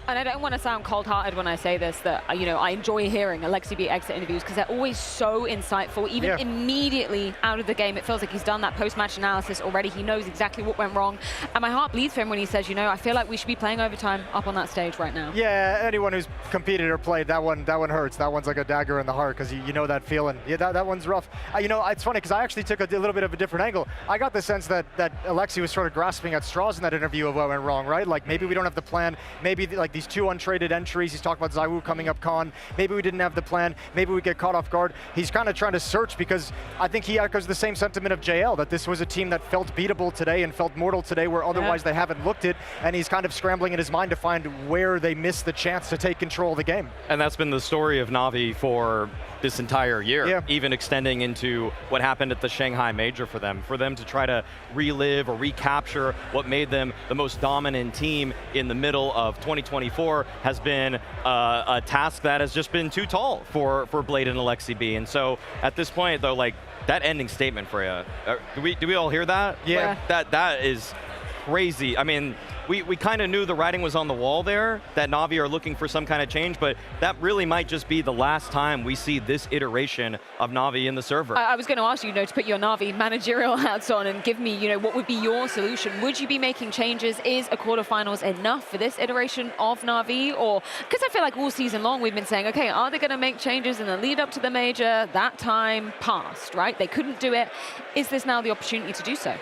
Speaker 2: And I don't want to sound cold-hearted when I say this, that, you know, I enjoy hearing Alexi B exit interviews because they're always so insightful. Even immediately out of the game, it feels like he's done that post-match analysis already. He knows exactly what went wrong. And my heart bleeds for him when he says, you know, I feel like we should be playing overtime up on that stage right now.
Speaker 13: Yeah, anyone who's competed or played, that one hurts. That one's like a dagger in the heart because you know that feeling. Yeah, that one's rough. You know, it's funny because I actually took a little bit of a different angle. I got the sense that Alexi was sort of grasping at straws in that interview of what went wrong, right? Like maybe we don't have the plan. Maybe like these 2 untraded entries. He's talking about Zywoo coming up con. Maybe we didn't have the plan. Maybe we get caught off guard. He's kind of trying to search because I think he echoes the same sentiment of JL, that this was a team that felt beatable today and felt mortal today where otherwise they haven't looked it, and he's kind of scrambling in his mind to find where they missed the chance to take control of the game.
Speaker 14: And that's been the story of Navi for this entire year, even extending into what happened at the Shanghai Major for them to try to relive or recapture what made them the most dominant team in the middle of 2024 has been a task that has just been too tall for Blade and Alexi B. And so at this point, though, like that ending statement for you, do we all hear that?
Speaker 13: Yeah.
Speaker 14: Like, that is crazy. I mean, we kind of knew the writing was on the wall there, that Navi are looking for some kind of change, but that really might just be the last time we see this iteration of Navi in the server.
Speaker 2: I was going to ask you, to put your Navi managerial hats on and give me, what would be your solution? Would you be making changes? Is a quarterfinals enough for this iteration of Navi? Or, because I feel like all season long we've been saying, okay, are they going to make changes in the lead up to the major? That time passed, right? They couldn't do it. Is this now the opportunity to do so?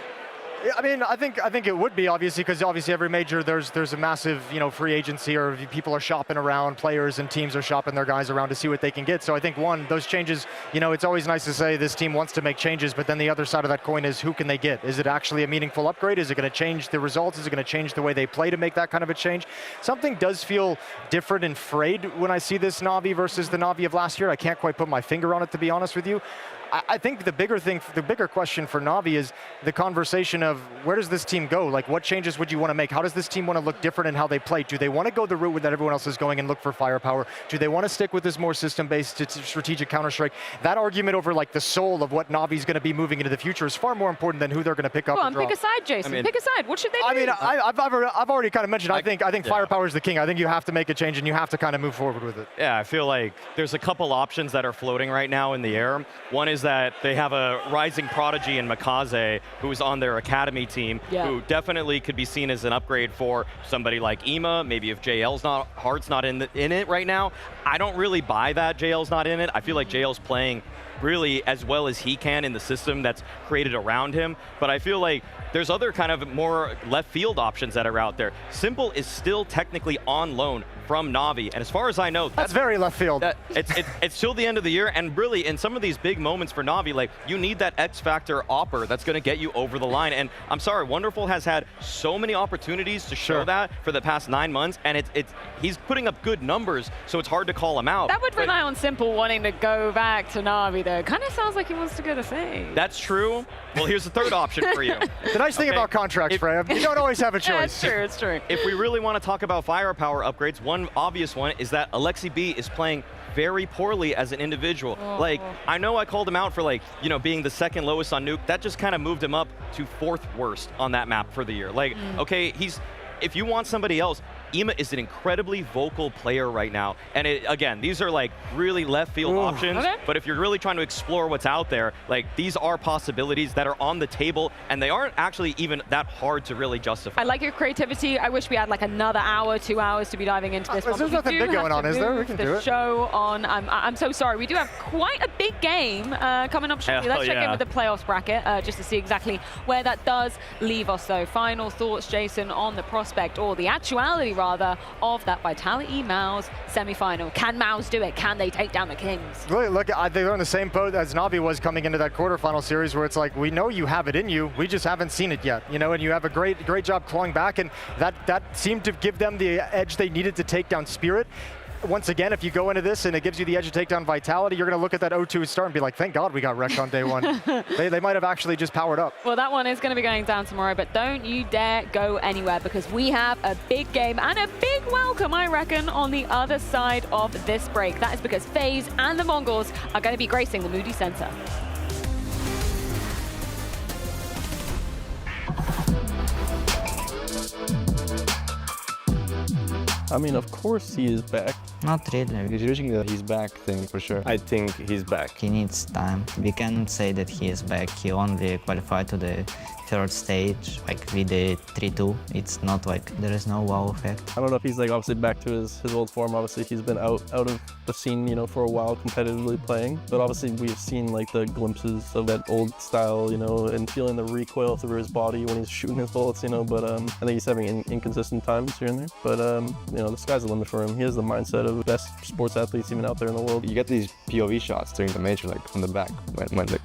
Speaker 13: I mean, I think it would be, obviously, because obviously every major there's a massive free agency, or people are shopping around, players and teams are shopping their guys around to see what they can get. So I think those changes, it's always nice to say this team wants to make changes, but then the other side of that coin is who can they get? Is it actually a meaningful upgrade? Is it going to change the results? Is it going to change the way they play to make that kind of a change? Something does feel different and frayed when I see this Navi versus the Navi of last year. I can't quite put my finger on it, to be honest with you. I think the bigger question for Navi is the conversation of where does this team go? Like, what changes would you want to make? How does this team want to look different in how they play? Do they want to go the route that everyone else is going and look for firepower? Do they want to stick with this more system-based strategic Counter-Strike? That argument over like the soul of what Navi's going to be moving into the future is far more important than who they're going to pick up.
Speaker 2: Go on, pick a side, Jason. Pick a side. What should they do?
Speaker 13: I mean, I've already kind of mentioned. I think firepower is the king. I think you have to make a change and you have to kind of move forward with it.
Speaker 14: Yeah, I feel like there's a couple options that are floating right now in the air. One is that they have a rising prodigy in MongolZ, who's on their academy team, who definitely could be seen as an upgrade for somebody like Ema. Maybe if Heart's not in it right now. I don't really buy that JL's not in it. I feel like JL's playing really as well as he can in the system that's created around him. But I feel like there's other kind of more left field options that are out there. Simple is still technically on loan from Navi, and as far as I know,
Speaker 13: that's very left field.
Speaker 14: It's till the end of the year, and really in some of these big moments for Navi, like you need that X factor opper that's going to get you over the line. And I'm sorry, Wonderful has had so many opportunities to show that for the past 9 months, and he's putting up good numbers, so it's hard to call him out.
Speaker 2: That would rely on Simple wanting to go back to Navi, though. Kind of sounds like he wants to go to FaZe.
Speaker 14: That's true. Well, here's the third option for you.
Speaker 13: The nice thing about contracts, Freya, you don't always have a choice.
Speaker 2: Yeah, it's true.
Speaker 14: If we really want to talk about firepower upgrades, one obvious one is that Alexi B is playing very poorly as an individual. Like, I know I called him out for being the second lowest on Nuke. That just kind of moved him up to 4th worst on that map for the year. Like, okay, if you want somebody else, Ema is an incredibly vocal player right now. And again, these are like really left field options, but if you're really trying to explore what's out there, like these are possibilities that are on the table, and they aren't actually even that hard to really justify.
Speaker 2: I like your creativity. I wish we had like another hour, 2 hours to be diving into this one.
Speaker 13: There's nothing big going on, is there? We can do it.
Speaker 2: Show on. I'm so sorry. We do have quite a big game coming up shortly. Let's check in with the playoffs bracket just to see exactly where that does leave us, though. Final thoughts, Jason, on the prospect, or the actuality rather, of that Vitality MongolZ semi-final. Can MongolZ do it? Can they take down the Kings?
Speaker 13: Really, look, they're in the same boat as Navi was coming into that quarterfinal series, where it's like, we know you have it in you, we just haven't seen it yet, and you have a great job clawing back, and that seemed to give them the edge they needed to take down Spirit. Once again, if you go into this and it gives you the edge to take down Vitality, you're going to look at that 0-2 start and be like, thank God we got wrecked on day one. They might have actually just powered up.
Speaker 2: Well, that one is going to be going down tomorrow, but don't you dare go anywhere, because we have a big game and a big welcome, I reckon, on the other side of this break. That is because FaZe and the Mongols are going to be gracing the Moody Center.
Speaker 18: I mean, of course he is back.
Speaker 19: Not really.
Speaker 18: He's reaching the he's back thing for sure. I think he's back.
Speaker 19: He needs time. We can't say that he is back. He only qualified to the third stage, like with the 3-2. It's not like there is no wow effect.
Speaker 18: I don't know if he's like obviously back to his old form. Obviously he's been out of the scene, for a while competitively playing. But obviously we've seen like the glimpses of that old style, and feeling the recoil through his body when he's shooting his bullets, But I think he's having inconsistent times here and there. But the sky's the limit for him. He has the mindset of the best sports athletes even out there in the world.
Speaker 21: You get these POV shots during the major, like from the back,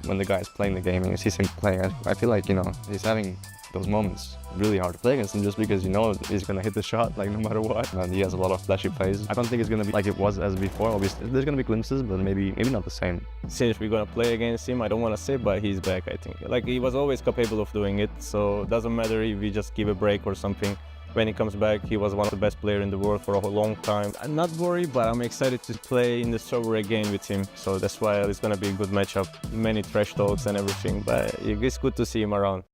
Speaker 21: when the guy's playing the game and you see him playing. I feel like he's having those moments really hard to play against him, just because he's gonna hit the shot like no matter what, and he has a lot of flashy plays. I don't think it's gonna be like it was as before. Obviously there's gonna be glimpses, but maybe not the same.
Speaker 18: Since we're gonna play against him, I don't want to say, but he's back. I think like he was always capable of doing it, so it doesn't matter if we just give a break or something. When he comes back, he was one of the best players in the world for a long time. I'm not worried, but I'm excited to play in the server again with him. So that's why it's going to be a good matchup. Many trash talks and everything, but it's good to see him around.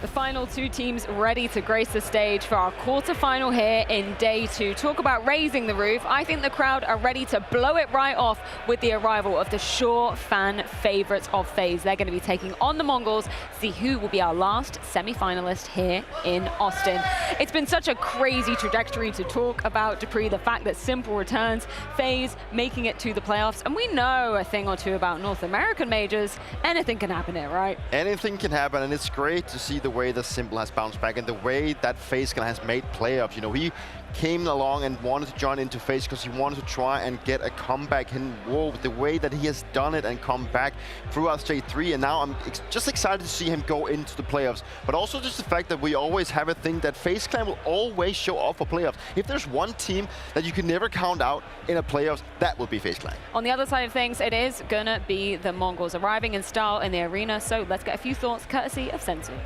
Speaker 2: The final two teams ready to grace the stage for our quarterfinal here in day 2. Talk about raising the roof. I think the crowd are ready to blow it right off with the arrival of the sure fan favorites of FaZe. They're going to be taking on the Mongols, see who will be our last semi-finalist here in Austin. It's been such a crazy trajectory to talk about, Dupree, the fact that Simple returns, FaZe making it to the playoffs, and we know a thing or two about North American majors. Anything can happen here, right?
Speaker 1: Anything can happen, and it's great to see the way that Simple has bounced back and the way that FaZe has made playoffs. You know, he came along and wanted to join into FaZe because he wanted to try and get a comeback. And whoa, the way that he has done it and come back throughout stage 3, and now I'm just excited to see him go into the playoffs. But also just the fact that we always have a thing that FaZe Clan will always show up for playoffs. If there's one team that you can never count out in a playoffs, that will be FaZe Clan.
Speaker 2: On the other side of things, it is gonna be the Mongols arriving in style in the arena. So let's get a few thoughts courtesy of Senzu.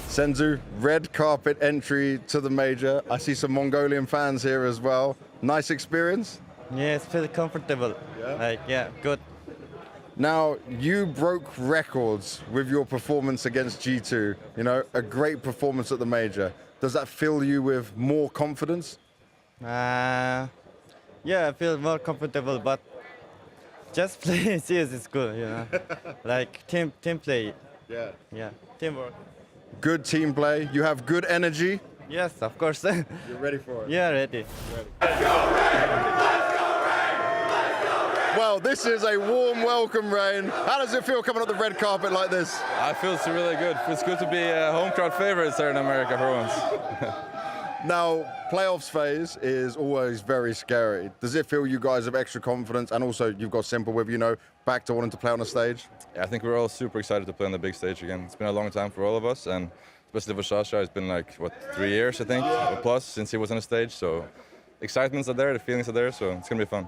Speaker 4: Senzu, red carpet entry to the major. I see some Mongolian fans here as well. Nice experience?
Speaker 5: Yeah, it's pretty comfortable. Yeah, good.
Speaker 4: Now, you broke records with your performance against G2. You know, a great performance at the major. Does that fill you with more confidence?
Speaker 5: Yeah, I feel more comfortable, but just play CS is good, you know. Like team play. Yeah, teamwork.
Speaker 4: Good team play. You have good energy.
Speaker 5: Yes, of course.
Speaker 4: You're ready for it?
Speaker 5: Yeah, ready.
Speaker 4: Well, this is a warm welcome, Rain. How does it feel coming up the red carpet like this?
Speaker 7: I feel it's really good. It's good to be home crowd favorites here in America for once.
Speaker 4: Now, playoffs phase is always very scary. Does it feel you guys have extra confidence, and also you've got Simple with, you know, back to wanting to play on the stage?
Speaker 7: Yeah, I think we're all super excited to play on the big stage again. It's been a long time for all of us, and especially for Sasha, it's been like, what, 3 years, I think, or plus, since he was on the stage. So excitements are there, the feelings are there, so it's going to be fun.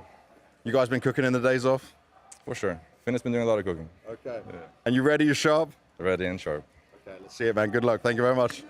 Speaker 4: You guys been cooking in the days off?
Speaker 7: For sure. Finn has been doing a lot of cooking.
Speaker 4: Okay. Yeah. And you ready, you sharp?
Speaker 7: Ready and sharp.
Speaker 4: Okay, let's see it, man. Good luck. Thank you very much.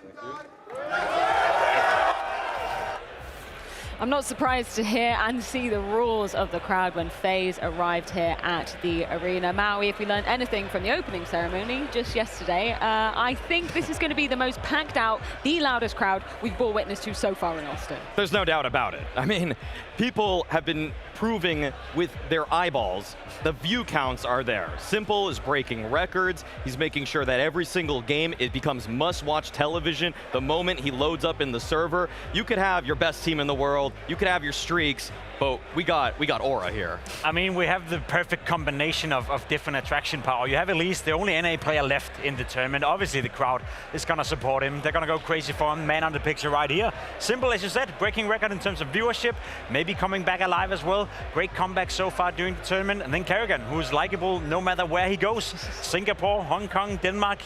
Speaker 2: I'm not surprised to hear and see the roars of the crowd when FaZe arrived here at the arena. Maui, if we learned anything from the opening ceremony just yesterday, I think this is going to be the most packed out, the loudest crowd we've bore witness to so far in Austin.
Speaker 14: There's no doubt about it. I mean, people have been proving with their eyeballs the view counts are there. Simple is breaking records. He's making sure that every single game it becomes must-watch television. The moment he loads up in the server, you could have your best team in the world, you could have your streaks, but we got aura here.
Speaker 3: I mean, we have the perfect combination of different attraction power. You have at least the only NA player left in the tournament. Obviously, the crowd is going to support him. They're going to go crazy for him. Man on the picture right here. Simple, as you said, breaking record in terms of viewership, maybe coming back alive as well. Great comeback so far during the tournament. And then Kerrigan, who's likable no matter where he goes. Singapore, Hong Kong, Denmark,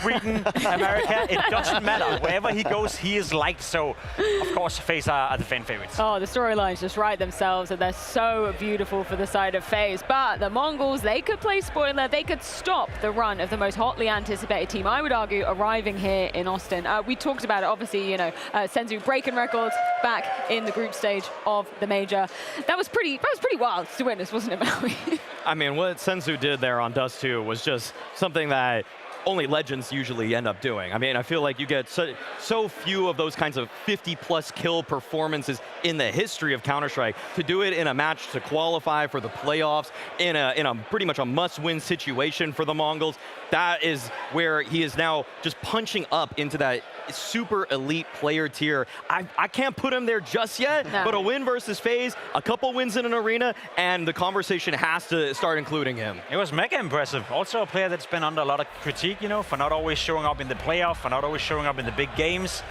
Speaker 3: Sweden, America, it doesn't matter. Wherever he goes, he is liked. So, of course, FaZe are the fan favorites.
Speaker 2: Oh, the storylines just write themselves, and they're so beautiful for the side of FaZe. But the Mongols, they could play spoiler. They could stop the run of the most hotly anticipated team, I would argue, arriving here in Austin. We talked about it, obviously, you know, Senzu breaking records back in the group stage of the major. That was pretty wild to witness, wasn't it, Maui?
Speaker 14: I mean, what Senzu did there on Dust 2 was just something that only legends usually end up doing. I mean, I feel like you get so few of those kinds of 50-plus kill performances in the history of Counter-Strike. To do it in a match to qualify for the playoffs, in a pretty much a must-win situation for the Mongols, that is where he is now just punching up into that super elite player tier. I can't put him there just yet, but a win versus FaZe, a couple wins in an arena, and the conversation has to start including him.
Speaker 3: It was mega impressive. Also a player that's been under a lot of critique, you know, for not always showing up in the playoff, for not always showing up in the big games.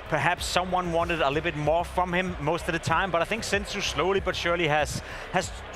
Speaker 3: Perhaps someone wanted a little bit more from him most of the time, but I think Senzu slowly but surely has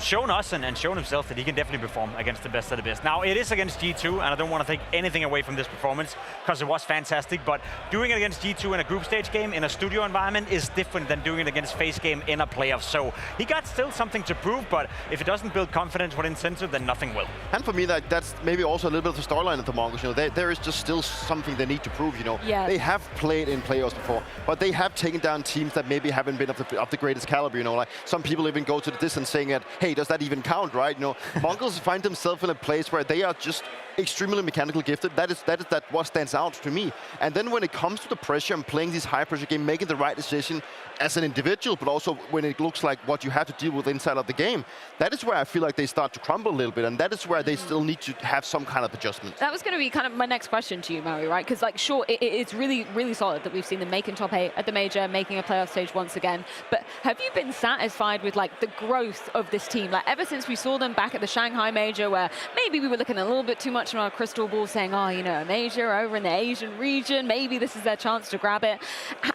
Speaker 3: shown us and shown himself that he can definitely perform against the best of the best. Now, it is against G2, and I don't want to take anything away from this performance because it was fantastic, but doing it against G2 in a group stage game in a studio environment is different than doing it against FaZe game in a playoff. So he got still something to prove, but if it doesn't build confidence within Senzu, then nothing will.
Speaker 1: And for me, that's maybe also a little bit of the storyline of the Mongols. You know, there is just still something they need to prove. You know,
Speaker 2: yeah.
Speaker 1: They have played in playoffs before. but they have taken down teams that maybe haven't been of the greatest caliber, you know, like some people even go to the distance saying that, hey, does that even count, right? You know, Mongols find themselves in a place where they are just extremely mechanically gifted. That is what stands out to me. And then when it comes to the pressure and playing these high pressure games, making the right decision as an individual, but also when it looks like what you have to deal with inside of the game, that is where I feel like they start to crumble a little bit, and that is where they still need to have some kind of adjustment.
Speaker 2: That was going to be kind of my next question to you, Maui, right? Because, like, sure, it's really, really solid that we've seen them making top 8 at the major, making a playoff stage once again. But have you been satisfied with, like, the growth of this team? Like, ever since we saw them back at the Shanghai major, where maybe we were looking a little bit too much in our crystal ball, saying, oh, you know, a major over in the Asian region, maybe this is their chance to grab it.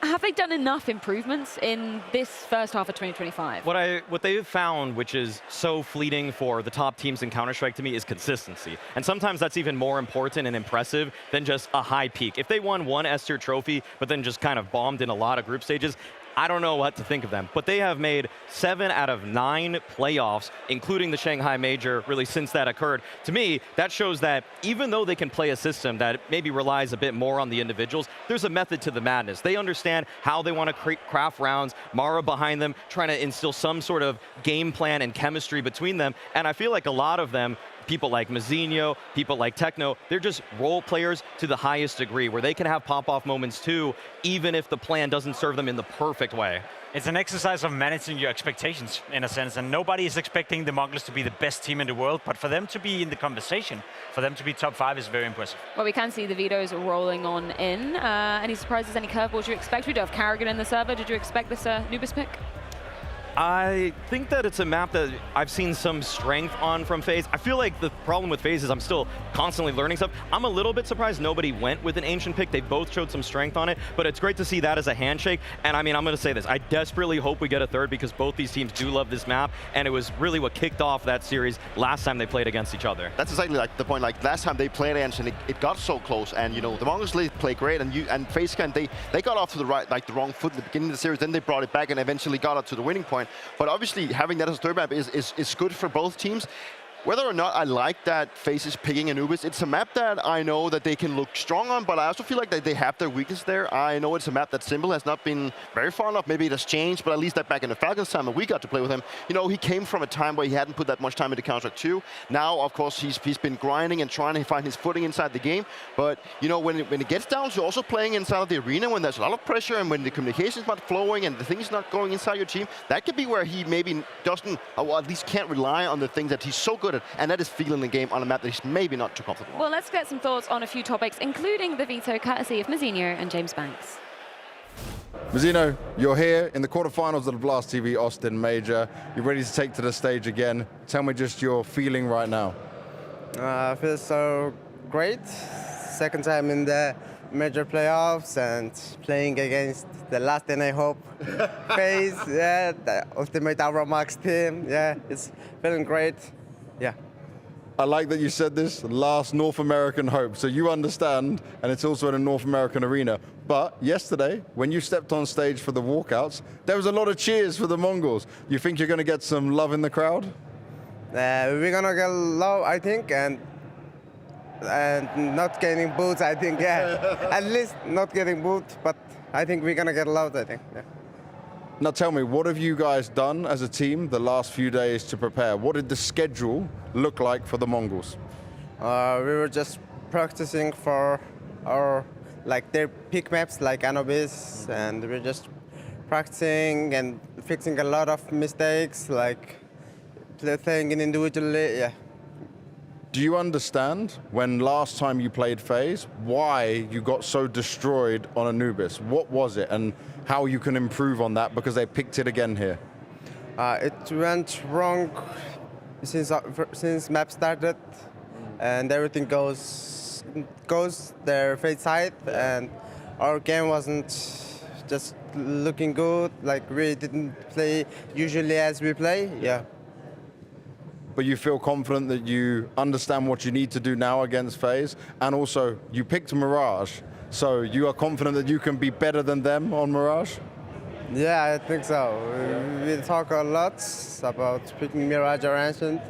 Speaker 2: Have they done enough improvements in this first half of 2025?
Speaker 14: What they've found, which is so fleeting for the top teams in Counter-Strike to me, is consistency. And sometimes that's even more important and impressive than just a high peak. If they won one S-tier trophy, but then just kind of bombed in a lot of group stages, I don't know what to think of them. But they have made 7 out of 9 playoffs, including the Shanghai Major, really since that occurred. To me, that shows that even though they can play a system that maybe relies a bit more on the individuals, there's a method to the madness. They understand how they want to craft rounds, Mara behind them, trying to instill some sort of game plan and chemistry between them. And I feel like a lot of them, people like Mazinho, people like Techno, they're just role players to the highest degree, where they can have pop-off moments too, even if the plan doesn't serve them in the perfect way.
Speaker 3: It's an exercise of managing your expectations, in a sense, and nobody is expecting the Mongols to be the best team in the world, but for them to be in the conversation, for them to be top 5 is very impressive.
Speaker 2: Well, we can see the vetoes rolling on in. Any surprises, any curveballs you expect? We do have Carrigan in the server. Did you expect this Nubis pick?
Speaker 14: I think that it's a map that I've seen some strength on from FaZe. I feel like the problem with FaZe is I'm still constantly learning stuff. I'm a little bit surprised nobody went with an Ancient pick. They both showed some strength on it, but it's great to see that as a handshake. And I mean, I'm going to say this. I desperately hope we get a third, because both these teams do love this map, and it was really what kicked off that series last time they played against each other.
Speaker 1: That's exactly like the point. Like last time they played Ancient, it got so close, and you know the Mongols play great, and FaZe they got off to the wrong foot at the beginning of the series. Then they brought it back and eventually got up to the winning point. But obviously, having that as a third map is good for both teams. Whether or not I like that FaZe is picking Anubis, it's a map that I know that they can look strong on, but I also feel like that they have their weakness there. I know it's a map that Simple has not been very fond of. Maybe it has changed, but at least that back in the Falcons time when we got to play with him, you know, he came from a time where he hadn't put that much time into Counter-Strike 2. Now, of course, he's been grinding and trying to find his footing inside the game. But, you know, when it gets down to also playing inside of the arena, when there's a lot of pressure and when the communication's not flowing and the things not going inside your team, that could be where he maybe doesn't, or at least can't rely on the things that he's so good at, and that is feeling the game on a map that he's maybe not too comfortable on.
Speaker 2: Well, let's get some thoughts on a few topics, including the veto courtesy of Mazinho and James Banks.
Speaker 4: Mazinho, you're here in the quarterfinals of the Blast TV Austin Major. You're ready to take to the stage again. Tell me just your feeling right now.
Speaker 11: I feel so great. Second time in the major playoffs and playing against the last and I hope FaZe, yeah, the ultimate Aura Max team. Yeah, it's feeling great. Yeah.
Speaker 4: I like that you said this, last North American hope. So you understand, and it's also in a North American arena. But yesterday, when you stepped on stage for the walkouts, there was a lot of cheers for the Mongols. You think you're going to get some love in the crowd?
Speaker 11: We're going to get love, I think, and not getting booed, I think, yeah. At least not getting booed, but I think we're going to get love, I think, yeah.
Speaker 4: Now tell me, what have you guys done as a team the last few days to prepare? What did the schedule look like for the Mongols?
Speaker 11: We were just practicing for our, like their pick maps like Anubis, and we're just practicing and fixing a lot of mistakes, like playing in individually, yeah.
Speaker 4: Do you understand when last time you played FaZe, why you got so destroyed on Anubis? What was it, and how you can improve on that because they picked it again here?
Speaker 11: It went wrong since map started, and everything goes their FaZe side, and our game wasn't just looking good. Like we didn't play usually as we play, yeah.
Speaker 4: But you feel confident that you understand what you need to do now against FaZe, and also you picked Mirage, so you are confident that you can be better than them on Mirage?
Speaker 11: Yeah, I think so. We talk a lot about picking Mirage or Ancient,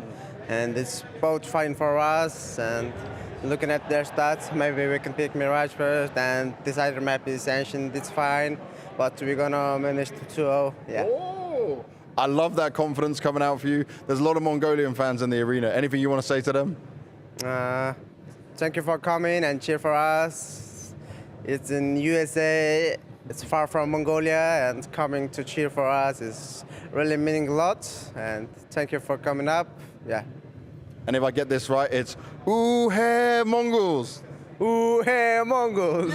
Speaker 11: and it's both fine for us, and looking at their stats, maybe we can pick Mirage first, and this other map is Ancient, it's fine, but we're gonna manage to 2-0, yeah.
Speaker 4: Oh, I love that confidence coming out for you. There's a lot of Mongolian fans in the arena. Anything you want to say to them?
Speaker 11: Thank you for coming and cheer for us. It's in USA, it's far from Mongolia, and coming to cheer for us is really meaning a lot, and thank you for coming up, yeah.
Speaker 4: And if I get this right, it's ooh hey Mongols.
Speaker 11: Ooh hey Mongols.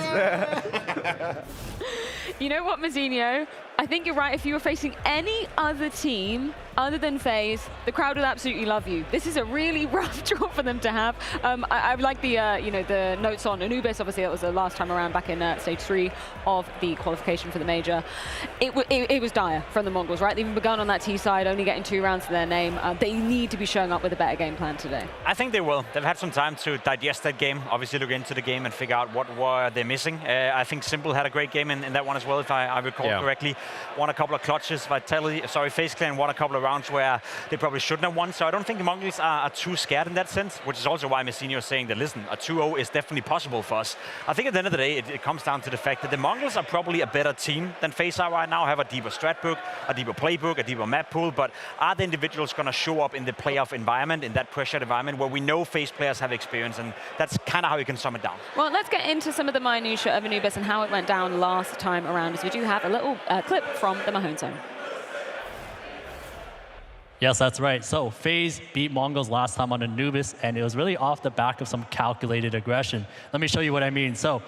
Speaker 2: You know what, Mazzinho? I think you're right. If you were facing any other team other than FaZe, the crowd would absolutely love you. This is a really rough draw for them to have. I like the the notes on Anubis. Obviously, that was the last time around back in stage 3 of the qualification for the major. It was dire from the Mongols, right? They've begun on that T side, only getting 2 rounds to their name. They need to be showing up with a better game plan today.
Speaker 3: I think they will. They've had some time to digest that game, obviously look into the game and figure out what were they missing. I think Simple had a great game in that one as well, if I recall correctly. Won a couple of clutches. FaZe Clan won a couple of rounds where they probably shouldn't have won. So I don't think the Mongols are too scared in that sense, which is also why Mazzinho is saying that, listen, a 2-0 is definitely possible for us. I think at the end of the day, it comes down to the fact that the Mongols are probably a better team than FaZe are right now, have a deeper strat book, a deeper playbook, a deeper map pool, but are the individuals going to show up in the playoff environment, in that pressured environment where we know FaZe players have experience, and that's kind of how you can sum it down.
Speaker 2: Well, let's get into some of the minutiae of Anubis and how it went down last time around, as we do have a little clip from the Mahone Zone.
Speaker 12: Yes, that's right. So FaZe beat Mongols last time on Anubis, and it was really off the back of some calculated aggression. Let me show you what I mean. So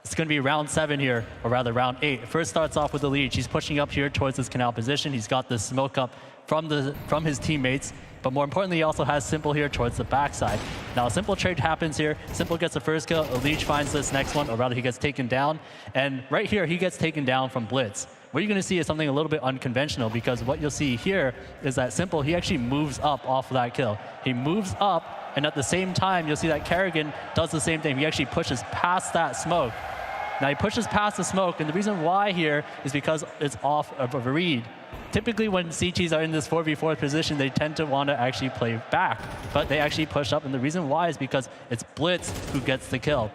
Speaker 12: it's going to be round 7 here, or rather round 8. First starts off with the lead. He's pushing up here towards this canal position. He's got the smoke up from his teammates, but more importantly, he also has Simple here towards the backside. Now, a Simple trade happens here. Simple gets the first kill. Leech finds this next one, or rather he gets taken down. And right here, he gets taken down from Blitz. What you're going to see is something a little bit unconventional, because what you'll see here is that Simple, he actually moves up off of that kill. He moves up, and at the same time, you'll see that Kerrigan does the same thing. He actually pushes past that smoke. Now, he pushes past the smoke, and the reason why here is because it's off of a read. Typically, when CTs are in this 4v4 position, they tend to want to actually play back, but they actually push up, and the reason why is because it's Blitz who gets the kill.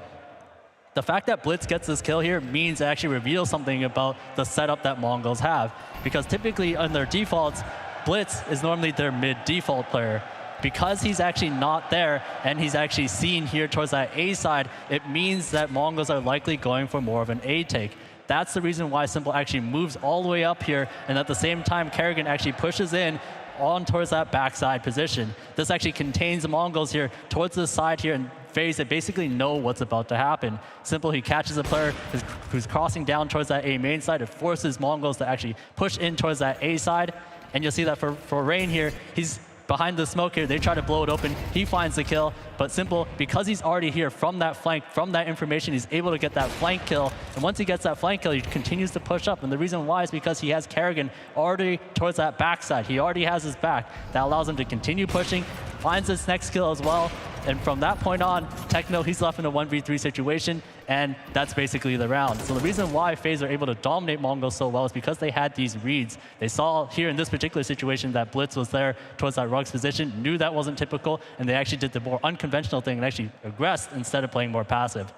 Speaker 12: The fact that Blitz gets this kill here means it actually reveals something about the setup that Mongols have, because typically on their defaults, Blitz is normally their mid-default player. Because he's actually not there, and he's actually seen here towards that A side, it means that Mongols are likely going for more of an A take. That's the reason why Simple actually moves all the way up here, and at the same time, Kerrigan actually pushes in on towards that backside position. This actually contains the Mongols here towards the side here, and FaZe that basically know what's about to happen. Simple, he catches a player who's crossing down towards that A main side. It forces Mongols to actually push in towards that A side, and you'll see that for Rain here, he's behind the smoke here. They try to blow it open. He finds the kill, but Simple, because he's already here from that flank, from that information, he's able to get that flank kill. And once he gets that flank kill, he continues to push up. And the reason why is because he has Kerrigan already towards that backside. He already has his back. That allows him to continue pushing, finds his next kill as well. And from that point on, Techno, he's left in a 1v3 situation, and that's basically the round. So the reason why FaZe are able to dominate Mongols so well is because they had these reads. They saw here in this particular situation that Blitz was there towards that Rugs position, knew that wasn't typical, and they actually did the more unconventional thing and actually aggressed instead of playing more passive.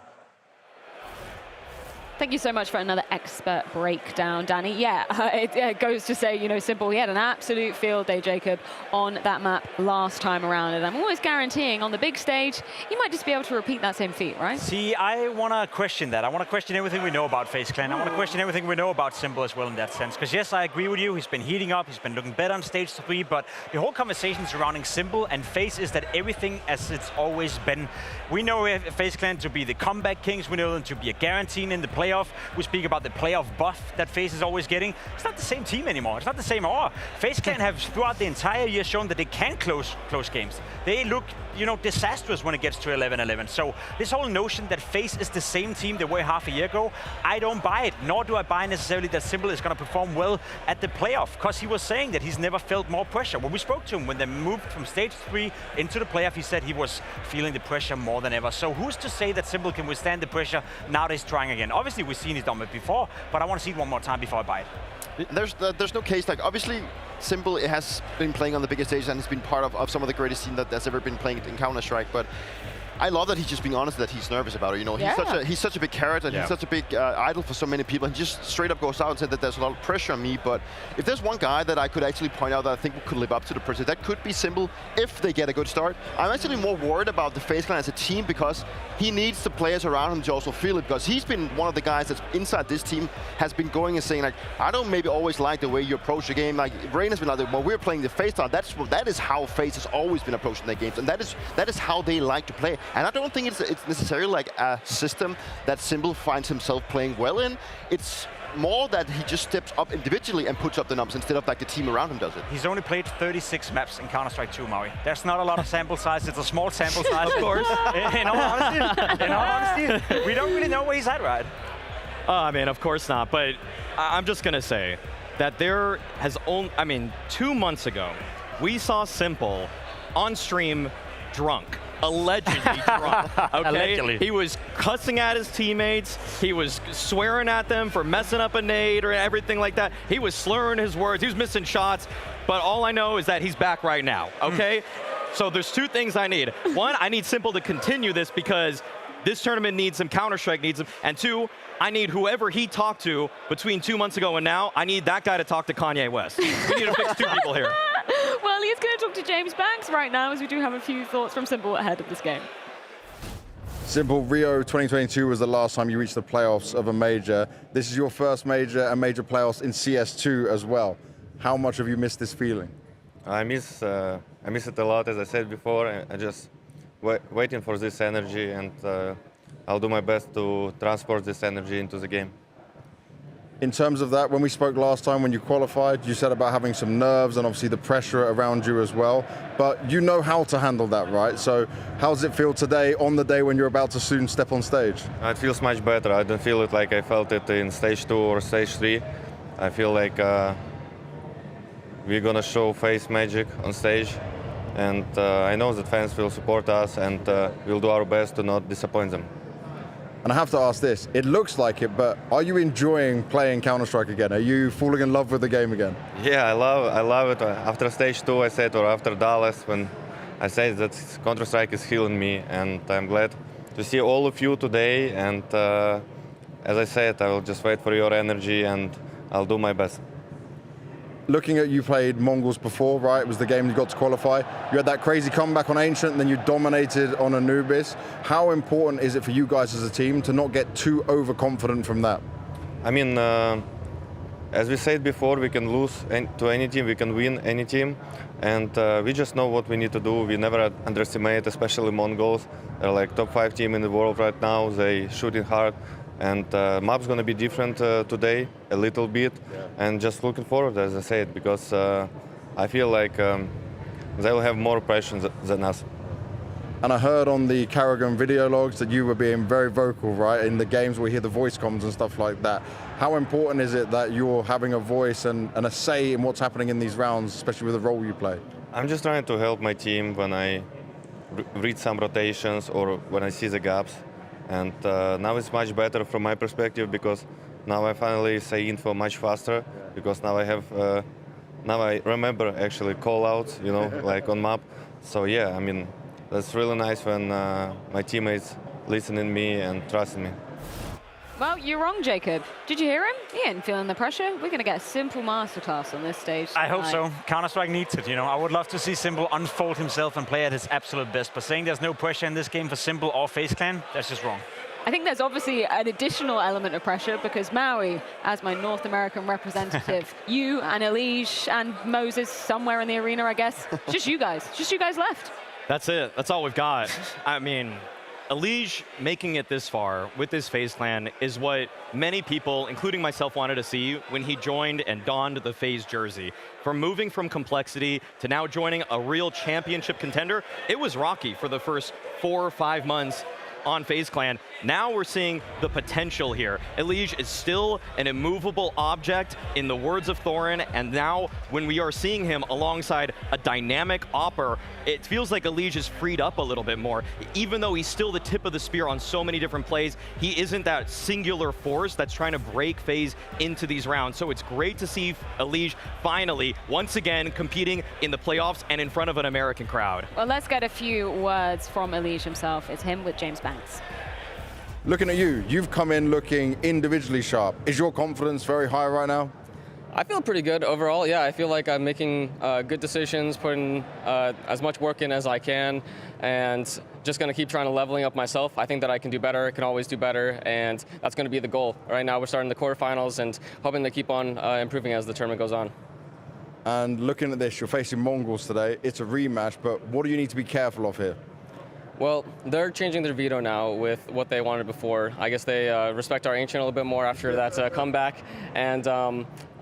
Speaker 2: Thank you so much for another expert breakdown, Danny. Yeah, it goes to say, you know, Simple, he had an absolute field day, Jacob, on that map last time around. And I'm always guaranteeing on the big stage, you might just be able to repeat that same feat, right?
Speaker 3: See, I want to question that. I want to question everything we know about FaZe Clan. I want to question everything we know about Simple as well in that sense. Because yes, I agree with you. He's been heating up. He's been looking better on stage 3. But the whole conversation surrounding Simple and FaZe is that everything as it's always been. We know FaZe Clan to be the comeback kings. We know them to be a guarantee in the playoff. We speak about the playoff buff that FaZe is always getting. It's not the same team anymore. It's not the same aura. FaZe Clan have throughout the entire year shown that they can close games. They look, you know, disastrous when it gets to 11-11. So this whole notion that FaZe is the same team they were half a year ago, I don't buy it. Nor do I buy necessarily that Simple is going to perform well at the playoff, because he was saying that he's never felt more pressure. When we spoke to him, when they moved from stage 3 into the playoff, he said he was feeling the pressure more than ever. So who's to say that Simple can withstand the pressure now that he's trying again? Obviously, we've seen he's done it before, but I want to see it one more time before I buy it.
Speaker 1: There's no case, like, obviously Simple has been playing on the biggest stage and has been part of some of the greatest team that's ever been playing in Counter-Strike, but I love that he's just being honest that he's nervous about it. You know, he's such a big character, and he's such a big idol for so many people. And he just straight up goes out and said that there's a lot of pressure on me. But if there's one guy that I could actually point out that I think could live up to the pressure, that could be Simple if they get a good start. I'm actually more worried about the FaZe Clan as a team because he needs the players around him to also feel it, because he's been one of the guys that's inside this team has been going and saying like, I don't maybe always like the way you approach the game. Like Rain has been like, when we're playing the FaZe style, that is how FaZe has always been approaching their games, and that is how they like to play. And I don't think it's necessarily like a system that Simple finds himself playing well in. It's more that he just steps up individually and puts up the numbers instead of like the team around him does it.
Speaker 3: He's only played 36 maps in Counter-Strike 2, Maui. There's not a lot of sample size. It's a small sample size.
Speaker 14: Of course.
Speaker 3: In all honesty, we don't really know where he's at, right?
Speaker 14: I mean, of course not. But I'm just going to say that there has only, 2 months ago, we saw Simple on stream drunk. Allegedly drunk, okay?
Speaker 3: Allegedly.
Speaker 14: He was cussing at his teammates. He was swearing at them for messing up a nade or everything like that. He was slurring his words. He was missing shots. But all I know is that he's back right now, okay? So there's 2 things I need. 1, I need Simple to continue this because this tournament needs him, Counter-Strike needs him. And 2, I need whoever he talked to between 2 months ago and now, I need that guy to talk to Kanye West. We need to fix 2 people here.
Speaker 2: Well, he's going to talk to James Banks right now, as we do have a few thoughts from Simple ahead of this game.
Speaker 4: Simple, Rio 2022 was the last time you reached the playoffs of a major. This is your first major and major playoffs in CS2 as well. How much have you missed this feeling?
Speaker 16: I miss it a lot, as I said before. I just waiting for this energy, and I'll do my best to transport this energy into the game.
Speaker 4: In terms of that, when we spoke last time when you qualified, you said about having some nerves and obviously the pressure around you as well, but you know how to handle that, right? So how does it feel today on the day when you're about to soon step on stage?
Speaker 16: It feels much better. I don't feel it like I felt it in stage 2 or stage 3. I feel like we're gonna show FaZe magic on stage, and I know that fans will support us, and we'll do our best to not disappoint them.
Speaker 4: And I have to ask this, it looks like it, but are you enjoying playing Counter-Strike again? Are you falling in love with the game again?
Speaker 16: Yeah, I love it. After stage 2, I said, or after Dallas, when I said that Counter-Strike is healing me, and I'm glad to see all of you today. And as I said, I will just wait for your energy, and I'll do my best.
Speaker 4: Looking at you played MongolZ before, right? It was the game you got to qualify. You had that crazy comeback on Ancient, and then you dominated on Anubis. How important is it for you guys as a team to not get too overconfident from that?
Speaker 16: I mean, as we said before, we can lose to any team, we can win any team, and we just know what we need to do. We never underestimate, especially MongolZ. They're like top 5 team in the world right now. They shooting hard. And map's going to be different today, a little bit, and just looking forward, as I said, because I feel like they'll have more pressure than us.
Speaker 4: And I heard on the Karrigan video logs that you were being very vocal, right, in the games where we hear the voice comms and stuff like that. How important is it that you're having a voice and a say in what's happening in these rounds, especially with the role you play?
Speaker 16: I'm just trying to help my team when I read some rotations or when I see the gaps. And now it's much better from my perspective, because now I finally say info much faster, because now I have, now I remember actually call outs, you know, like on map. So yeah, I mean, that's really nice when my teammates listening to me and trusting me.
Speaker 2: Well, you're wrong, Jacob. Did you hear him? He ain't feeling the pressure. We're going to get a Simple masterclass on this stage.
Speaker 3: I hope so. Counter-Strike needs it, you know. I would love to see Simple unfold himself and play at his absolute best. But saying there's no pressure in this game for Simple or FaZe Clan, that's just wrong.
Speaker 2: I think there's obviously an additional element of pressure because Maui, as my North American representative, you and Elige and Moses somewhere in the arena, I guess. Just you guys left.
Speaker 14: That's it. That's all we've got. I mean, Elige making it this far with this FaZe Clan is what many people, including myself, wanted to see when he joined and donned the FaZe jersey. From moving from complexity to now joining a real championship contender, it was rocky for the first 4 or 5 months. on FaZe Clan. Now we're seeing the potential here. Elige is still an immovable object, in the words of Thorin, and now when we are seeing him alongside a dynamic Opper, it feels like Elige is freed up a little bit more. Even though he's still the tip of the spear on so many different plays, he isn't that singular force that's trying to break FaZe into these rounds. So it's great to see Elige finally, once again, competing in the playoffs and in front of an American crowd.
Speaker 2: Well, let's get a few words from Elige himself. It's him with James Banks.
Speaker 4: Looking at you, you've come in looking individually sharp. Is your confidence very high right now?
Speaker 20: I feel pretty good overall. Yeah, I feel like I'm making good decisions, putting as much work in as I can, and just going to keep trying to leveling up myself. I think that I can do better, can always do better, and that's going to be the goal. Right now we're starting the quarterfinals and hoping to keep on improving as the tournament goes on.
Speaker 4: And looking at this, you're facing Mongols today. It's a rematch, but what do you need to be careful of here?
Speaker 20: Well, they're changing their veto now with what they wanted before. I guess they respect our Ancient a little bit more after that comeback. And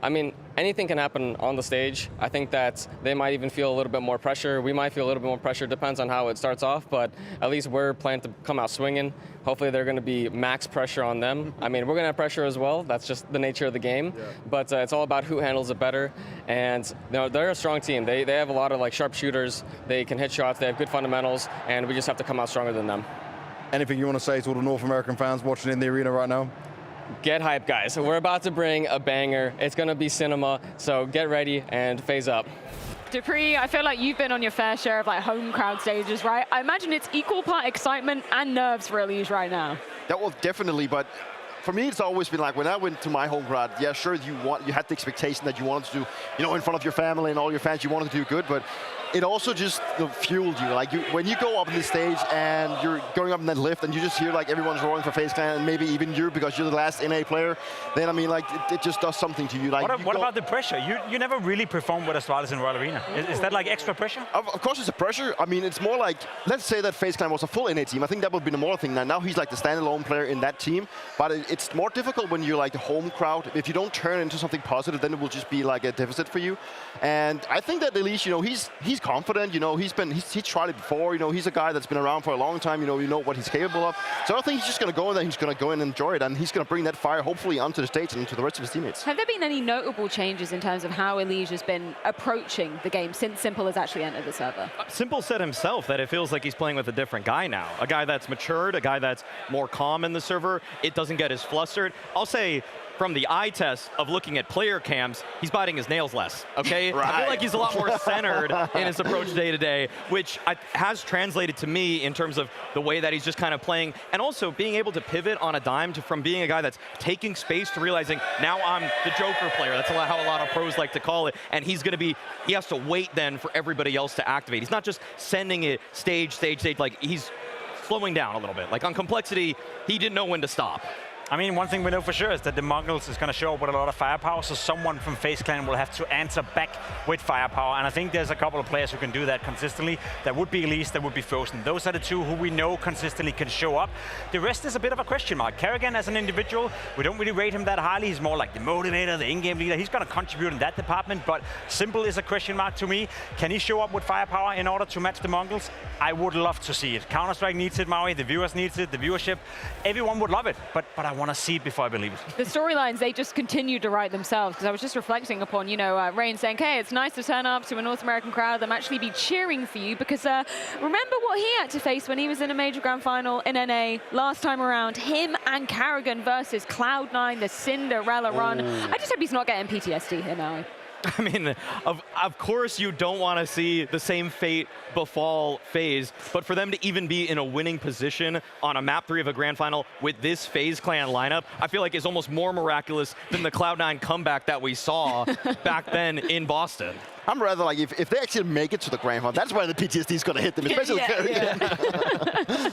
Speaker 20: I mean, anything can happen on the stage. I think that they might even feel a little bit more pressure. We might feel a little bit more pressure, depends on how it starts off, but at least we're planning to come out swinging. Hopefully they're going to be max pressure on them. I mean, we're going to have pressure as well. That's just the nature of the game. Yeah. But it's all about who handles it better. And you know, they're a strong team. They have a lot of like sharp shooters. They can hit shots. They have good fundamentals, and we just have to come out stronger than them.
Speaker 4: Anything you want to say to all the North American fans watching in the arena right now?
Speaker 20: Get hyped, guys. We're about to bring a banger. It's going to be cinema, so get ready and phase up.
Speaker 2: Dupree, I feel like you've been on your fair share of like home crowd stages, right? I imagine it's equal part excitement and nerves for Elige right now.
Speaker 1: That was definitely, but for me, it's always been like when I went to my home crowd, yeah, sure, you had the expectation that you wanted to do, you know, in front of your family and all your fans, you wanted to do good, but it also just fueled you. Like when you go up on the stage and you're going up in that lift and you just hear like everyone's roaring for FaZe Clan and maybe even you because you're the last NA player, then I mean like it just does something to you. Like
Speaker 3: what about the pressure? You never really performed with Astralis in Royal Arena. Is that like extra pressure?
Speaker 1: Of course it's a pressure. I mean it's more like, let's say that FaZe Clan was a full NA team. I think that would be the more thing. Now he's like the standalone player in that team, but it's more difficult when you're like the home crowd. If you don't turn into something positive, then it will just be like a deficit for you. And I think that Elige, you know, he's confident, you know, he's tried it before, you know, he's a guy that's been around for a long time, you know what he's capable of. So I think he's just going to go in there, he's going to go in and enjoy it, and he's going to bring that fire hopefully onto the stage and to the rest of his teammates.
Speaker 2: Have there been any notable changes in terms of how Elige has been approaching the game since Simple has actually entered the server?
Speaker 14: Simple said himself that it feels like he's playing with a different guy now. A guy that's matured, a guy that's more calm in the server. It doesn't get as flustered. I'll say, from the eye test of looking at player cams, he's biting his nails less, okay?
Speaker 1: Right.
Speaker 14: I feel like he's a lot more centered in his approach day to day, which has translated to me in terms of the way that he's just kind of playing, and also being able to pivot on a dime from being a guy that's taking space to realizing, now I'm the Joker player. That's how a lot of pros like to call it, and he has to wait then for everybody else to activate. He's not just sending it stage, like he's slowing down a little bit. Like on complexity, he didn't know when to stop.
Speaker 3: I mean, one thing we know for sure is that the Mongols is going to show up with a lot of firepower, so someone from FaZe Clan will have to answer back with firepower, and I think there's a couple of players who can do that consistently. That would be Elige, that would be Frozen. Those are the two who we know consistently can show up. The rest is a bit of a question mark. Kerrigan as an individual, we don't really rate him that highly. He's more like the motivator, the in-game leader. He's going to contribute in that department, but Simple is a question mark to me. Can he show up with firepower in order to match the Mongols? I would love to see it. Counter-Strike needs it, Maui, the viewers needs it, the viewership. Everyone would love it, but I want to see it before I believe it.
Speaker 2: The storylines, they just continue to write themselves, because I was just reflecting upon, you know, Rain saying, hey, it's nice to turn up to a North American crowd, them actually be cheering for you, because remember what he had to face when he was in a major grand final in NA last time around, him and Kerrigan versus Cloud9, the Cinderella run. I just hope he's not getting PTSD here now.
Speaker 14: I mean, of course you don't want to see the same fate befall FaZe, but for them to even be in a winning position on a map 3 of a grand final with this FaZe Clan lineup, I feel like is almost more miraculous than the Cloud9 comeback that we saw back then in Boston.
Speaker 1: I'm rather like, if they actually make it to the grand final, that's where the PTSD is going to hit them, especially Kerrigan.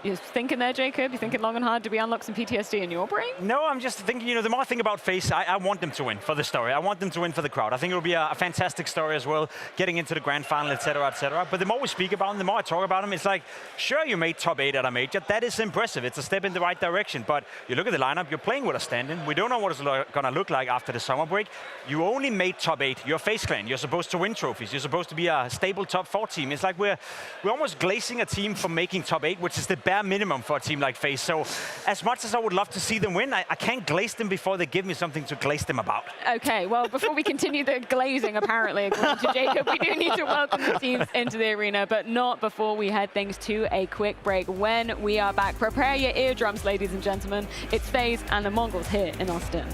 Speaker 2: You're thinking there, Jacob? You're thinking long and hard to be unlock some PTSD in your brain?
Speaker 3: No, I'm just thinking, you know, the more I think about FaZe, I want them to win for the story. I want them to win for the crowd. I think it will be a fantastic story as well, getting into the grand final, etc., etc. But the more we speak about them, the more I talk about them, it's like, sure, you made top 8 at a major. That is impressive. It's a step in the right direction. But you look at the lineup, you're playing with a stand-in. We don't know what it's going to look like after the summer break. You only made top 8. You're FaZe Clan. You're supposed to win trophies. You're supposed to be a stable top 4 team. It's like we're almost glazing a team for making top 8, which is the bare bare minimum for a team like FaZe. So as much as I would love to see them win, I can't glaze them before they give me something to glaze them about.
Speaker 2: Okay, well, before we continue the glazing, apparently, according to Jacob, we do need to welcome the teams into the arena, but not before we head things to a quick break. When we are back, prepare your eardrums, ladies and gentlemen. It's FaZe and the Mongols here in Austin.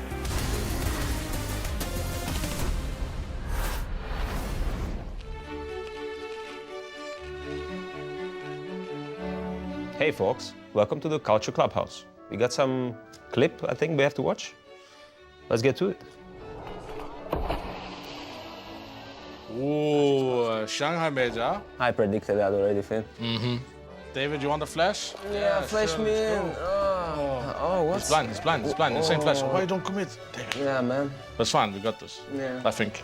Speaker 8: Hey folks, welcome to the Culture Clubhouse. We got some clip I think we have to watch. Let's get to it.
Speaker 22: Ooh, Shanghai Major.
Speaker 8: I predicted that already, Finn.
Speaker 22: Mm-hmm. David, you want the flash?
Speaker 8: Yeah, flash
Speaker 22: sure,
Speaker 8: me in. Oh, what?
Speaker 22: He's blind, he's blind. Same flash. Why you don't commit? David.
Speaker 8: Yeah, man.
Speaker 22: That's fine, we got this.
Speaker 8: Yeah.
Speaker 22: I think.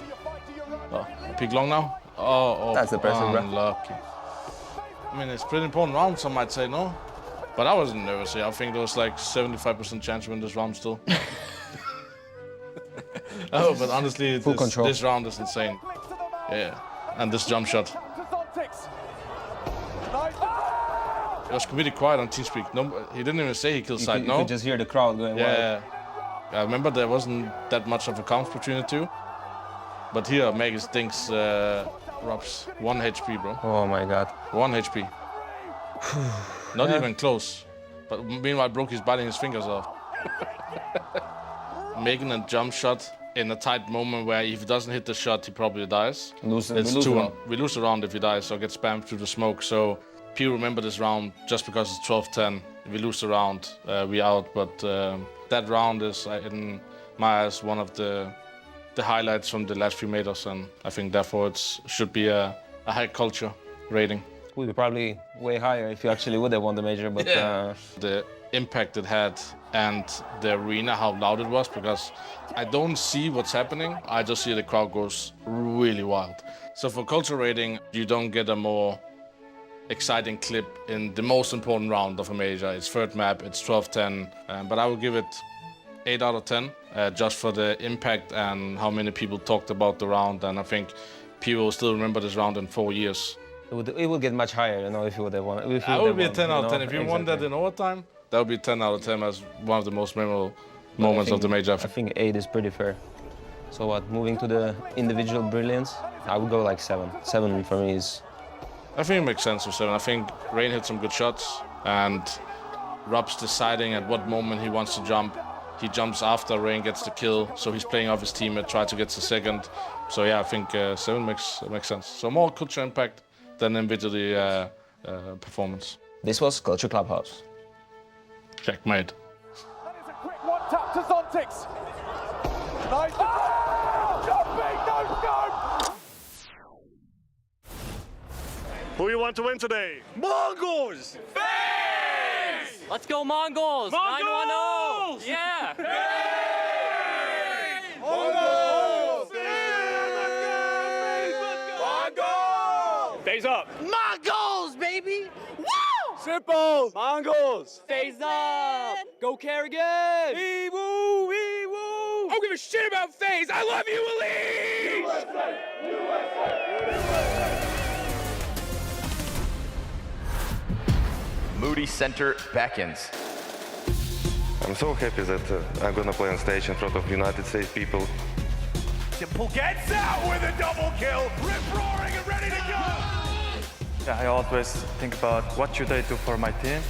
Speaker 22: Oh, peek long now? Oh.
Speaker 8: That's the pressure, bro.
Speaker 22: Unlucky. I mean, it's pretty important round, some might say, no? But I wasn't nervous here. I think there was like 75% chance to win this round still. Oh, but honestly, this round is insane. Yeah, and this jump shot. It was completely quiet on TeamSpeak. No, he didn't even say he killed side, no?
Speaker 8: You could just hear the crowd going wild.
Speaker 22: Yeah. I remember there wasn't that much of a count between the two. But here, Magus thinks Rob's 1 HP, bro.
Speaker 8: Oh my god.
Speaker 22: 1 HP. Not even close. But meanwhile, Broky's biting his fingers off. Making a jump shot in a tight moment where if he doesn't hit the shot, he probably dies.
Speaker 8: We lose the round.
Speaker 22: We lose the round if he dies, so get spammed through the smoke. So people remember this round just because it's 12-10. If we lose the round, we out. But that round is, in my eyes, one of the highlights from the last few majors, and I think therefore it should be a high culture rating.
Speaker 8: We'd be probably way higher if you actually would have won the major, but
Speaker 22: the impact it had and the arena, how loud it was, because I don't see what's happening. I just see the crowd goes really wild. So for culture rating, you don't get a more exciting clip in the most important round of a major. It's third map, it's 12-10, but I would give it 8 out of 10, just for the impact and how many people talked about the round, and I think people will still remember this round in 4 years.
Speaker 8: It would get much higher, you know, if you would have won.
Speaker 22: That would be a 10 out of 10. If you won that in overtime, that would be 10 out of 10 as one of the most memorable moments of the major.
Speaker 8: I think 8 is pretty fair. So what, moving to the individual brilliance, I would go like 7. 7 for me is...
Speaker 22: I think it makes sense with 7. I think Rain hit some good shots, and Rob's deciding at what moment he wants to jump. He jumps after Rain gets the kill, so he's playing off his teammate, tries to get the second. So yeah, I think 7 makes sense. So more culture impact than individually performance.
Speaker 8: This was Culture Clubhouse.
Speaker 22: Checkmate.
Speaker 23: That is a quick one tap to Zontix. Nice. Oh! Jumping, no scope!
Speaker 24: Who you want to win today?
Speaker 23: Mongols!
Speaker 24: FaZe!
Speaker 23: Let's go Mongols!
Speaker 24: Mongols!
Speaker 23: 910! Yeah!
Speaker 24: Mongols! Mongols!
Speaker 23: FaZe up!
Speaker 24: Mongols, baby! Woo!
Speaker 23: Simple!
Speaker 24: Mongols!
Speaker 23: FaZe up! Go Kerrigan!
Speaker 24: Wee-woo! Wee-woo!
Speaker 23: I don't give a shit about FaZe! I love you, Elite!
Speaker 24: USA! USA!
Speaker 25: Moody center beckons.
Speaker 16: I'm so happy that I'm gonna play on stage in front of United States people.
Speaker 24: Simple gets out with a double kill, rip-roaring and ready to go!
Speaker 26: Yeah, I always think about what should I do for my team.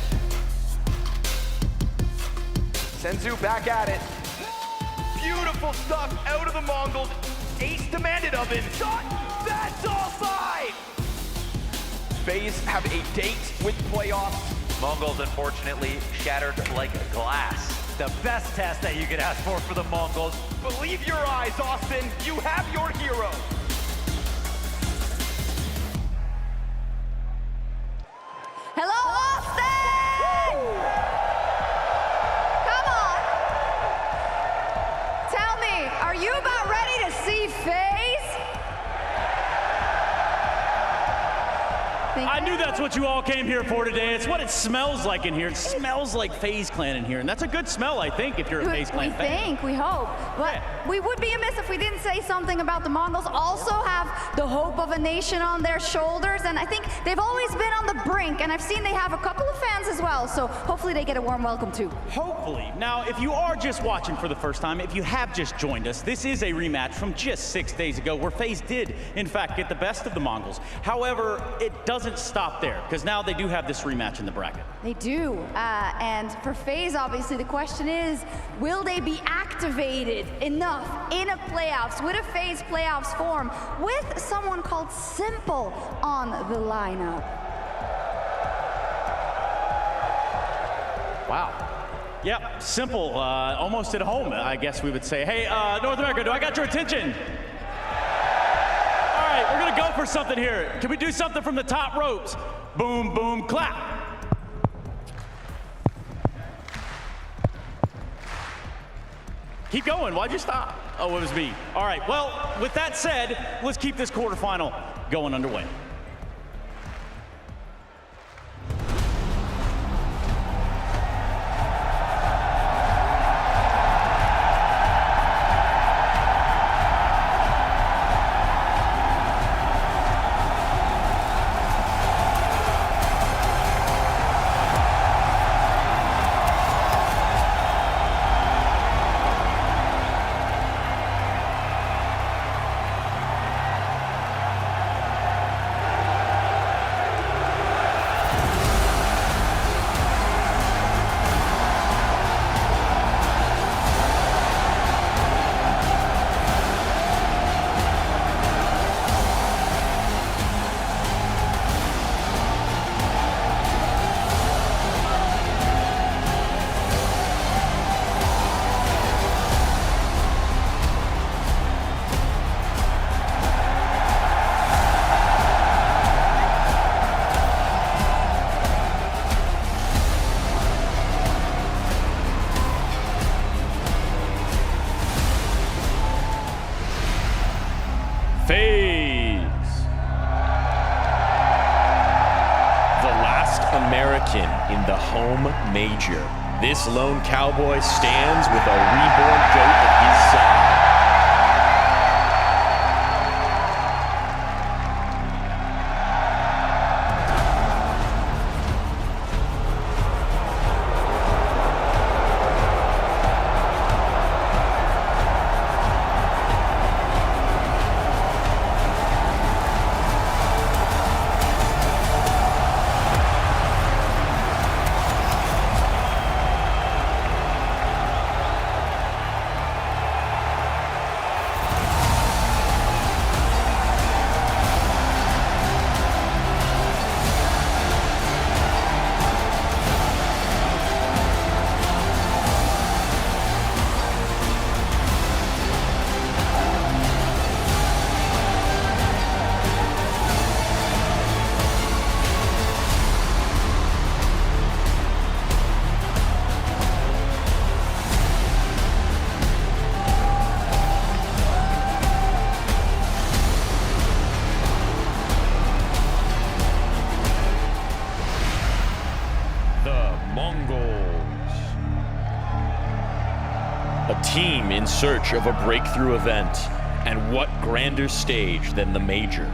Speaker 25: Senzu back at it. Beautiful stuff out of the Mongols. Ace demanded of him. Shot, that's offside! FaZe have a date with playoffs.
Speaker 27: Mongols, unfortunately, shattered like glass. The best test that you could ask for the Mongols.
Speaker 25: Believe your eyes, Austin. You have your hero.
Speaker 9: Hello, Austin! Come on. Tell me, are you about ready to see FaZe?
Speaker 23: I
Speaker 6: knew that's what you all came here for today. It's what it smells like in here. It smells like FaZe Clan in here, and that's a good smell, I think, if you're a FaZe Clan fan.
Speaker 9: We hope. But we would be amiss if we didn't say something about the Mongols also have the hope of a nation on their shoulders, and I think they've always been on the brink, and I've seen they have a couple of fans as well, so hopefully they get a warm welcome too.
Speaker 6: Hopefully. Now, if you are just watching for the first time, if you have just joined us, this is a rematch from just 6 days ago where FaZe did, in fact, get the best of the Mongols. However, it doesn't stop there, because now they do have this rematch in the bracket.
Speaker 9: They do, and for FaZe, obviously, the question is, will they be activated enough in a playoffs, with a FaZe playoffs form, with someone called Simple on the lineup?
Speaker 6: Wow. Yep, Simple, almost at home, I guess we would say. Hey, North America, do I got your attention? All right, we're gonna go for something here. Can we do something from the top ropes? Boom, boom, clap. Keep going, why'd you stop? Oh, it was me. All right, well, with that said, let's keep this quarterfinal going underway.
Speaker 10: FaZe. The last American in the home major. This lone cowboy stands with a reborn goat at his side. A team in search of a breakthrough event, and what grander stage than the major?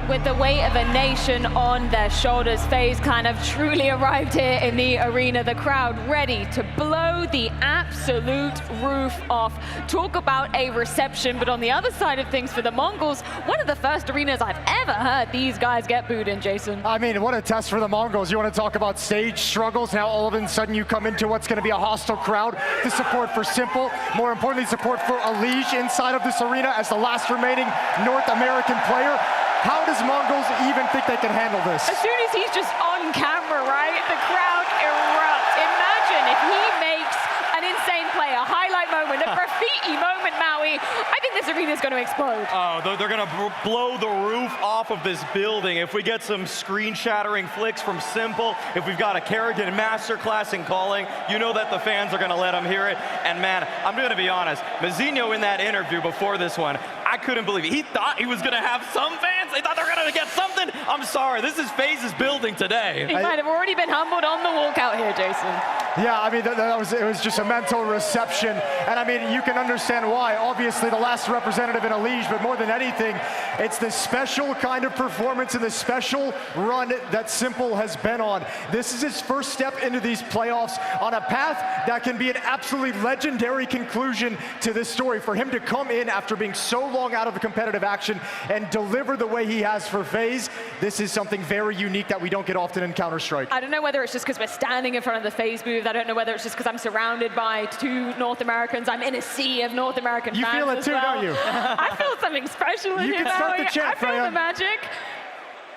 Speaker 2: With the weight of a nation on their shoulders, FaZe kind of truly arrived here in the arena. The crowd ready to blow the absolute roof off. Talk about a reception, but on the other side of things for the Mongols, one of the first arenas I've ever heard these guys get booed in, Jason.
Speaker 13: I mean, what a test for the Mongols. You want to talk about stage struggles. Now all of a sudden you come into what's going to be a hostile crowd. The support for Simple, more importantly, support for Elige inside of this arena as the last remaining North American player. How does Mongols even think they can handle this?
Speaker 2: As soon as he's just on camera, right, the crowd erupts. Imagine if he makes an insane play, a highlight moment, a graffiti moment, Maui. I think this arena is going to explode.
Speaker 14: Oh, they're going to blow the roof off of this building. If we get some screen-shattering flicks from Simple, if we've got a Kerrigan masterclass in calling, you know that the fans are going to let them hear it. And man, I'm going to be honest, Mazzinho in that interview before this one, I couldn't believe it. He thought he was going to have some fans. They thought they were going to get something. I'm sorry, this is FaZe's building today.
Speaker 2: He might have already been humbled on the walkout here, Jason.
Speaker 13: Yeah, I mean, it was just a mental reception. And I mean, you can understand why. Obviously, the last representative in Elige, but more than anything, it's the special kind of performance and the special run that Simple has been on. This is his first step into these playoffs on a path that can be an absolutely legendary conclusion to this story. For him to come in after being so long out of the competitive action and deliver the way he has for FaZe, this is something very unique that we don't get often in Counter-Strike.
Speaker 2: I don't know whether it's just because we're standing in front of the FaZe booth. I don't know whether it's just because I'm surrounded by 2 North Americans. I'm in a sea of North American fans.
Speaker 13: You feel it too, don't you?
Speaker 2: I feel something special in
Speaker 13: You
Speaker 2: here
Speaker 13: can start
Speaker 2: now.
Speaker 13: the chant,
Speaker 2: I feel
Speaker 13: Freya.
Speaker 2: the magic.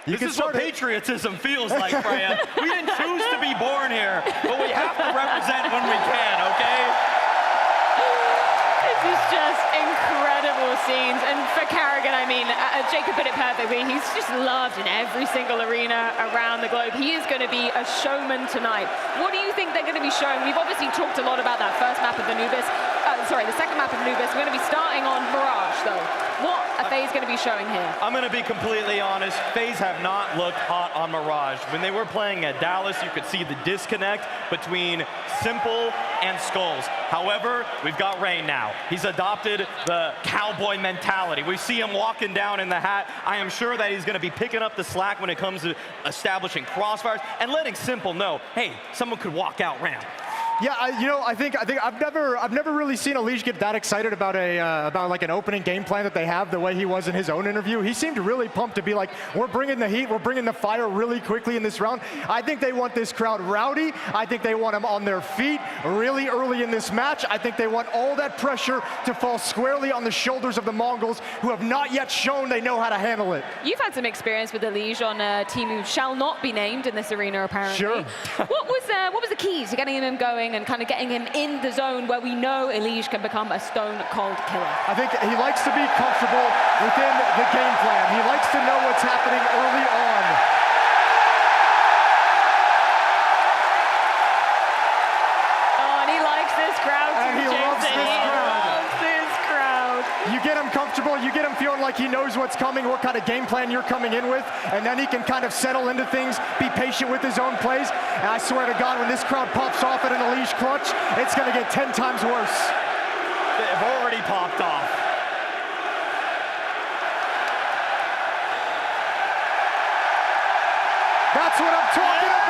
Speaker 14: This is what patriotism feels like, Freya. We didn't choose to be born here, but we have to represent when we can, okay?
Speaker 2: This is just incredible scenes. And for Kerrigan, I mean, Jacob put it perfectly. He's just loved in every single arena around the globe. He is going to be a showman tonight. What do you think they're going to be showing? We've obviously talked a lot about that first map of the Anubis. Sorry, the second map of Anubis. We're going to be starting on Mirage, though. What are FaZe going to be showing here?
Speaker 14: I'm going to be completely honest. FaZe have not looked hot on Mirage. When they were playing at Dallas, you could see the disconnect between Simple and Skulls. However, we've got Rain now. He's adopted the cowboy mentality. We see him walking down in the hat. I am sure that he's going to be picking up the slack when it comes to establishing crossfires and letting Simple know, hey, someone could walk out ramp.
Speaker 13: Yeah, you know, I think I've never really seen Elige get that excited about like an opening game plan that they have the way he was in his own interview. He seemed really pumped to be like, we're bringing the heat, we're bringing the fire really quickly in this round. I think they want this crowd rowdy. I think they want them on their feet really early in this match. I think they want all that pressure to fall squarely on the shoulders of the Mongols, who have not yet shown they know how to handle it.
Speaker 2: You've had some experience with Elige on a team who shall not be named in this arena, apparently.
Speaker 13: Sure.
Speaker 2: What was the key to getting him going and kind of getting him in the zone where we know Elige can become a stone-cold killer?
Speaker 13: I think he likes to be comfortable within the game plan. He likes to know what's happening early on.
Speaker 2: Oh, and he likes this crowd too,
Speaker 13: And he loves
Speaker 2: Jason.
Speaker 13: this crowd.
Speaker 2: He loves this crowd.
Speaker 13: You get him comfortable, you get him feeling like he knows what's coming, what kind of game plan you're coming in with, and then he can kind of settle into things, be patient with his own plays. And I swear to God, when this crowd pops off at an Elige clutch, it's going to get 10 times worse.
Speaker 14: They've already popped off.
Speaker 13: That's what I'm talking about!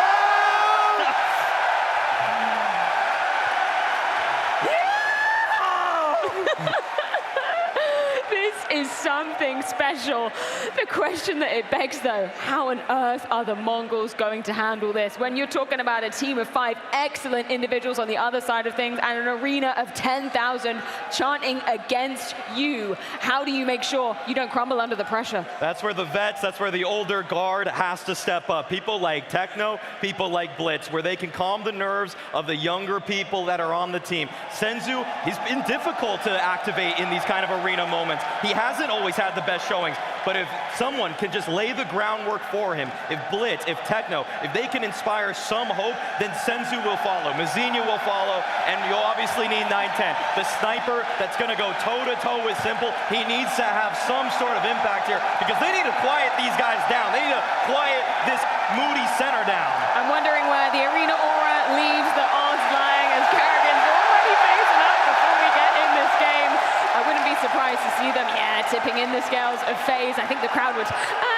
Speaker 2: This is something special. The question that it begs, though, how on earth are the Mongols going to handle this? When you're talking about a team of 5 excellent individuals on the other side of things and an arena of 10,000 chanting against you, how do you make sure you don't crumble under the pressure?
Speaker 14: That's where the vets, that's where the older guard has to step up. People like Techno, people like Blitz, where they can calm the nerves of the younger people that are on the team. Senzu, he's been difficult to activate in these kind of arena moments. He hasn't always had the best showings, but if someone can just lay the groundwork for him, if Blitz, if Techno, if they can inspire some hope, then Senzu will follow, Mazzinho will follow, and you'll obviously need 9-10. The sniper that's going to go toe-to-toe with Simple, he needs to have some sort of impact here, because they need to quiet these guys down. They need to quiet this moody center down.
Speaker 2: I'm wondering where the arena aura leaves the odds lying as Kerrigan's already facing up before we get in this game. I wouldn't be surprised to see them, tipping in the scales of FaZe. I think the crowd would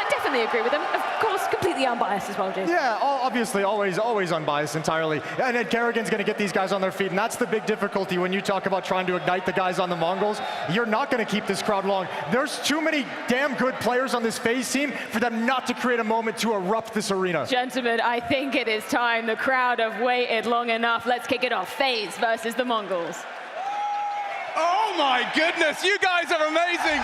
Speaker 2: definitely agree with them. Of course, completely unbiased as well, Jason.
Speaker 13: Yeah, obviously, always unbiased entirely. And then Kerrigan's going to get these guys on their feet, and that's the big difficulty when you talk about trying to ignite the guys on the Mongols. You're not going to keep this crowd long. There's too many damn good players on this FaZe team for them not to create a moment to erupt this arena.
Speaker 2: Gentlemen, I think it is time. The crowd have waited long enough. Let's kick it off. FaZe versus the Mongols.
Speaker 23: Oh my goodness, you guys are amazing.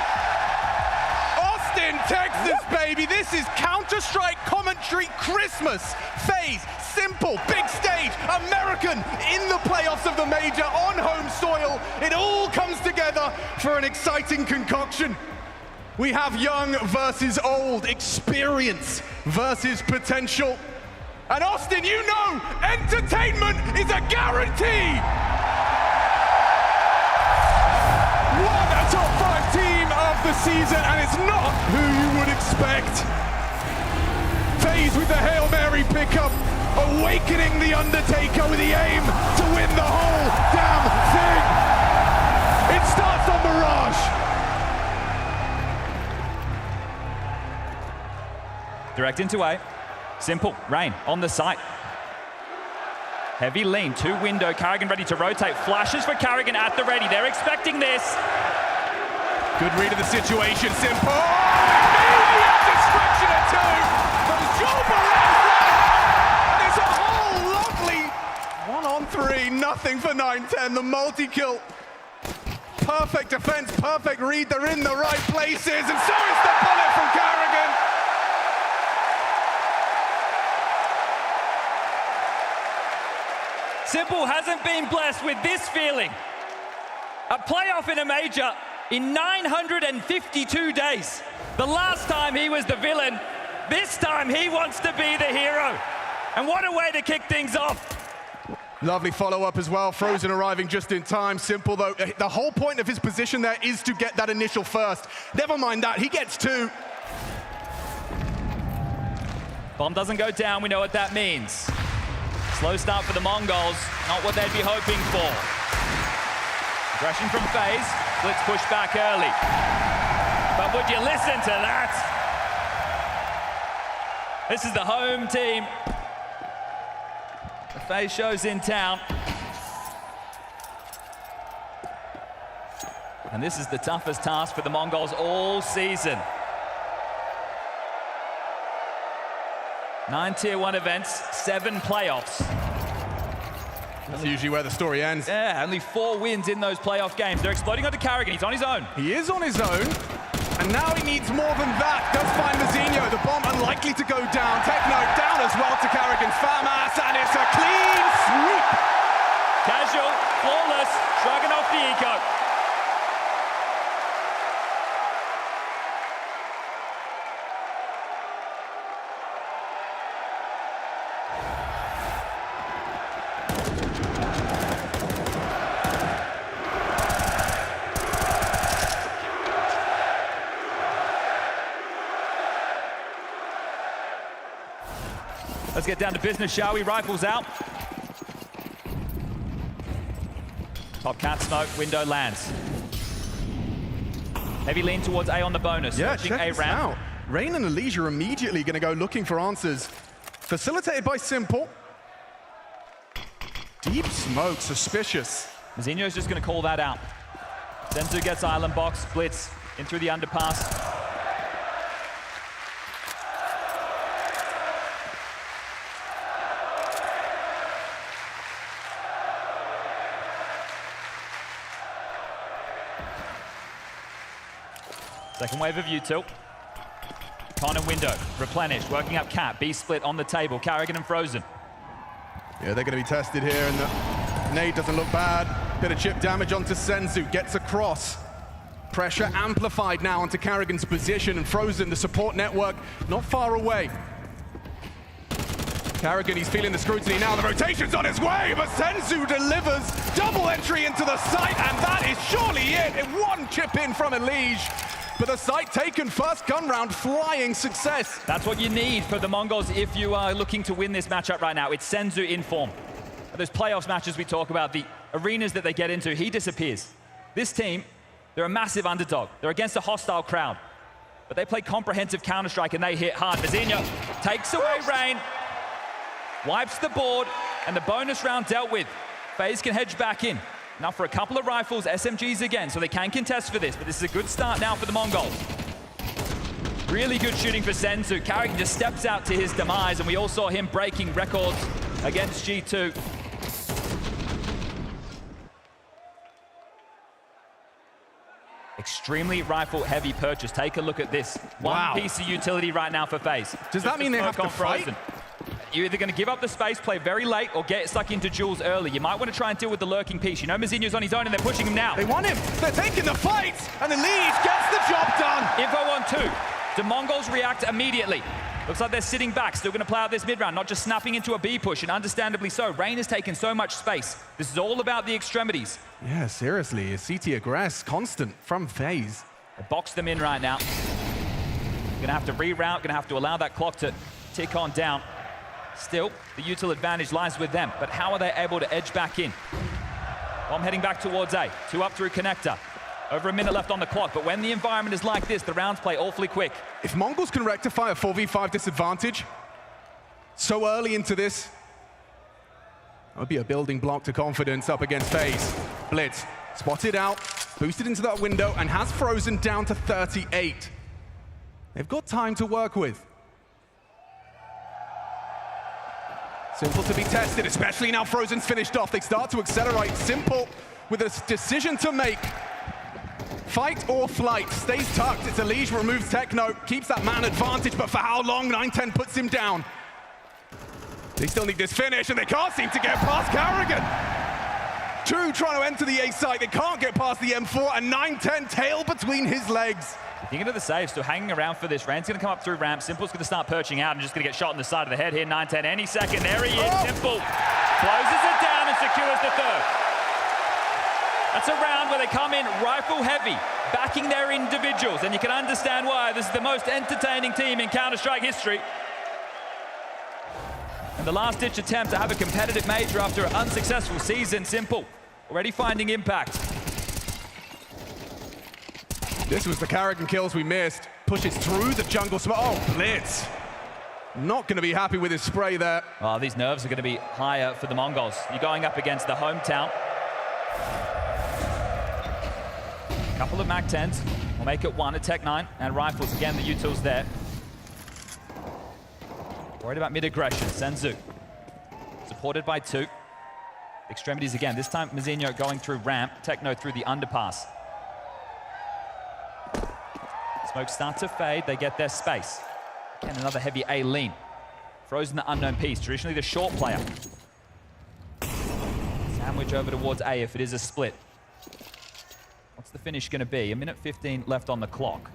Speaker 23: Austin, Texas, baby. This is Counter-Strike commentary Christmas. FaZe, Simple, big stage, American in the playoffs of the major on home soil. It all comes together here for an exciting concoction. We have young versus old, experience versus potential. And Austin, you know, entertainment is a guarantee! What a top 5 team of the season, and it's not who you would expect. FaZe with the Hail Mary pickup, awakening the Undertaker with the aim to win the whole damn thing. It starts on Mirage.
Speaker 5: Direct into A. Simple. Rain on the site. Heavy lean to window. Carrigan ready to rotate. Flashes for Carrigan at the ready. They're expecting this.
Speaker 23: Good read of the situation. Simple. Maybe a distraction or two. But Joel and it's a whole lovely 1-on-3. Nothing for 9-10. The multi-kill. Perfect defense. Perfect read. They're in the right places. And so is the bullet from Carrigan.
Speaker 5: Simple hasn't been blessed with this feeling. A playoff in a major in 952 days. The last time he was the villain, this time he wants to be the hero. And what a way to kick things off.
Speaker 23: Lovely follow-up as well. Frozen arriving just in time. Simple, though. The whole point of his position there is to get that initial first. Never mind that. He gets 2.
Speaker 5: Bomb doesn't go down. We know what that means. Slow start for the Mongols, not what they'd be hoping for. Aggression from FaZe, let's push back early. But would you listen to that? This is the home team. The FaZe show's in town. And this is the toughest task for the Mongols all season. 9 Tier 1 events, 7 playoffs.
Speaker 23: That's usually where the story ends.
Speaker 5: Yeah, only 4 wins in those playoff games. They're exploding onto Carrigan. He's on his own.
Speaker 23: He is on his own, and now he needs more than that. Does find Mazinho. The bomb unlikely to go down. Techno down as well to Carrigan. FAMAS, and it's a clean sweep.
Speaker 5: Casual, flawless, shrugging off the eco. Let's get down to business, shall we? Rifles out. Top cat smoke, window lands. Heavy lean towards A on the bonus.
Speaker 23: Yeah,
Speaker 5: searching
Speaker 23: check
Speaker 5: A
Speaker 23: this
Speaker 5: ramp.
Speaker 23: out. Rain and Elise are immediately going to go looking for answers. Facilitated by Simple. Deep smoke, suspicious.
Speaker 5: Mazinho's just going to call that out. Senzu gets island box, splits in through the underpass. Second wave of U-tilt. Con and window, replenished, working up Cat. B split on the table, Carrigan and Frozen.
Speaker 23: Yeah, they're going to be tested here, and the nade doesn't look bad. Bit of chip damage onto Senzu, gets across. Pressure amplified now onto Carrigan's position, and Frozen, the support network, not far away. Carrigan, he's feeling the scrutiny now. The rotation's on its way, but Senzu delivers. Double entry into the site, and that is surely it. One chip in from Elige. But the site taken, first gun round, flying success.
Speaker 5: That's what you need for the Mongols if you are looking to win this matchup right now. It's Senzu in form. Those playoffs matches we talk about, the arenas that they get into, he disappears. This team, they're a massive underdog. They're against a hostile crowd. But they play comprehensive Counter-Strike and they hit hard. Mazinho takes away Rain, wipes the board, and the bonus round dealt with. FaZe can hedge back in. Now for a couple of rifles, SMGs again, so they can contest for this, but this is a good start now for the Mongols. Really good shooting for Senzu. Carrigan just steps out to his demise, and we all saw him breaking records against G2. Extremely rifle-heavy purchase. Take a look at this. One piece of utility right now for FaZe.
Speaker 23: Does that mean they have to fight?
Speaker 5: Frozen. you're either going to give up the space, play very late, or get stuck into duels early. You might want to try and deal with the lurking piece. You know Mazinho's on his own, and they're pushing him now.
Speaker 23: They want him. They're taking the fight, and the lead gets the job done.
Speaker 5: Info on 2. Do Mongols react immediately? Looks like they're sitting back, still going to play out this mid-round, not just snapping into a B push, and understandably so. Rain has taken so much space. This is all about the extremities.
Speaker 23: Yeah, seriously, a CT aggress constant from FaZe.
Speaker 5: They box them in right now. Going to have to reroute, going to have to allow that clock to tick on down. Still, the util advantage lies with them, but how are they able to edge back in? Bomb heading back towards A. 2 up through connector. Over a minute left on the clock, but when the environment is like this, the rounds play awfully quick.
Speaker 23: If Mongols can rectify a 4v5 disadvantage so early into this, that would be a building block to confidence up against FaZe. Blitz, spotted out, boosted into that window, and has Frozen down to 38. They've got time to work with. Simple to be tested, especially now Frozen's finished off. They start to accelerate. Simple with a decision to make. Fight or flight, stays tucked. It's Elige, removes Techno, keeps that man advantage, but for how long? 910 puts him down. They still need this finish, and they can't seem to get past Carrigan. 2 trying to enter the A site, they can't get past the M4, and 910 tail between his legs.
Speaker 5: Thinking of the save, still hanging around for this. Rain's going to come up through ramp. Simple's going to start perching out and just going to get shot in the side of the head here. 910 any second. There he is. Simple closes it down and secures the 3rd. That's a round where they come in rifle heavy, backing their individuals, and you can understand why. This is the most entertaining team in Counter-Strike history. And the last-ditch attempt to have a competitive major after an unsuccessful season. Simple already finding impact.
Speaker 23: This was the Carrigan kills we missed. Pushes through the jungle smoke. Oh, Blitz. Not going to be happy with his spray there.
Speaker 5: Well, these nerves are going to be higher for the Mongols. You're going up against the hometown. Couple of MAC-10s. We'll make it 1 at Tech-9. And rifles, again, the util's there. Worried about mid-aggression. Senzu. Supported by 2. Extremities again. This time, Mazinho going through ramp. Techno through the underpass. Smokes start to fade. They get their space. Again, another heavy A lean. Frozen the unknown piece. Traditionally the short player. Sandwich over towards A if it is a split. What's the finish going to be? 1:15 left on the clock.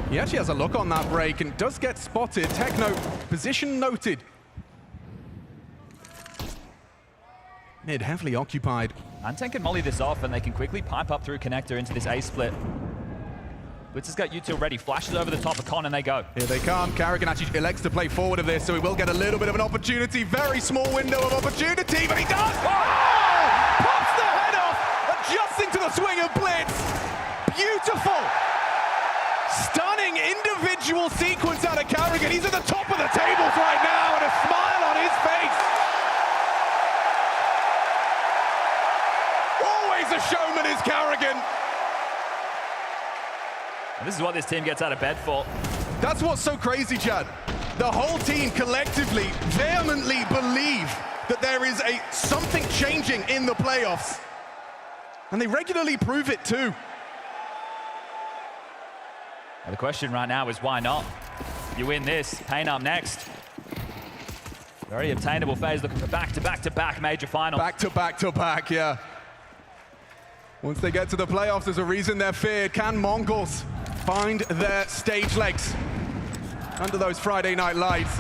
Speaker 23: He actually has a look on that break and does get spotted. Techno, position noted. Mid heavily occupied.
Speaker 5: Untank can molly this off and they can quickly pipe up through connector into this A split. Blitz has got util ready, flashes over the top of Con and they go.
Speaker 23: Here they come. Carrigan actually elects to play forward of this, so he will get a little bit of an opportunity. Very small window of opportunity, but he does! Oh! Pops the head off, adjusting to the swing of Blitz. Beautiful! Stunning individual sequence out of Carrigan. He's at the top of the tables right now and a smile on his face. Always a showman is Carrigan.
Speaker 5: And this is what this team gets out of bed for.
Speaker 23: That's what's so crazy, Chad. The whole team collectively, vehemently believe that there is something changing in the playoffs. And they regularly prove it too.
Speaker 5: Well, the question right now is why not? You win this, Pain up next. Very obtainable FaZe looking for back-to-back-to-back major finals.
Speaker 23: Back-to-back-to-back, yeah. Once they get to the playoffs, there's a reason they're feared. Can Mongols find their stage legs under those Friday night lights?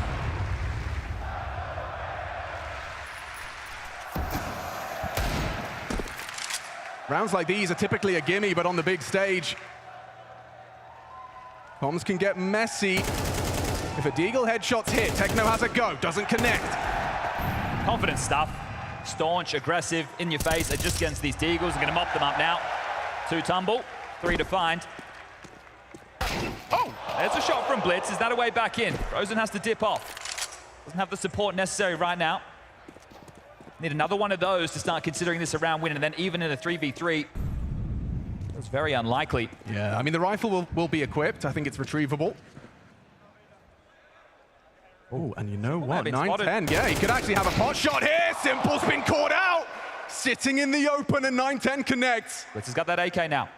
Speaker 23: Rounds like these are typically a gimme, but on the big stage, comms can get messy. If a Deagle headshot's hit, Techno has a go, doesn't connect.
Speaker 5: Confident stuff. Staunch, aggressive, in your face, just against these Deagles. They're going to mop them up now. 2 tumble, 3 to find. Oh, there's a shot from Blitz. Is that a way back in? Frozen has to dip off. Doesn't have the support necessary right now. Need another one of those to start considering this a round win, and then even in a 3v3, it's very unlikely.
Speaker 23: Yeah, I mean, the rifle will be equipped. I think it's retrievable. Oh, and you know what? 9-10. Yeah, he could actually have a pot shot here. Simple's been caught out. sitting in the open, and 9-10 connects.
Speaker 5: Blitz has got that AK now.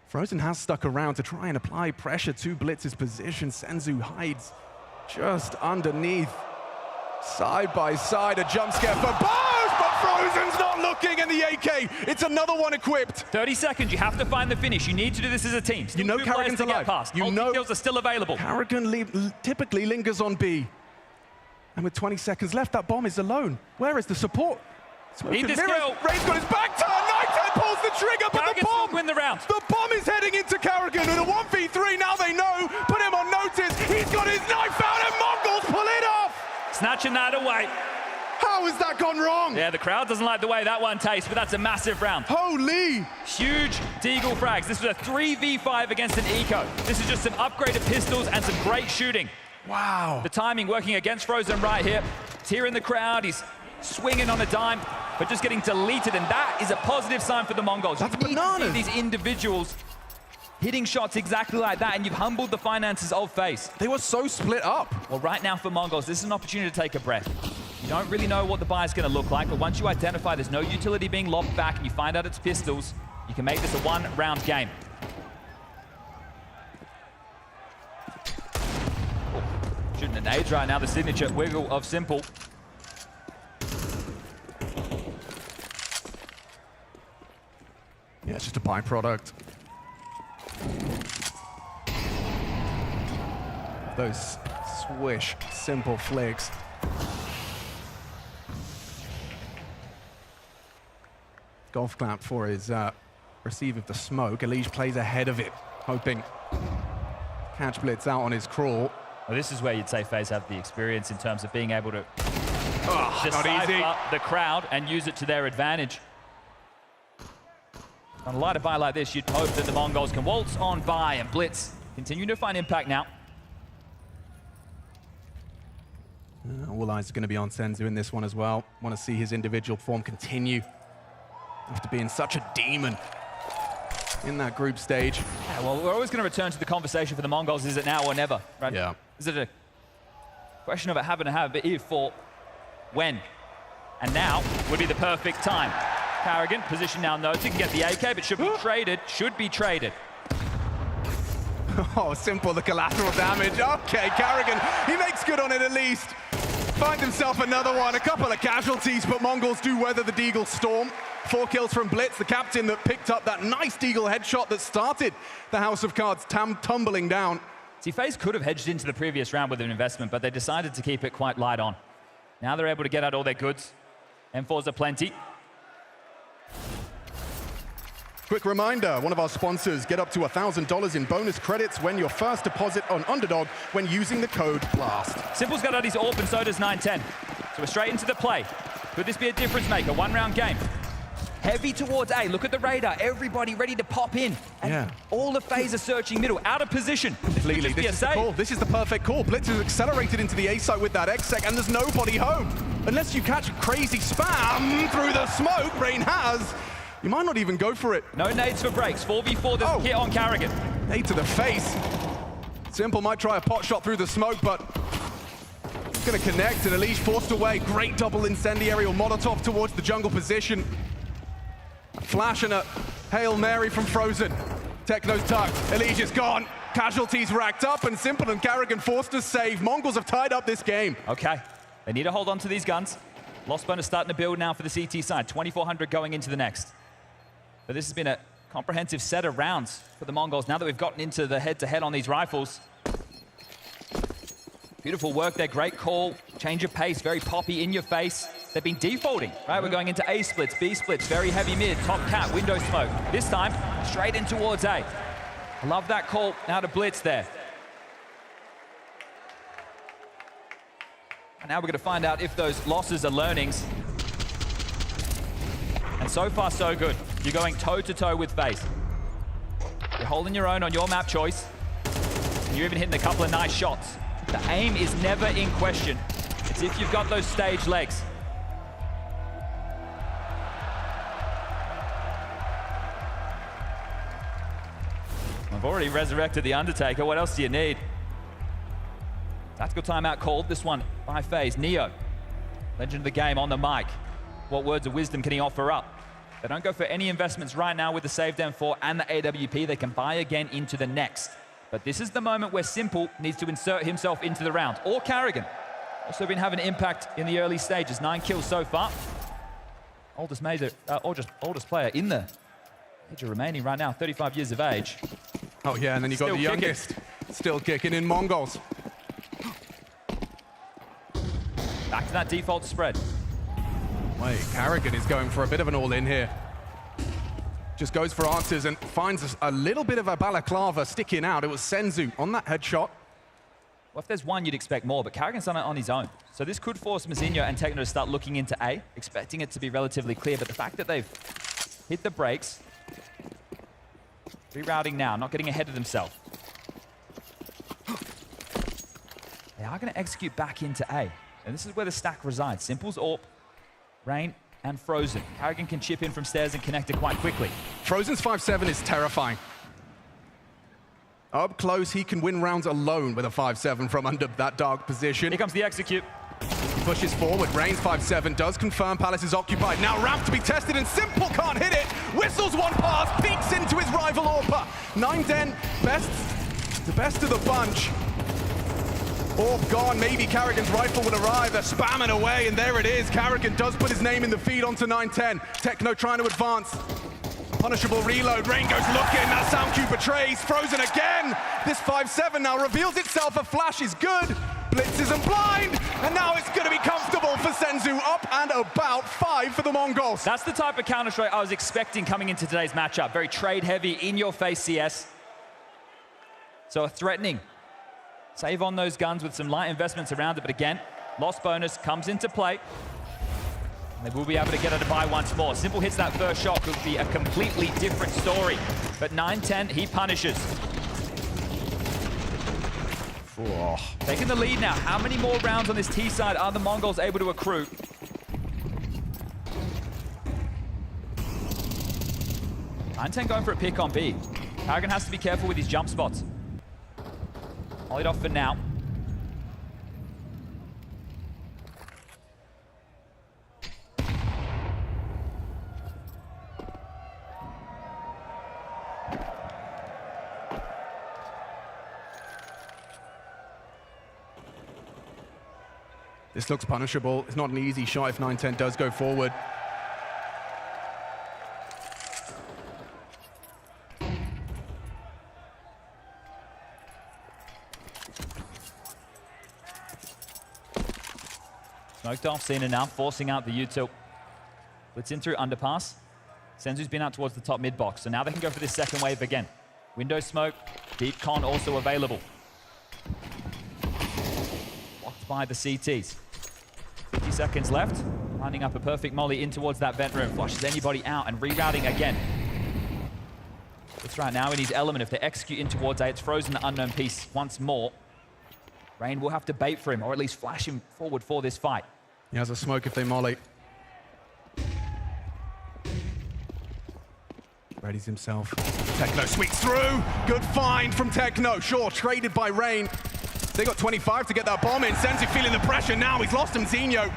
Speaker 23: Frozen has stuck around to try and apply pressure to Blitz's position. Senzu hides just underneath. Side by side, a jump scare for Bows, but Frozen's not looking, and the AK, it's another one equipped.
Speaker 5: 30 seconds, you have to find the finish. You need to do this as a team.
Speaker 23: You know Karrigan's alive.
Speaker 5: You know kills are still available.
Speaker 23: Karrigan typically lingers on B. And with 20 seconds left, that bomb is alone. Where is the support?
Speaker 5: Need this kill.
Speaker 23: Ray's got his back turn. 9-10 pulls the trigger, but
Speaker 5: Karrigan
Speaker 23: the bomb
Speaker 5: still win the round.
Speaker 23: The bomb is heading into Karrigan in a 1v3. Now they know. Put him on notice. He's got his knife out, and Mongols pull it off.
Speaker 5: Snatching that away.
Speaker 23: How has that gone wrong?
Speaker 5: Yeah, the crowd doesn't like the way that one tastes, but that's a massive round.
Speaker 23: Holy!
Speaker 5: Huge Deagle frags. This was a 3v5 against an eco. This is just some upgraded pistols and some great shooting.
Speaker 23: Wow.
Speaker 5: The timing working against Frozen right here. He's here in the crowd. He's swinging on a dime, but just getting deleted, and that is a positive sign for the Mongols.
Speaker 23: That's
Speaker 5: you need
Speaker 23: bananas.
Speaker 5: to see these individuals hitting shots exactly like that, and you've humbled the finances of FaZe.
Speaker 23: They were so split up.
Speaker 5: Well, right now for Mongols, this is an opportunity to take a breath. You don't really know what the buy is going to look like, but once you identify there's no utility being lobbed back and you find out it's pistols, you can make this a one-round game. Oh, shooting the nades right now, the signature wiggle of Simple.
Speaker 23: Yeah, it's just a byproduct. Those swish, simple flicks. Golf clap for his receive of the smoke. Elige plays ahead of it, hoping catch Blitz out on his crawl.
Speaker 5: Well, this is where you'd say FaZe have the experience in terms of being able to
Speaker 23: decipher
Speaker 5: the crowd and use it to their advantage. On a lighter buy like this, you'd hope that the Mongols can waltz on by, and Blitz continue to find impact now.
Speaker 23: All eyes are going to be on Senzu in this one as well. Want to see his individual form continue after being such a demon in that group stage.
Speaker 5: Yeah, well, we're always going to return to the conversation for the Mongols. Is it now or never? Right?
Speaker 23: Yeah.
Speaker 5: Is it a question of a have and a have, but if or when? And now would be the perfect time. Karrigan, position now noted, can get the AK, but should be traded. Should be traded.
Speaker 23: Oh, Simple, the collateral damage. Okay, Karrigan, he makes good on it at least. Finds himself another one, a couple of casualties, but Mongols do weather the Deagle storm. 4 kills from Blitz, the captain that picked up that nice Deagle headshot that started the House of Cards tumbling down.
Speaker 5: See, FaZe could have hedged into the previous round with an investment, but they decided to keep it quite light on. Now they're able to get out all their goods. M4s are plenty.
Speaker 23: Quick reminder, one of our sponsors, get up to $1,000 in bonus credits when your first deposit on Underdog when using the code BLAST.
Speaker 5: Simple's got out his AWP and so does 9-10. So we're straight into the play. Could this be a difference maker? One-round game. Heavy towards A. Look at the radar. Everybody ready to pop in. And all the FaZe are searching middle. Out of position.
Speaker 23: Completely. This is the call. This is the perfect call. Blitz is accelerated into the A site with that X-Sec, and there's nobody home. Unless you catch a crazy spam through the smoke, Brain has. You might not even go for it.
Speaker 5: No nades for breaks. 4v4, there's a hit on Karrigan.
Speaker 23: Nade to the face. Simple might try a pot shot through the smoke, but it's going to connect, and Elige forced away. Great double incendiary or Molotov towards the jungle position. A flash and a Hail Mary from Frozen. Techno's tucked. Elige is gone. Casualties racked up, and Simple and Karrigan forced to save. Mongols have tied up this game.
Speaker 5: Okay. They need to hold on to these guns. Lost bonus starting to build now for the CT side. 2,400 going into the next. But this has been a comprehensive set of rounds for the Mongols now that we've gotten into the head-to-head on these rifles. Beautiful work there, great call. Change of pace, very poppy, in your face. They've been defaulting, right? We're going into A splits, B splits, very heavy mid, top cap, window smoke. This time, straight in towards A. I love that call now to Blitz there. And now we're going to find out if those losses are learnings. And so far, so good. You're going toe-to-toe with FaZe. You're holding your own on your map choice. And you're even hitting a couple of nice shots. The aim is never in question. It's if you've got those stage legs. I've already resurrected the Undertaker. What else do you need? Tactical timeout called. This one by FaZe. Neo, legend of the game, on the mic. what words of wisdom can he offer up? They don't go for any investments right now with the save down 4 and the AWP. They can buy again into the next. But this is the moment where Simple needs to insert himself into the round. Or Carrigan. Also been having an impact in the early stages. 9 kills so far. Oldest player in the major remaining right now, 35 years of age.
Speaker 23: Oh yeah, and then you got the youngest. Still kicking in Mongols.
Speaker 5: Back to that default spread.
Speaker 23: Wait, Carrigan is going for a bit of an all-in here. Just goes for answers and finds a little bit of a balaclava sticking out. It was Senzu on that headshot.
Speaker 5: Well, if there's one, you'd expect more, but Carrigan's done it on his own. So this could force Mazinho and Techno to start looking into A, expecting it to be relatively clear, but the fact that they've hit the brakes, rerouting now, not getting ahead of themselves. They are going to execute back into A, and this is where the stack resides. Simple's AWP, Rain, and Frozen. Carrigan can chip in from stairs and connect it quite quickly.
Speaker 23: Frozen's 5-7 is terrifying. Up close, he can win rounds alone with a 5-7 from under that dark position.
Speaker 5: Here comes the execute.
Speaker 23: He pushes forward. Rain's 5-7 does confirm Palace is occupied. Now ramp to be tested, and Simple can't hit it. Whistles one pass, peeks into his rival AWPer. 9-10, the best of the bunch. AWP gone, maybe Carrigan's rifle will arrive. They're spamming away, and there it is. Carrigan does put his name in the feed onto 9-10. Techno trying to advance. Punishable reload. Rain goes looking. That sound cue betrays. Frozen again. This 5-7 now reveals itself. A flash is good. Blitz isn't blind. And now it's going to be comfortable for Senzu. Up and about 5 for the Mongols.
Speaker 5: That's the type of Counter-Strike I was expecting coming into today's matchup. Very trade-heavy, in-your-face CS. So a threatening save on those guns with some light investments around it. But again, lost bonus comes into play. They will be able to get it to buy once more. Simple hits that first shot, could be a completely different story. But 9-10, he punishes.
Speaker 23: Oh.
Speaker 5: Taking the lead now. How many more rounds on this T side are the Mongols able to accrue? Nine-10 going for a pick on B. Carrigan has to be careful with his jump spots. Hold it off for now.
Speaker 23: This looks punishable. It's not an easy shot if 9-10 does go forward.
Speaker 5: Smoked off, Cena now, forcing out the util. Blitz in through underpass. Senzu's been out towards the top mid box, so now they can go for this second wave again. Window smoke, deep con also available. Blocked by the CTs. 50 seconds left. Lining up a perfect molly in towards that vent room. Flushes anybody out and rerouting again. It's right now in his element. If they execute in towards A, it's Frozen the unknown piece once more. Rain will have to bait for him, or at least flash him forward for this fight.
Speaker 23: He has a smoke if they molly. Readies himself. Techno sweeps through. Good find from Techno. Sure, traded by Rain. They got 25 to get that bomb in. Senzu feeling the pressure now. He's lost him, Zinho.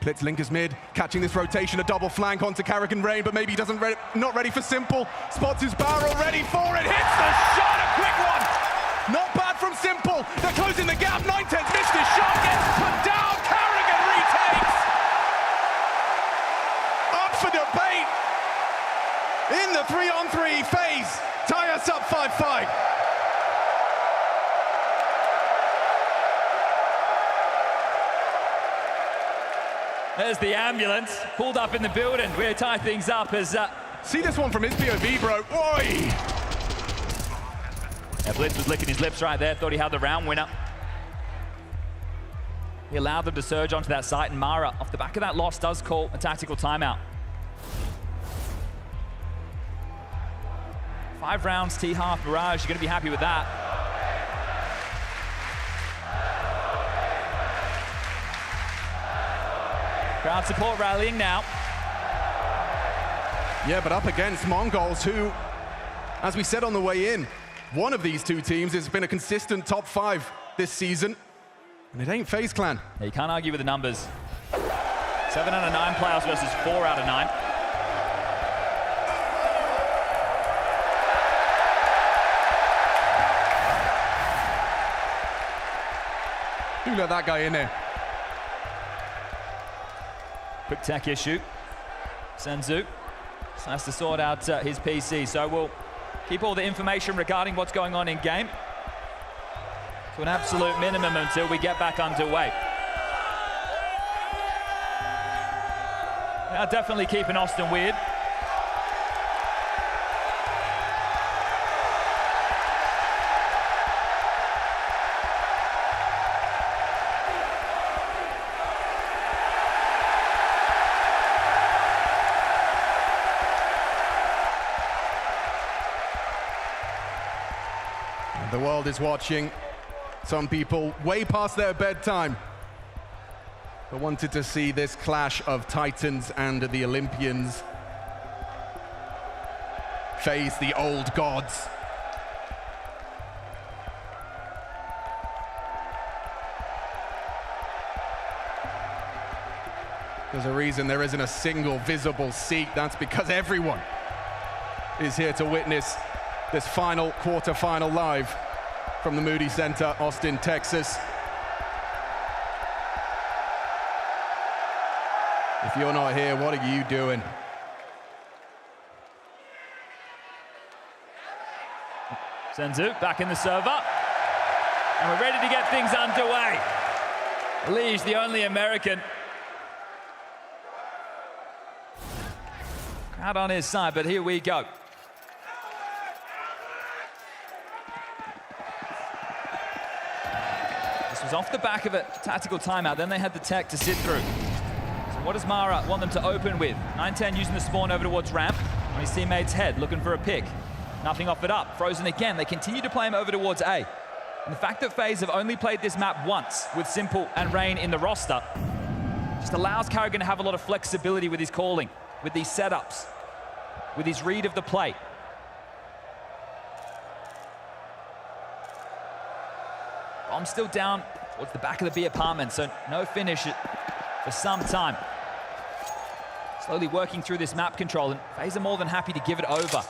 Speaker 23: Blitz Linkers mid, catching this rotation, a double flank onto Carrigan Rain, but maybe he doesn't not ready for Simple. Spots his barrel, ready for it, hits the shot, a quick one. Not bad from Simple. They're closing the gap. 9-10's missed his shot, gets put down. Carrigan retakes. Up for debate. In the 3-on-3 phase, tie us up 5-5.
Speaker 5: There's the ambulance, pulled up in the building. We'll tie things up as...
Speaker 23: See this one from his POV, bro. Oi!
Speaker 5: Yeah, Blitz was licking his lips right there, thought he had the round winner. He allowed them to surge onto that site, and Mara, off the back of that loss, does call a tactical timeout. 5 rounds, T-half, Mirage, you're going to be happy with that. Crowd support rallying now.
Speaker 23: Yeah, but up against Mongols, who, as we said on the way in, one of these two teams has been a consistent top 5 this season, and it ain't FaZe Clan.
Speaker 5: Yeah, you can't argue with the numbers. 7 out of 9 playoffs versus 4 out of 9.
Speaker 23: Do let that guy in there.
Speaker 5: Quick tech issue. Senzu has to sort out his PC, so we'll keep all the information regarding what's going on in game to an absolute minimum until we get back underway. Now definitely keeping Austin weird.
Speaker 23: The world is watching. Some people way past their bedtime, but wanted to see this clash of Titans and the Olympians face the old gods. There's a reason there isn't a single visible seat. That's because everyone is here to witness this final quarterfinal live from the Moody Center, Austin, Texas. If you're not here, what are you doing?
Speaker 5: Senzu back in the server. And we're ready to get things underway. Lige, the only American. Crowd on his side, but here we go. This was off the back of a tactical timeout. Then they had the tech to sit through. So what does Mara want them to open with? 9-10 using the spawn over towards ramp on his teammate's head, looking for a pick. Nothing offered up. Frozen again. They continue to play him over towards A. And the fact that FaZe have only played this map once with Simple and Rain in the roster just allows Karrigan to have a lot of flexibility with his calling, with these setups, with his read of the play. Bomb still down towards the back of the B apartment, so no finish for some time. Slowly working through this map control, and FaZe are more than happy to give it over.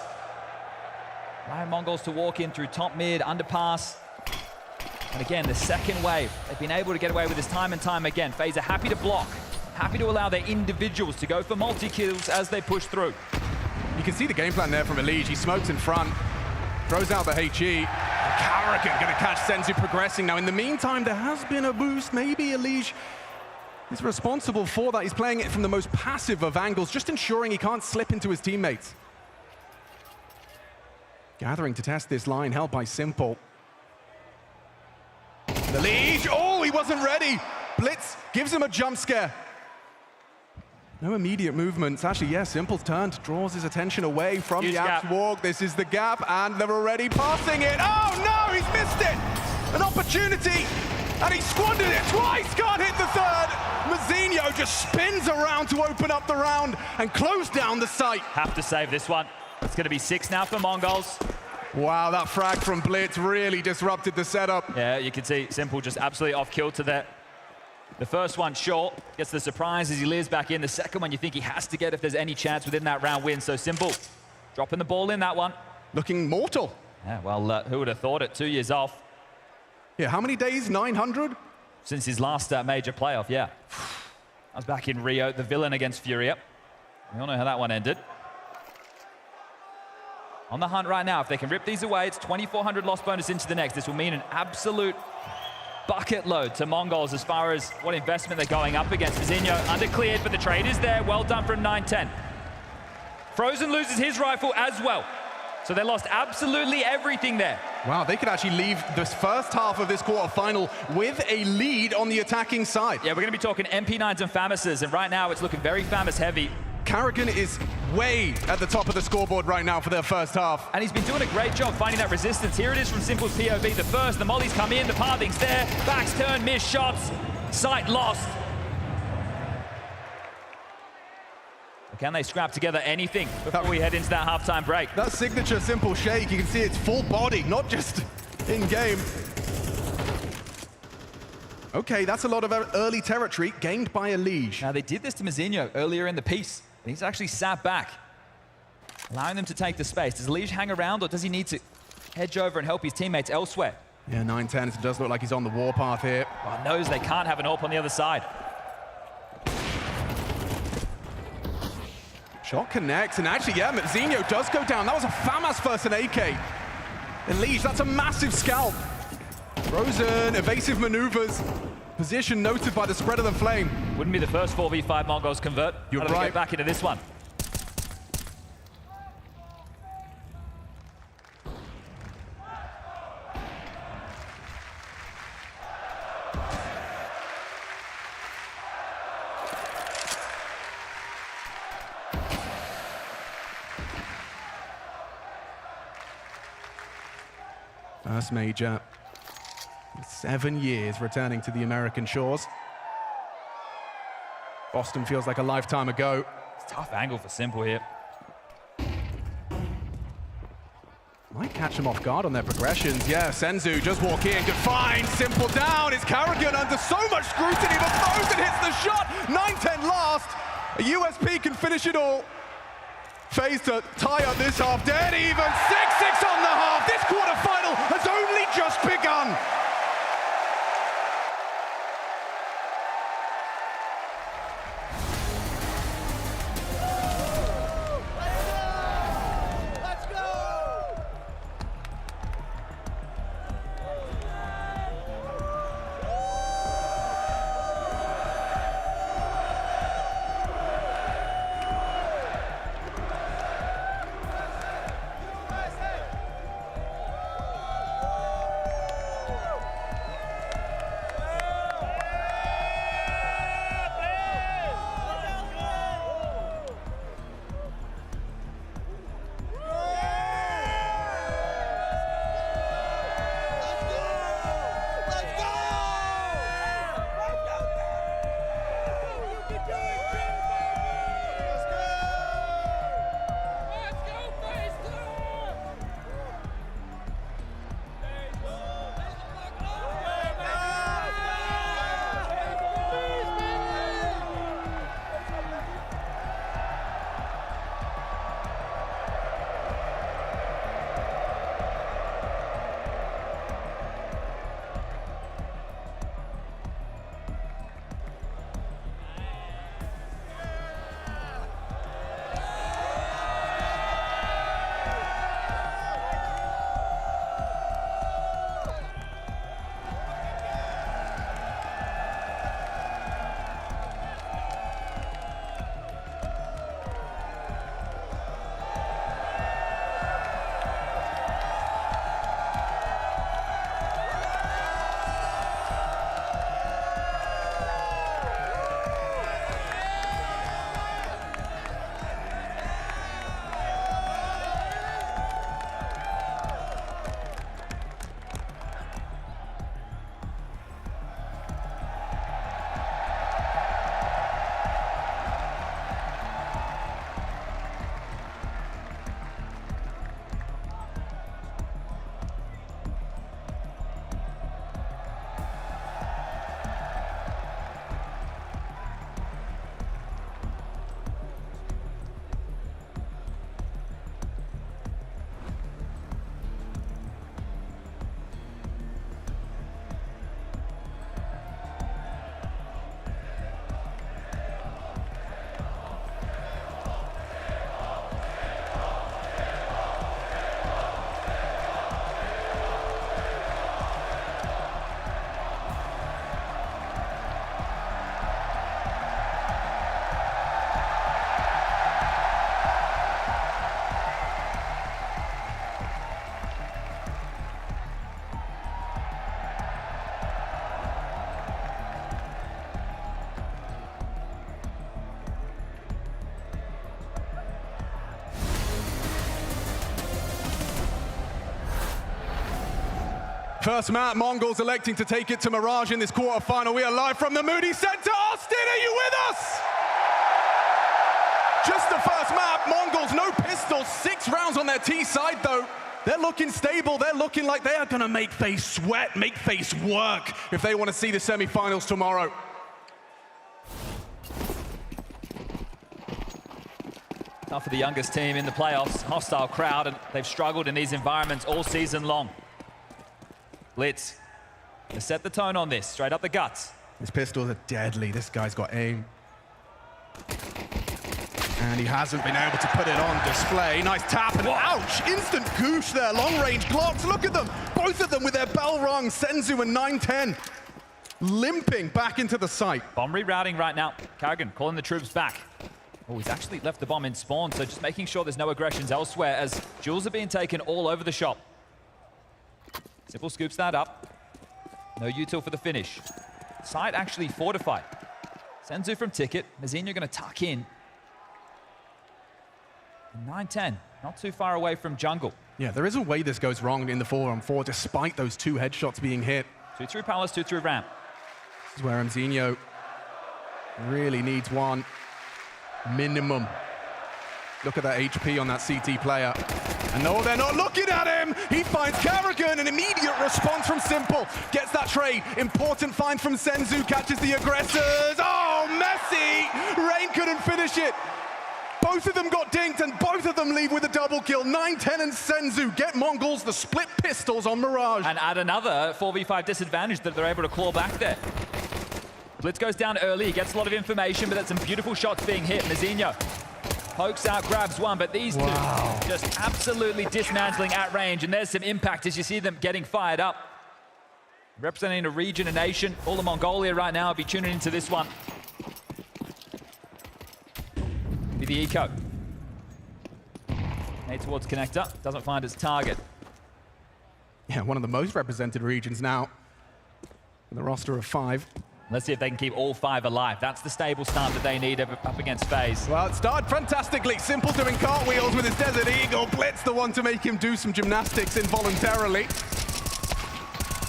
Speaker 5: Allowing Mongols to walk in through top mid, underpass. And again, the second wave, they've been able to get away with this time and time again. FaZe are happy to block, happy to allow their individuals to go for multi-kills as they push through.
Speaker 23: You can see the game plan there from Elige. He smokes in front, throws out the HE. Karrigan gonna catch Senzu progressing. Now, in the meantime, there has been a boost. Maybe Elige is responsible for that. He's playing it from the most passive of angles, just ensuring he can't slip into his teammates. Gathering to test this line, held by Simple. Elige, oh, he wasn't ready. Blitz gives him a jump scare. No immediate movements. Actually, yeah, Simple's turned, draws his attention away from the Apps walk. This is the gap, and they're already passing it. Oh no, he's missed it! An opportunity, and he squandered it twice, can't hit the third. Mazinho just spins around to open up the round and close down the site.
Speaker 5: Have to save this one. It's gonna be 6 now for Mongols.
Speaker 23: Wow, that frag from Blitz really disrupted the setup.
Speaker 5: Yeah, you can see Simple just absolutely off kilter there. The first one short, gets the surprise as he lives back in. The second one you think he has to get if there's any chance within that round win. So Simple dropping the ball in that one.
Speaker 23: Looking mortal.
Speaker 5: Yeah, well, who would have thought it? 2 years off.
Speaker 23: Yeah, how many days? 900?
Speaker 5: Since his last major playoff, yeah. I was back in Rio, the villain against Furia. We all know how that one ended. On the hunt right now. If they can rip these away, it's 2,400 loss bonus into the next. This will mean an absolute bucket load to Mongols as far as what investment they're going up against. Mazinho undercleared, but the trade is there. Well done from 9-10. Frozen loses his rifle as well. So they lost absolutely everything there.
Speaker 23: Wow, they could actually leave this first half of this quarterfinal with a lead on the attacking side.
Speaker 5: Yeah, we're going to be talking MP9s and Famises, and right now it's looking very Famis heavy.
Speaker 23: Karrigan is way at the top of the scoreboard right now for their first half.
Speaker 5: And he's been doing a great job finding that resistance. Here it is from Simple's POV. The first, the mollies come in, the pathing's there, backs turn, missed shots, sight lost. Can they scrap together anything before we head into that halftime break?
Speaker 23: That signature Simple shake, you can see it's full body, not just in game. Okay, that's a lot of early territory gained by Elige.
Speaker 5: Now, they did this to Mazinho earlier in the piece, and he's actually sat back, allowing them to take the space. Does Elige hang around, or does he need to hedge over and help his teammates elsewhere?
Speaker 23: Yeah, 9-10, it does look like he's on the warpath here.
Speaker 5: Well, knows they can't have an AWP on the other side.
Speaker 23: Shot connects, and actually, yeah, Mazinho does go down. That was a FAMAS versus an AK. Elige, that's a massive scalp. Rosen, evasive maneuvers. Position noted by the spread of the flame.
Speaker 5: Wouldn't be the first 4v5 Mongols convert.
Speaker 23: You're
Speaker 5: How do they
Speaker 23: right.
Speaker 5: get back into this one?
Speaker 23: First major, 7 years returning to the American shores. Boston feels like a lifetime ago.
Speaker 5: It's a tough angle for Simple here.
Speaker 23: Might catch them off guard on their progressions. Yeah, Senzu just walk in, good find, Simple down. Is Carrigan under so much scrutiny, but Frozen hits the shot. 9-10 last. A USP can finish it all. FaZe to tie up this half, dead even. 6-6 on the half. This quarterfinal has only just begun. First map, Mongols electing to take it to Mirage in this quarterfinal. We are live from the Moody Center. Austin, are you with us? Just the first map, Mongols, no pistols, 6 rounds on their T side though. They're looking stable. They're looking like they are going to make FaZe sweat, make FaZe work if they want to see the semifinals tomorrow.
Speaker 5: Tough for the youngest team in the playoffs. Hostile crowd, and they've struggled in these environments all season long. Blitz to set the tone on this, straight up the guts.
Speaker 23: His pistols are deadly. This guy's got aim. And he hasn't been able to put it on display. Nice tap and ouch! Instant goosh there, long range Glocks. Look at them, both of them with their bell rung. Senzu and 910 limping back into the site.
Speaker 5: Bomb rerouting right now. Karrigan calling the troops back. Oh, he's actually left the bomb in spawn, so just making sure there's no aggressions elsewhere as jewels are being taken all over the shop. Simple scoops that up. No util for the finish. Site actually fortified. Senzu from Ticket. Mazinho going to tuck in. 9-10, not too far away from jungle.
Speaker 23: Yeah, there is a way this goes wrong in the 4-on-4 despite those 2 headshots being hit.
Speaker 5: 2 through Palace, 2 through ramp.
Speaker 23: This is where Mazinho really needs one minimum. Look at that HP on that CT player. And no, they're not looking at him. He finds Karrigan, an immediate response from Simple. Gets that trade. Important find from Senzu, catches the aggressors. Oh, Messi! Rain couldn't finish it. Both of them got dinked and both of them leave with a double kill. 9-10 and Senzu get Mongols the split pistols on Mirage.
Speaker 5: And add another 4v5 disadvantage that they're able to claw back there. Blitz goes down early, he gets a lot of information, but that's some beautiful shots being hit. Mazinho pokes out, grabs one, but these two just absolutely dismantling at range, and there's some impact as you see them getting fired up. Representing a region, a nation, all of Mongolia right now will be tuning into this one. Be the eco. Made towards connector, doesn't find its target.
Speaker 23: Yeah, one of the most represented regions now. In the roster of 5.
Speaker 5: Let's see if they can keep all 5 alive. That's the stable start that they need up against FaZe.
Speaker 23: Well, it started fantastically. Simple doing cartwheels with his Desert Eagle. Blitz the one to make him do some gymnastics involuntarily.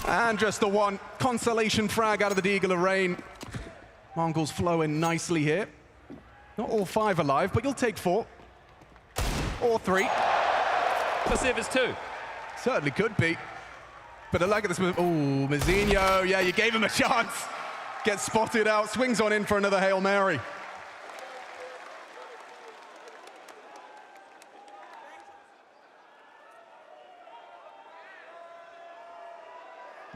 Speaker 23: And just the one consolation frag out of the Deagle of Rain. Mongols flowing nicely here. Not all 5 alive, but you'll take 4. Or 3.
Speaker 5: Let's see if it's 2.
Speaker 23: Certainly could be. But I like this move. Oh, Mazinho. Yeah, you gave him a chance. Gets spotted out, swings on in for another Hail Mary.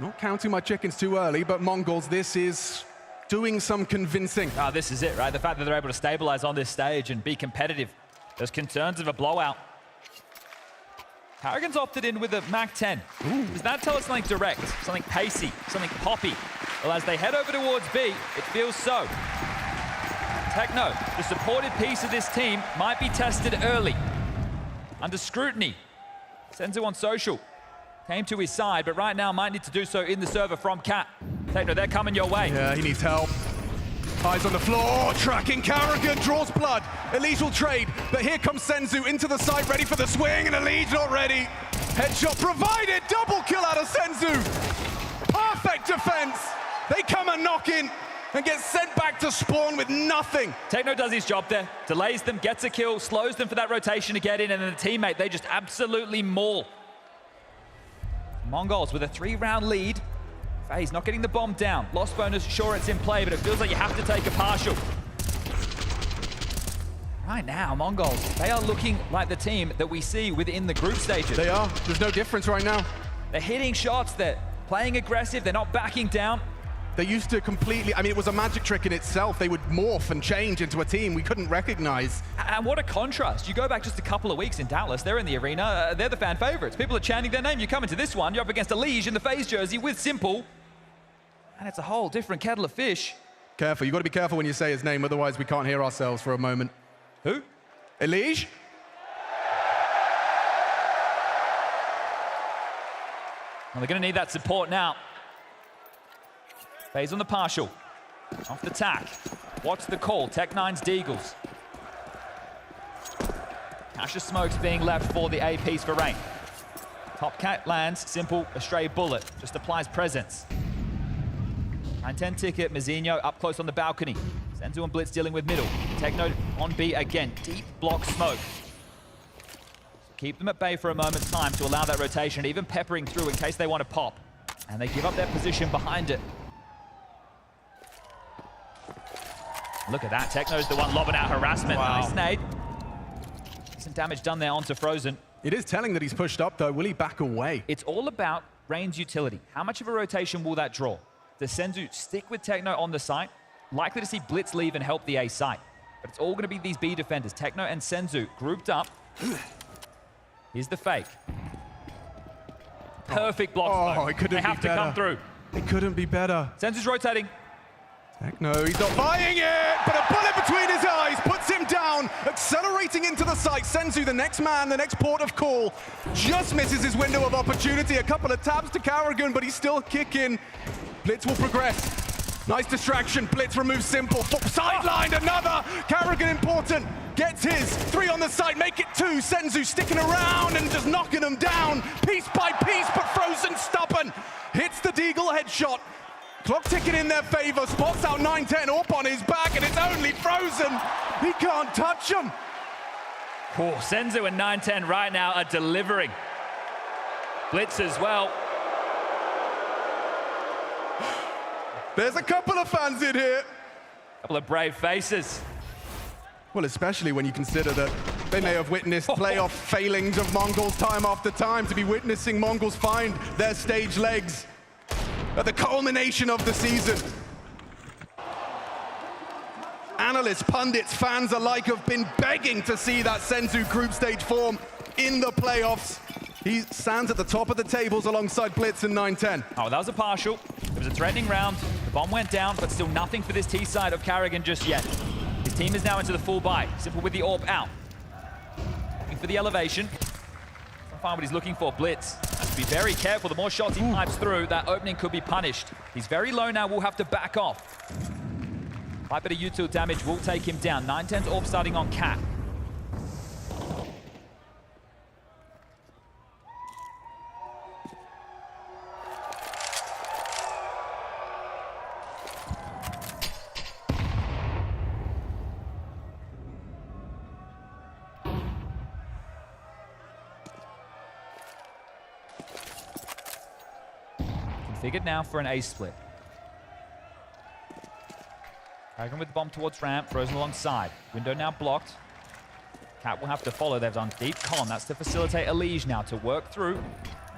Speaker 23: Not counting my chickens too early, but Mongols, this is doing some convincing.
Speaker 5: Ah, this is it, right? The fact that they're able to stabilize on this stage and be competitive. There's concerns of a blowout. Karrigan's opted in with a MAC-10. Does that tell us something direct, something pacey, something poppy? Well, as they head over towards B, it feels so. Techno, the supported piece of this team, might be tested early. Under scrutiny. Senzu on social. Came to his side, but right now might need to do so in the server from Cat. Techno, they're coming your way.
Speaker 23: Yeah, he needs help. Eyes on the floor, tracking Karrigan, draws blood. Elige will trade, but here comes Senzu into the side, ready for the swing, and Elige not ready. Headshot provided, double kill out of Senzu. Perfect defense. They come and knock in and get sent back to spawn with nothing.
Speaker 5: Techno does his job there, delays them, gets a kill, slows them for that rotation to get in, and then the teammate, they just absolutely maul. Mongols with a 3-round lead. FaZe not getting the bomb down. Lost bonus, sure it's in play, but it feels like you have to take a partial. Right now, Mongols, they are looking like the team that we see within the group stages.
Speaker 23: They are. There's no difference right now.
Speaker 5: They're hitting shots, they're playing aggressive, they're not backing down.
Speaker 23: They used to completely, I mean, it was a magic trick in itself. They would morph and change into a team we couldn't recognize.
Speaker 5: And what a contrast. You go back just a couple of weeks in Dallas, they're in the arena, they're the fan favorites. People are chanting their name. You come into this one, you're up against Elige in the FaZe jersey with Simple. And it's a whole different kettle of fish.
Speaker 23: Careful, you got to be careful when you say his name, otherwise we can't hear ourselves for a moment.
Speaker 5: Who?
Speaker 23: Elige?
Speaker 5: Well, they're going to need that support now. FaZe on the partial. Off the tack. Watch the call. Tech9's Deagles. Cash of smokes being left for the APs for Rain. Top cat lands. Simple, a stray bullet. Just applies presence. 9-10 ticket. Mazinho up close on the balcony. Senzu and Blitz dealing with middle. Techno on B again. Deep block smoke. keep them at bay for a moment's time to allow that rotation, even peppering through in case they want to pop. And they give up their position behind it. Look at that, Techno's the one lobbing out harassment.
Speaker 23: Wow.
Speaker 5: Nice nade. Some damage done there onto Frozen.
Speaker 23: It is telling that he's pushed up though. Will he back away?
Speaker 5: It's all about Rain's utility. How much of a rotation will that draw? Does Senzu stick with Techno on the site? Likely to see Blitz leave and help the A site. But it's all going to be these B defenders. Techno and Senzu grouped up. Here's the fake. Perfect block.
Speaker 23: Oh, it couldn't be better.
Speaker 5: They have to come through.
Speaker 23: It couldn't be better.
Speaker 5: Senzu's rotating.
Speaker 23: Techno, he's not buying it, but a bullet between his eyes puts him down, accelerating into the site. Senzu, the next man, the next port of call, just misses his window of opportunity. A couple of taps to Karrigan, but he's still kicking. Blitz will progress. Nice distraction. Blitz removes Simple. Sidelined another. Karrigan important. Gets his. 3 on the side. Make it 2. Senzu sticking around and just knocking them down piece by piece, but Frozen stubborn. Hits the Deagle headshot. Clock ticking in their favor. Spots out 9-10. Orp on his back, and it's only Frozen. He can't touch him.
Speaker 5: Oh, Senzu and 9-10 right now are delivering. Blitz as well.
Speaker 23: There's a couple of fans in here.
Speaker 5: A couple of brave faces.
Speaker 23: Well, especially when you consider that they may have witnessed playoff failings of Mongols time after time, to be witnessing Mongols find their stage legs at the culmination of the season. Analysts, pundits, fans alike have been begging to see that Senzu group stage form in the playoffs. He stands at the top of the tables alongside Blitz and 9-10.
Speaker 5: Oh, that was a partial. It was a threatening round. The bomb went down, but still nothing for this T side of Karrigan just yet. His team is now into the full buy. Simple with the AWP out. Looking for the elevation. Can't find what he's looking for. Blitz has to be very careful. The more shots he pipes through, that opening could be punished. He's very low now. We'll have to back off. Quite a bit of util damage will take him down. 9-10's AWP starting on Cat. Configured now for an A split. Karrigan with the bomb towards ramp, Frozen alongside. Window now blocked. Cat will have to follow. They've done deep con. That's to facilitate Elige now to work through,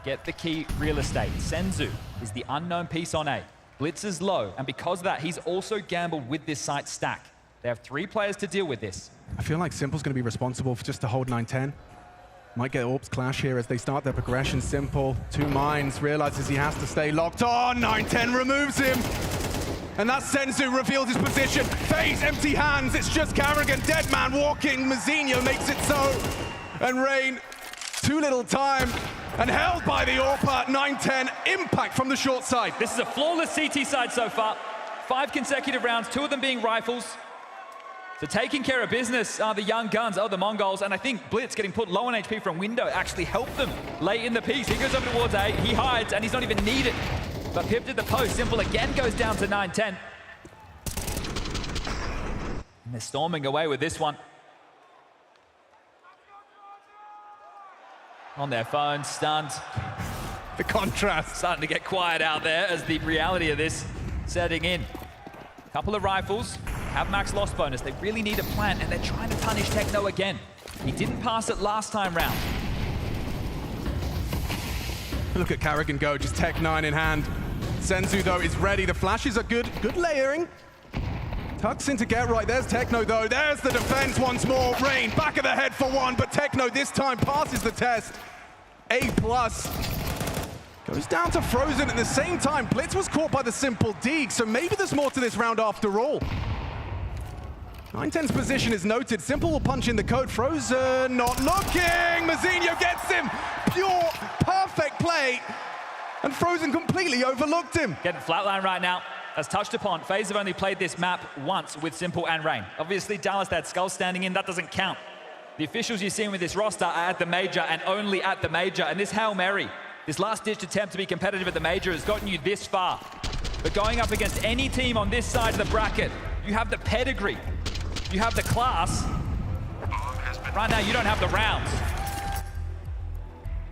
Speaker 5: get the key real estate. Senzu is the unknown piece on A. Blitz is low, and because of that, he's also gambled with this site stack. They have 3 players to deal with this.
Speaker 23: I feel like Simple's going to be responsible for just to hold 9-10. Might get AWP's clash here as they start their progression. Simple, 2 mines, realizes he has to stay locked on. 9-10 removes him. And that Senzu reveals his position. FaZe, empty hands. It's just Karrigan, dead man walking. Mazinho makes it so. And Rain, too little time. And held by the AWP. 9-10, impact from the short side.
Speaker 5: This is a flawless CT side so far. 5 consecutive rounds, 2 of them being rifles. So taking care of business are the young guns, the Mongols, and I think Blitz getting put low on HP from window actually helped them late in the piece. He goes over towards A, he hides, and he's not even needed. But Pip did the post. Simple again goes down to 9-10. And they're storming away with this one. On their phones, stunned.
Speaker 23: The contrast.
Speaker 5: Starting to get quiet out there as the reality of this setting in. Couple of rifles, have max loss bonus. They really need a plan, and they're trying to punish Techno again. He didn't pass it last time round.
Speaker 23: Look at Karrigan go, just Tech 9 in hand. Senzu, though, is ready. The flashes are good layering. Tucks in to get right. There's Techno, though. There's the defense once more. Rain, back of the head for 1, but Techno this time passes the test. A+. Goes down to Frozen at the same time. Blitz was caught by the Simple Deeg, so maybe there's more to this round after all. 9-10's position is noted. Simple will punch in the code. Frozen not looking. Mazinho gets him. Pure, perfect play. And Frozen completely overlooked him.
Speaker 5: Getting flatline right now. As touched upon, FaZe have only played this map once with Simple and Rain. Obviously, Dallas, that skull standing in, that doesn't count. The officials you're seeing with this roster are at the major and only at the major. And this Hail Mary, this last-ditch attempt to be competitive at the major has gotten you this far. But going up against any team on this side of the bracket, you have the pedigree. You have the class. Right now, you don't have the rounds.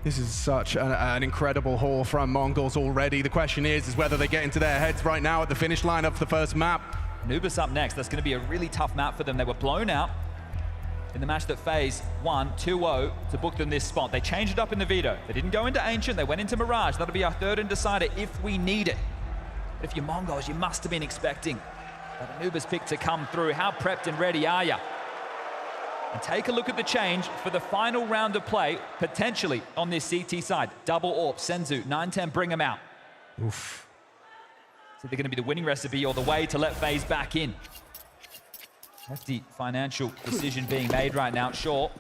Speaker 23: This is such an incredible haul from Mongols already. The question is whether they get into their heads right now at the finish line of the first map.
Speaker 5: Anubis up next. That's going to be a really tough map for them. They were blown out in the match that FaZe won 2-0 to book them this spot. They changed it up in the veto. They didn't go into Ancient, they went into Mirage. That'll be our third and decider if we need it. But if you're Mongols, you must have been expecting that Anubis pick to come through. How prepped and ready are you? And take a look at the change for the final round of play, potentially on this CT side. Double AWP, Senzu, 9-10, bring them out.
Speaker 23: Oof.
Speaker 5: So they're going to be the winning recipe or the way to let FaZe back in. Hefty financial decision being made right now. Sure,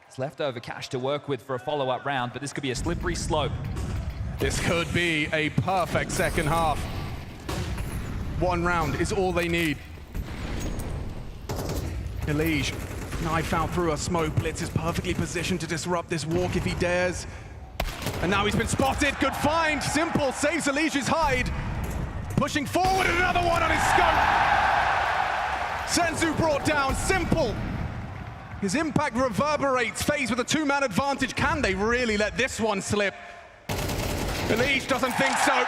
Speaker 5: it's leftover cash to work with for a follow-up round, but this could be a slippery slope.
Speaker 23: This could be a perfect second half. One round is all they need. Elige, knife out through a smoke. Blitz is perfectly positioned to disrupt this walk if he dares. And now he's been spotted. Good find. Simple saves Elige's hide. Pushing forward, and another one on his scope. Senzu brought down. Simple. His impact reverberates. FaZe with a two-man advantage. Can they really let this one slip? Elige doesn't think so.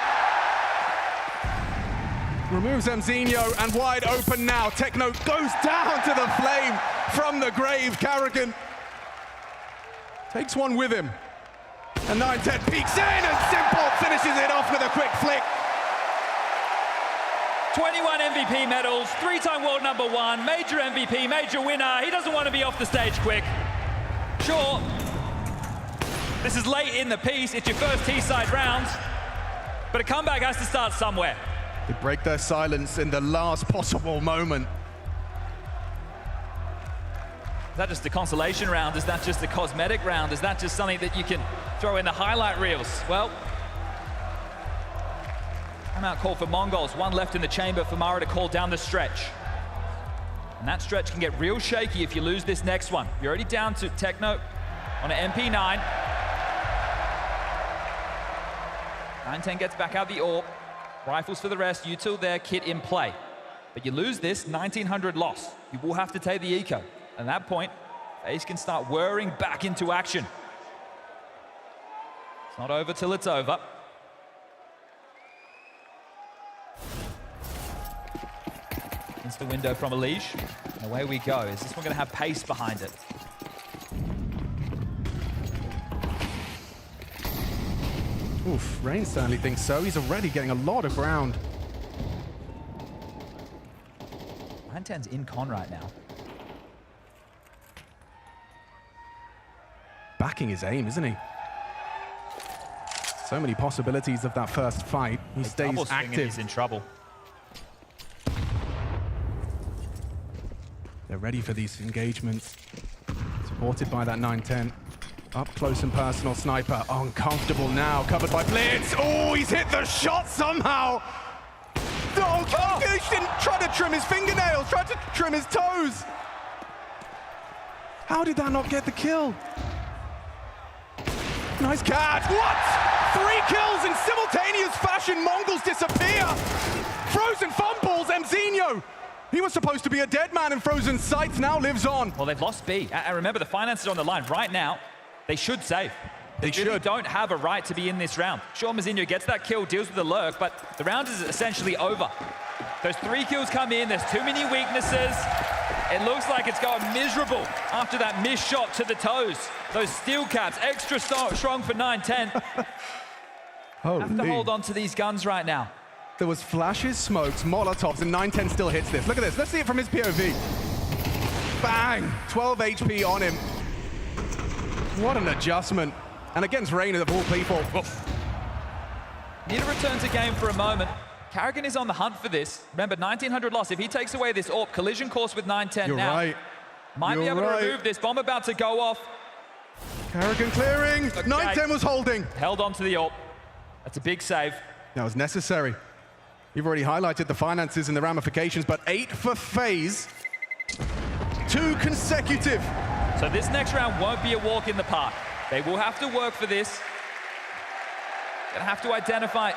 Speaker 23: Removes Mzinho, and wide open now. Techno goes down to the flame from the grave. Karrigan takes one with him. And 9-10 peeks in, and Simple finishes it off with a quick flick.
Speaker 5: 21 MVP medals, 3-time world #1, major MVP, major winner. He doesn't want to be off the stage quick. Sure, this is late in the piece. It's your first T-side round, but a comeback has to start somewhere.
Speaker 23: They break their silence in the last possible moment.
Speaker 5: Is that just a consolation round? Is that just a cosmetic round? Is that just something that you can throw in the highlight reels? Well, timeout call for Mongols. One left in the chamber for Mara to call down the stretch. And that stretch can get real shaky if you lose this next one. You're already down to Techno on an MP9. 9-10 gets back out the AWP. Rifles for the rest, util there, kit in play. But you lose this, 1900 loss. You will have to take the eco. At that point, FaZe can start whirring back into action. It's not over till it's over. Into the window from Elige. And away we go. Is this one going to have pace behind it?
Speaker 23: Oof, Rain certainly thinks so. He's already getting a lot of ground.
Speaker 5: 9-10's in con right now.
Speaker 23: Backing his aim, isn't he? So many possibilities of that first fight. He stays active.
Speaker 5: He's in trouble.
Speaker 23: They're ready for these engagements. Supported by that 9-10. Up close and personal sniper. Uncomfortable now, covered by Blitz. Oh, he's hit the shot somehow. Oh, Kikush didn't try to trim his fingernails, tried to trim his toes. How did that not get the kill? Nice catch. What? 3 kills in simultaneous fashion. Mongols disappear. Frozen fumbles, Mzinho. He was supposed to be a dead man in Frozen Sights, now lives on.
Speaker 5: Well, they've lost B. And remember, the finances are on the line right now. They should save. They really don't have a right to be in this round. Sure, Mzinho gets that kill, deals with the lurk, but the round is essentially over. Those 3 kills come in, there's too many weaknesses. It looks like it's going miserable after that missed shot to the toes. Those steel caps, extra strong for 9-10. Have to hold on to these guns right now.
Speaker 23: There was flashes, smokes, Molotovs, and 9-10 still hits this. Look at this, let's see it from his POV. Bang, 12 HP on him. What an adjustment. And against Rain of all people. Oof.
Speaker 5: Need to return to game for a moment. Karrigan is on the hunt for this. Remember, 1900 loss. If he takes away this AWP, collision course with 9-10
Speaker 23: You're
Speaker 5: now.
Speaker 23: right.
Speaker 5: Might be able to remove this. Bomb about to go off.
Speaker 23: Karrigan clearing. Okay. 9-10 was holding.
Speaker 5: Held on to the AWP. That's a big save.
Speaker 23: That was necessary. You've already highlighted the finances and the ramifications, but 8 for FaZe. 2 consecutive.
Speaker 5: So this next round won't be a walk in the park. They will have to work for this. Gonna have to identify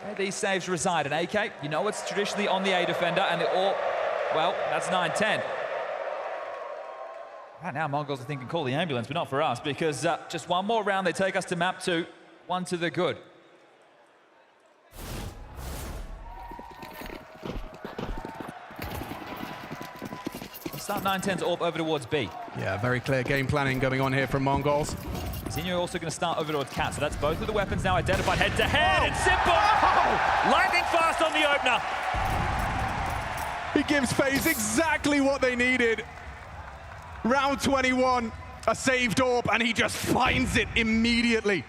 Speaker 5: where these saves reside. And AK, you know it's traditionally on the A defender, and the AWP, well, that's 9-10. Right now, Mongols are thinking, call the ambulance, but not for us, because just one more round, they take us to map 2, 1 to the good. Start 9-10's AWP over towards B.
Speaker 23: Yeah, very clear game planning going on here from Mongols.
Speaker 5: Zinho also going to start over towards Cat, so that's both of the weapons now identified head-to-head. It's simple! Oh. Lightning fast on the opener.
Speaker 23: He gives FaZe exactly what they needed. Round 21, a saved AWP, and he just finds it immediately.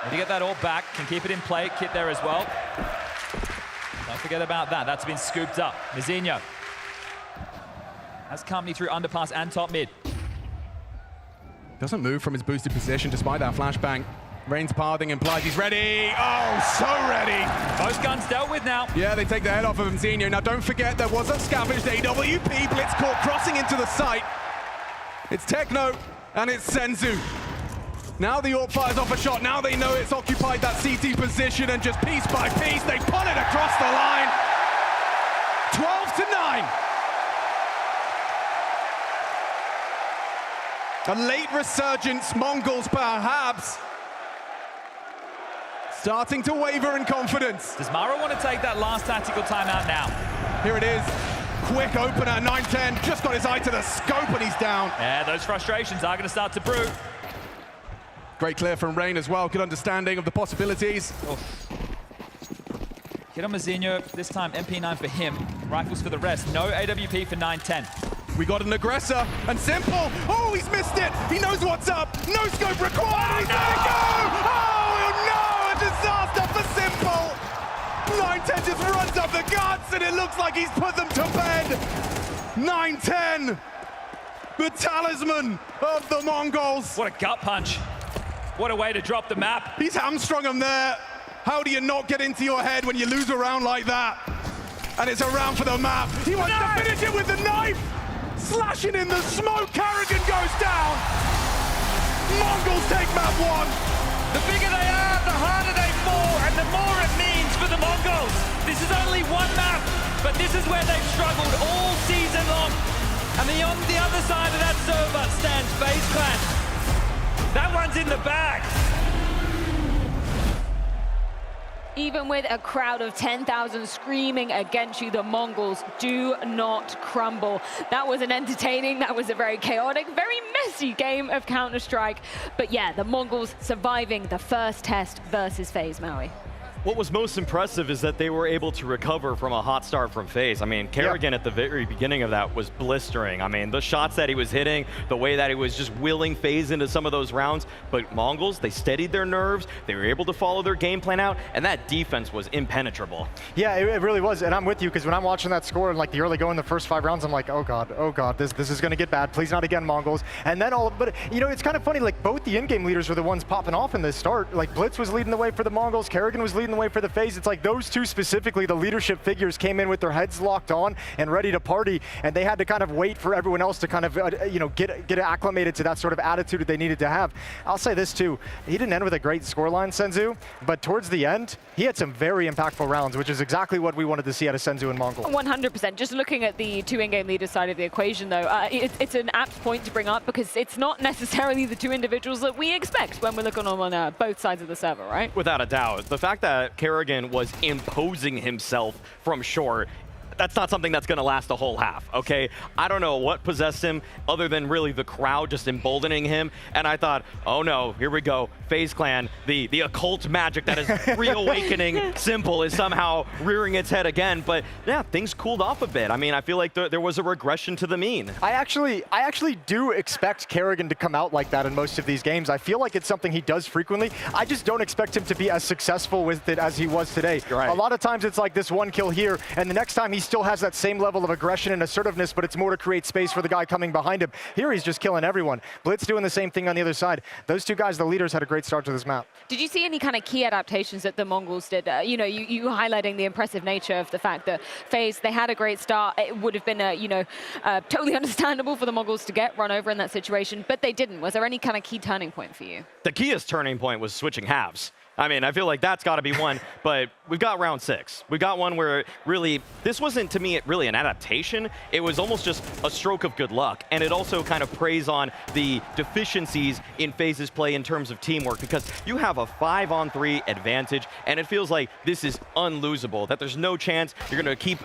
Speaker 5: Need to get that AWP back, can keep it in play, Kit there as well. Don't forget about that, that's been scooped up. Mizinho has company through underpass and top mid.
Speaker 23: Doesn't move from his boosted position despite that flashbang. Rain's pathing implies he's ready. Oh, so ready.
Speaker 5: Both guns dealt with now.
Speaker 23: Yeah, they take the head off of Vincere. Now, don't forget, there was a scavenged AWP blitz caught crossing into the site. It's Techno, and it's Senzu. Now the AWP fires off a shot. Now they know it's occupied that CT position, and just piece by piece, they pull it across the line. 12-9. A late resurgence, Mongols perhaps. Starting to waver in confidence.
Speaker 5: Does Mara want to take that last tactical timeout now?
Speaker 23: Here it is. Quick opener, 9-10. Just got his eye to the scope and he's down.
Speaker 5: Yeah, those frustrations are going to start to brew.
Speaker 23: Great clear from Rain as well. Good understanding of the possibilities.
Speaker 5: Hit on Mizinho. This time MP9 for him. Rifles for the rest. No AWP for 9-10.
Speaker 23: We got an aggressor, and Simple. Oh, he's missed it. He knows what's up. No scope required. He's let it go. Oh, no, a disaster for Simple. 9-10 just runs up the guts, and it looks like he's put them to bed. 9-10, the talisman of the Mongols.
Speaker 5: What a gut punch. What a way to drop the map.
Speaker 23: He's hamstrung him there. How do you not get into your head when you lose a round like that? And it's a round for the map. He wants to finish it with the knife. Slashing in the smoke, Kerrigan goes down. Mongols take map 1.
Speaker 5: The bigger they are, the harder they fall, and the more it means for the Mongols. This is only one map, but this is where they've struggled all season long. And on the other side of that server stands FaZe Clan. That one's in the bag.
Speaker 2: Even with a crowd of 10,000 screaming against you, the Mongols do not crumble. That was an entertaining, that was a very chaotic, very messy game of Counter-Strike. But yeah, the Mongols surviving the first test versus FaZe, Maui.
Speaker 14: What was most impressive is that they were able to recover from a hot start from FaZe. I mean, Kerrigan at the very beginning of that was blistering. I mean, the shots that he was hitting, the way that he was just willing FaZe into some of those rounds. But Mongols, they steadied their nerves, they were able to follow their game plan out, and that defense was impenetrable.
Speaker 13: Yeah, it really was, and I'm with you, because when I'm watching that score and like the early go in the first 5 rounds, I'm like, oh god, this is gonna get bad. Please not again, Mongols. And then but you know, it's kind of funny, like both the in-game leaders were the ones popping off in this start. Like Blitz was leading the way for the Mongols, Kerrigan was leading the way for the FaZe. It's like those two specifically, the leadership figures, came in with their heads locked on and ready to party, and they had to kind of wait for everyone else to kind of you know, get acclimated to that sort of attitude that they needed to have. I'll say this too, he didn't end with a great scoreline, Senzu, but towards the end, he had some very impactful rounds, which is exactly what we wanted to see out of Senzu and Mongol.
Speaker 2: 100%. Just looking at the 2 in-game leaders side of the equation, though, it's an apt point to bring up, because it's not necessarily the 2 individuals that we expect when we're looking on both sides of the server, right?
Speaker 14: Without a doubt. The fact that Kerrigan was imposing himself from short, that's not something that's going to last a whole half, okay? I don't know what possessed him other than really the crowd just emboldening him. And I thought, oh no, here we go. FaZe Clan, the occult magic that is reawakening Simple is somehow rearing its head again. But yeah, things cooled off a bit. I mean, I feel like there was a regression to the mean.
Speaker 13: I actually do expect Kerrigan to come out like that in most of these games. I feel like it's something he does frequently. I just don't expect him to be as successful with it as he was today.
Speaker 14: Right.
Speaker 13: A lot of times it's like this one kill here, and the next time he still has that same level of aggression and assertiveness, but it's more to create space for the guy coming behind him. Here he's just killing everyone. Blitz doing the same thing on the other side. Those 2 guys, the leaders, had a great start to this map.
Speaker 2: Did you see any kind of key adaptations that the Mongols did? You know, you highlighting the impressive nature of the fact that FaZe, they had a great start. It would have been, totally understandable for the Mongols to get run over in that situation, but they didn't. Was there any kind of key turning point for you?
Speaker 14: The keyest turning point was switching halves. I mean, I feel like that's got to be one, but we've got round 6. We got one where really, this wasn't to me really an adaptation. It was almost just a stroke of good luck, and it also kind of preys on the deficiencies in FaZe's play in terms of teamwork, because you have a 5-on-3 advantage, and it feels like this is unlosable, that there's no chance you're going to keep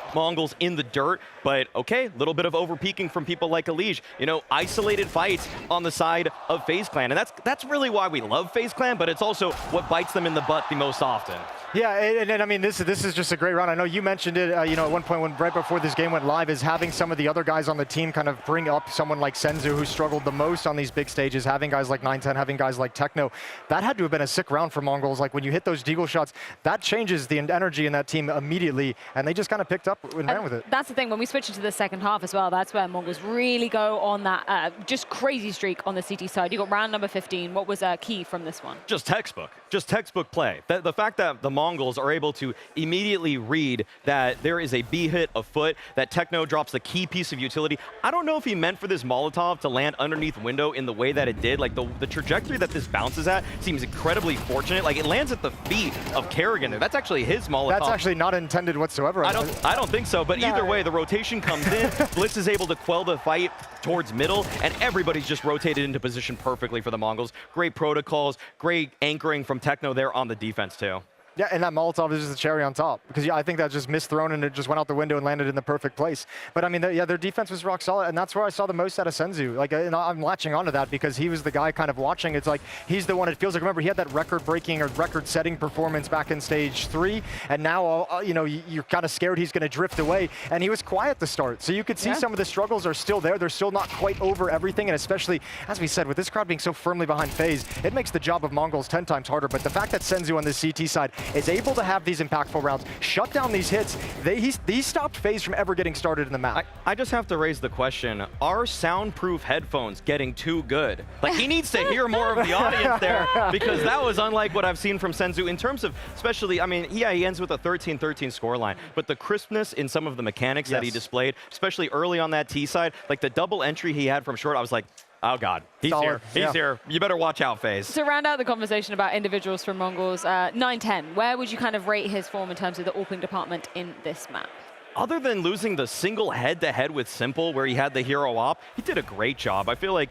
Speaker 14: MongolZ in the dirt, but okay, a little bit of overpeaking from people like Elige. You know, isolated fights on the side of FaZe Clan, and that's really why we love FaZe Clan, but it's also what bites them in the butt the most often.
Speaker 13: Yeah, and I mean, this is just a great round. I know you mentioned it, you know, at one point right before this game went live, is having some of the other guys on the team kind of bring up someone like Senzu, who struggled the most on these big stages, having guys like 910, having guys like Techno. That had to have been a sick round for MongolZ. Like, when you hit those deagle shots, that changes the energy in that team immediately, and they just kind of picked up and ran with it.
Speaker 2: That's the thing, when we switch into the second half as well, that's where MongolZ really go on that just crazy streak on the CT side. You got round number 15. What was key from this one?
Speaker 14: Just textbook play. The fact that the MongolZ are able to immediately read that there is a B hit afoot, that Techno drops the key piece of utility. I don't know if he meant for this Molotov to land underneath window in the way that it did. Like, the trajectory that this bounces at seems incredibly fortunate. Like, it lands at the feet of Kerrigan there. That's actually his Molotov.
Speaker 13: That's actually not intended whatsoever.
Speaker 14: I don't think so, but either way, the rotation comes in. Blitz is able to quell the fight towards middle, and everybody's just rotated into position perfectly for the MongolZ. Great protocols, great anchoring from Techno there on the defense too.
Speaker 13: Yeah, and that Molotov is just the cherry on top, because I think that just misthrown and it just went out the window and landed in the perfect place. But I mean, their defense was rock solid, and that's where I saw the most out of Senzu. Like, and I'm latching onto that because he was the guy kind of watching. It's like he's the one. It feels like, remember, he had that record-breaking or record-setting performance back in stage 3, and now you know, you're kind of scared he's going to drift away. And he was quiet to start, so you could see some of the struggles are still there. They're still not quite over everything, and especially as we said, with this crowd being so firmly behind FaZe, it makes the job of MongolZ 10 times harder. But the fact that Senzu on the CT side is able to have these impactful rounds, shut down these hits, he stopped FaZe from ever getting started in the map.
Speaker 14: I just have to raise the question, are soundproof headphones getting too good? Like, he needs to hear more of the audience there, because that was unlike what I've seen from Senzu in terms of, especially, I mean, yeah, he ends with a 13-13 scoreline, but the crispness in some of the mechanics that he displayed, especially early on that T side, like the double entry he had from short, I was like, oh God, he's here. He's here. You better watch out, FaZe.
Speaker 2: To round out the conversation about individuals from MongolZ, 910, where would you kind of rate his form in terms of the AWPing department in this map?
Speaker 14: Other than losing the single head-to-head with Simple, where he had the hero op, he did a great job. I feel like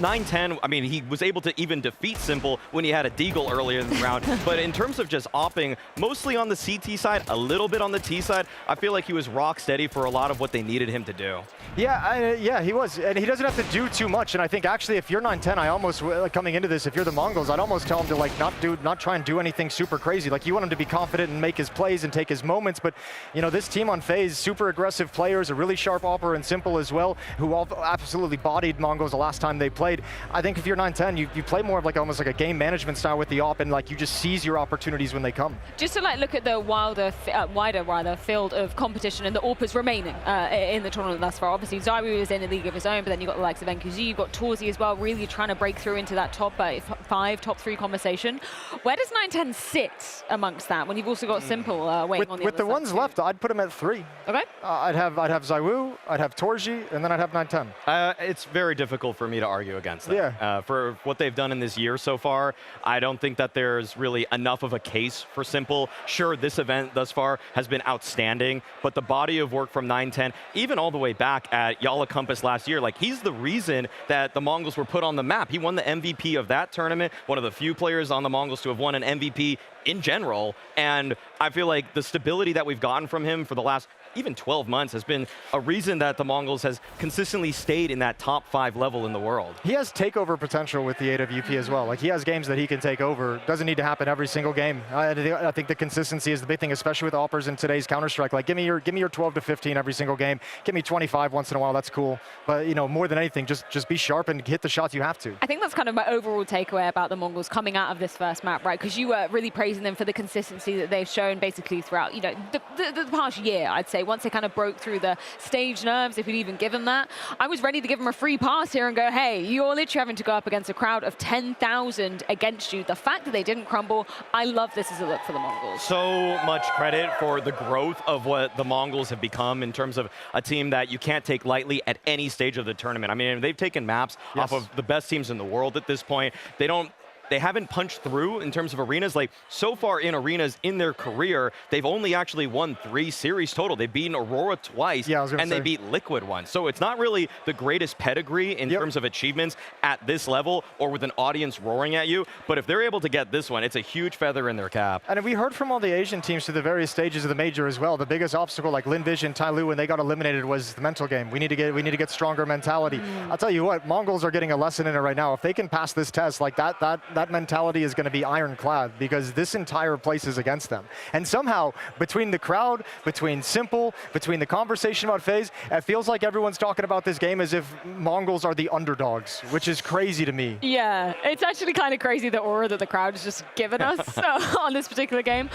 Speaker 14: 910, I mean, he was able to even defeat Simple when he had a deagle earlier in the round. But in terms of just opping, mostly on the CT side, a little bit on the T side, I feel like he was rock steady for a lot of what they needed him to do.
Speaker 13: Yeah, yeah, he was, and he doesn't have to do too much. And I think actually, if you're 910, I almost coming into this, if you're the MongolZ, I'd almost tell him to like not try and do anything super crazy. Like, you want him to be confident and make his plays and take his moments. But you know, this team on FaZe, super aggressive players, a really sharp Opper and Simple as well, who all absolutely bodied MongolZ the last time they played. I think if you're 910, you play more of like almost like a game management style with the op, and like you just seize your opportunities when they come.
Speaker 2: Just to like look at the wider field of competition and the AWPers remaining in the tournament thus far. Obviously, Zyru is in a league of his own, but then you've got the likes of NQZ, you've got Torzi as well, really trying to break through into that top 5, top 3 conversation. Where does 910 sit amongst that when you've also got Simple waiting on the
Speaker 13: With the ones left, I'd put him at 3.
Speaker 2: Okay.
Speaker 13: I'd have Zywu, I'd have Torji, and then I'd have 910.
Speaker 14: It's very difficult for me to argue against that.
Speaker 13: Yeah.
Speaker 14: For what they've done in this year so far, I don't think that there's really enough of a case for Simple. Sure, this event thus far has been outstanding, but the body of work from 910, even all the way back at Yala Compass last year, like, he's the reason that the MongolZ were put on the map. He won the MVP of that tournament, one of the few players on the MongolZ to have won an MVP in general, and I feel like the stability that we've gotten from him for the last even 12 months has been a reason that the MongolZ has consistently stayed in that top 5 level in the world.
Speaker 13: He has takeover potential with the AWP as well. Like, he has games that he can take over. Doesn't need to happen every single game. I think the consistency is the big thing, especially with Oppers in today's Counter-Strike. Like, give me your 12 to 15 every single game. Give me 25 once in a while. That's cool. But you know, more than anything, just be sharp and hit the shots you have to.
Speaker 2: I think that's kind of my overall takeaway about the MongolZ coming out of this first map, right? Because you were really praising them for the consistency that they've shown basically throughout, you know, the past year, I'd say. Once they kind of broke through the stage nerves, if you'd even give them that, I was ready to give them a free pass here and go, hey, you're literally having to go up against a crowd of 10,000 against you. The fact that they didn't crumble, I love this as a look for the MongolZ.
Speaker 14: So much credit for the growth of what the MongolZ have become in terms of a team that you can't take lightly at any stage of the tournament. I mean, they've taken maps off of the best teams in the world at this point. They don't they haven't punched through in terms of arenas. Like, so far in arenas in their career, they've only actually won 3 series total. They've beaten Aurora twice, and they beat Liquid once. So it's not really the greatest pedigree in terms of achievements at this level or with an audience roaring at you. But if they're able to get this one, it's a huge feather in their cap.
Speaker 13: And we heard from all the Asian teams through the various stages of the major as well. The biggest obstacle, like Linvision, Tyloo, when they got eliminated, was the mental game. We need to get stronger mentality. I'll tell you what, Mongols are getting a lesson in it right now. If they can pass this test, like that mentality is going to be ironclad, because this entire place is against them. And somehow, between the crowd, between Simple, between the conversation about FaZe, it feels like everyone's talking about this game as if Mongols are the underdogs, which is crazy to me.
Speaker 2: Yeah, it's actually kind of crazy the aura that the crowd has just given us on this particular game.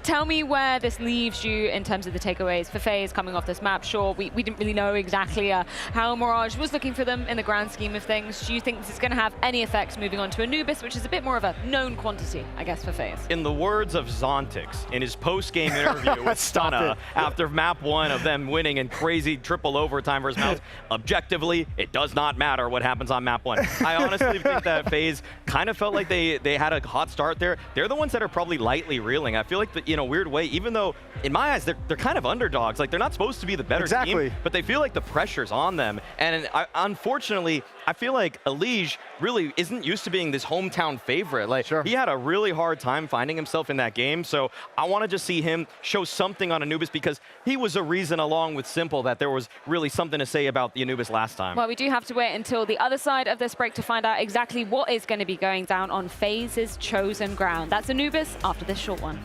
Speaker 2: Tell me where this leaves you in terms of the takeaways for FaZe coming off this map. Sure, we didn't really know exactly how Mirage was looking for them in the grand scheme of things. Do you think this is going to have any effects moving on to Anubis, which is a bit more of a known quantity, I guess, for FaZe?
Speaker 14: In the words of Zontix in his post-game interview with Stunna after map 1 of them winning in crazy triple overtime versus Mouse, objectively, it does not matter what happens on map 1. I honestly think that FaZe kind of felt like they had a hot start there. They're the ones that are probably lightly reeling. I feel like, in a weird way, even though, in my eyes, they're kind of underdogs. Like, they're not supposed to be the better team, but they feel like the pressure's on them. And unfortunately, I feel like Elige really isn't used to being this hometown favorite. Like, he had a really hard time finding himself in that game. So I want to just see him show something on Anubis, because he was a reason, along with Simple, that there was really something to say about the Anubis last time.
Speaker 2: Well, we do have to wait until the other side of this break to find out exactly what is going to be going down on FaZe's chosen ground. That's Anubis after this short one.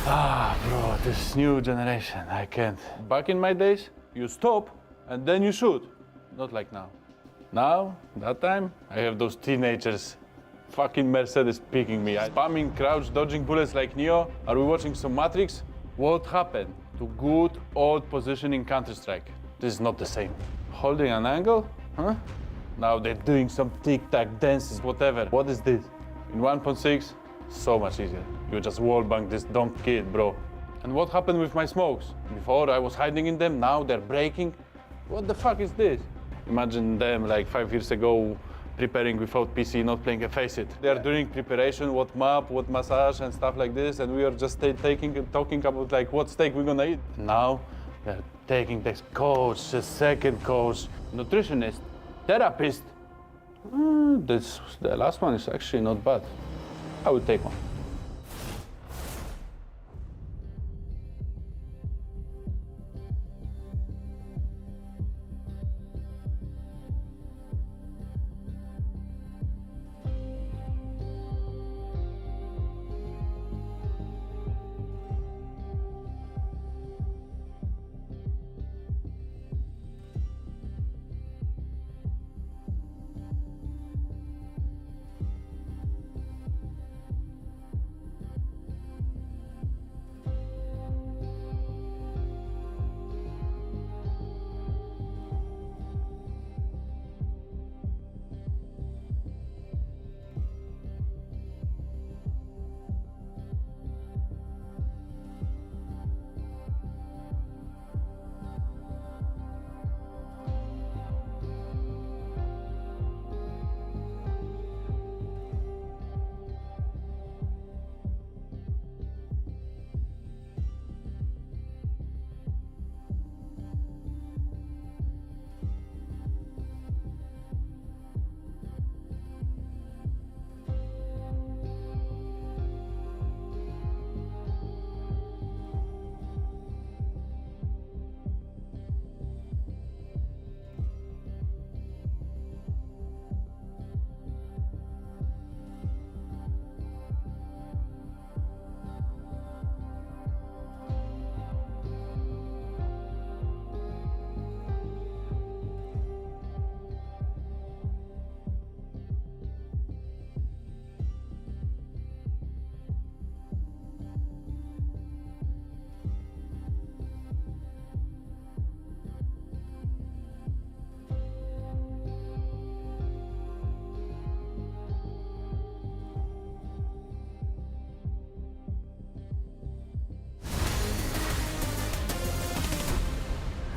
Speaker 7: Bro, this new generation, I can't. Back in my days, you stop and then you shoot. Not like now. Now, that time, I have those teenagers, fucking Mercedes picking me. Spamming, crouch, dodging bullets like Neo. Are we watching some Matrix? What happened to good old positioning Counter-Strike? This is not the same. Holding an angle? Huh? Now they're doing some tic-tac dances, whatever. What is this? In 1.6, so much easier. You just wallbang this dumb kid, bro. And what happened with my smokes? Before I was hiding in them, now they're breaking. What the fuck is this? Imagine them like 5 years ago preparing without PC, not playing a Face It. They're doing preparation, what map, what massage and stuff like this, and we are just talking about like what steak we're gonna eat. Now they're taking this coach, a second coach, nutritionist, therapist. The last one is actually not bad. I would take one.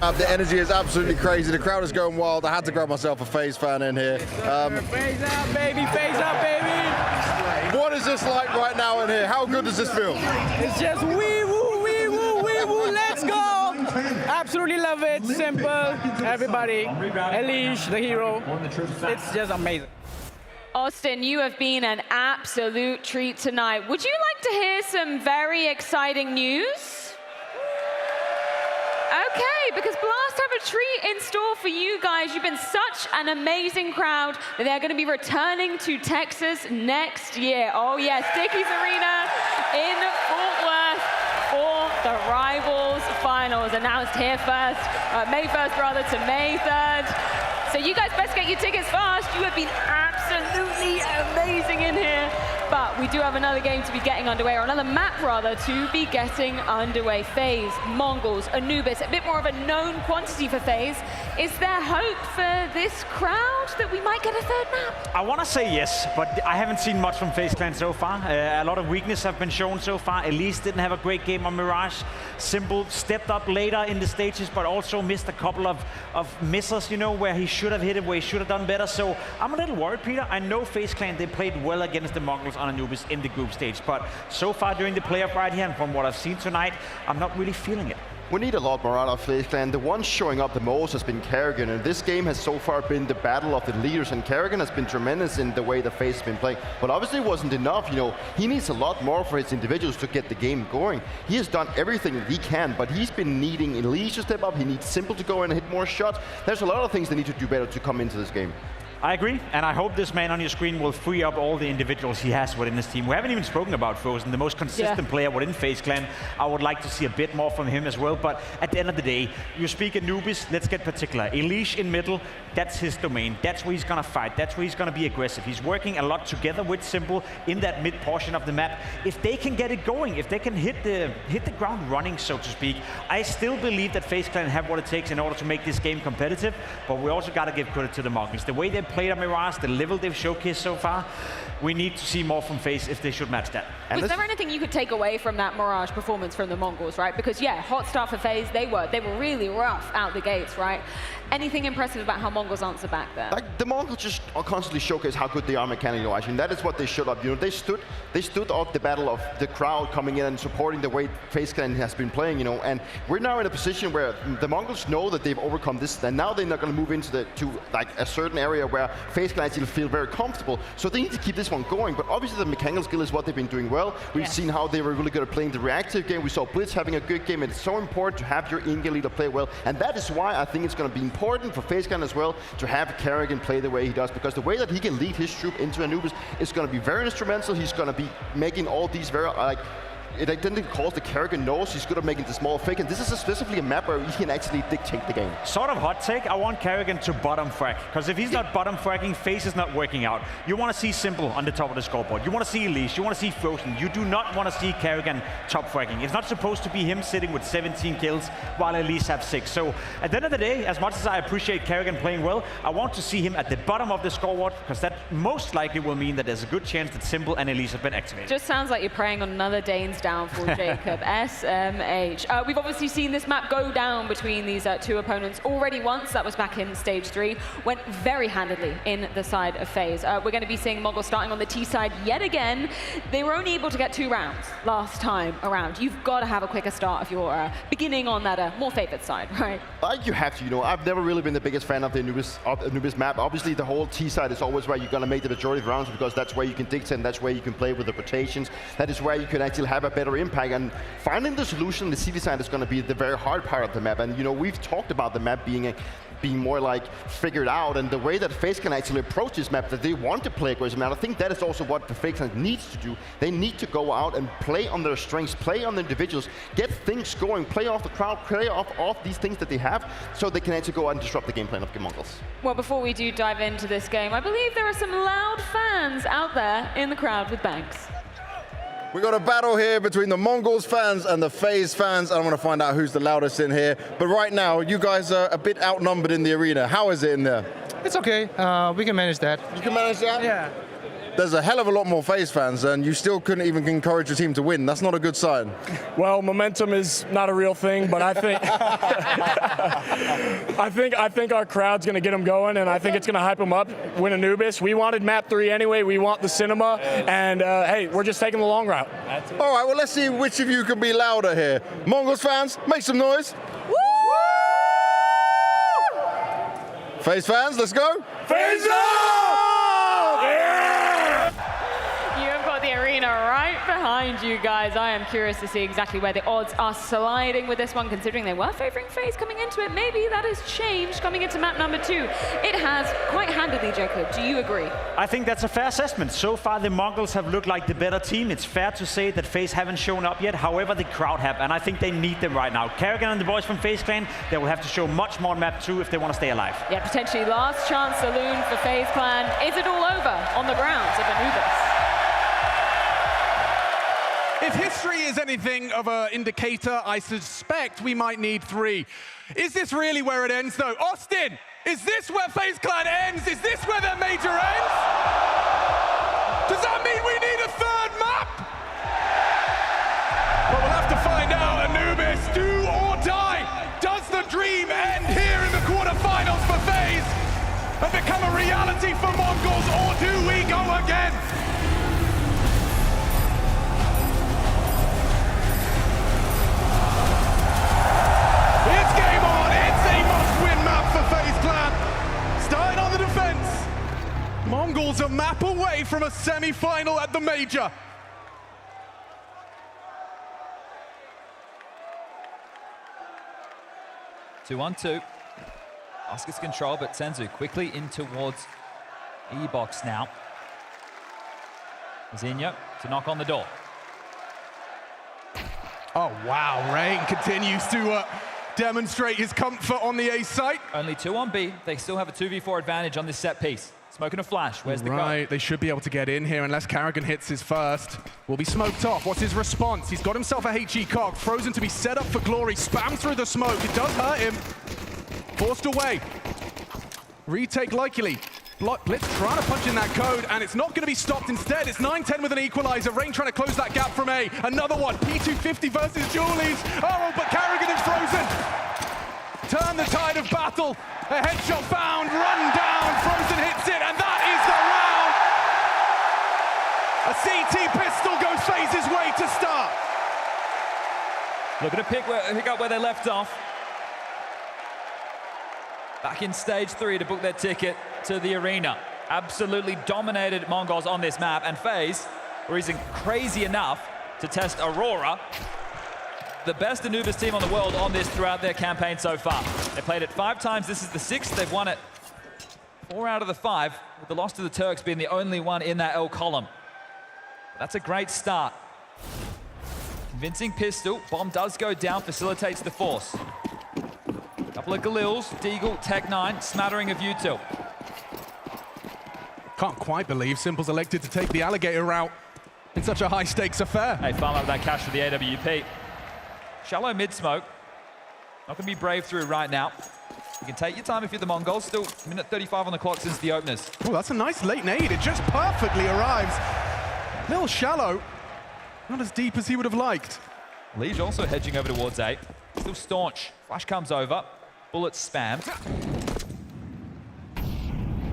Speaker 4: The energy is absolutely crazy. The crowd is going wild. I had to grab myself a FaZe fan in here.
Speaker 11: FaZe out, baby! FaZe out, baby!
Speaker 4: What is this like right now in here? How good does this feel?
Speaker 11: It's just wee woo, wee woo, wee woo. Let's go! Absolutely love it. Simple. Everybody. Elish, the hero. It's just amazing.
Speaker 2: Austin, you have been an absolute treat tonight. Would you like to hear some very exciting news? Okay, because Blast have a treat in store for you guys. You've been such an amazing crowd that they're going to be returning to Texas next year. Oh yes, Dickies Arena in Fort Worth for the Rivals Finals, announced here first, May 1st rather to May 3rd. So you guys best get your tickets fast. You have been absolutely amazing in here. But we do have another game to be getting underway, or another map rather, to be getting underway. FaZe, MongolZ, Anubis, a bit more of a known quantity for FaZe. Is there hope for this crowd that we might get a third map?
Speaker 3: I want to say yes, but I haven't seen much from FaZe Clan so far. A lot of weakness have been shown so far. Elise didn't have a great game on Mirage. Simple stepped up later in the stages, but also missed a couple of misses, you know, where he should have hit it, where he should have done better. So I'm a little worried, Peter. I know FaZe Clan, they played well against the MongolZ on Anubis in the group stage, but so far during the playoff right here, and from what I've seen tonight, I'm not really feeling it.
Speaker 1: We need a lot more out of FaZe Clan. The one showing up the most has been Karrigan, and this game has so far been the battle of the leaders, and Karrigan has been tremendous in the way the FaZe has been playing, but obviously it wasn't enough. You know, he needs a lot more for his individuals to get the game going. He has done everything that he can, but he's been needing Elise to step up. He needs Simple to go in and hit more shots. There's a lot of things they need to do better to come into this game.
Speaker 3: I agree, and I hope this man on your screen will free up all the individuals he has within his team. We haven't even spoken about Frozen, the most consistent player within FaZe Clan. I would like to see a bit more from him as well, but at the end of the day, you speak Anubis, let's get particular. Elish in middle, that's his domain. That's where he's gonna fight. That's where he's gonna be aggressive. He's working a lot together with Simple in that mid portion of the map. If they can get it going, if they can hit the ground running, so to speak, I still believe that FaZe Clan have what it takes in order to make this game competitive, but we also gotta give credit to the MongolZ. The way they played on Mirage, the level they've showcased so far, we need to see more from FaZe if they should match that.
Speaker 2: Was there anything you could take away from that Mirage performance from the MongolZ, right? Because yeah, hot start for FaZe, they were really rough out the gates, right? Anything impressive about how MongolZ answer back there?
Speaker 1: Like, the MongolZ just constantly showcase how good they are mechanically. I mean, that is what they showed up. You know, they stood out the battle of the crowd coming in and supporting the way FaZe Clan has been playing, you know, and we're now in a position where the MongolZ know that they've overcome this, and now they're not going to move into like a certain area where FaZe Clan actually feel very comfortable. So they need to keep this one going, but obviously the mechanical skill is what they've been doing well. We've seen how they were really good at playing the reactive game. We saw Blitz having a good game, and it's so important to have your in-game leader play well, and that is why I think it's going to be important for FaZe Clan as well to have Karrigan play the way he does, because the way that he can lead his troop into Anubis is going to be very instrumental. He's going to be making all these very, like, it identically calls the Karrigan knows he's good at making the small fake, and this is specifically a map where he can actually dictate the game.
Speaker 3: Sort of hot take, I want Karrigan to bottom frag, because if he's not bottom fragging, FaZe is not working out. You want to see Simple on the top of the scoreboard. You want to see Elise, you want to see Frozen. You do not want to see Karrigan top fragging. It's not supposed to be him sitting with 17 kills while Elise have 6. So at the end of the day, as much as I appreciate Karrigan playing well, I want to see him at the bottom of the scoreboard, because that most likely will mean that there's a good chance that Simple and Elise have been activated.
Speaker 2: Just sounds like you're praying on another Dane's downfall, Jacob. SMH. We've obviously seen this map go down between these two opponents already once. That was back in stage 3. Went very handedly in the side of FaZe. We're going to be seeing MongolZ starting on the T side yet again. They were only able to get 2 rounds last time around. You've got to have a quicker start if you're beginning on that more favored side, right?
Speaker 1: You have to, you know. I've never really been the biggest fan of the Anubis map. Obviously, the whole T side is always where you're going to make the majority of rounds, because that's where you can dictate, and that's where you can play with the rotations. That is where you can actually have a better impact. And finding the solution, the CD side is going to be the very hard part of the map. And you know, we've talked about the map being more like figured out, and the way that FaZe can actually approach this map, that they want to play aggressive. And I think that is also what the FaZe Clan needs to do. They need to go out and play on their strengths, play on the individuals, get things going, play off the crowd, play off these things that they have, so they can actually go out and disrupt the game plan of MongolZ.
Speaker 2: Well, before we do dive into this game, I believe there are some loud fans out there in the crowd with Banks.
Speaker 4: We got a battle here between the MongolZ fans and the FaZe fans, and I'm going to find out who's the loudest in here. But right now, you guys are a bit outnumbered in the arena. How is it in there?
Speaker 12: It's okay. We can manage that.
Speaker 4: You can manage that?
Speaker 12: Yeah.
Speaker 4: there's a hell of a lot more FaZe fans, and you still couldn't even encourage your team to win. That's not a good sign.
Speaker 11: Well, momentum is not a real thing, but I think I think our crowd's going to get them going, and I think it's going to hype them up. Win Anubis. We wanted map 3 anyway. We want the cinema, and hey, we're just taking the long route.
Speaker 4: All right, well, let's see which of you can be louder here. MongolZ fans, make some noise. Woo! FaZe fans, let's go.
Speaker 11: FaZe!
Speaker 2: The arena right behind you guys. I am curious to see exactly where the odds are sliding with this one, considering they were favoring FaZe coming into it. Maybe that has changed coming into map number 2. It has quite handily, Jacob. Do you agree?
Speaker 3: I think that's a fair assessment. So far, the MongolZ have looked like the better team. It's fair to say that FaZe haven't shown up yet. However, the crowd have, and I think they need them right now. Karrigan and the boys from FaZe Clan, they will have to show much more on map 2 if they want to stay alive.
Speaker 2: Yeah, potentially last chance saloon for FaZe Clan. Is it all over on the grounds of Anubis?
Speaker 23: If history is anything of an indicator, I suspect we might need 3. Is this really where it ends, though? Austin, is this where FaZe Clan ends? Is this where their major ends? Does that mean we need a 3rd map? Well, we'll have to find out. Anubis, do or die. Does the dream end here in the quarterfinals for FaZe and become a reality for MongolZ, or do we go again? It's game on. It's a must-win map for FaZe Clan. Starting on the defense. MongolZ a map away from a semi-final at the major.
Speaker 5: Two on two. Oscar's control, but Senzu quickly in towards E-box now. Zinho to knock on the door.
Speaker 23: Oh, wow. Rain continues to demonstrate his comfort on the A site.
Speaker 5: Only 2 on B. They still have a 2v4 advantage on this set piece. Smoking a flash. Where's the
Speaker 23: Right,
Speaker 5: go?
Speaker 23: they should be able to get in here unless Karrigan hits his first. Will be smoked off. What's his response? He's got himself a HE cock, frozen to be set up for glory. Spams through the smoke. It does hurt him. Forced away. Retake likely. Blitz trying to punch in that code, and it's not going to be stopped. Instead, it's 9-10 with an equalizer. Rain trying to close that gap from A. Another one. P250 versus Julies. Oh, but Karrigan is frozen. Turn the tide of battle. A headshot found. Run down. Frozen hits it, and that is the round. A CT pistol goes FaZe's way to start.
Speaker 5: Looking to pick up where they left off. Back in stage 3 to book their ticket to the arena. Absolutely dominated MongolZ on this map, and FaZe were even crazy enough to test Aurora, the best Anubis team on the world on this throughout their campaign so far. They played it 5 times. This is the 6th. They've won it 4 out of the 5, with the loss to the Turks being the only one in that L column. That's a great start. Convincing pistol. Bomb does go down, facilitates the force. Couple of Galils, Deagle, Tech9, smattering of Util.
Speaker 23: Can't quite believe Simple's elected to take the alligator route in such a high-stakes affair.
Speaker 5: Hey, farm out that cash for the AWP. Shallow mid-smoke. Not going to be brave through right now. You can take your time if you're the MongolZ. Still minute 35 on the clock since the openers.
Speaker 23: Oh, that's a nice late nade. It just perfectly arrives. Little shallow. Not as deep as he would have liked.
Speaker 5: Liege also hedging over towards A. Still staunch. Flash comes over. Bullets spammed.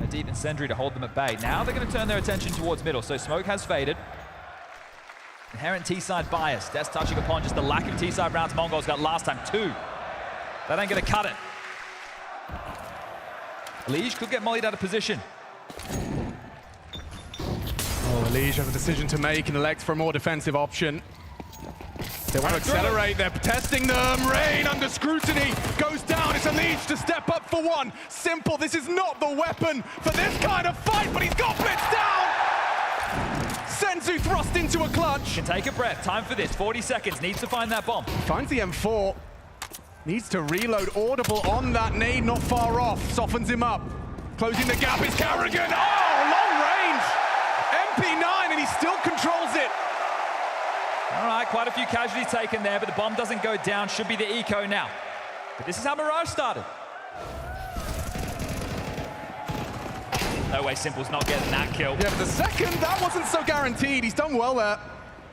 Speaker 5: A deep incendiary to hold them at bay. Now they're going to turn their attention towards middle. So smoke has faded. Inherent T-side bias. That's touching upon just the lack of T-side rounds MongolZ got last time. 2. That ain't going to cut it. Liege could get mollied out of position.
Speaker 23: Oh, Liege has a decision to make and elects for a more defensive option. They want to accelerate, they're testing them. Rain under scrutiny, goes down. It's a Liege to step up for one. Simple, this is not the weapon for this kind of fight, but he's got Blitz down! Senzu thrust into a clutch.
Speaker 5: Can take a breath, time for this, 40 seconds, needs to find that bomb.
Speaker 23: Finds the M4, needs to reload. Audible on that nade, not far off, softens him up. Closing the gap is Karrigan. Oh, long range! MP9, and he still controls it.
Speaker 5: All right, quite a few casualties taken there, but the bomb doesn't go down. Should be the eco now. But this is how Mirage started. no way Simple's not getting that kill.
Speaker 23: Yeah, but the second, that wasn't so guaranteed. He's done well there.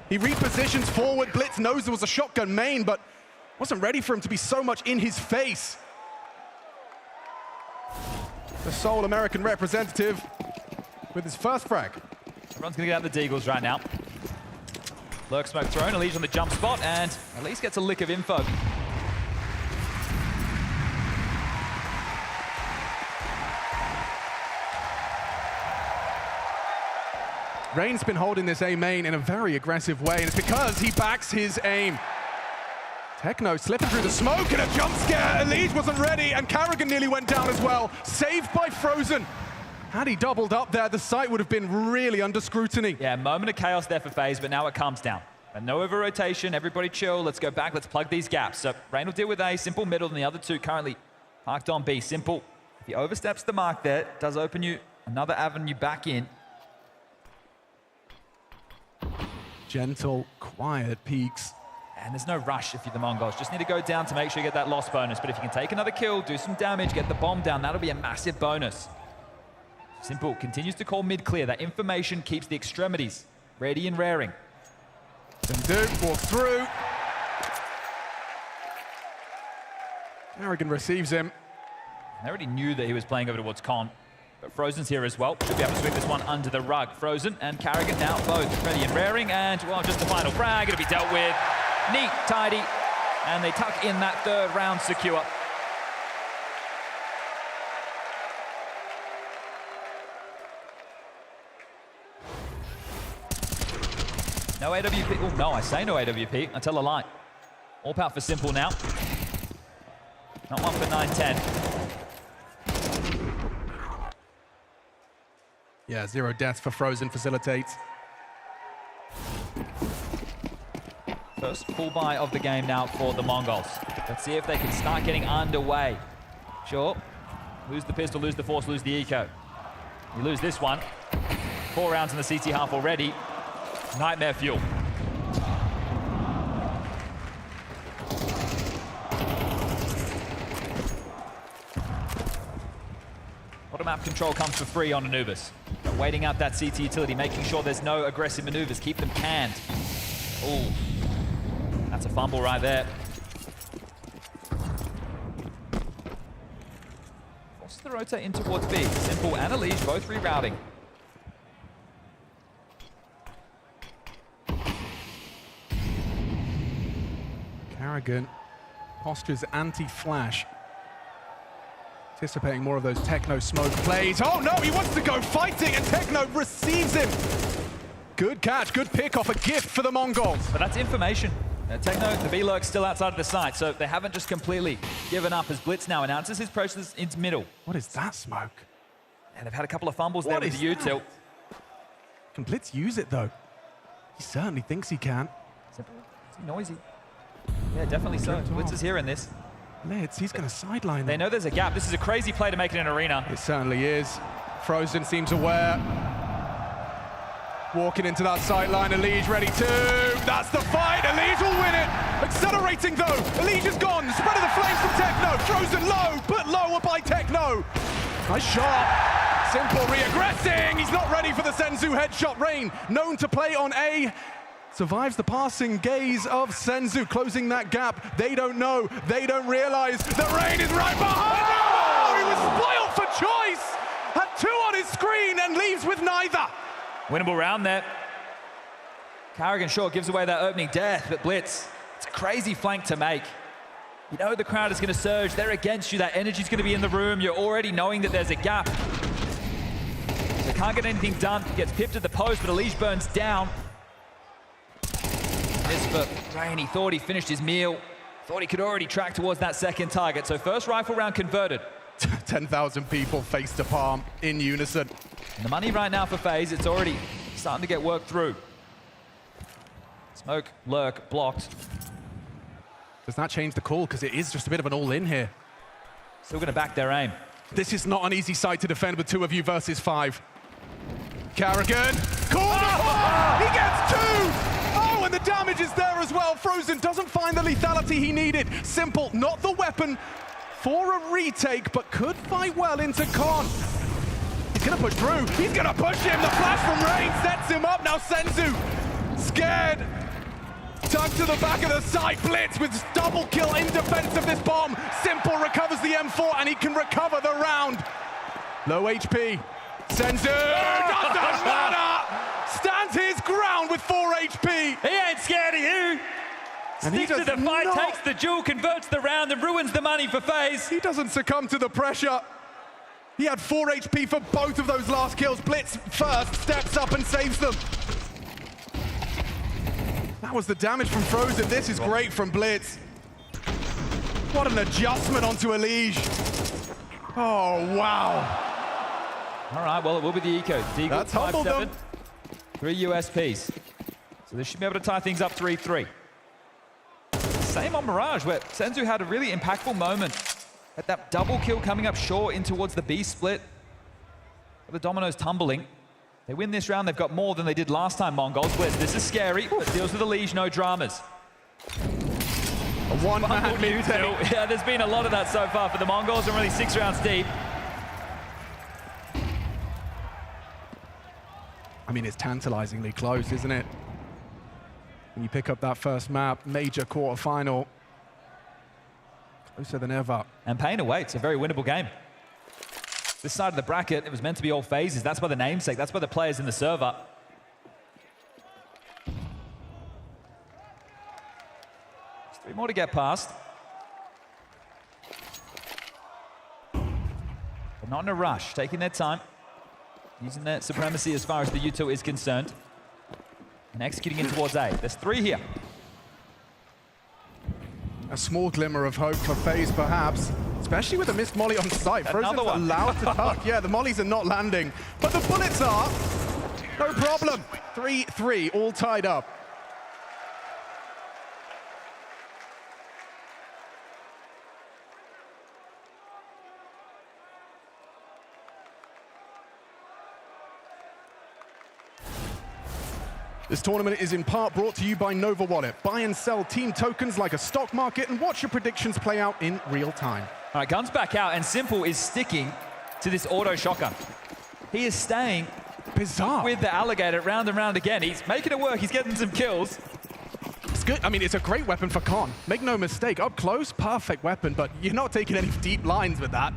Speaker 23: He repositions forward. Blitz knows there was a shotgun main, but wasn't ready for him to be so much in his face. The sole American representative with his first frag.
Speaker 5: Everyone's going to get out the Deagles right now. Lurk smoke thrown, Elige on the jump spot, and at least gets a lick of info.
Speaker 23: Rain's been holding this A main in a very aggressive way, and it's because he backs his aim. Techno slipping through the smoke and a jump scare. Elige wasn't ready, and Carrigan nearly went down as well. Saved by Frozen. Had he doubled up there, the site would have been really under scrutiny.
Speaker 5: Yeah, moment of chaos there for FaZe, but now it calms down. And no over-rotation, everybody chill, let's go back, let's plug these gaps. So Rain will deal with A, Simple middle, and the other two currently parked on B. Simple, if he oversteps the mark there, it does open you another avenue back in.
Speaker 23: Gentle, quiet peaks.
Speaker 5: And there's no rush if you're the Mongols. Just need to go down to make sure you get that loss bonus. But if you can take another kill, do some damage, get the bomb down, that'll be a massive bonus. Simple continues to call mid clear. That information keeps the extremities ready and raring.
Speaker 23: Duke walks through. Carrigan receives him.
Speaker 5: They already knew that he was playing over towards Con, but Frozen's here as well. Should be able to sweep this one under the rug. Frozen and Carrigan now both ready and raring, and well, just the final frag. It'll be dealt with. Neat, tidy, and they tuck in that third round secure. No AWP. Oh, no, I say no AWP. I tell a lie. All power for Simple now. Not one for 9-10.
Speaker 23: Yeah, 0 deaths for Frozen facilitates.
Speaker 5: First full buy of the game now for the Mongols. Let's see if they can start getting underway. Sure. Lose the pistol, lose the force, lose the eco. You lose this one. 4 rounds in the CT half already. Nightmare fuel. Bottom map control comes for free on Anubis. But waiting out that CT utility, making sure there's no aggressive maneuvers, keep them canned. Ooh, that's a fumble right there. Forces the rotate in towards B. Simple and Elige both rerouting.
Speaker 23: Carrigan postures anti-flash. Anticipating more of those Techno smoke plays. Oh no, he wants to go fighting, and Techno receives him. Good catch, good pick off, a gift for the Mongols.
Speaker 5: But that's information. Techno, the B-Lurk's still outside of the site, so they haven't just completely given up as Blitz now announces his process into middle.
Speaker 23: What is that smoke?
Speaker 5: And they've had a couple of fumbles there with the U-tilt.
Speaker 23: Can Blitz use it though? He certainly thinks he can.
Speaker 5: Simple. Is he noisy? Yeah, definitely so. Blitz is here in this.
Speaker 23: Lids, he's going to sideline
Speaker 5: They know there's a gap. This is a crazy play to make it an arena.
Speaker 23: It certainly is. Frozen seems aware. Walking into that sideline, Elige ready to. That's the fight. Elige will win it. Accelerating though. Elige is gone. Spread of the flames from Techno. Frozen low, but lower by Techno. Nice shot. Simple re-aggressing. He's not ready for the Senzu headshot. Rain, known to play on A, survives the passing gaze of Senzu, closing that gap. They don't know, they don't realize that Rain is right behind him. Oh, he was spoiled for choice. Had 2 on his screen and leaves with neither.
Speaker 5: Winnable round there. Carrigan sure gives away that opening death, but Blitz, it's a crazy flank to make. You know the crowd is going to surge. They're against you. That energy's going to be in the room. You're already knowing that there's a gap. They can't get anything done. Gets pipped at the post, but Elige burns down. This for Rain, he thought he finished his meal. Thought he could already track towards that second target. So first rifle round converted.
Speaker 23: 10,000 people face to palm in unison.
Speaker 5: And the money right now for FaZe, it's already starting to get worked through. Smoke, lurk, blocked.
Speaker 23: Does that change the call? Because it is just a bit of an all-in here.
Speaker 5: Still going to back their aim.
Speaker 23: This is not an easy side to defend with 2 of you versus 5. Carrigan, corner! He gets 2! Oh, and the damage is there as well. Frozen doesn't find the lethality he needed. Simple, not the weapon for a retake, but could fight well into Con. He's He's gonna push through. He's gonna push him. The flash from Rain sets him up. Now Senzu, scared. Tugged to the back of the side. Blitz with double kill in defense of this bomb. Simple recovers the M4 and he can recover the round. Low HP. Senzu doesn't matter. Stands his ground with 4 HP.
Speaker 5: He ain't scared of you.
Speaker 23: And he
Speaker 5: Sticks to
Speaker 23: does
Speaker 5: the fight,
Speaker 23: not-
Speaker 5: takes the duel, converts the round, and ruins the money for FaZe.
Speaker 23: He doesn't succumb to the pressure. He had 4 HP for both of those last kills. Blitz first steps up and saves them. That was the damage from Frozen. This is great from Blitz. What an adjustment onto Elige. Oh, wow.
Speaker 5: All right, well, it will be the Eco. Deagle,
Speaker 23: That's humbled
Speaker 5: 5-7.
Speaker 23: them.
Speaker 5: 3 USPs. So this should be able to tie things up 3-3. Same on Mirage, where Senzu had a really impactful moment at that double kill coming up short in towards the B split. The dominoes tumbling. They win this round, they've got more than they did last time, Mongols. Blitz, this is scary, but deals with the Liege, no dramas.
Speaker 23: A one-man mid-take.
Speaker 5: Yeah, there's been a lot of that so far for the Mongols, and really 6 rounds deep.
Speaker 23: I mean, it's tantalizingly close, isn't it? When you pick up that first map, major quarterfinal. Closer than ever.
Speaker 5: And paying away, it's a very winnable game. This side of the bracket, it was meant to be all phases. That's by the namesake, that's by the players in the server. There's 3 more to get past. But not in a rush, taking their time. Using their supremacy as far as the U2 is concerned. And executing in towards A. There's 3 here.
Speaker 23: A small glimmer of hope for FaZe, perhaps. Especially with a missed molly on site. Frozen's
Speaker 5: Another one.
Speaker 23: allowed to tuck. Yeah, the mollies are not landing. But the bullets are. No problem. 3-3, all tied up. This tournament is in part brought to you by Nova Wallet. Buy and sell team tokens like a stock market and watch your predictions play out in real time.
Speaker 5: All right, guns back out, and Simple is sticking to this auto shotgun. He is staying
Speaker 23: bizarre
Speaker 5: with the alligator round and round again. He's making it work. He's getting some kills.
Speaker 23: It's good. I mean, it's a great weapon for Con. Make no mistake, up close, perfect weapon, but you're not taking any deep lines with that.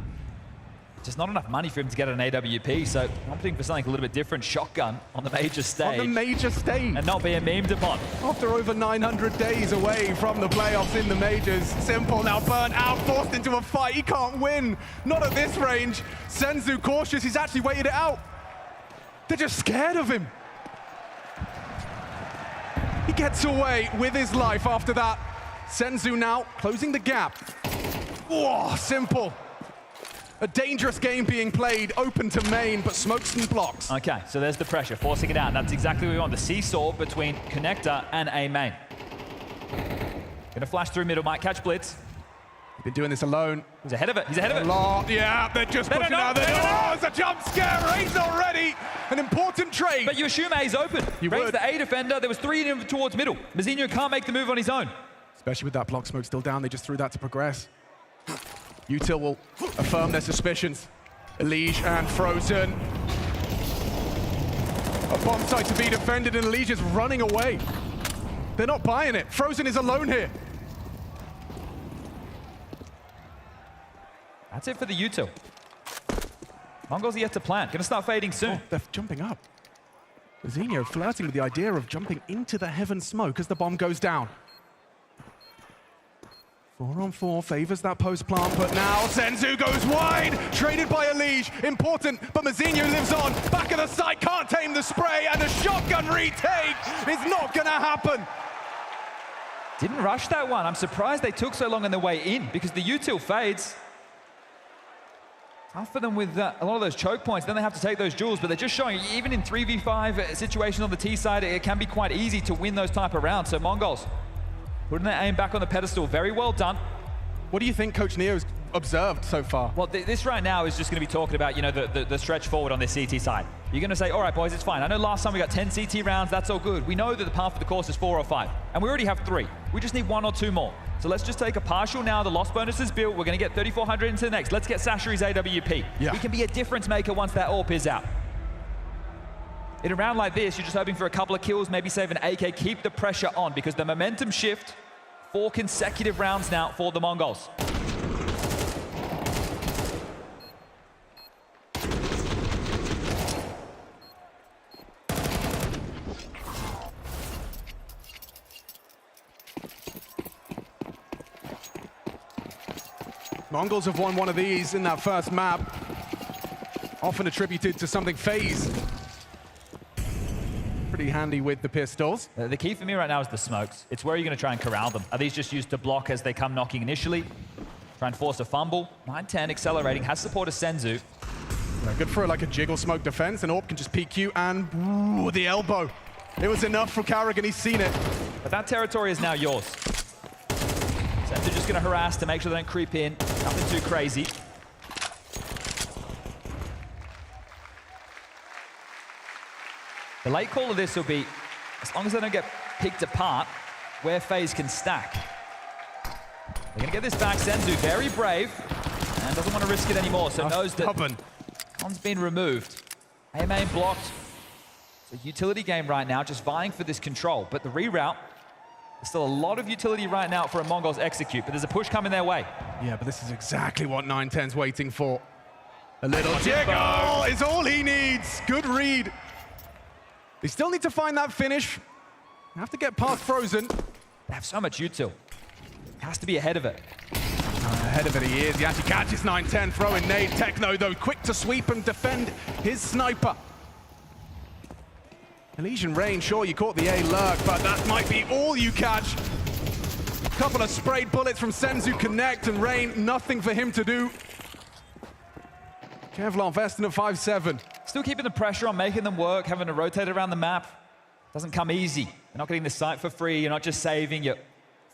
Speaker 5: Just not enough money for him to get an AWP, so opting for something a little bit different. Shotgun on the major stage.
Speaker 23: On the major stage.
Speaker 5: And not being memed upon.
Speaker 23: After over 900 days away from the playoffs in the majors, Simple now burnt out, forced into a fight. He can't win. Not at this range. Senzu cautious. He's actually waited it out. They're just scared of him. He gets away with his life after that. Senzu now closing the gap. Whoa, Simple. A dangerous game being played, open to main, but smokes and blocks.
Speaker 5: Okay, so there's the pressure, forcing it out. That's exactly what we want, the seesaw between Connector and A main. Gonna flash through middle, might catch Blitz.
Speaker 23: Been doing this alone.
Speaker 5: He's ahead of it, he's ahead of it.
Speaker 23: Yeah, they're just pushing out. Oh, it's a jump scare. Rain's already an important trade.
Speaker 5: But you assume A's open. Rain's the A defender. There was 3 in him towards middle. Mazinho can't make the move on his own.
Speaker 23: Especially with that block smoke still down, they just threw that to progress. Util will affirm their suspicions. Elige and Frozen. A bomb site to be defended, and Elige is running away. They're not buying it. Frozen is alone here.
Speaker 5: That's it for the U2. Mongols yet to plant. Gonna start fading soon.
Speaker 23: Oh, they're jumping up. Mazinho flirting with the idea of jumping into the heaven smoke as the bomb goes down. 4-on-4 favors that post plant, but now Senzu goes wide, traded by Elige, important, but Mazinho lives on, back of the site, can't tame the spray, and a shotgun retake is not gonna happen.
Speaker 5: Didn't rush that one. I'm surprised they took so long on their way in, because the util fades. Tough for them with a lot of those choke points, then they have to take those duels, but they're just showing, even in 3v5 situations on the T side, it can be quite easy to win those type of rounds, so Mongols putting their aim back on the pedestal. Very well done.
Speaker 23: What do you think Coach Neo's observed so far?
Speaker 5: Well, this right now is just going to be talking about, you know, the stretch forward on this CT side. You're going to say, all right, boys, it's fine. I know last time we got 10 CT rounds. That's all good. We know that the path of the course is 4 or 5, and we already have 3. We just need 1 or 2 more. So let's just take a partial now. The loss bonus is built. We're going to get 3,400 into the next. Let's get Sashiri's AWP.
Speaker 23: Yeah.
Speaker 5: We can be a difference maker once that AWP is out. In a round like this, you're just hoping for a couple of kills, maybe save an AK, keep the pressure on, because the momentum shift, 4 consecutive rounds now for the Mongols.
Speaker 23: Mongols have won one of these in that first map, often attributed to something FaZe. Pretty handy with the pistols.
Speaker 5: The key for me right now is the smokes. It's where you're going to try and corral them. Are these just used to block as they come knocking initially? Try and force a fumble. 9-10 accelerating, has support of Senzu.
Speaker 23: Yeah, good for like a jiggle smoke defense, and AWP can just PQ and ooh, the elbow. It was enough for Carrigan, he's seen it.
Speaker 5: But that territory is now yours. Senzu just going to harass to make sure they don't creep in. Nothing too crazy. The late call of this will be, as long as they don't get picked apart, where FaZe can stack. They're going to get this back. Senzu, very brave, and doesn't want to risk it anymore, so knows that Con's been removed. AMA blocked. It's a utility game right now, just vying for this control. But the reroute, there's still a lot of utility right now for a Mongols execute, but there's a push coming their way.
Speaker 23: Yeah, but this is exactly what 9-10's waiting for. A little jiggle is all he needs. Good read. They still need to find that finish. They have to get past Frozen.
Speaker 5: They have so much util. Has to be ahead of it.
Speaker 23: Ahead of it he is. He actually catches 9-10, throwing nade. Techno, though, quick to sweep and defend his sniper. Elysian Rain, sure, you caught the A lurk, but that might be all you catch. Couple of sprayed bullets from Senzu connect, and Rain, nothing for him to do. Kevlar Vestin at 5-7.
Speaker 5: Still keeping the pressure on, making them work, having to rotate around the map. Doesn't come easy. You're not getting the site for free. You're not just saving. You're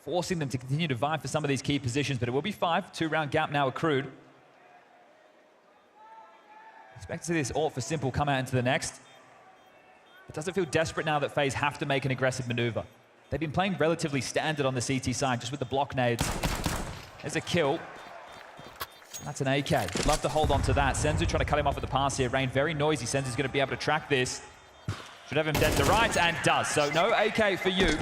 Speaker 5: forcing them to continue to vie for some of these key positions, but it will be 5. 2-round gap now accrued. Expect to see this AWP for Simple come out into the next. It doesn't feel desperate now that FaZe have to make an aggressive maneuver. They've been playing relatively standard on the CT side, just with the block nades. There's a kill. That's an AK. Would love to hold on to that. Senzu trying to cut him off at the pass here. Rain very noisy. Senzu's going to be able to track this. Should have him dead to right, and does. So no AK for you.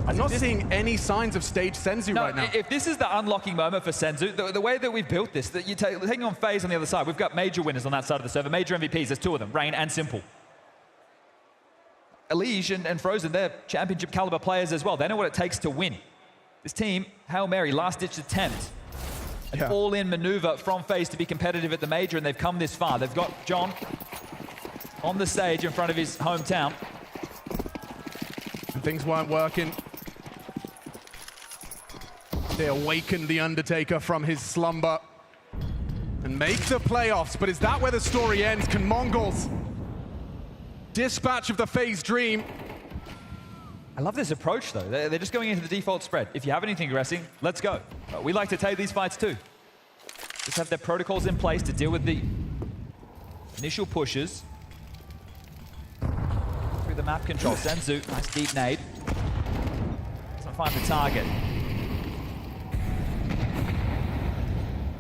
Speaker 23: I'm not seeing any signs of stage Senzu right now.
Speaker 5: If this is the unlocking moment for Senzu, the way that we've built this, that you're taking on FaZe on the other side, we've got major winners on that side of the server, major MVPs. There's 2 of them, Rain and Simple. Elige and Frozen, they're championship caliber players as well. They know what it takes to win. This team, Hail Mary, last-ditch attempt. An all-in maneuver from FaZe to be competitive at the major, and they've come this far. They've got John on the stage in front of his hometown.
Speaker 23: And things weren't working. They awakened the Undertaker from his slumber and make the playoffs. But is that where the story ends? Can Mongols dispatch of the FaZe dream?
Speaker 5: I love this approach, though. They're just going into the default spread. If you have anything aggressing, let's go. We like to take these fights, too. Just have their protocols in place to deal with the initial pushes. Through the map control. Senzu, nice deep nade. Doesn't find the target.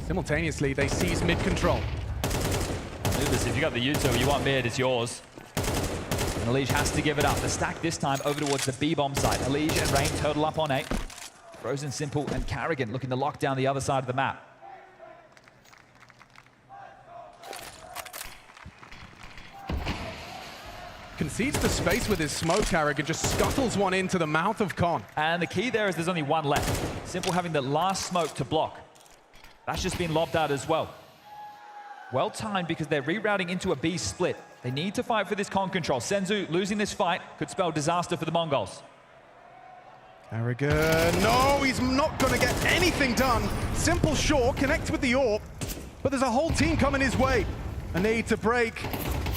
Speaker 23: Simultaneously, they seize mid-control.
Speaker 5: If you got the util, you want mid, it's yours. And Elige has to give it up. The stack this time over towards the B-bomb side. Elige and Rain total up on 8. Frozen, Simple, and Carrigan looking to lock down the other side of the map.
Speaker 23: Concedes the space with his smoke, Carrigan just scuttles one into the mouth of Con.
Speaker 5: And the key there is there's only 1 left. Simple having the last smoke to block. That's just been lobbed out as well. Well timed because they're rerouting into a B split. They need to fight for this con control. Senzu losing this fight could spell disaster for the Mongols.
Speaker 23: Carrigan, no, he's not going to get anything done. Simple sure, connects with the AWP, but there's a whole team coming his way. A need to break,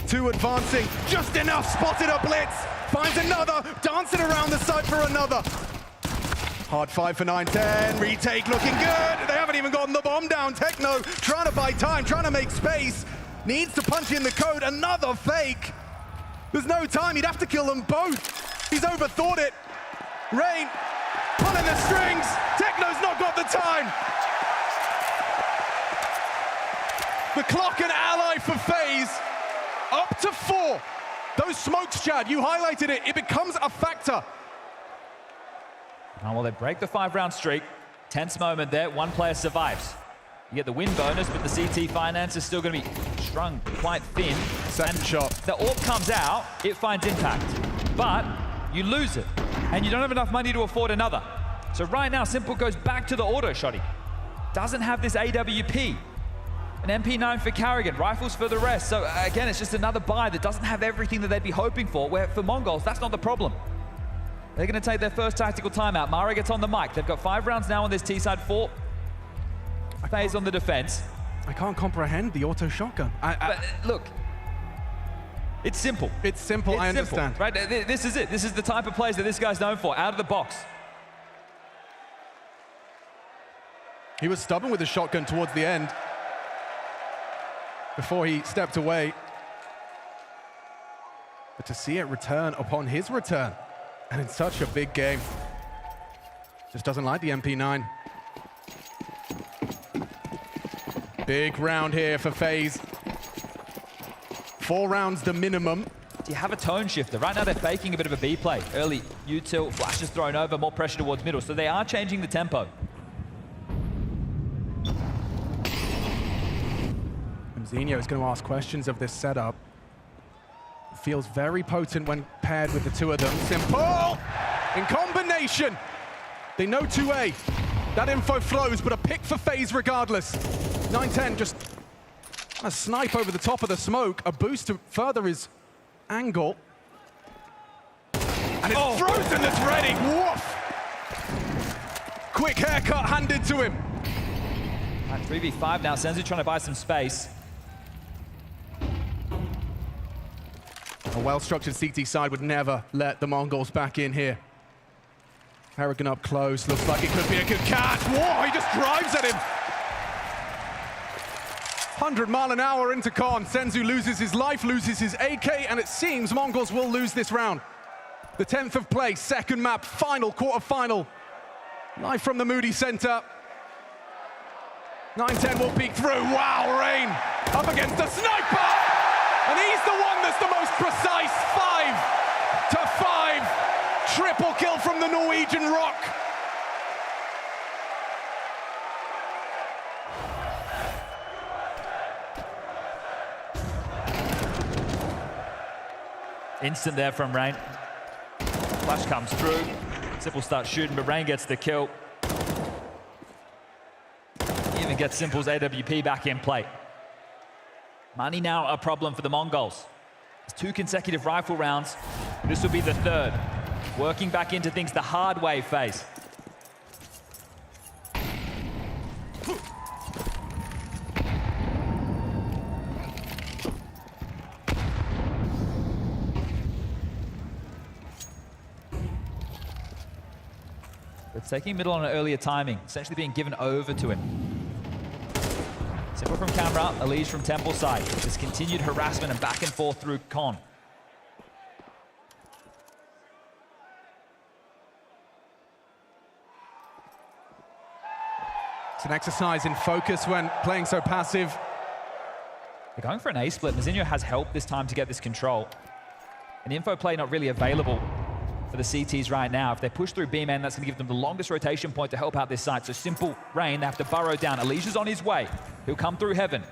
Speaker 23: 2 advancing, just enough, spotted a blitz, finds another, dancing around the side for another. Hard fight for 9-10, retake looking good. They haven't even gotten the bomb down. Techno trying to buy time, trying to make space. Needs to punch in the code, another fake. There's no time, he'd have to kill them both. He's overthought it. Rain, pulling the strings. Techno's not got the time. The clock and ally for FaZe, up to 4. Those smokes, Chad, you highlighted it, it becomes a factor.
Speaker 5: Well, they break the 5-round streak. Tense moment there, one player survives. You get the win bonus, but the CT finance is still going to be strung quite thin.
Speaker 23: Second shot.
Speaker 5: The AWP comes out, it finds impact. But you lose it, and you don't have enough money to afford another. So right now, Simple goes back to the auto shotty. Doesn't have this AWP. An MP9 for Carrigan, rifles for the rest. So again, it's just another buy that doesn't have everything that they'd be hoping for, where for Mongols, that's not the problem. They're going to take their first tactical timeout. Mara gets on the mic. They've got 5 rounds now on this T-side, 4 FaZe on the defense.
Speaker 23: I can't comprehend the auto shotgun.
Speaker 5: But look, it's simple.
Speaker 23: It's simple, I understand.
Speaker 5: Right? This is it. This is the type of plays that this guy's known for, out of the box.
Speaker 23: He was stubborn with the shotgun towards the end before he stepped away. But to see it return upon his return, and in such a big game, just doesn't like the MP9. Big round here for FaZe. 4 rounds the minimum.
Speaker 5: Do you have a tone shifter? Right now they're faking a bit of a B play. Early util, flash is thrown over, more pressure towards middle. So they are changing the tempo.
Speaker 23: Zinho is going to ask questions of this setup. Feels very potent when paired with the two of them. Simple! In combination. They know 2A. That info flows, but a pick for FaZe regardless. 9-10 just a snipe over the top of the smoke. A boost to further his angle. And it's Frozen that's ready. Woof! Quick haircut handed to him.
Speaker 5: Right, 3v5 now. Senzu trying to buy some space.
Speaker 23: A well-structured CT side would never let the Mongols back in here. Harrigan up close, looks like it could be a good catch. Whoa, he just drives at him. 100 mile an hour into Con. Senzu loses his life, loses his AK, and it seems Mongols will lose this round. The 10th of play, second map, final, quarter-final. Live from the Moody Center. 9-10 will peek through. Wow, Rain up against the sniper! And he's the one that's the most precise. 5-5. Triple kill from the Norwegian Rock.
Speaker 5: Instant there from Rain. Flash comes through. Simple starts shooting, but Rain gets the kill. Even gets Simple's AWP back in play. Money now a problem for the Mongols. It's 2 consecutive rifle rounds. This will be the 3rd. Working back into things the hard way, FaZe. It's taking middle on an earlier timing, essentially being given over to him. Simple from camera, Elige from temple side. This continued harassment and back and forth through Con.
Speaker 23: It's an exercise in focus when playing so passive.
Speaker 5: They're going for an A split. Mazinho has help this time to get this control. An info play not really available for the CTs right now. If they push through B-man, that's going to give them the longest rotation point to help out this side. So Simple, Rain, they have to burrow down. Elige's on his way. He'll come through heaven.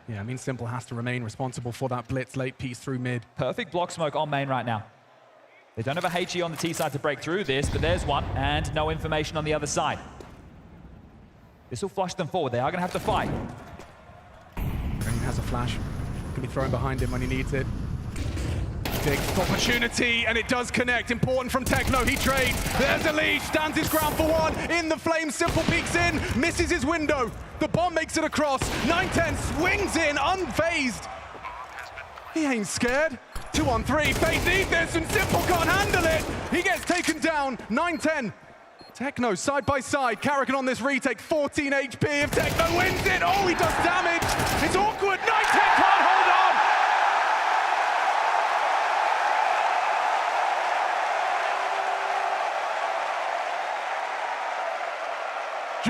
Speaker 23: Yeah, I mean, Simple has to remain responsible for that blitz late piece through mid.
Speaker 5: Perfect block smoke on main right now. They don't have a HE on the T side to break through this, but there's one, and no information on the other side. This will flush them forward. They are going to have to fight.
Speaker 23: Rain has a flash. Can be thrown behind him when he needs it. Big opportunity, and it does connect. Important from Techno, he trades. There's Elige, stands his ground for one. In the flames, Simple peeks in, misses his window. The bomb makes it across. 9-10 swings in, unfazed. He ain't scared. 2 on 3, FaZe need this, and Simple can't handle it. He gets taken down. 9-10 Techno side by side, Carrigan on this retake, 14 HP. If Techno wins it, oh, he does damage. It's awkward, 9-10 can't hold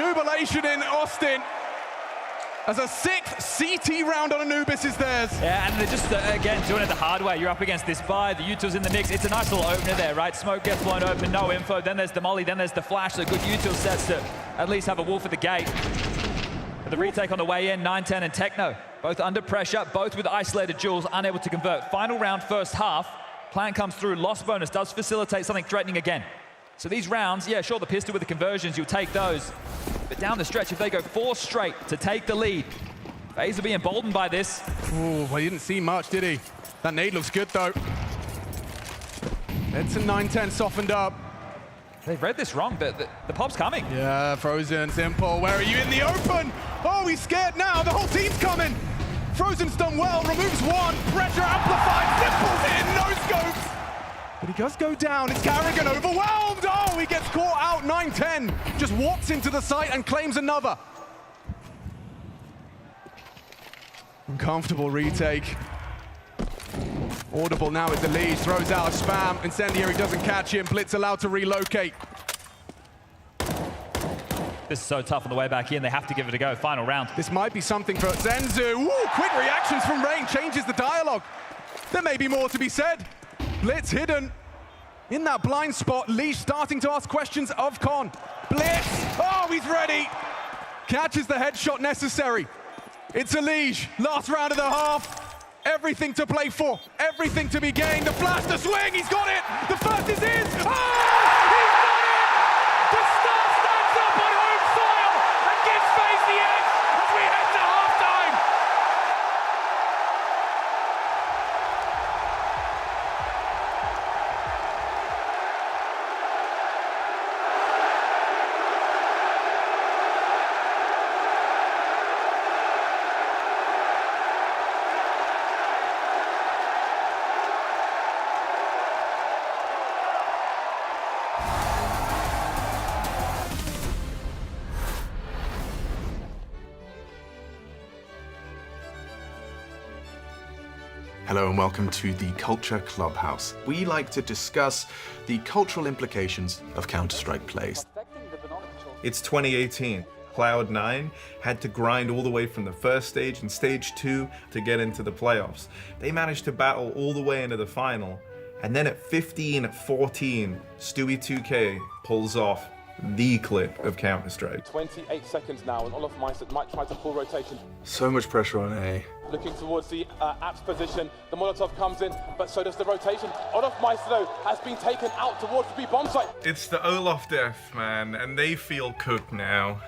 Speaker 23: on. Jubilation in Austin as a 6th CT round on Anubis is theirs.
Speaker 5: Yeah, and they're just, again, doing it the hard way. You're up against this buy, the Util's in the mix. It's a nice little opener there, right? Smoke gets blown open, no info. Then there's the molly, then there's the flash. So good Util sets to at least have a wolf at the gate. But the retake on the way in, 9-10 and Techno, both under pressure, both with isolated duels, unable to convert. Final round, first half. Plan comes through, loss bonus does facilitate something threatening again. So these rounds, yeah, sure, the pistol with the conversions, you'll take those. But down the stretch, if they go 4 straight to take the lead, FaZe will be emboldened by this.
Speaker 23: Ooh, well, he didn't see much, did he? That nade looks good, though. Edson 9-10 softened up.
Speaker 5: They've read this wrong, but the pop's coming.
Speaker 23: Yeah, Frozen, Simple, where are you in the open? Oh, he's scared now, the whole team's coming. Frozen's done well, removes one, pressure amplified, Simple's in, no scopes. But he does go down, it's Carrigan overwhelmed! Oh, he gets caught out, 9-10. Just walks into the site and claims another. Uncomfortable retake. Audible now is the lead, throws out a spam. Incendiary doesn't catch him, Blitz allowed to relocate.
Speaker 5: This is so tough on the way back in, they have to give it a go, final round.
Speaker 23: This might be something for Zenzu. Ooh, quick reactions from Rain, changes the dialogue. There may be more to be said. Blitz hidden in that blind spot. Leash starting to ask questions of Con. Blitz, oh, he's ready. Catches the headshot necessary. It's a Liege, last round of the half. Everything to play for, everything to be gained. The flash, the swing, he's got it. The first is his. Oh, he's got it. The star stands up on home soil and gives FaZe the edge as we head to halftime.
Speaker 12: Hello and welcome to the Culture Clubhouse. We like to discuss the cultural implications of Counter-Strike plays.
Speaker 15: It's 2018. Cloud9 had to grind all the way from the first stage and stage 2 to get into the playoffs. They managed to battle all the way into the final, and then at 15-14, Stewie2K pulls off the clip of Counter-Strike.
Speaker 17: 28 seconds now, and Olaf Meister might try to pull rotation.
Speaker 12: So much pressure on A.
Speaker 17: Looking towards the Apps position, the Molotov comes in, but so does the rotation. Olaf Meister, though, has been taken out towards the B bomb site.
Speaker 15: It's the Olaf death, man, and they feel cooked now.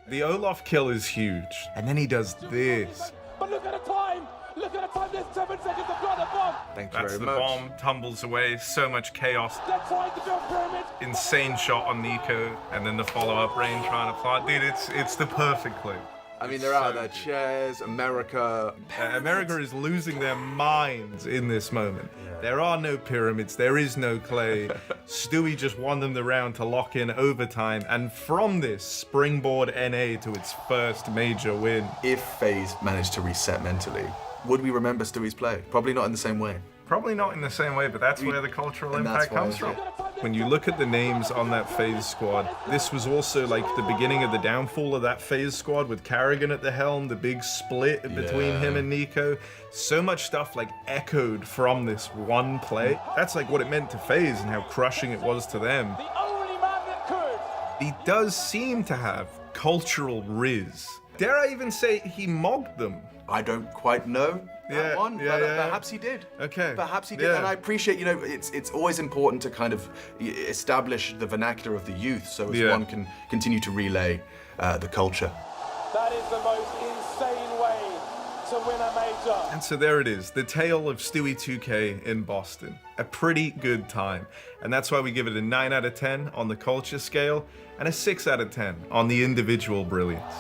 Speaker 15: The Olaf kill is huge, and then he does this.
Speaker 17: But look at the time! Look at the time, there's 7 seconds to blow the bomb!
Speaker 15: That's the bomb, tumbles away, so much chaos.
Speaker 17: They're trying to build pyramid!
Speaker 15: Insane shot on Nico, and then the follow-up Rain trying to fly. Dude, it's the perfect clip.
Speaker 12: I mean, they're out of their chairs, America.
Speaker 15: America is losing their minds in this moment. There are no pyramids, there is no clay. Stewie just won them the round to lock in overtime, and from this, springboard NA to its first major win.
Speaker 12: If FaZe managed to reset mentally, would we remember Stewie's play? Probably not in the same way.
Speaker 15: Probably not in the same way, but that's where the cultural impact comes from. When you look at the names on that FaZe squad, this was also like the beginning of the downfall of that FaZe squad with Carrigan at the helm, the big split between him and Nico. So much stuff like echoed from this one play. That's like what it meant to FaZe and how crushing it was to them.
Speaker 17: The only man that could!
Speaker 15: He does seem to have cultural riz. Dare I even say he mogged them?
Speaker 12: I don't quite know that one, but perhaps he did.
Speaker 15: Okay.
Speaker 12: Perhaps he did, and I appreciate, it's always important to kind of establish the vernacular of the youth so as one can continue to relay the culture.
Speaker 17: That is the most insane way to win a major.
Speaker 15: And so there it is, the tale of Stewie2K in Boston. A pretty good time. And that's why we give it a 9 out of 10 on the culture scale and a 6 out of 10 on the individual brilliance.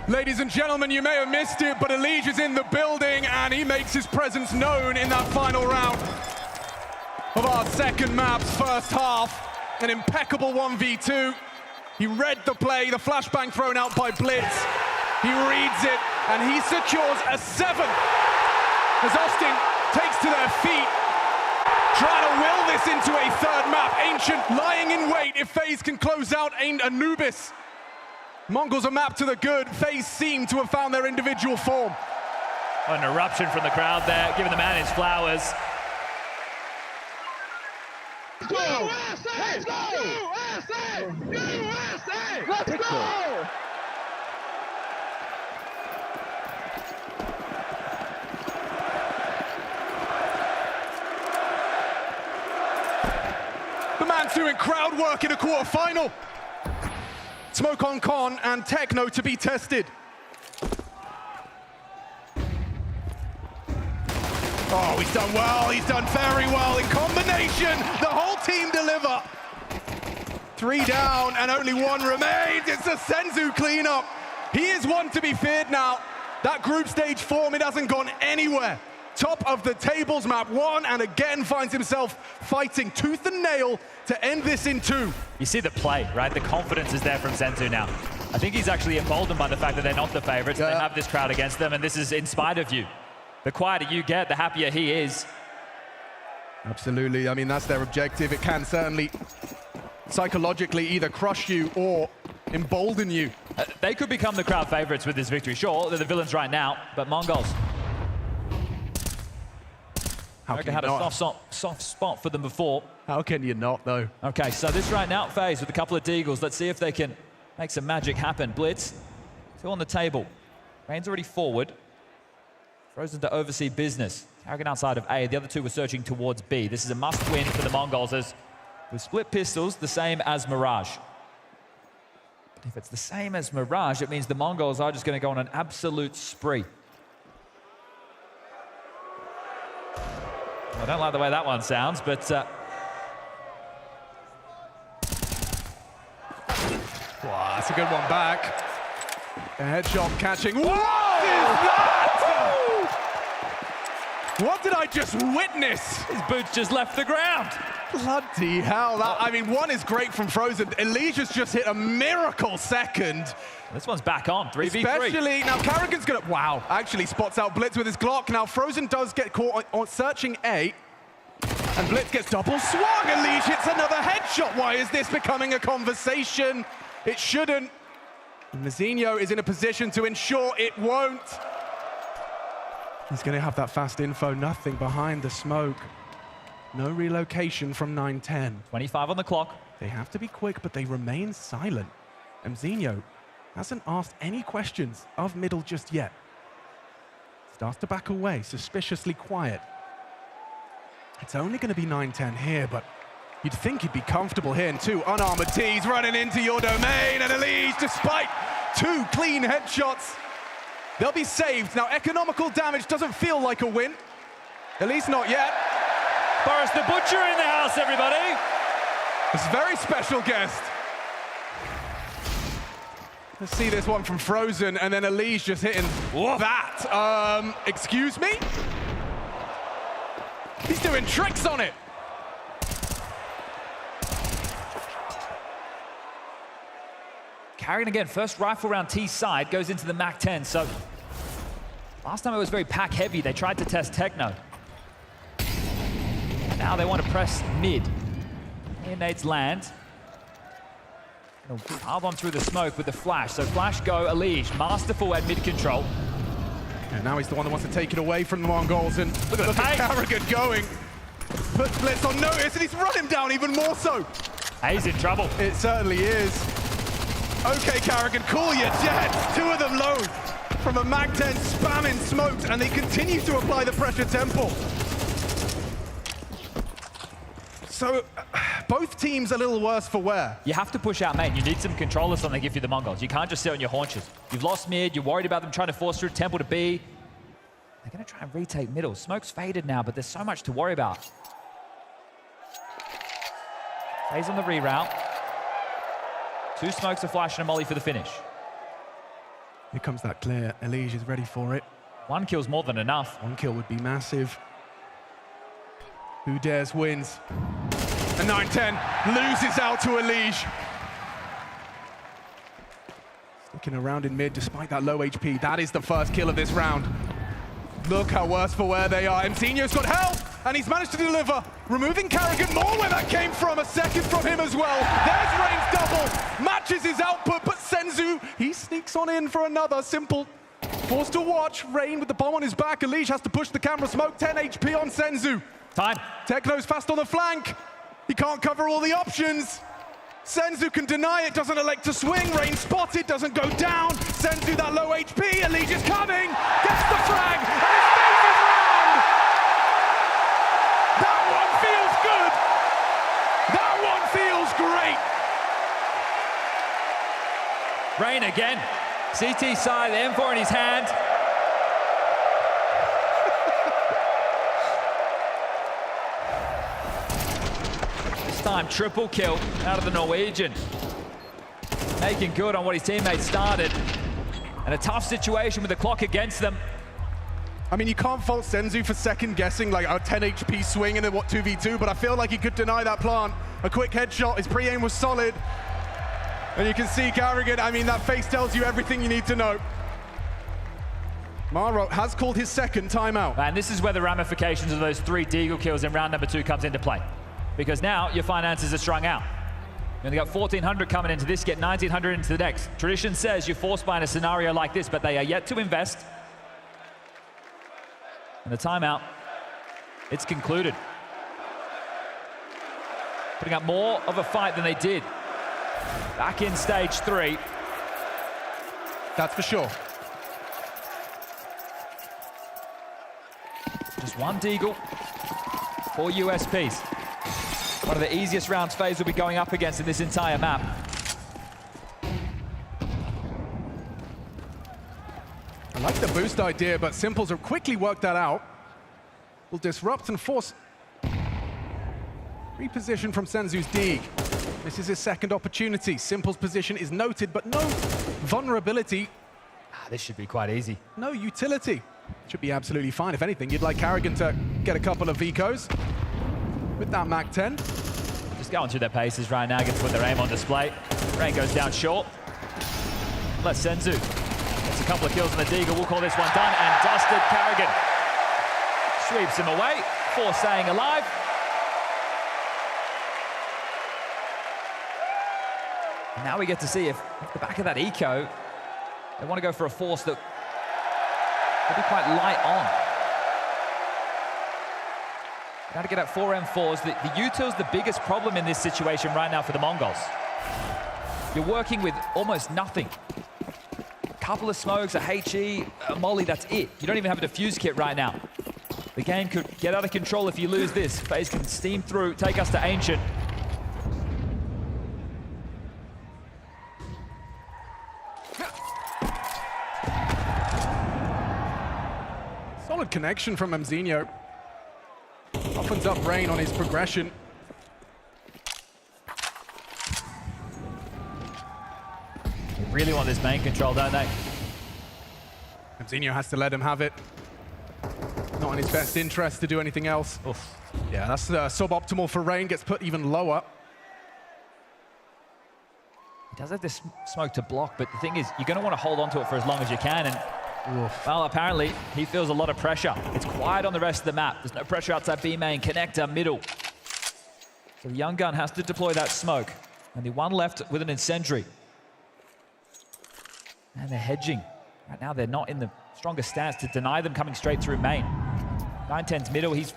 Speaker 23: Ladies and gentlemen, you may have missed it, but Elige is in the building and he makes his presence known in that final round of our second map's first half. An impeccable 1v2. He read the play, the flashbang thrown out by Blitz. He reads it and he secures a 7 as Austin takes to their feet, trying to will this into a third map. Ancient lying in wait if FaZe can close out Anubis. Mongols are mapped to the good. FaZe seem to have found their individual form.
Speaker 5: An eruption from the crowd there, giving the man his flowers.
Speaker 24: USA! USA! USA! Let's go!
Speaker 23: The man's doing crowd work in a quarterfinal. Smoke on Con and Techno to be tested. Oh, he's done well. He's done very well in combination. The whole team deliver. 3 down and only 1 remains. It's a Senzu cleanup. He is one to be feared now. That group stage form, it hasn't gone anywhere. Top of the tables, map 1, and again finds himself fighting tooth and nail to end this in 2.
Speaker 5: You see the play, right? The confidence is there from Senzu now. I think he's actually emboldened by the fact that they're not the favorites. They have this crowd against them, and this is in spite of you. The quieter you get, the happier he is.
Speaker 23: Absolutely. I mean, that's their objective. It can certainly psychologically either crush you or embolden you.
Speaker 5: They could become the crowd favorites with this victory. Sure, they're the villains right now, but Mongols had a soft spot for them before.
Speaker 23: How can you not, though?
Speaker 5: Okay, so this right now, FaZe with a couple of deagles. Let's see if they can make some magic happen. Blitz, 2 on the table. Rain's already forward. Frozen to oversee business. Karrigan outside of A. The other 2 were searching towards B. This is a must-win for the Mongols as with split pistols, the same as Mirage. If it's the same as Mirage, it means the Mongols are just going to go on an absolute spree. I don't like the way that one sounds, but... wow,
Speaker 23: that's a good one back. A headshot catching. What is that? What did I just witness?
Speaker 5: His boots just left the ground.
Speaker 23: Bloody hell. That, I mean, 1 is great from Frozen. Elige's just hit a miracle second.
Speaker 5: This one's back on, 3v3.
Speaker 23: Especially, now Karrigan's gonna, wow, actually spots out Blitz with his Glock. Now Frozen does get caught on searching A. And Blitz gets double swung. Elige hits another headshot. Why is this becoming a conversation? It shouldn't. Mazinho is in a position to ensure it won't. He's going to have that fast info. Nothing behind the smoke. No relocation from 9-10.
Speaker 5: 25 on the clock.
Speaker 23: They have to be quick, but they remain silent. Mazinho hasn't asked any questions of middle just yet. Starts to back away, suspiciously quiet. It's only going to be 9-10 here, but you'd think he'd be comfortable here in 2 unarmored T's running into your domain, and Elige, despite 2 clean headshots, they'll be saved. Now, economical damage doesn't feel like a win, at least not yet.
Speaker 5: Boris the Butcher in the house, everybody.
Speaker 23: It's a very special guest. Let's see this one from Frozen, and then Elige just hitting that. Excuse me? He's doing tricks on it.
Speaker 5: Karrigan again, first rifle round T side, goes into the MAC-10. So last time it was very pack heavy. They tried to test Techno. Now they want to press mid. Here nades land. I'll on through the smoke with the flash. So flash go, Elige, masterful at mid control.
Speaker 23: And now he's the one that wants to take it away from the Mongols, and look at Karrigan going. Puts Blitz on notice, and he's run him down even more so.
Speaker 5: He's in trouble.
Speaker 23: It certainly is. Okay, Karrigan, cool your jets. 2 of them low from a MAC-10 spamming smokes, and they continue to apply the pressure tempo. So, both teams a little worse for wear.
Speaker 5: You have to push out main. You need some control or something if you're the Mongols. You can't just sit on your haunches. You've lost mid. You're worried about them trying to force through temple to B. They're going to try and retake middle. Smoke's faded now, but there's so much to worry about. FaZe on the reroute. 2 smokes, a flash, and a molly for the finish.
Speaker 8: Here comes that clear. Elige is ready for it.
Speaker 5: 1 kill's more than enough.
Speaker 8: 1 kill would be massive. Who dares wins. And 9-10 loses out to Elige. Sticking around in mid despite that low HP. That is the first kill of this round. Look how worse for wear they are. MZino's got help, and he's managed to deliver. Removing Karrigan, more where that came from. A second from him as well. There's Rain's double. Matches his output, but Senzu, he sneaks on in for another. Simple. Forced to watch. Rain with the bomb on his back. Elige has to push the camera smoke. 10 HP on Senzu.
Speaker 5: Time.
Speaker 8: Techno's fast on the flank. He can't cover all the options. Senzu can deny it, doesn't elect to swing. Rain spotted, doesn't go down. Senzu, that low HP. Elige is coming. Gets the frag. And his face is round. That one feels good. That one feels great.
Speaker 5: Rain again. CT side, the M4 in his hand. This time, triple kill out of the Norwegian. Making good on what his teammates started. And a tough situation with the clock against them.
Speaker 8: I mean, you can't fault Senzu for second guessing like a 10 HP swing in a 2v2, but I feel like he could deny that plant. A quick headshot, his pre-aim was solid. And you can see Karrigan, I mean, that face tells you everything you need to know. Maro has called his second timeout.
Speaker 5: And this is where the ramifications of those 3 Deagle kills in round number 2 comes into play. Because now your finances are strung out. You only got 1,400 coming into this, get 1,900 into the next. Tradition says you're forced by in a scenario like this, but they are yet to invest. And the timeout, it's concluded. Putting up more of a fight than they did back in stage 3.
Speaker 8: That's for sure.
Speaker 5: Just 1 Deagle, 4 USPs. One of the easiest rounds FaZe will be going up against in this entire map.
Speaker 8: I like the boost idea, but Simples have quickly worked that out. Will disrupt and force reposition from Senzu's Deeg. This is his second opportunity. Simple's position is noted, but no vulnerability.
Speaker 5: This should be quite easy.
Speaker 8: No utility. Should be absolutely fine. If anything, you'd like Karrigan to get a couple of Vicos with that Mac 10.
Speaker 5: Just going through their paces right now, get to put their aim on display. Rain goes down short. Let Senzu gets a couple of kills on the Deagle. We'll call this one done, and dusted Karrigan. Sweeps him away, 4 staying alive. And now we get to see if the back of that eco, they want to go for a force that will be quite light on. Got to get at 4 M4s. The util's the biggest problem in this situation right now for the Mongols. You're working with almost nothing. A couple of smokes, a HE, a molly, that's it. You don't even have a defuse kit right now. The game could get out of control if you lose this. FaZe can steam through, take us to Ancient.
Speaker 8: Solid connection from MZino. Opens up Rain on his progression.
Speaker 5: They really want this main control, don't they?
Speaker 8: MZino has to let him have it. Not in his best interest to do anything else.
Speaker 5: Oof.
Speaker 8: Yeah, that's suboptimal for Rain. Gets put even lower.
Speaker 5: He does have this smoke to block, but the thing is, you're going to want to hold on to it for as long as you can. And well, apparently, he feels a lot of pressure. It's quiet on the rest of the map. There's no pressure outside B main, connector, middle. So the young gun has to deploy that smoke. Only 1 left with an incendiary. And they're hedging. Right now, they're not in the strongest stance to deny them coming straight through main. 9-10's middle, he's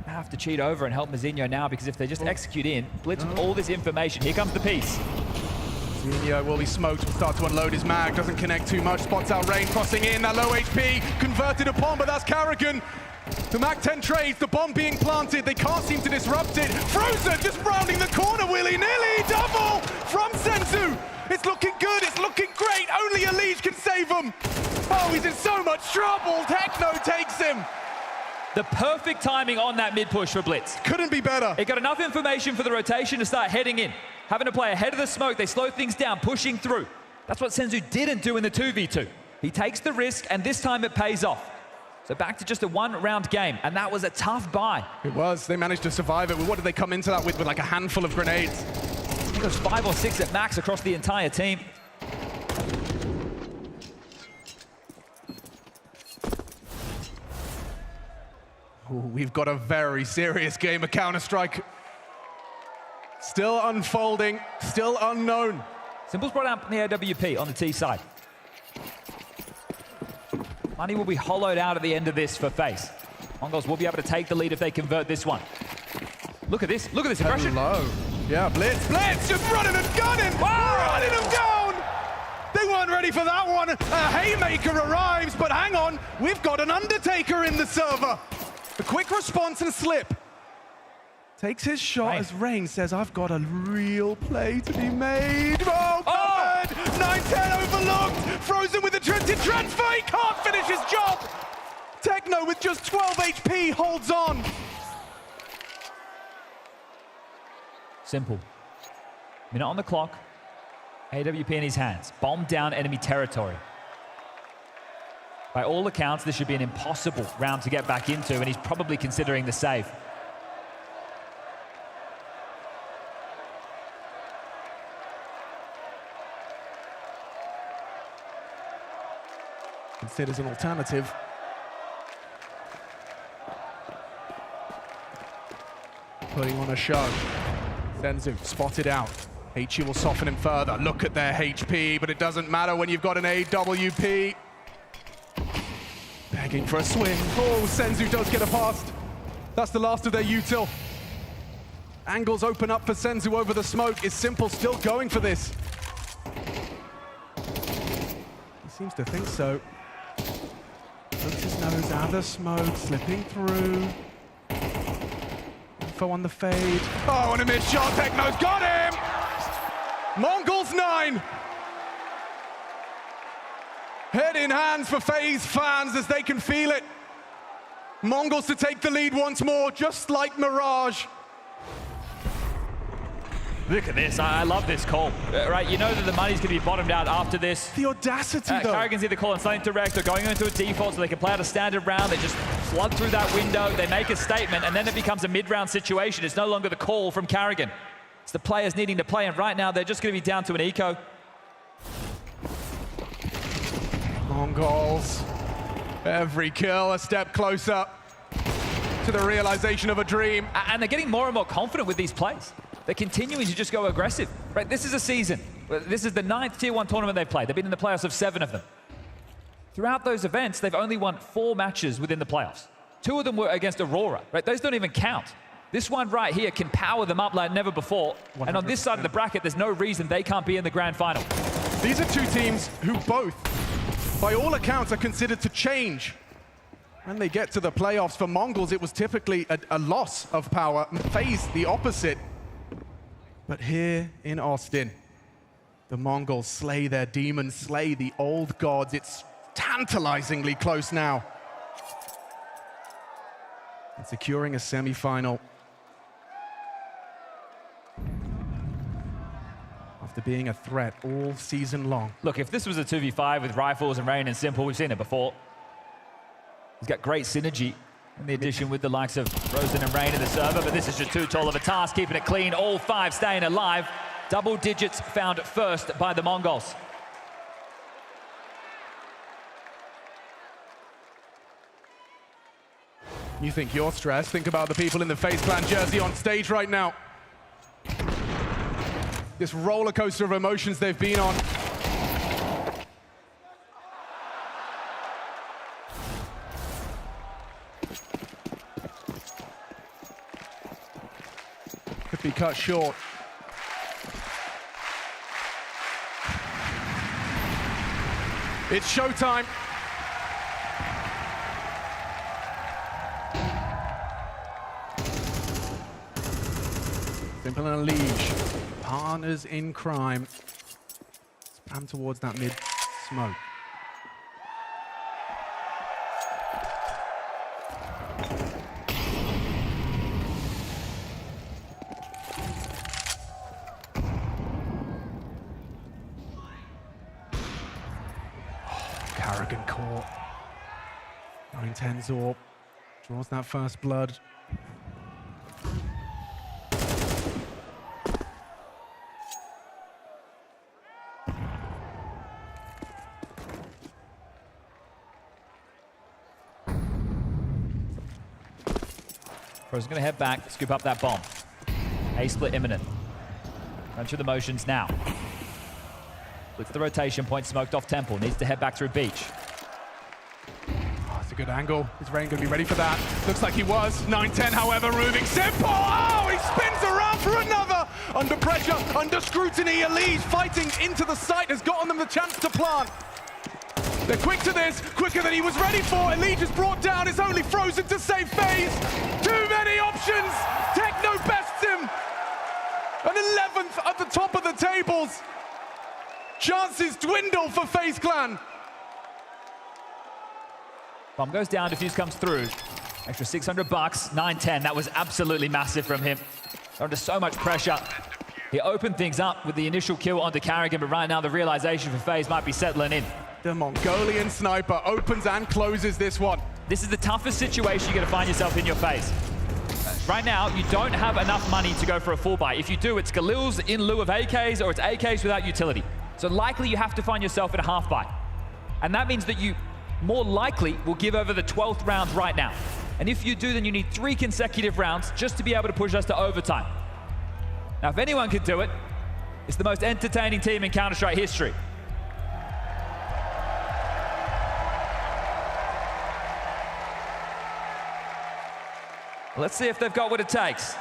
Speaker 5: gonna have to cheat over and help MZino now, because if they just execute in, blitz with all this information, here comes the piece.
Speaker 8: MZino will be smoked, will start to unload his mag, doesn't connect too much, spots out Rain crossing in, that low HP, converted upon, but that's Karrigan. The Mac 10 trades, the bomb being planted, they can't seem to disrupt it. Frozen just rounding the corner willy-nilly, double from Senzu. It's looking good, it's looking great, only Elige can save him. Oh, he's in so much trouble, Techno takes him.
Speaker 5: The perfect timing on that mid-push for Blitz.
Speaker 8: Couldn't be better.
Speaker 5: It got enough information for the rotation to start heading in. Having to play ahead of the smoke, they slow things down, pushing through. That's what Senzu didn't do in the 2v2. He takes the risk, and this time it pays off. So back to just a one-round game, and that was a tough buy.
Speaker 8: It was. They managed to survive it. What did they come into that with like a handful of grenades?
Speaker 5: I think it was 5 or 6 at max across the entire team.
Speaker 8: Ooh, we've got a very serious game of Counter-Strike. Still unfolding, still unknown.
Speaker 5: Simple's brought out the AWP on the T side. Money will be hollowed out at the end of this for FaZe. Mongols will be able to take the lead if they convert this one. Look at this aggression.
Speaker 8: Hello. Yeah, Blitz, just running and gunning. Running them down. They weren't ready for that one. A haymaker arrives, but hang on, we've got an Undertaker in the server. The quick response and slip. Takes his shot as Rain says, I've got a real play to be made. Oh, God! 9-10 overlooked. Frozen with a trented transfer. He can't finish his job. Techno with just 12 HP holds on.
Speaker 5: Simple. Minute on the clock. AWP in his hands. Bomb down enemy territory. By all accounts, this should be an impossible round to get back into, and he's probably considering the save.
Speaker 8: Considers an alternative. Putting on a show. Senzu spotted out. HE will soften him further. Look at their HP, but it doesn't matter when you've got an AWP. Begging for a swing. Oh, Senzu does get a past. That's the last of their util. Angles open up for Senzu over the smoke. Is Simple still going for this? He seems to think so. Looks his nose out of the smoke, slipping through. Info on the fade. Oh, and a missed shot. Techno's got him! Mongols 9. Head in hands for FaZe fans as they can feel it. Mongols to take the lead once more, just like Mirage.
Speaker 5: Look at this. I love this call. Right, you know that the money's going to be bottomed out after this.
Speaker 8: The audacity, though.
Speaker 5: Carrigan's either calling something direct or going into a default so they can play out a standard round. They just flood through that window. They make a statement, and then it becomes a mid-round situation. It's no longer the call from Carrigan. It's the players needing to play, and right now they're just going to be down to an eco.
Speaker 8: Mongols. Every kill a step closer to the realization of a dream.
Speaker 5: And they're getting more and more confident with these plays. They're continuing to just go aggressive. Right, this is a season. This is the 9th Tier 1 tournament they've played. They've been in the playoffs of 7 of them. Throughout those events, they've only won 4 matches within the playoffs. 2 of them were against Aurora. Right, those don't even count. This one right here can power them up like never before. 100%. And on this side of the bracket, there's no reason they can't be in the grand final.
Speaker 8: These are 2 teams who both, by all accounts, are considered to change. When they get to the playoffs, for Mongols, it was typically a loss of power. FaZe, the opposite. But here in Austin, the Mongols slay their demons, slay the old gods. It's tantalizingly close now. And securing a semi-final after being a threat all season long.
Speaker 5: Look, if this was a 2v5 with Rifles and Rain and Simple, we've seen it before. He's got great synergy in the addition with the likes of Rosen and Rain in the server, but this is just too tall of a task, keeping it clean. All 5 staying alive. Double digits found first by the Mongols.
Speaker 8: You think you're stressed? Think about the people in the FaZe Clan jersey on stage right now. This roller coaster of emotions they've been on. Could be cut short. It's showtime. Simple and Unleash. Partners in crime. Spam towards that mid smoke. Karrigan caught. 9-10 Zorb draws that first blood.
Speaker 5: Bro's gonna head back, scoop up that bomb. A-split imminent. Run through the motions now. Looks the rotation point, smoked off Temple. Needs to head back through Beach.
Speaker 8: Oh, it's a good angle. Is Rain gonna be ready for that? Looks like he was. 9-10, however, moving. Simple! Oh, he spins around for another! Under pressure, under scrutiny, Elise fighting into the site has gotten them the chance to plant. They're quick to this, quicker than he was ready for. Elite is brought down, it's only frozen to save FaZe. Too many options. Techno bests him. An 11th at the top of the tables. Chances dwindle for FaZe Clan.
Speaker 5: Bomb goes down, defuse comes through. Extra 600 bucks, 9-10. That was absolutely massive from him. They're under so much pressure. He opened things up with the initial kill onto Karrigan, but right now the realization for FaZe might be settling in.
Speaker 8: The Mongolian sniper opens and closes this one.
Speaker 5: This is the toughest situation you're going to find yourself in your FaZe. Right now, you don't have enough money to go for a full buy. If you do, it's Galil's in lieu of AKs, or it's AKs without utility. So likely you have to find yourself at a half buy. And that means that you more likely will give over the 12th round right now. And if you do, then you need 3 consecutive rounds just to be able to push us to overtime. Now, if anyone could do it, it's the most entertaining team in Counter-Strike history. Let's see if they've got what it takes.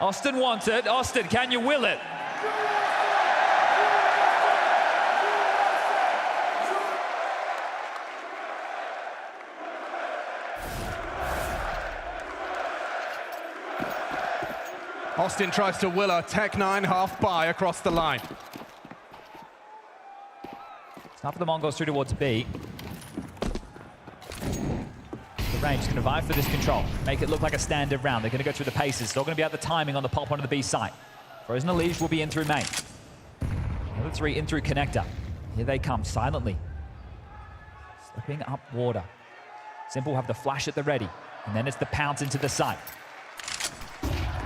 Speaker 5: Austin wants it. Austin, can you will it?
Speaker 8: Austin tries to will a Tech-9 half buy across the line.
Speaker 5: It's not for the Mongols through towards B. The range going to vie for this control. Make it look like a standard round. They're going to go through the paces. Still going to be at the timing on the pop onto the B site. Frozen Elige will be in through main. Another 3 in through connector. Here they come silently. Slipping up water. Simple have the flash at the ready. And then it's the pounce into the site.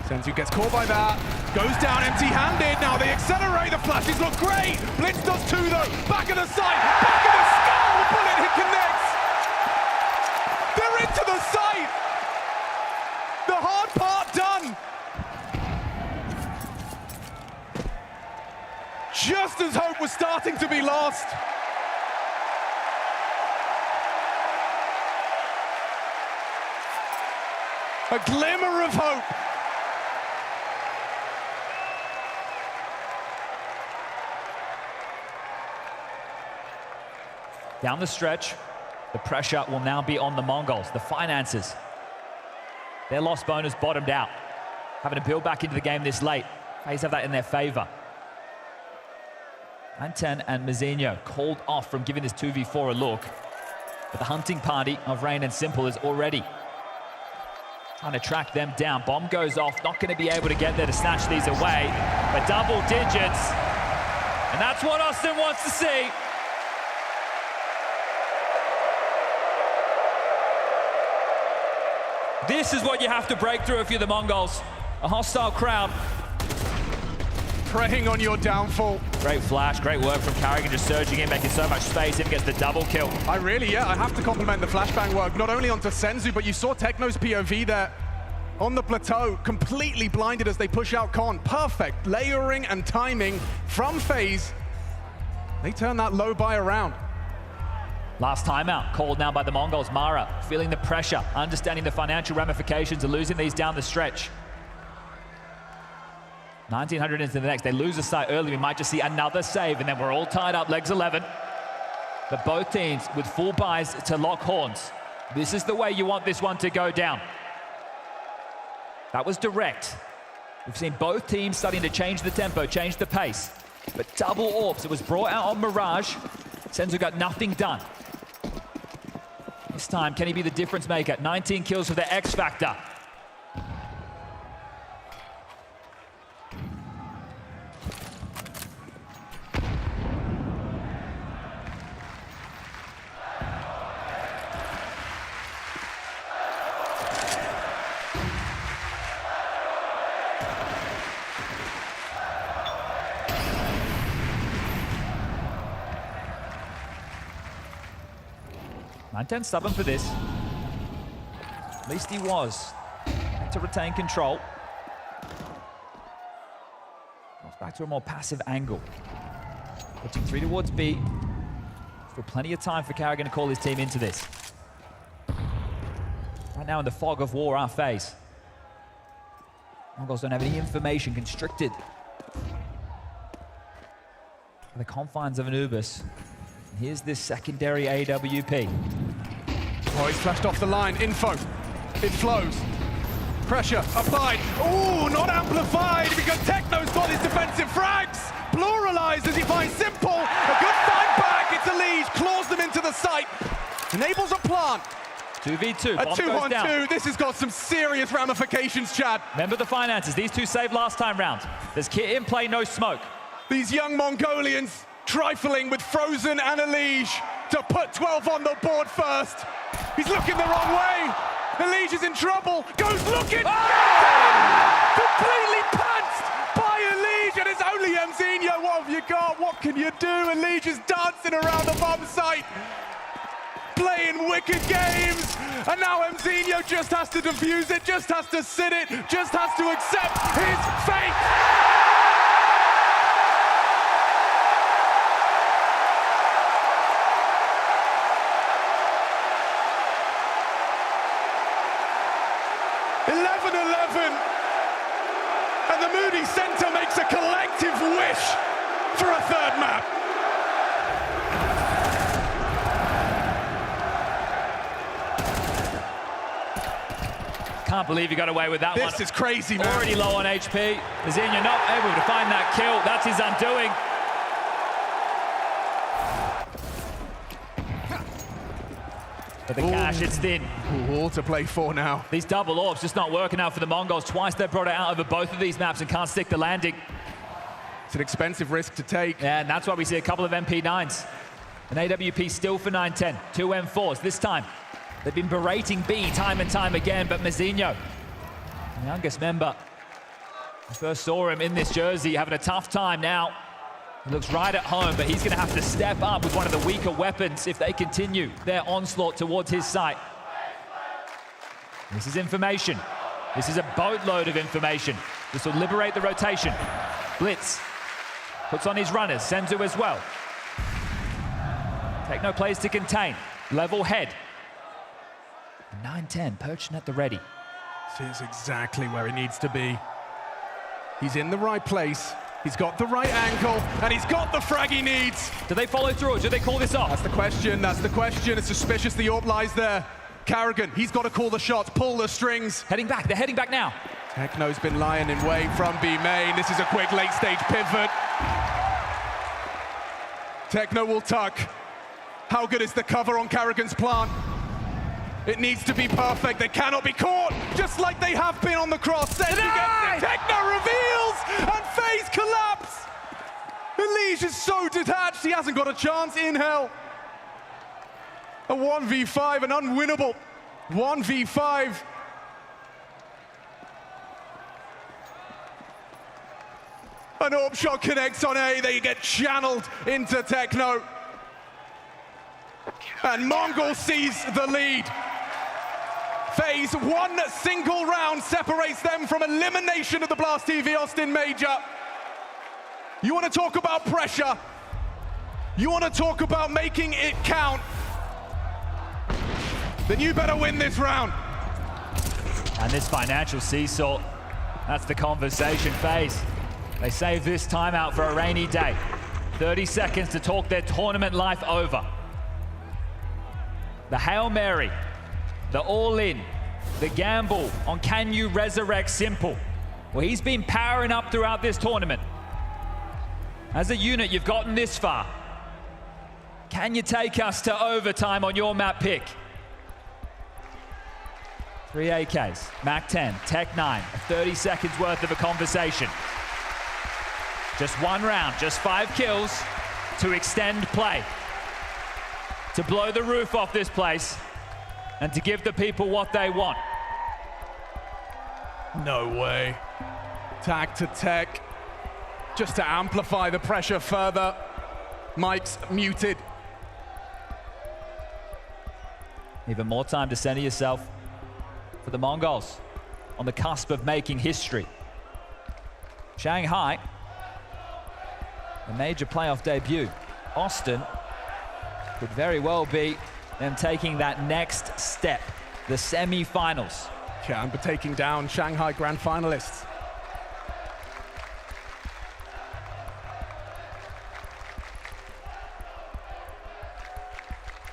Speaker 8: Senzu gets caught by that, goes down empty-handed. Now they accelerate, the flashes look great. Blitz does too though, back of the site, back of the skull, the bullet hit connects. They're into the site. The hard part done. Just as hope was starting to be lost. A glimmer of hope.
Speaker 5: Down the stretch, the pressure will now be on the Mongols. The finances, their loss bonus bottomed out. Having to build back into the game this late. FaZe have that in their favor. 9-10 and Mazinho called off from giving this 2v4 a look. But the hunting party of Rain and Simple is already trying to track them down. Bomb goes off, not going to be able to get there to snatch these away. But double digits, and that's what Austin wants to see. This is what you have to break through if you're the Mongols. A hostile crowd.
Speaker 8: Preying on your downfall.
Speaker 5: Great flash, great work from Karrigan, just surging in, making so much space. Even gets the double kill.
Speaker 8: I have to compliment the flashbang work, not only onto Senzu, but you saw Techno's POV there on the plateau, completely blinded as they push out Con. Perfect layering and timing from FaZe. They turn that low buy around.
Speaker 5: Last timeout called now by the Mongols. Mara feeling the pressure, understanding the financial ramifications of losing these down the stretch. 1900 into the next. They lose a site early. We might just see another save, and then we're all tied up, legs 11. But both teams with full buys to lock horns. This is the way you want this one to go down. That was direct. We've seen both teams starting to change the tempo, change the pace. But double orbs, it was brought out on Mirage. Senzu got nothing done. This time, can he be the difference maker? 19 kills for the X Factor. 9-10 stubborn for this. At least he was. To retain control. Goes back to a more passive angle. Pushing 3 towards B. Still plenty of time for Karrigan to call his team into this. Right now in the fog of war, our FaZe. Mongols don't have any information, constricted by the confines of Anubis. And here's this secondary AWP.
Speaker 8: Oh, he's flashed off the line. Info. It flows. Pressure applied. Ooh, not amplified because Techno's got his defensive frags. Pluralized as he finds Simple. A good fight back. It's Elige. Claws them into the site. Enables a plant.
Speaker 5: 2v2.
Speaker 8: A 2-on-2. This has got some serious ramifications, Chad.
Speaker 5: Remember the finances. These two saved last time round. There's kit in play, no smoke.
Speaker 8: These young Mongolians trifling with Frozen and Elige to put 12 on the board first. He's looking the wrong way. Elige is in trouble. Goes looking. Oh! Completely pantsed by Elige, and it's only Mzinho. What have you got? What can you do? Elige is dancing around the bomb site, playing wicked games, and now Mzinho just has to defuse it, just has to sit it, just has to accept his fate. And the Moody Center makes a collective wish for a third map.
Speaker 5: Can't believe he got away with that one.
Speaker 8: This is crazy, man.
Speaker 5: Already low on HP. Mzinho not able to find that kill. That's his undoing. But the cash, it's thin.
Speaker 8: All to play for now.
Speaker 5: These double orbs just not working out for the Mongols. Twice they've brought it out over both of these maps and can't stick the landing.
Speaker 8: It's an expensive risk to take.
Speaker 5: Yeah, and that's why we see a couple of MP9s. An AWP still for 9-10. 2 M4s. This time, they've been berating B time and time again, but Mzinho, the youngest member, I first saw him in this jersey, having a tough time now. He looks right at home, but he's going to have to step up with one of the weaker weapons if they continue their onslaught towards his site. This is information. This is a boatload of information. This will liberate the rotation. Blitz puts on his runners. Senzu as well. Techno plays to contain. Level head. 9-10, perching at the ready.
Speaker 8: This is exactly where he needs to be. He's in the right place. He's got the right angle, and he's got the frag he needs.
Speaker 5: Do they follow through, or do they call this off?
Speaker 8: That's the question, that's the question. It's suspicious the AWP lies there. Karrigan, he's got to call the shots, pull the strings.
Speaker 5: Heading back, they're heading back now.
Speaker 8: Techno's been lying in wait from B main. This is a quick late-stage pivot. Techno will tuck. How good is the cover on Karrigan's plant? It needs to be perfect. They cannot be caught, just like they have been on the cross. Techno reveals, and FaZe collapse. Elige is so detached, he hasn't got a chance in hell. A 1v5, an unwinnable 1v5. An AWP shot connects on A, they get channeled into Techno. And Mongol sees the lead. FaZe, one single round separates them from elimination of the Blast TV Austin Major. You want to talk about pressure? You want to talk about making it count? Then you better win this round.
Speaker 5: And this financial seesaw, that's the conversation. FaZe, they save this timeout for a rainy day. 30 seconds to talk their tournament life over. The Hail Mary, the all-in, the gamble on can you resurrect Simple? Well, he's been powering up throughout this tournament. As a unit, you've gotten this far. Can you take us to overtime on your map pick? 3 AKs, Mac 10, Tech 9, 30 seconds worth of a conversation. Just one round, just 5 kills to extend play. To blow the roof off this place and to give the people what they want.
Speaker 8: No way. Tag to Tech, just to amplify the pressure further. Mike's muted.
Speaker 5: Even more time to center yourself for the Mongols on the cusp of making history. Shanghai, a major playoff debut. Austin could very well be them taking that next step, the semi-finals.
Speaker 8: Chamber taking down Shanghai Grand Finalists.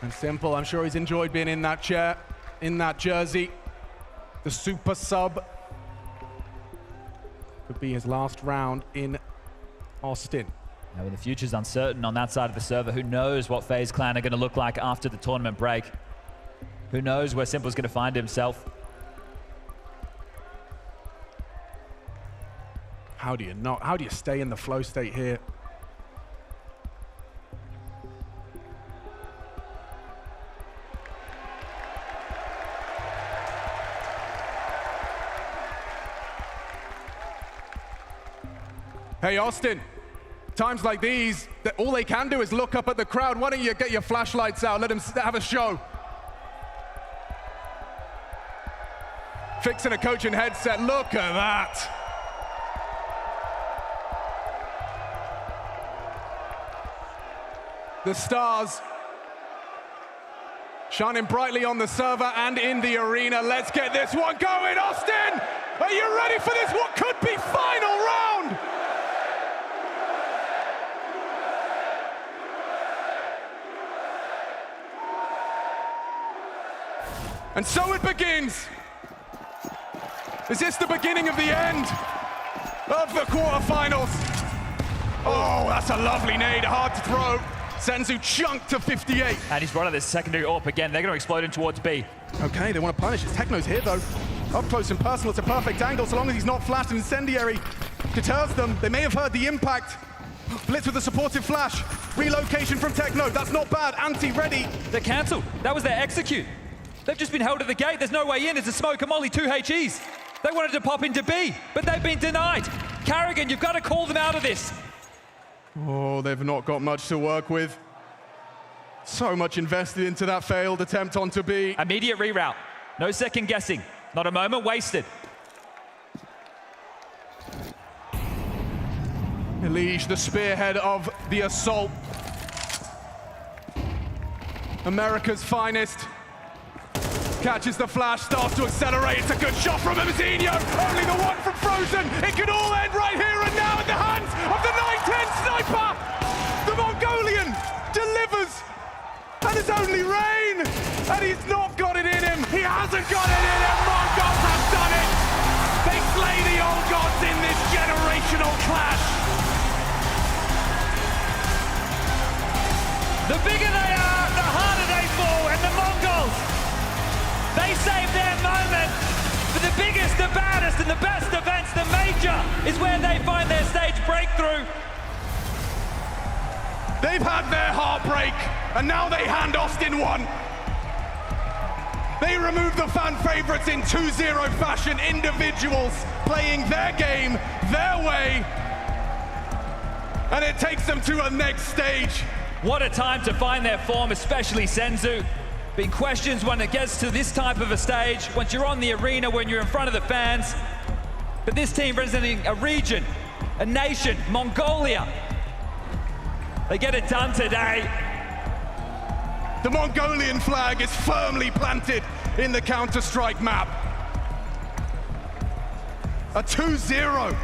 Speaker 8: And Simple, I'm sure he's enjoyed being in that chair, in that jersey. The super sub. Could be his last round in Austin.
Speaker 5: Now, when the future's uncertain on that side of the server, who knows what FaZe Clan are going to look like after the tournament break? Who knows where Simple's going to find himself?
Speaker 8: How do you stay in the flow state here? Hey, Austin, times like these, all they can do is look up at the crowd. Why don't you get your flashlights out, let them have a show. Fixing a coaching headset, look at that. The stars shining brightly on the server and in the arena. Let's get this one going, Austin! Are you ready for this? What could be final round? And so it begins. Is this the beginning of the end of the quarterfinals? Oh, that's a lovely nade, hard to throw. Senzu chunked to 58.
Speaker 5: And he's brought out this secondary AWP again. They're going to explode in towards B.
Speaker 8: Okay, they want to punish. Techno's here, though. Up close and personal, it's a perfect angle, so long as he's not flashed. Incendiary deters them. They may have heard the impact. Blitz with a supportive flash. Relocation from Techno, that's not bad. Anti-ready.
Speaker 5: They're cancelled. That was their execute. They've just been held at the gate. There's no way in. It's a smoke and molly, 2 HEs. They wanted to pop into B, but they've been denied. Carrigan, you've got to call them out of this.
Speaker 8: Oh, they've not got much to work with. So much invested into that failed attempt onto B.
Speaker 5: Immediate reroute. No second guessing. Not a moment wasted.
Speaker 8: Elige, the spearhead of the assault. America's finest. Catches the flash, starts to accelerate. It's a good shot from Emzinho. Only the one from Frozen. It could all end right here and now in the hands of the 9-10 sniper. The Mongolian delivers. And it's only Rain. And he's not got it in him. He hasn't got it in him. Mongols have done it. They slay the old gods in this generational clash.
Speaker 5: The bigger they are, the harder they fall. And the Mongols, they save their moment. For the biggest, the baddest, and the best events, the major is where they find their stage breakthrough.
Speaker 8: They've had their heartbreak, and now they hand Austin one. They remove the fan favorites in 2-0 fashion, individuals playing their game, their way, and it takes them to a next stage.
Speaker 5: What a time to find their form, especially Senzu. Been questions when it gets to this type of a stage, once you're on the arena, when you're in front of the fans. But this team representing a region, a nation, Mongolia. They get it done today.
Speaker 8: The Mongolian flag is firmly planted in the Counter-Strike map. A 2-0.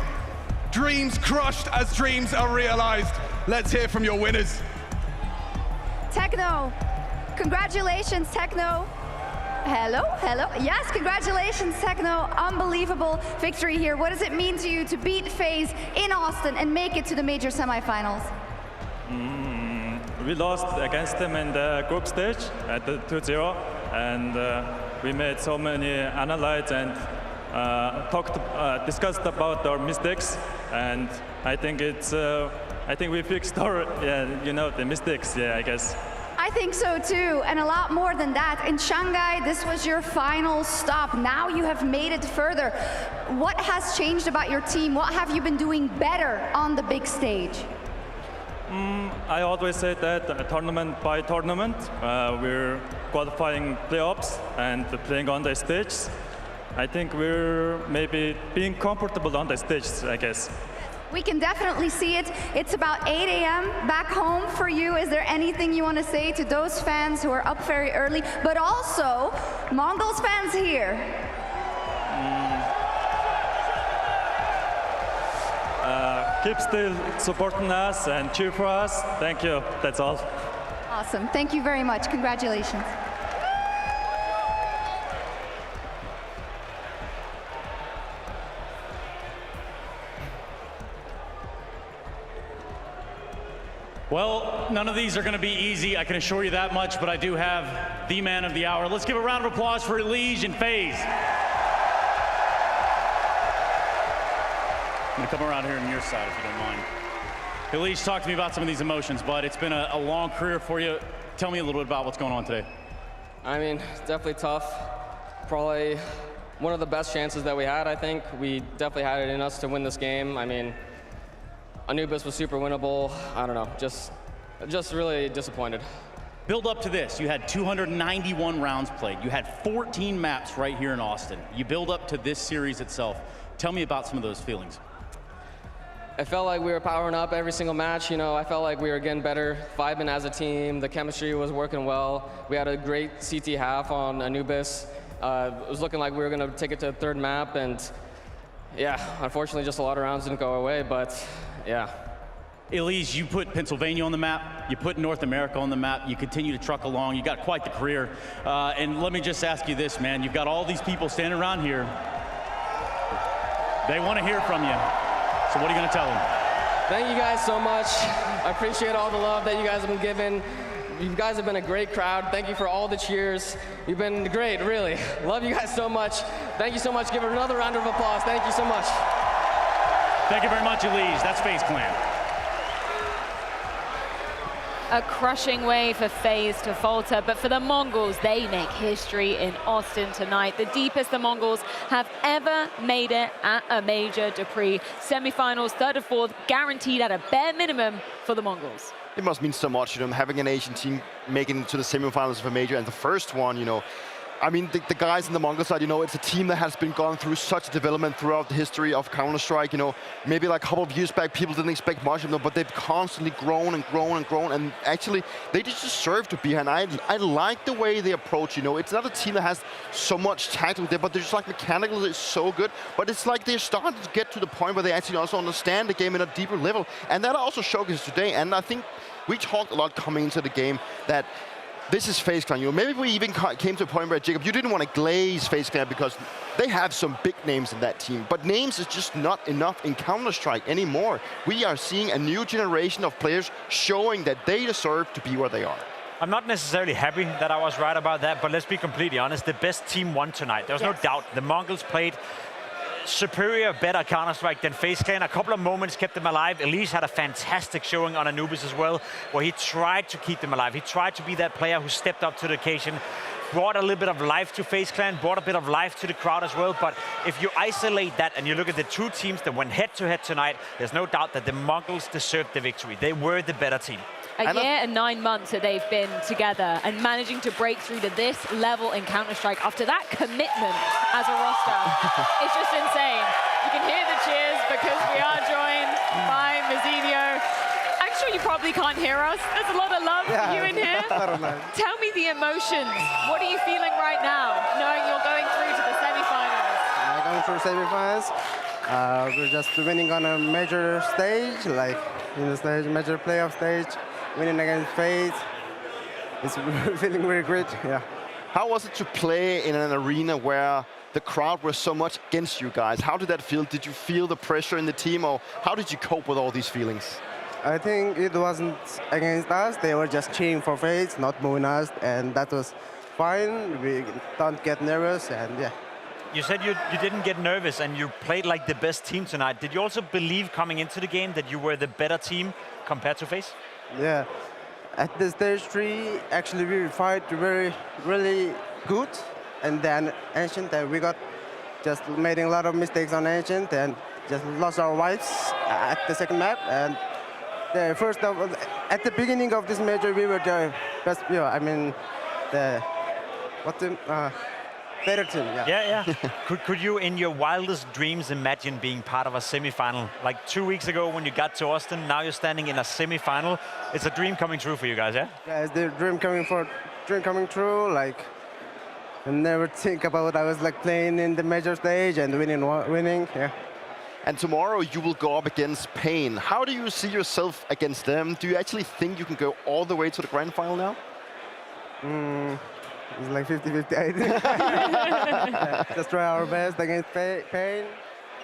Speaker 8: Dreams crushed as dreams are realized. Let's hear from your winners.
Speaker 9: Techno. Congratulations, Techno. Hello, hello. Yes, congratulations, Techno. Unbelievable victory here. What does it mean to you to beat FaZe in Austin and make it to the major semifinals?
Speaker 16: We lost against them in the group stage at the 2-0, and we made so many analyses and discussed about our mistakes, and I think we fixed our, the mistakes, I guess.
Speaker 9: I think so too, and a lot more than that. In Shanghai, this was your final stop. Now you have made it further. What has changed about your team? What have you been doing better on the big stage?
Speaker 16: I always say that tournament by tournament, we're qualifying playoffs and playing on the stage. I think we're maybe being comfortable on the stage, I guess.
Speaker 9: We can definitely see it. It's about 8 a.m. back home for you. Is there anything you want to say to those fans who are up very early, but also Mongols fans here?
Speaker 16: Keep still supporting us and cheer for us. Thank you. That's all.
Speaker 9: Awesome. Thank you very much. Congratulations.
Speaker 6: Well, none of these are going to be easy, I can assure you that much, but I do have the man of the hour. Let's give a round of applause for Elige and FaZe. I'm going to come around here on your side, if you don't mind. Elige, talk to me about some of these emotions, bud. It's been a long career for you. Tell me a little bit about what's going on today.
Speaker 18: I mean, it's definitely tough. Probably one of the best chances that we had, I think. We definitely had it in us to win this game. I mean, Anubis was super winnable. I don't know, just really disappointed.
Speaker 6: Build up to this. You had 291 rounds played. You had 14 maps right here in Austin. You build up to this series itself. Tell me about some of those feelings.
Speaker 18: I felt like we were powering up every single match. You know, I felt like we were getting better, vibing as a team. The chemistry was working well. We had a great CT half on Anubis. It was looking like we were going to take it to the third map, and yeah, unfortunately, just a lot of rounds didn't go our way, but yeah.
Speaker 6: Elige, you put Pennsylvania on the map, you put North America on the map, you continue to truck along, you got quite the career. And let me just ask you this, man, you've got all these people standing around here. They want to hear from you. So what are you going to tell them?
Speaker 18: Thank you guys so much. I appreciate all the love that you guys have been giving. You guys have been a great crowd. Thank you for all the cheers. You've been great, really. Love you guys so much. Thank you so much. Give another round of applause. Thank you so much.
Speaker 6: Thank you very much, Elige. That's FaZe Clan.
Speaker 2: A crushing way for FaZe to falter, but for the Mongols, they make history in Austin tonight. The deepest the Mongols have ever made it at a major Dupree. Semifinals, third and fourth, guaranteed at a bare minimum for the Mongols.
Speaker 1: It must mean so much, you know, having an Asian team making it to the semifinals of a major, and the first one, you know. I mean, the guys in the Mongol side, you know, it's a team that has been gone through such development throughout the history of Counter-Strike. You know, maybe like a couple of years back, people didn't expect much of them, but they've constantly grown and grown and grown, and actually, they just deserve to be here. And I like the way they approach, you know. It's not a team that has so much tactical depth, but they're just like mechanical, it's so good. But it's like they're starting to get to the point where they actually also understand the game at a deeper level. And that also showcases today. And I think we talked a lot coming into the game that this is FaZe Clan. You know, maybe we even came to a point where, Jacob, you didn't want to glaze FaZe Clan because they have some big names in that team. But names is just not enough in Counter-Strike anymore. We are seeing a new generation of players showing that they deserve to be where they are.
Speaker 3: I'm not necessarily happy that I was right about that, but let's be completely honest. The best team won tonight. There's no doubt. The Mongols played superior, better Counter-Strike than FaZe Clan. A couple of moments kept them alive. Elige had a fantastic showing on Anubis as well, where he tried to keep them alive. He tried to be that player who stepped up to the occasion, brought a little bit of life to FaZe Clan, brought a bit of life to the crowd as well. But if you isolate that and you look at the two teams that went head-to-head tonight, there's no doubt that the Mongols deserved the victory. They were the better team.
Speaker 2: A year and 9 months that they've been together and managing to break through to this level in Counter-Strike after that commitment as a roster. It's just insane. You can hear the cheers because we are joined by Mazinho. I'm sure you probably can't hear us. There's a lot of love for you in here. Tell me the emotions. What are you feeling right now, knowing you're going through to the semifinals?
Speaker 19: Going through semifinals. We're just winning on a major stage, like in the stage, major playoff stage. Winning against FaZe, it's feeling really great, yeah.
Speaker 1: How was it to play in an arena where the crowd was so much against you guys? How did that feel? Did you feel the pressure in the team, or how did you cope with all these feelings?
Speaker 19: I think it wasn't against us. They were just cheering for FaZe, not booing us, and that was fine. We don't get nervous, and yeah.
Speaker 3: You said you didn't get nervous and you played like the best team tonight. Did you also believe coming into the game that you were the better team compared to FaZe?
Speaker 19: Yeah, at the stage 3, actually we fight really good, and then Ancient, we got just made a lot of mistakes on Ancient and just lost our wives at the second map, and the first of, at the beginning of this major, we were the best. I mean, the better team.
Speaker 3: Yeah. Could you, in your wildest dreams, imagine being part of a semi-final? Like 2 weeks ago when you got to Austin, now you're standing in a semi-final. It's a dream coming true for you guys, yeah?
Speaker 19: Yeah, it's the dream coming true. Like, I never think about I was like playing in the major stage and winning. Yeah.
Speaker 1: And tomorrow you will go up against Pain. How do you see yourself against them? Do you actually think you can go all the way to the grand final now?
Speaker 19: It's like 50-50, I think. Yeah, just try our best against Pain.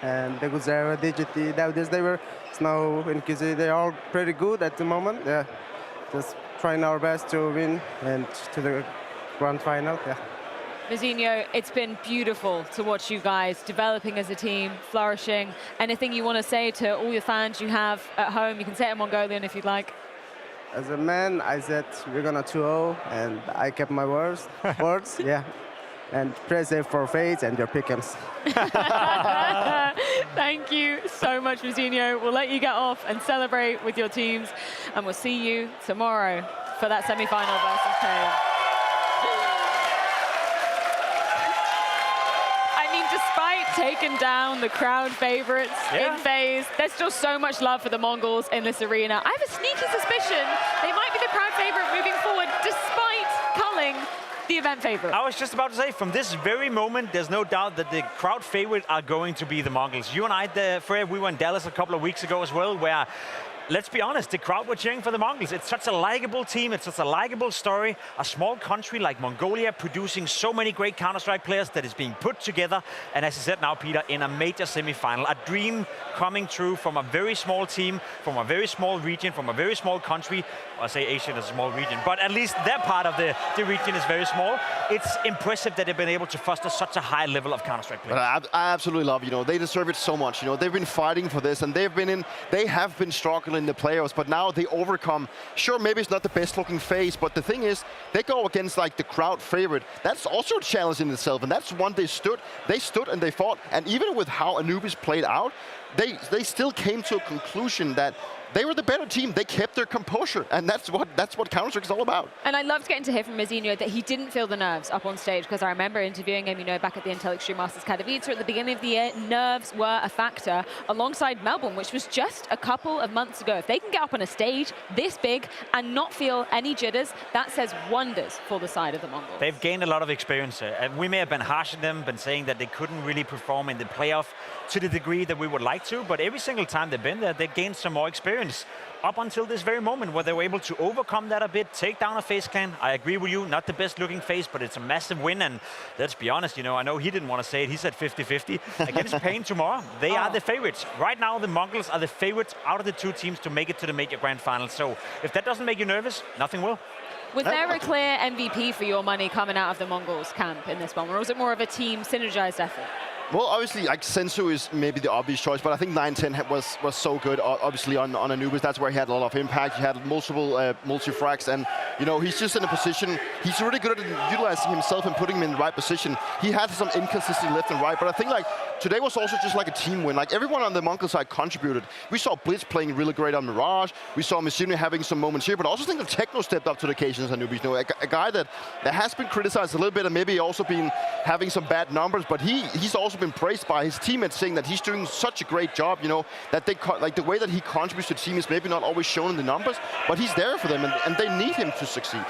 Speaker 19: And the Vincere, DGT, Natus, they were Snow and Kizzy. They're all pretty good at the moment. Yeah, just trying our best to win and to the grand final. Yeah.
Speaker 2: Vincere, it's been beautiful to watch you guys developing as a team, flourishing. Anything you want to say to all your fans you have at home? You can say it in Mongolian if you'd like.
Speaker 19: As a man, I said we're gonna 2-0, and I kept my words. Yeah. And press it for FaZe and your pick'ems.
Speaker 2: Thank you so much, Vincere. We'll let you get off and celebrate with your teams, and we'll see you tomorrow for that semi-final versus Pain. Despite taking down the crowd favorites in FaZe, there's still so much love for the Mongols in this arena. I have a sneaky suspicion they might be the crowd favorite moving forward, despite culling the event favorite.
Speaker 3: I was just about to say, from this very moment, there's no doubt that the crowd favorite are going to be the Mongols. You and I, Fred, we were in Dallas a couple of weeks ago as well, where, let's be honest, the crowd were cheering for the Mongols. It's such a likable team. It's such a likable story. A small country like Mongolia producing so many great Counter-Strike players that is being put together. And as I said now, Peter, in a major semi-final, a dream coming true from a very small team, from a very small region, from a very small country. Well, I say Asia is a small region, but at least their part of the region is very small. It's impressive that they've been able to foster such a high level of Counter-Strike players.
Speaker 1: I absolutely love, they deserve it so much. They've been fighting for this, and they have been struggling in the playoffs, but now they overcome. Sure, maybe it's not the best looking FaZe, but the thing is, they go against like the crowd favorite. That's also a challenge in itself, and that's one they stood and they fought. And even with how Anubis played out, they still came to a conclusion that they were the better team. They kept their composure, and that's what Counter-Strike is all about.
Speaker 2: And I loved getting to hear from Vincere that he didn't feel the nerves up on stage, because I remember interviewing him, back at the Untitled Masters Katowice at the beginning of the year. Nerves were a factor alongside Melbourne, which was just a couple of months ago. If they can get up on a stage this big and not feel any jitters, that says wonders for the side of the Mongols.
Speaker 3: They've gained a lot of experience. And we may have been harsh on them, been saying that they couldn't really perform in the playoff to the degree that we would like to, but every single time they've been there, they gained some more experience. Up until this very moment, where they were able to overcome that a bit, take down a FaZe clan. I agree with you, not the best looking FaZe, but it's a massive win. And let's be honest, I know he didn't want to say it. He said 50-50. Against Pain tomorrow, they are the favorites. Right now, the Mongols are the favorites out of the two teams to make it to the major grand final. So if that doesn't make you nervous, nothing will.
Speaker 2: Was there a clear MVP for your money coming out of the Mongols camp in this one, or was it more of a team synergized effort?
Speaker 1: Well, obviously, like Sensu is maybe the obvious choice, but I think 9-10 was so good. Obviously, on Anubis, that's where he had a lot of impact. He had multiple multi-frags, and he's just in a position. He's really good at utilizing himself and putting him in the right position. He had some inconsistency left and right, but I think like today was also just like a team win. Like everyone on the Mongol side contributed. We saw Blitz playing really great on Mirage. We saw Vincere having some moments here, but I also think that Techno stepped up to the occasion as Anubis. A guy that has been criticized a little bit and maybe also been having some bad numbers, but he's also been praised by his teammates, saying that he's doing such a great job, that they like the way that he contributes to the team is maybe not always shown in the numbers, but he's there for them, and they need him to succeed.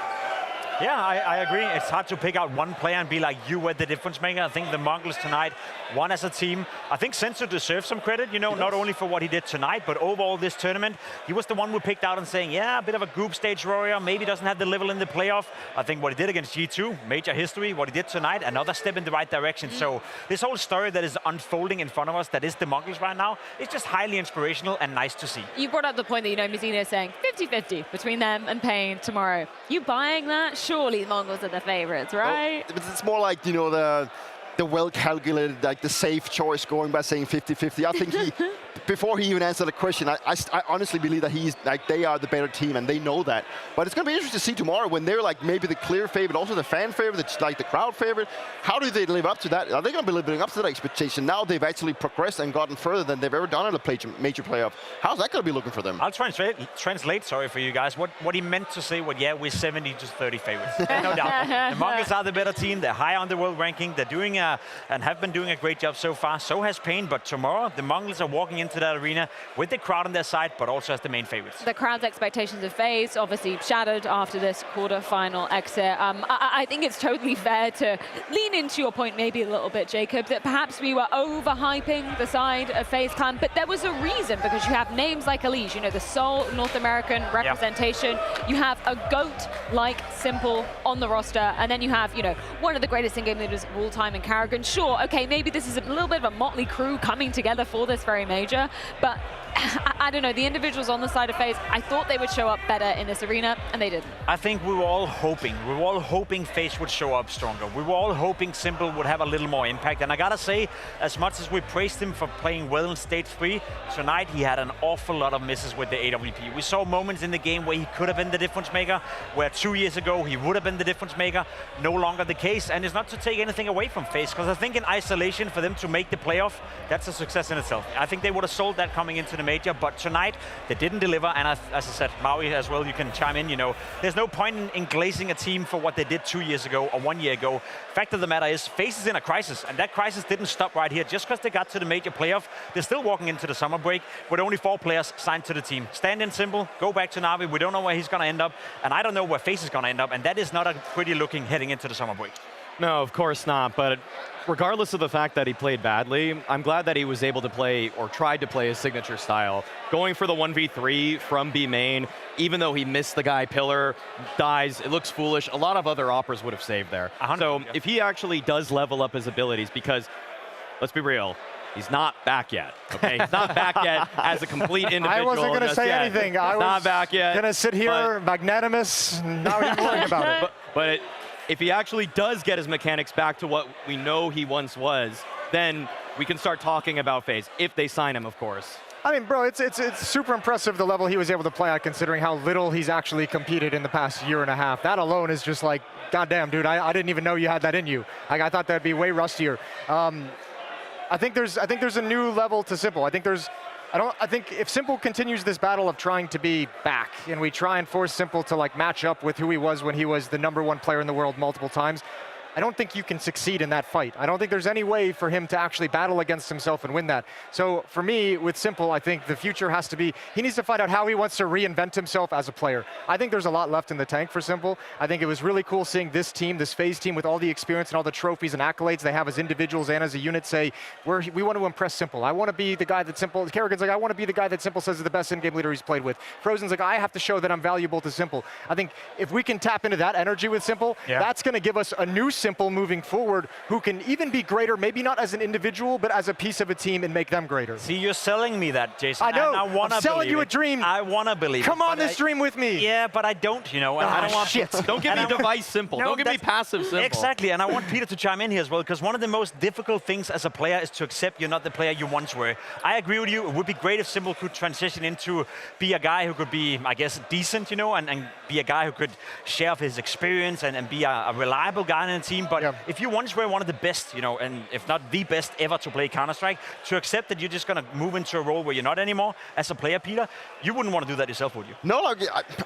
Speaker 3: Yeah, I agree. It's hard to pick out one player and be like, you were the difference maker. I think the Mongols tonight won as a team. I think Sensu deserves some credit, not only for what he did tonight, but overall this tournament. He was the one who picked out and saying, yeah, a bit of a group stage warrior, maybe doesn't have the level in the playoff. I think what he did against G2, major history. What he did tonight, another step in the right direction. So this whole story that is unfolding in front of us, that is the Mongols right now, is just highly inspirational and nice to see.
Speaker 2: You brought up the point that, Vincere is saying 50-50 between them and Pain tomorrow. You buying that? Surely the Mongols are the favorites, right?
Speaker 1: Well, it's more like, the well-calculated, like the safe choice going by saying 50-50. I think he, before he even answered the question, I honestly believe that he's like they are the better team and they know that. But it's going to be interesting to see tomorrow when they're like maybe the clear favorite, also the fan favorite, it's like the crowd favorite. How do they live up to that? Are they going to be living up to that expectation? Now they've actually progressed and gotten further than they've ever done in a major playoff. How's that going to be looking for them?
Speaker 3: I'll translate, sorry for you guys. What he meant to say was, yeah, we're 70-30 favorites. No doubt. The Mongols are the better team. They're high on the world ranking. They're doing and have been doing a great job so far. So has Pain. But tomorrow, the Mongols are walking into that arena with the crowd on their side, but also as the main favorites.
Speaker 2: The crowd's expectations of FaZe obviously shattered after this quarterfinal exit. I think it's totally fair to lean into your point maybe a little bit, Jacob, that perhaps we were overhyping the side of FaZe Clan, but there was a reason, because you have names like Elige, you know, the sole North American representation. Yep. You have a GOAT like Simple on the roster, and then you have, you know, one of the greatest in-game leaders of all time in Karrigan. Sure, okay, maybe this is a little bit of a motley crew coming together for this very major, but I don't know, the individuals on the side of FaZe, I thought they would show up better in this arena, and they didn't.
Speaker 3: I think we were all hoping FaZe would show up stronger. We were all hoping Simple would have a little more impact, and I gotta say, as much as we praised him for playing well in Stage 3, tonight he had an awful lot of misses with the AWP. We saw moments in the game where he could have been the difference maker, where 2 years ago he would have been the difference maker. No longer the case, and it's not to take anything away from FaZe, because I think in isolation, for them to make the playoff, that's a success in itself. I think they would have sold that coming into the major, but tonight they didn't deliver, and as I said, Maui as well, you can chime in, you know, there's no point in glazing a team for what they did 2 years ago or 1 year ago. Fact of the matter is, FaZe is in a crisis, and that crisis didn't stop right here. Just because they got to the major playoff, they're still walking into the summer break with only 4 players signed to the team. Stand in Simple, go back to Navi, we don't know where he's going to end up, and I don't know where FaZe is going to end up, and that is not a pretty looking heading into the summer break.
Speaker 14: No, of course not, but regardless of the fact that he played badly, I'm glad that he was able to play, or tried to play, his signature style. Going for the 1v3 from B main, even though he missed the guy pillar, dies, it looks foolish. A lot of other operas would have saved there. So if he actually does level up his abilities, because, let's be real, he's not back yet, okay? He's not back yet as a complete individual.
Speaker 13: I wasn't going to say anything. I was
Speaker 14: not back yet.
Speaker 13: Going to sit here magnanimous, not even worrying about it.
Speaker 14: But if he actually does get his mechanics back to what we know he once was, then we can start talking about FaZe, if they sign him, of course.
Speaker 13: I mean, bro, it's super impressive the level he was able to play at, considering how little he's actually competed in the past year and a half. That alone is just like, goddamn, dude, I didn't even know you had that in you. Like, I thought that'd be way rustier. I think there's a new level to Simple. I think if Simple continues this battle of trying to be back, and we try and force Simple to like match up with who he was when he was the #1 player in the world multiple times, I don't think you can succeed in that fight. I don't think there's any way for him to actually battle against himself and win that. So for me, with Simple, I think the future has to be, he needs to find out how he wants to reinvent himself as a player. I think there's a lot left in the tank for Simple. I think it was really cool seeing this team, this FaZe team, with all the experience and all the trophies and accolades they have as individuals and as a unit, say, we want to impress Simple. I want to be the guy that Simple, Karrigan's like, I want to be the guy that Simple says is the best in-game leader he's played with. Frozen's like, I have to show that I'm valuable to Simple. I think if we can tap into that energy with Simple, that's going to give us a new Simple moving forward, who can even be greater, maybe not as an individual, but as a piece of a team and make them greater.
Speaker 3: See, you're selling me that, Jason.
Speaker 13: I know.
Speaker 3: I'm
Speaker 13: selling you a dream.
Speaker 3: I want to believe
Speaker 13: Come on this dream with me.
Speaker 3: Yeah, but I don't, you know. And I don't want
Speaker 13: shit.
Speaker 14: Don't give me device Simple. Don't give me passive Simple.
Speaker 3: Exactly, and I want Peter to chime in here as well, because one of the most difficult things as a player is to accept you're not the player you once were. I agree with you. It would be great if Simple could transition into be a guy who could be, I guess, decent, you know, and be a guy who could share of his experience and be a reliable guy in the team. But if you once were one of the best, you know, and if not the best ever to play Counter-Strike, to accept that you're just going to move into a role where you're not anymore as a player, Peter, you wouldn't want to do that yourself, would you?
Speaker 1: No, like,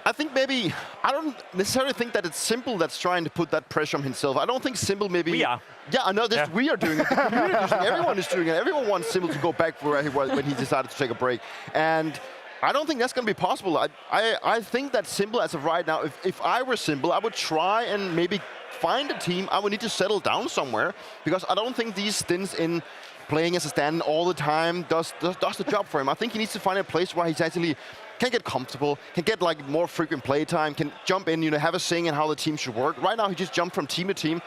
Speaker 1: I think maybe, I don't necessarily think that it's Simple that's trying to put that pressure on himself. I don't think Simple maybe...
Speaker 3: We are.
Speaker 1: Yeah, I know this. We are doing it. The community is doing it. Everyone is doing it. Everyone wants Simple to go back where he was when he decided to take a break. And I don't think that's going to be possible. I think that Simple, as of right now, if I were Simple, I would try and maybe find a team. I would need to settle down somewhere, because I don't think these stints in playing as a stand all the time does the job for him. I think he needs to find a place where he's actually can get comfortable, can get like more frequent play time, can jump in, you know, have a sing in how the team should work. Right now, he just jumped from team to team.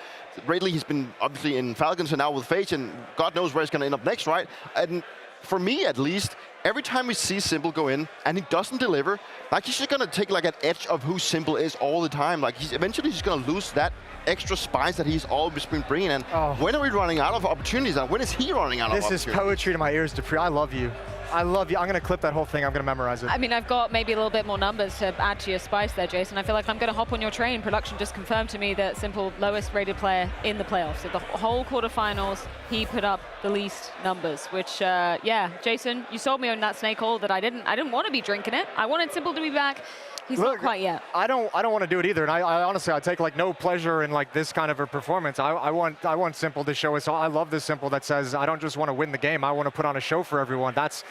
Speaker 1: Lately, he's been obviously in Falcons and now with FaZe, and God knows where he's going to end up next, right? And for me at least, every time we see Simple go in and he doesn't deliver, like he's just gonna take like an edge of who Simple is all the time. Like eventually he's gonna lose that extra spice that he's always been bringing in. When are we running out of opportunities? And when is he running out of opportunities?
Speaker 13: This is poetry to my ears, Dupree. I love you. I love you. I'm going to clip that whole thing. I'm going to memorize it.
Speaker 2: I mean, I've got maybe a little bit more numbers to add to your spice there, Jason. I feel like I'm going to hop on your train. Production just confirmed to me that Simple, lowest rated player in the playoffs. So the whole quarterfinals, he put up the least numbers, which, yeah, Jason, you sold me on that snake hole that I didn't want to be drinking it. I wanted Simple to be back. He's not quite yet. I don't
Speaker 13: want to do it either, and I honestly, I take like no pleasure in like this kind of a performance. I want Simple to show us. I love this Simple that says I don't just want to win the game. I want to put on a show for everyone. That's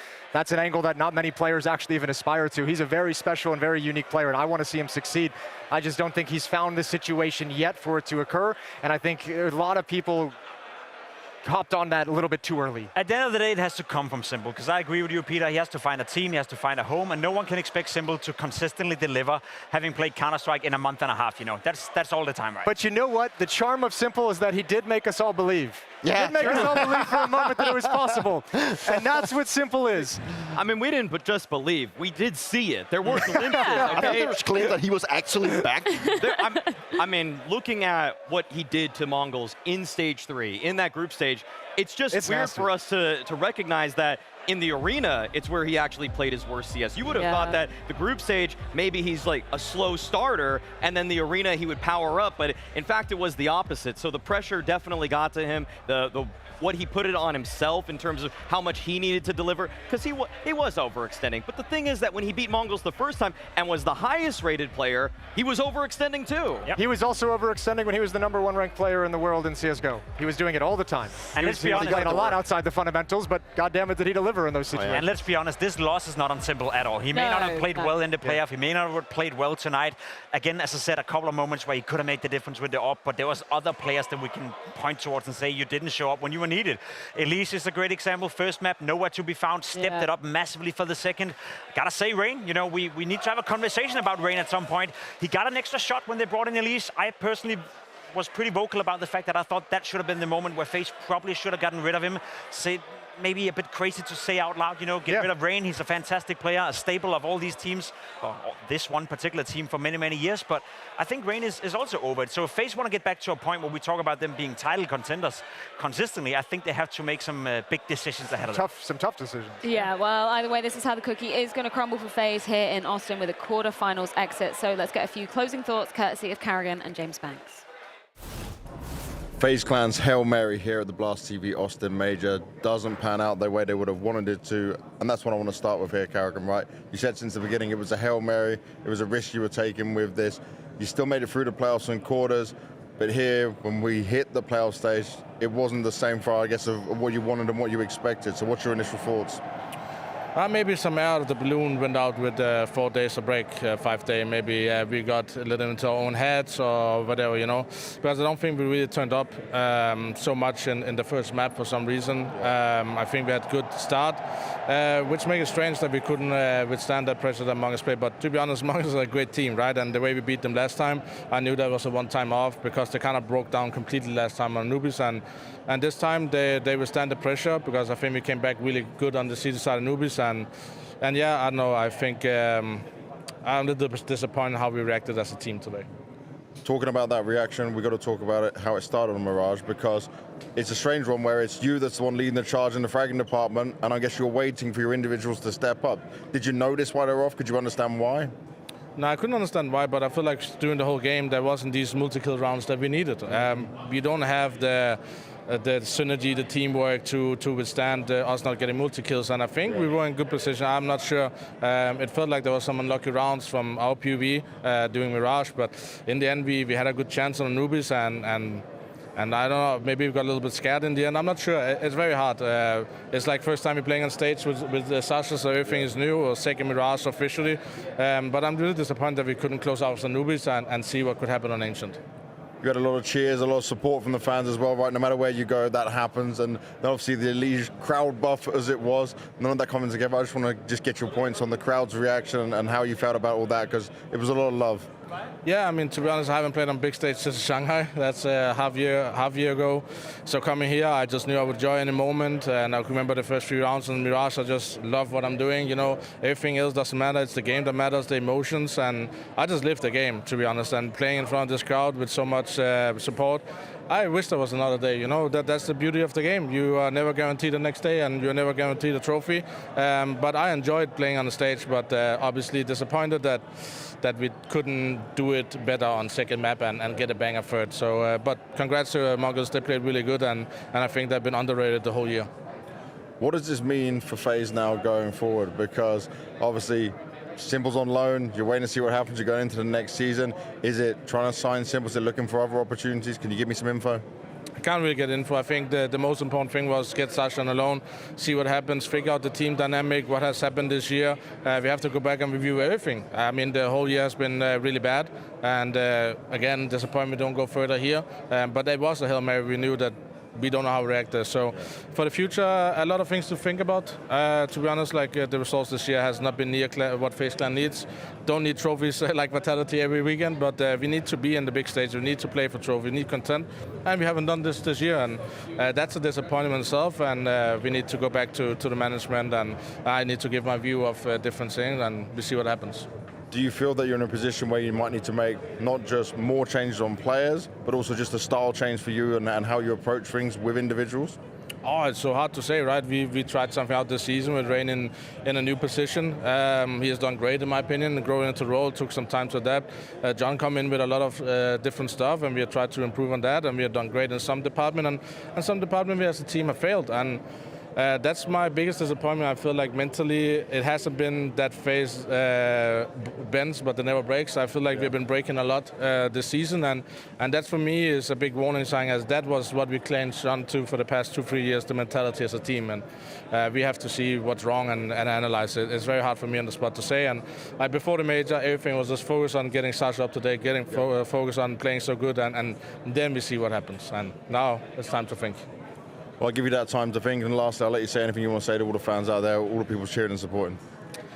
Speaker 13: an angle that not many players actually even aspire to. He's a very special and very unique player, and I want to see him succeed. I just don't think he's found the situation yet for it to occur, and I think a lot of people hopped on that a little bit too early.
Speaker 3: At the end of the day, it has to come from Simple, because I agree with you, Peter. He has to find a team, he has to find a home, and no one can expect Simple to consistently deliver, having played Counter-Strike in a month and a half. You know, that's all the time, right?
Speaker 13: But you know what? The charm of Simple is that he did make us all believe.
Speaker 14: Yeah,
Speaker 13: he did make us all believe for a moment that it was possible, and that's what Simple is.
Speaker 14: I mean, we didn't just believe; we did see it. There were glimpses. Okay?
Speaker 1: I think there was claims that he was actually back.
Speaker 14: I mean, looking at what he did to Mongols in Stage 3, in that group stage, it's just weird
Speaker 13: nasty
Speaker 14: for us to recognize that in the arena, it's where he actually played his worst CS. You would have thought that the group stage, maybe he's like a slow starter, and then the arena he would power up, but in fact it was the opposite. So the pressure definitely got to him. What he put it on himself in terms of how much he needed to deliver, because he was overextending. But the thing is that when he beat Mongols the first time and was the highest rated player, he was overextending too.
Speaker 13: Yep. He was also overextending when he was the #1 ranked player in the world in CSGO. He was doing it all the time.
Speaker 3: And let's be honest,
Speaker 13: he played a lot outside the fundamentals, but goddamn it, did he deliver in those situations.
Speaker 3: And let's be honest, this loss is not on Simple at all. He may not have played well in the playoff. He may not have played well tonight. Again, as I said, a couple of moments where he could have made the difference with the op, but there was other players that we can point towards and say you didn't show up when you were needed. Elise is a great example. First map, nowhere to be found. Stepped it up massively for the second. Gotta say, Rain, you know, we need to have a conversation about Rain at some point. He got an extra shot when they brought in Elise. I personally was pretty vocal about the fact that I thought that should have been the moment where FaZe probably should have gotten rid of him. Maybe a bit crazy to say out loud, you know, get rid of Rain. He's a fantastic player, a staple of all these teams, or this one particular team for many, many years. But I think Rain is also over it. So if FaZe want to get back to a point where we talk about them being title contenders consistently, I think they have to make some big decisions ahead of them.
Speaker 13: Some tough decisions.
Speaker 2: Yeah, well, either way, this is how the cookie is going to crumble for FaZe here in Austin with a quarterfinals exit. So let's get a few closing thoughts courtesy of Carrigan and James Banks.
Speaker 4: FaZe Clan's Hail Mary here at the Blast TV Austin Major doesn't pan out the way they would have wanted it to, and that's what I want to start with here, Carrigan, right? You said since the beginning it was a Hail Mary, it was a risk you were taking with this. You still made it through the playoffs and quarters, but here, when we hit the playoff stage, it wasn't the same for, I guess, of what you wanted and what you expected. So what's your initial thoughts?
Speaker 7: Maybe some air out of the balloon went out with 4 days of break, 5 days. Maybe we got a little into our own heads or whatever, you know. Because I don't think we really turned up so much in the first map for some reason. I think we had a good start, which makes it strange that we couldn't withstand that pressure that MongolZ played. But to be honest, MongolZ are a great team, right? And the way we beat them last time, I knew that was a one-time off because they kind of broke down completely last time on Nubis. And this time they withstand the pressure because I think we came back really good on the CT side of Nubis. And yeah, I don't know, I think I'm a little bit disappointed how we reacted as a team today.
Speaker 4: Talking about that reaction, we've got to talk about it, how it started on Mirage, because it's a strange one where it's you that's the one leading the charge in the fragging department, and I guess you're waiting for your individuals to step up. Did you notice why they were off? Could you understand why?
Speaker 7: No, I couldn't understand why, but I feel like during the whole game there wasn't these multi-kill rounds that we needed. We don't have the synergy, the teamwork to withstand us not getting multi-kills, and I think we were in good position. I'm not sure. It felt like there was some unlucky rounds from our POV doing Mirage, but in the end we had a good chance on Anubis, and I don't know, maybe we got a little bit scared in the end. I'm not sure. It's very hard. It's like first time we're playing on stage with Sasha, so everything is new, or second Mirage officially. But I'm really disappointed that we couldn't close out Anubis and see what could happen on Ancient.
Speaker 4: You had a lot of cheers, a lot of support from the fans as well, right? No matter where you go, that happens. And then obviously the Elise crowd buff as it was, none of that coming together. I just want to get your points on the crowd's reaction and how you felt about all that, because it was a lot of love.
Speaker 7: Yeah, I mean, to be honest, I haven't played on big stage since Shanghai. That's half year ago. So coming here, I just knew I would join any moment, and I remember the first few rounds in Mirage. I just love what I'm doing. You know, everything else doesn't matter. It's the game that matters, the emotions, and I just live the game, to be honest. And playing in front of this crowd with so much support, I wish there was another day. You know, that's the beauty of the game. You are never guaranteed the next day, and you're never guaranteed a trophy. But I enjoyed playing on the stage, but obviously disappointed that we couldn't do it better on second map and get a banger third. So, but congrats to MongolZ. They played really good, and I think they've been underrated the whole year.
Speaker 4: What does this mean for FaZe now going forward? Because obviously, Simple's on loan. You're waiting to see what happens. You're going into the next season. Is it trying to sign Simple? Is it looking for other opportunities? Can you give me some info?
Speaker 7: I can't really get info. I think the most important thing was get Sasha on a loan, see what happens, figure out the team dynamic, what has happened this year. We have to go back and review everything. I mean, the whole year has been really bad, and again, disappointment don't go further here. But it was a Hail Mary. We knew that we don't know how to react there. So for the future, a lot of things to think about. To be honest, like the results this year has not been near what FaZe Clan needs. Don't need trophies like Vitality every weekend, but we need to be in the big stage. We need to play for trophy. We need content, and we haven't done this year, and that's a disappointment itself. And we need to go back to the management, and I need to give my view of different things, and we see what happens.
Speaker 4: Do you feel that you're in a position where you might need to make not just more changes on players, but also just a style change for you and how you approach things with individuals?
Speaker 7: Oh, it's so hard to say, right? We tried something out this season with Rain in a new position. He has done great, in my opinion, growing into the role. Took some time to adapt. John come in with a lot of different stuff, and we have tried to improve on that, and we have done great in some department, and some department we as a team have failed. And that's my biggest disappointment. I feel like mentally it hasn't been that FaZe bends, but it never breaks. I feel like we've been breaking a lot this season, and that for me is a big warning sign, as that was what we clinched onto for the past 2-3 years, the mentality as a team. And we have to see what's wrong and analyze it. It's very hard for me on the spot to say. And before the major, everything was just focused on getting Sasha up to date, getting focused on playing so good, and then we see what happens. And now it's time to think.
Speaker 4: Well, I'll give you that time to think, and lastly, I'll let you say anything you want to say to all the fans out there, all the people cheering and supporting.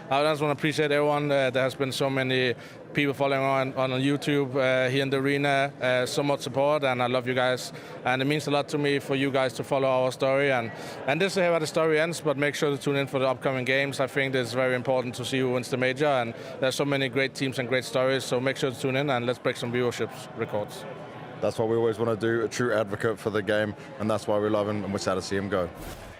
Speaker 7: I just want to appreciate everyone. There has been so many people following on YouTube here in the arena, so much support, and I love you guys. And it means a lot to me for you guys to follow our story. And this is how the story ends, but make sure to tune in for the upcoming games. I think it's very important to see who wins the major, and there's so many great teams and great stories, so make sure to tune in, and let's break some viewership records.
Speaker 4: That's what we always want to do, a true advocate for the game, and that's why we love him, and we're sad to see him go.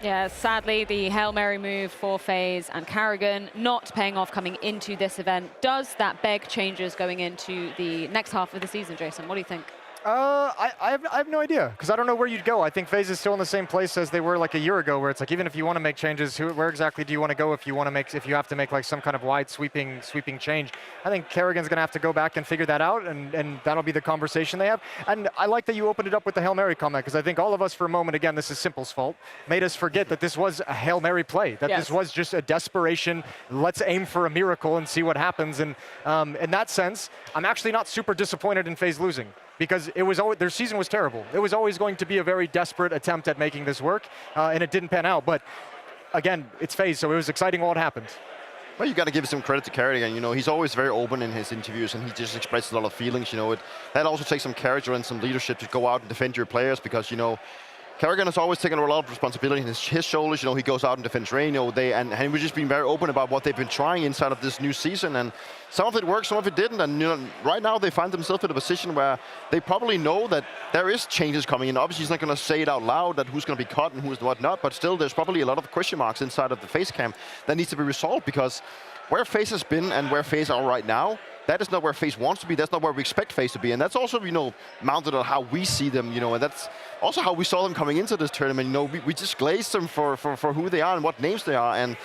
Speaker 2: Yeah, sadly, the Hail Mary move for FaZe and Karrigan not paying off coming into this event. Does that beg changes going into the next half of the season, Jason? What do you think?
Speaker 13: I have no idea, because I don't know where you'd go. I think FaZe is still in the same place as they were like a year ago, where it's like, even if you want to make changes, where exactly do you want to go if you have to make like some kind of wide sweeping change? I think Karrigan's going to have to go back and figure that out, and that'll be the conversation they have. And I like that you opened it up with the Hail Mary comment, because I think all of us for a moment, again, this is Simple's fault, made us forget that this was a Hail Mary play, that this was just a desperation, let's aim for a miracle and see what happens. And in that sense, I'm actually not super disappointed in FaZe losing, because it was always, their season was terrible. It was always going to be a very desperate attempt at making this work, and it didn't pan out. But again, it's FaZe, so it was exciting while it happened.
Speaker 1: Well, you got to give some credit to Karrigan. You know, he's always very open in his interviews, and he just expresses a lot of feelings. You know, that also takes some character and some leadership to go out and defend your players, because, you know, Karrigan has always taken a lot of responsibility on his shoulders. You know, he goes out and defends Rain. You know, and we've just been very open about what they've been trying inside of this new season. And some of it worked, some of it didn't. And, you know, right now they find themselves in a position where they probably know that there is changes coming in. Obviously, he's not going to say it out loud that who's going to be cut and who's what not. But still, there's probably a lot of question marks inside of the FaZe camp that needs to be resolved, because where FaZe has been and where FaZe are right now, that is not where FaZe wants to be. That's not where we expect FaZe to be. And that's also, you know, mounted on how we see them, you know, and that's also how we saw them coming into this tournament. You know, we just glazed them for who they are and what names they are. And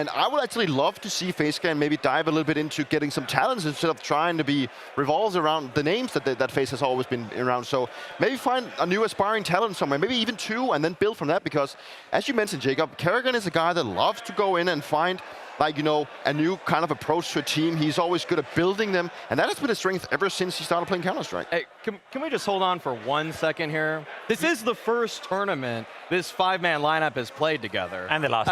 Speaker 1: I would actually love to see FaZe can maybe dive a little bit into getting some talents instead of trying to be revolves around the names that FaZe has always been around. So maybe find a new aspiring talent somewhere, maybe even two, and then build from that. Because as you mentioned, Jacob, Karrigan is a guy that loves to go in and find like, you know, a new kind of approach to a team. He's always good at building them, and that has been his strength ever since he started playing Counter-Strike.
Speaker 14: Hey, can we just hold on for 1 second here? This is the first tournament this 5-man lineup has played together.
Speaker 3: And they lost.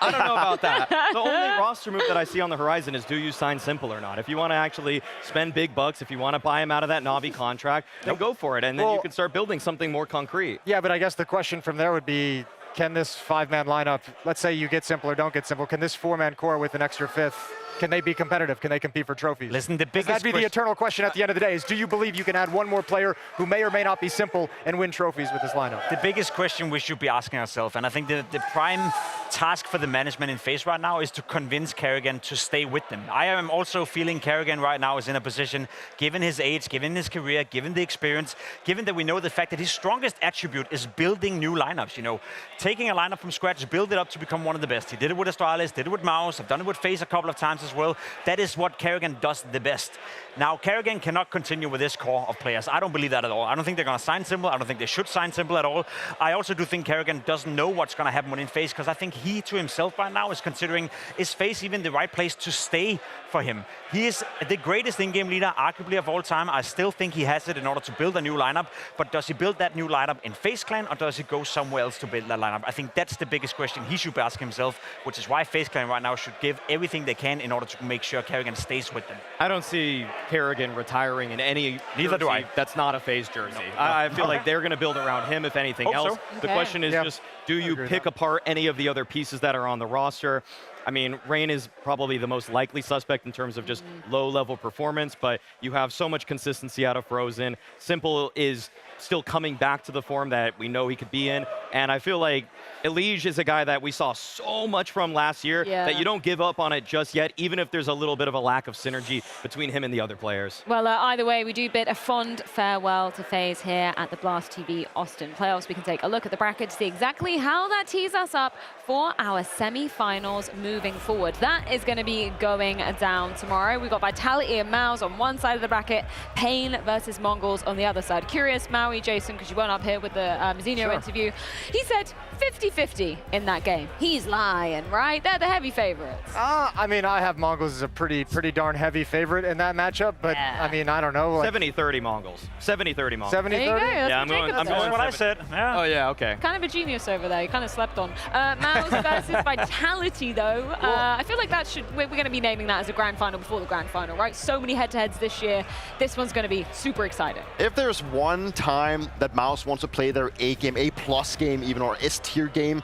Speaker 14: I don't know about that. The only roster move that I see on the horizon is, do you sign Simple or not? If you want to actually spend big bucks, if you want to buy him out of that Na'Vi contract, then go for it, and then you can start building something more concrete.
Speaker 13: Yeah, but I guess the question from there would be, can this 5-man lineup, let's say you get Simple or don't get Simple, can this 4-man core with an extra 5th, can they be competitive? Can they compete for trophies?
Speaker 3: Listen, the biggest
Speaker 13: That'd be the eternal question at the end of the day is, do you believe you can add one more player who may or may not be Simple and win trophies with this lineup?
Speaker 3: The biggest question we should be asking ourselves, and I think the prime task for the management in FaZe right now is to convince Kerrigan to stay with them. I am also feeling Kerrigan right now is in a position, given his age, given his career, given the experience, given that we know the fact that his strongest attribute is building new lineups, you know, taking a lineup from scratch, build it up to become one of the best. He did it with Astralis, did it with MongolZ, I've done it with FaZe a couple of times as well. That is what Kerrigan does the best. Now, Kerrigan cannot continue with this core of players. I don't believe that at all. I don't think they're going to sign Simple. I don't think they should sign Simple at all. I also do think Kerrigan doesn't know what's going to happen within FaZe, because I think he to himself right now is considering, is FaZe even the right place to stay for him? He is the greatest in-game leader, arguably, of all time. I still think he has it in order to build a new lineup, but does he build that new lineup in FaZe Clan, or does he go somewhere else to build that lineup? I think that's the biggest question he should be asking himself, which is why FaZe Clan right now should give everything they can in order to make sure Kerrigan stays with them.
Speaker 14: I don't see Kerrigan retiring in any
Speaker 3: Neither do I.
Speaker 14: That's not a FaZe jersey. No. I feel like they're going to build around him, if anything
Speaker 3: Hope
Speaker 14: else.
Speaker 3: so.
Speaker 14: The question is just, do you pick apart any of the other pieces that are on the roster? I mean, Rain is probably the most likely suspect in terms of just low-level performance, but you have so much consistency out of Frozen. Simple is still coming back to the form that we know he could be in, and I feel like Elige is a guy that we saw so much from last year that you don't give up on it just yet, even if there's a little bit of a lack of synergy between him and the other players.
Speaker 2: Well, either way, we do bid a fond farewell to FaZe here at the Blast TV Austin playoffs. We can take a look at the bracket to see exactly how that tees us up for our semi-finals moving forward. That is going to be going down tomorrow. We've got Vitality and MongolZ on one side of the bracket, Pain versus MongolZ on the other side. Curious, Maui, Jason, because you weren't up here with the Zinio interview. He said 50-50 in that game. He's lying, right? They're the heavy favorites.
Speaker 13: I mean, I have MongolZ as a pretty darn heavy favorite in that matchup, but I mean, I don't know. Like
Speaker 14: 70-30 MongolZ. 70-30 MongolZ.
Speaker 13: 70-30?
Speaker 14: Yeah, I'm going
Speaker 3: that's what I said. Yeah.
Speaker 14: Oh, yeah, okay.
Speaker 2: Kind of a genius over there. You kind of slept on. MongolZ versus Vitality, though. I feel like that we're going to be naming that as a grand final before the grand final, right? So many head-to-heads this year. This one's going to be super exciting.
Speaker 1: If there's one time that MongolZ wants to play their A game, A+ game even, or S-tier game,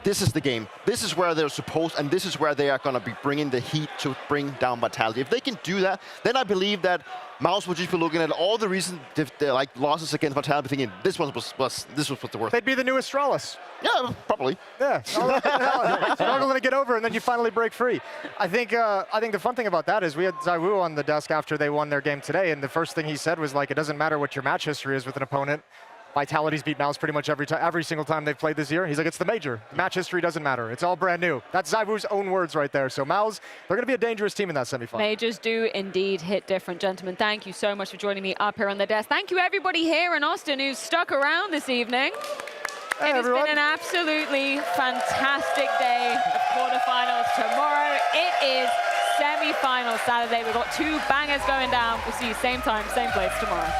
Speaker 1: this is the game. This is where they're supposed, and this is where they are going to be bringing the heat to bring down Vitality. If they can do that, then I believe that MongolZ will just be looking at all the recent like losses against Vitality, thinking this one was the worst.
Speaker 13: They'd be the new Astralis.
Speaker 1: Yeah, probably.
Speaker 13: Yeah, struggling to get over, and then you finally break free. I think the fun thing about that is we had ZywOo on the desk after they won their game today, and the first thing he said was like, it doesn't matter what your match history is with an opponent. Vitality's beat MongolZ pretty much every single time they've played this year. He's like, it's the major. Match history doesn't matter. It's all brand new. That's ZywOo's own words right there. So MongolZ, they're going to be a dangerous team in that semifinal.
Speaker 2: Majors do indeed hit different. Gentlemen, thank you so much for joining me up here on the desk. Thank you everybody here in Austin who's stuck around this evening.
Speaker 13: Hey,
Speaker 2: it has been an absolutely fantastic day of quarterfinals. Tomorrow it is semi-final Saturday. We've got 2 bangers going down. We'll see you same time, same place tomorrow.